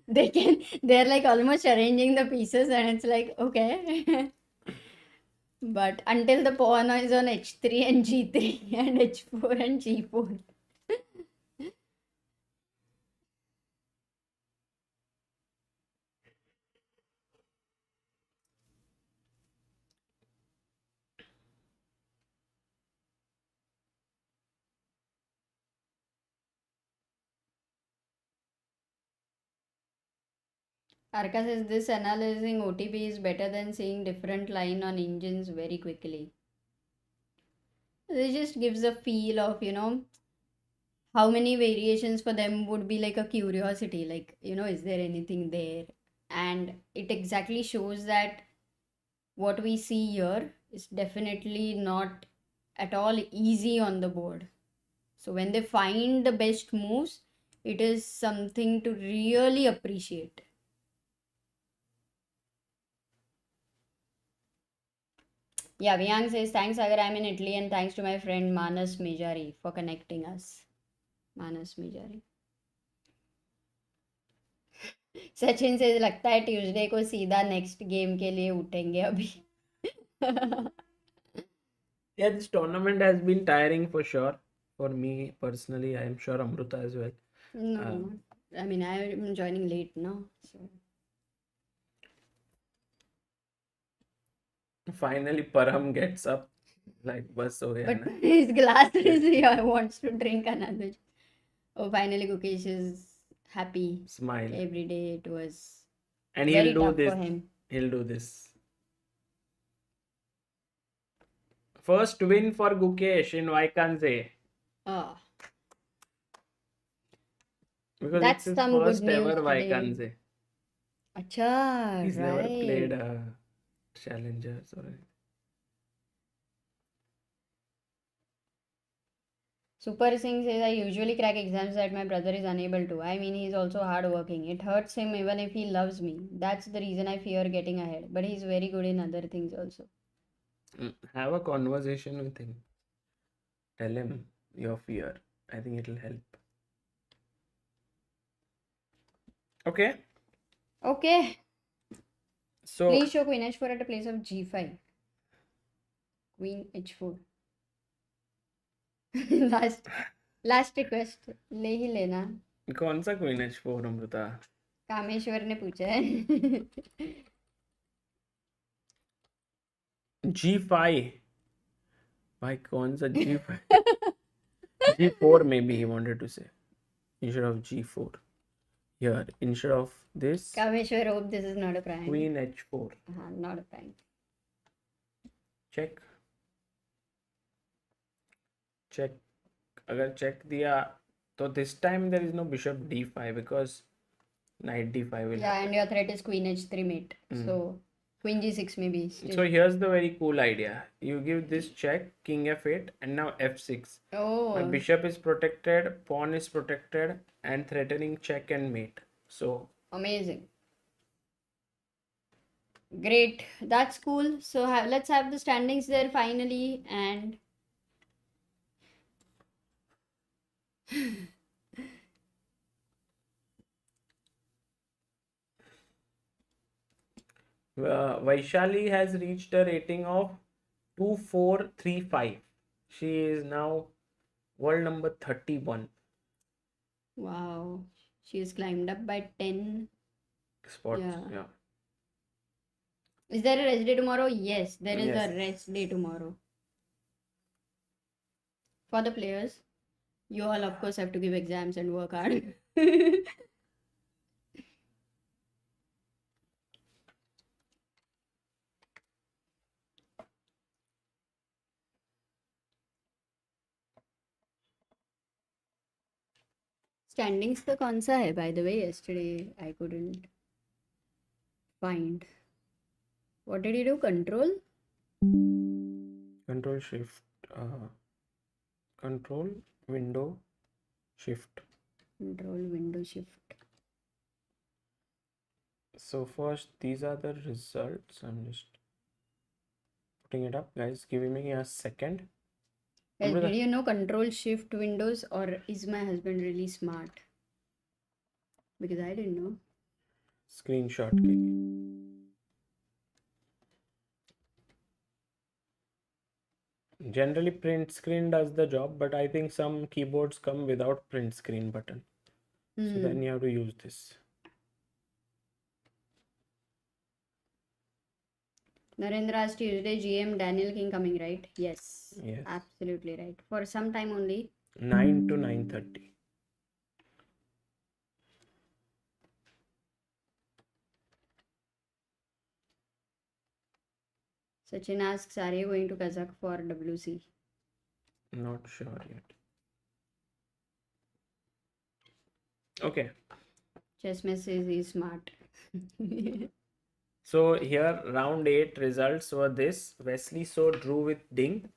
Speaker 2: They're like almost arranging the pieces, and it's like, okay. But until the pawn is on h3 and g3 and h4 and g4. Arka says this analyzing OTP is better than seeing different line on engines very quickly. It just gives a feel of, how many variations for them would be like a curiosity, like, is there anything there? And it exactly shows that what we see here is definitely not at all easy on the board. So when they find the best moves, it is something to really appreciate. Yeah, Vyang says, thanks Agar, I'm in Italy, and thanks to my friend Manas Mejari for connecting us. Manas Mejari. Sachin से लगता है Tuesday को सीधा next game के लिए उठेंगे अभी.
Speaker 1: Yeah, this tournament has been tiring for sure. For me personally, I am sure Amruta as well.
Speaker 2: No, I mean, I'm joining late now. So.
Speaker 1: Finally, Parham gets up. Like, bus ho gaya
Speaker 2: But
Speaker 1: na.
Speaker 2: his glass is here, wants to drink another. Oh, finally, Gukesh is happy.
Speaker 1: Smile.
Speaker 2: Every day it was
Speaker 1: And
Speaker 2: very
Speaker 1: he'll do
Speaker 2: tough
Speaker 1: this.
Speaker 2: for him.
Speaker 1: He'll do this. First win for Gukesh in Wijk.
Speaker 2: Oh,
Speaker 1: Because
Speaker 2: that's
Speaker 1: it's his
Speaker 2: some good
Speaker 1: first
Speaker 2: news
Speaker 1: ever
Speaker 2: today.
Speaker 1: Wijk.
Speaker 2: Acha,
Speaker 1: He's
Speaker 2: right.
Speaker 1: never played a challengers or anything.
Speaker 2: Super Singh says, I usually crack exams that my brother is unable to. I mean, he's also hardworking. It hurts him even if he loves me. That's the reason I fear getting ahead. But he's very good in other things also.
Speaker 1: Have a conversation with him. Tell him your fear. I think it'll help. Okay.
Speaker 2: Okay.
Speaker 1: So
Speaker 2: Please show Queen H4 at a place of G5. Queen H4. Last request ले ही लेना.
Speaker 1: कौन सा queen H4 Amrita?
Speaker 2: Kameshwar ने पूछा है.
Speaker 1: G5. भाई कौन सा G5? G4 maybe he wanted to say. Instead of G4. Here, instead of this.
Speaker 2: Kameshwar, hope this is not a prank.
Speaker 1: Queen H4.
Speaker 2: Not a prank.
Speaker 1: Check. Check. अगर check दिया तो this time there is no bishop D5 because knight D5 will
Speaker 2: Yeah, and your threat is Queen H3 mate. So Queen G6 maybe. Still.
Speaker 1: So here's the very cool idea. You give this check, King F8, and now F6. My
Speaker 2: Oh,
Speaker 1: bishop is protected, pawn is protected, and threatening check and mate. So
Speaker 2: amazing. Great. That's cool. So let's have the standings there finally. And
Speaker 1: Vaishali has reached a rating of 2435. She is now world number 31
Speaker 2: wow, she has climbed up by 10
Speaker 1: spots.
Speaker 2: Yeah.
Speaker 1: Yeah.
Speaker 2: Is there a rest day tomorrow? Yes, there is
Speaker 1: Yes.
Speaker 2: a rest day tomorrow. For the players, you all of course have to give exams and work hard. Standings का कौन सा है, by the way? Yesterday I couldn't find. What did you do? Control?
Speaker 1: Control shift. Control window shift.
Speaker 2: Control window shift.
Speaker 1: So first, these are the results. I'm just putting it up, guys. Give me a second.
Speaker 2: Guys,
Speaker 1: Amrita.
Speaker 2: did you know control shift windows, or is my husband really smart? Because I didn't know.
Speaker 1: Screenshot. Okay. Generally, print screen does the job, but I think some keyboards come without print screen button. So then you have to use this.
Speaker 2: Narendra asked Tuesday GM Daniel King coming, right? Yes.
Speaker 1: Yes.
Speaker 2: Absolutely right. For some time only.
Speaker 1: 9 to 9:30.
Speaker 2: Sachin asks, are you going to Kazakh for WC?
Speaker 1: Not sure yet. Okay.
Speaker 2: Chessmate says he's smart.
Speaker 1: So here round 8 results were this. Wesley So drew with Ding.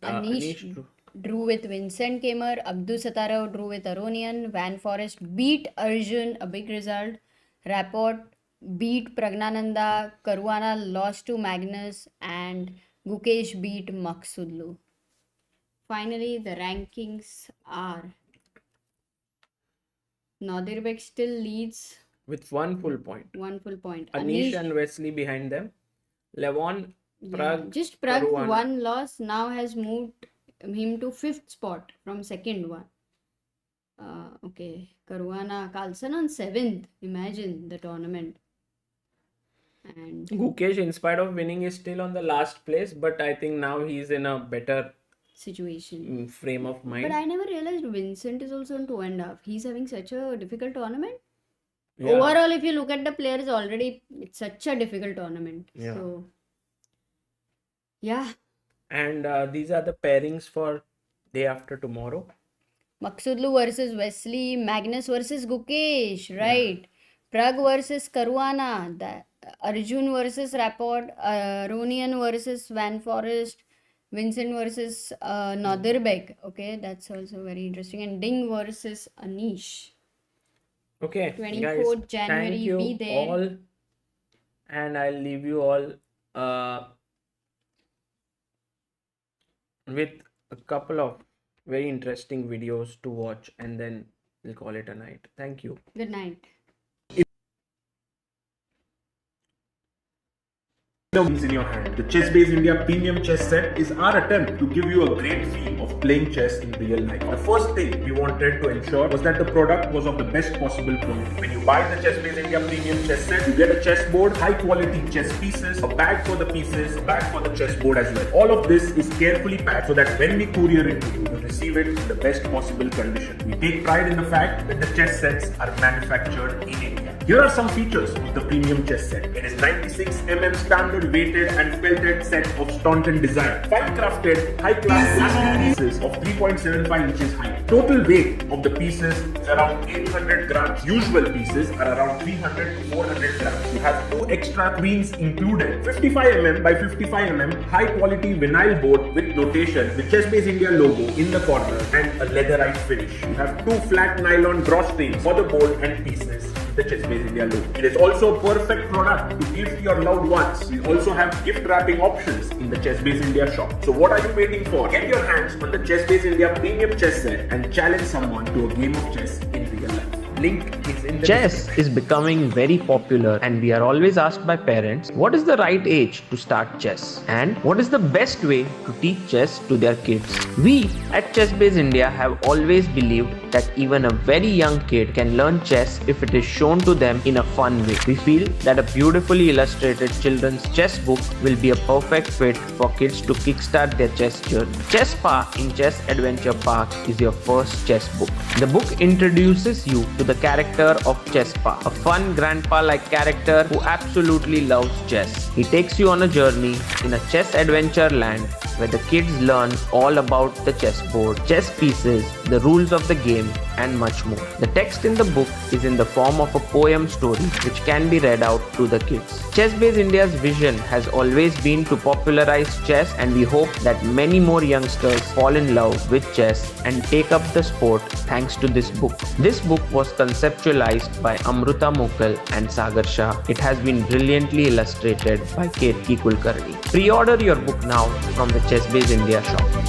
Speaker 2: Anish
Speaker 1: drew.
Speaker 2: drew with Vincent Keymer. Abdusattorov drew with Aronian. Van Forest beat Arjun, a big result. Rapport beat Pragnananda. Caruana lost to Magnus. And Gukesh beat Maqsoodloo. Finally, the rankings are: Nodirbek still leads
Speaker 1: With 1 full point.
Speaker 2: 1 full point.
Speaker 1: Anish and Wesley behind them. Levon, Pragg,
Speaker 2: just Pragg's
Speaker 1: Caruana.
Speaker 2: 1 loss now has moved him to 5th spot from 2nd one. Okay, Caruana Carlsen on 7th. Imagine the tournament. And
Speaker 1: Gukesh, in spite of winning, is still on the last place, but I think now he's in a better
Speaker 2: situation.
Speaker 1: frame of mind.
Speaker 2: But I never realized Vincent is also on 2.5. He's having such a difficult tournament.
Speaker 1: Yeah.
Speaker 2: Overall, if you look at the players already, it's such a difficult tournament.
Speaker 1: Yeah.
Speaker 2: So, yeah.
Speaker 1: And these are the pairings for day after tomorrow.
Speaker 2: Maqsoodloo versus Wesley, Magnus versus Gukesh, right? Pragg versus Caruana, Arjun versus Rapport, Aronian versus Van Forest, Vincent versus Nodirbek. Okay, that's also very interesting. And Ding versus Anish.
Speaker 1: Okay,
Speaker 2: 24th
Speaker 1: guys,
Speaker 2: January,
Speaker 1: thank you
Speaker 2: be there.
Speaker 1: all, and I'll leave you all with a couple of very interesting videos to watch, and then we'll call it a night. Thank you.
Speaker 2: Good night.
Speaker 3: In your hand. The Chess Base India Premium Chess Set is our attempt to give you a great feel of playing chess in real life. The first thing we wanted to ensure was that the product was of the best possible quality. When you buy the Chess Base India Premium Chess Set, you get a chessboard, high quality chess pieces, a bag for the pieces, a bag for the chessboard as well. All of this is carefully packed so that when we courier it to you, you receive it in the best possible condition. We take pride in the fact that the chess sets are manufactured in India. Here are some features of the premium chess set. It is 96 mm standard weighted and felted set of Staunton design. Fine crafted, high-class plastic pieces of 3.75 inches height. Total weight of the pieces is around 800 grams. Usual pieces are around 300 to 400 grams. You have 2 extra queens included. 55 mm by 55 mm high-quality vinyl board with notation with Chess Base India logo in the corner and a leatherite finish. You have 2 flat nylon drawstrings for the board and pieces. The Chess Base India logo. It is also a perfect product to give to your loved ones. We also have gift wrapping options in the Chess Base India shop. So what are you waiting for? Get your hands on the Chess Base India premium chess set and challenge someone to a game of chess in real life. Link is in the
Speaker 4: Chess
Speaker 3: description.
Speaker 4: is becoming very popular and we are always asked by parents what is the right age to start chess and what is the best way to teach chess to their kids. We at Chess Base India have always believed that even a very young kid can learn chess if it is shown to them in a fun way. We feel that a beautifully illustrated children's chess book will be a perfect fit for kids to kickstart their chess journey. Chess Pa in Chess Adventure Park is your first chess book. The book introduces you to the character of Chess Pa, a fun grandpa-like character who absolutely loves chess. He takes you on a journey in a chess adventure land where the kids learn all about the chessboard, chess pieces, the rules of the game, and much more. The text in the book is in the form of a poem story which can be read out to the kids. Chess Base India's vision has always been to popularize chess, and we hope that many more youngsters fall in love with chess and take up the sport thanks to this book. This book was conceptualized by Amruta Mokal and Sagar Shah. It has been brilliantly illustrated by Ketki Kulkarni. Pre-order your book now from the Chess Base India shop.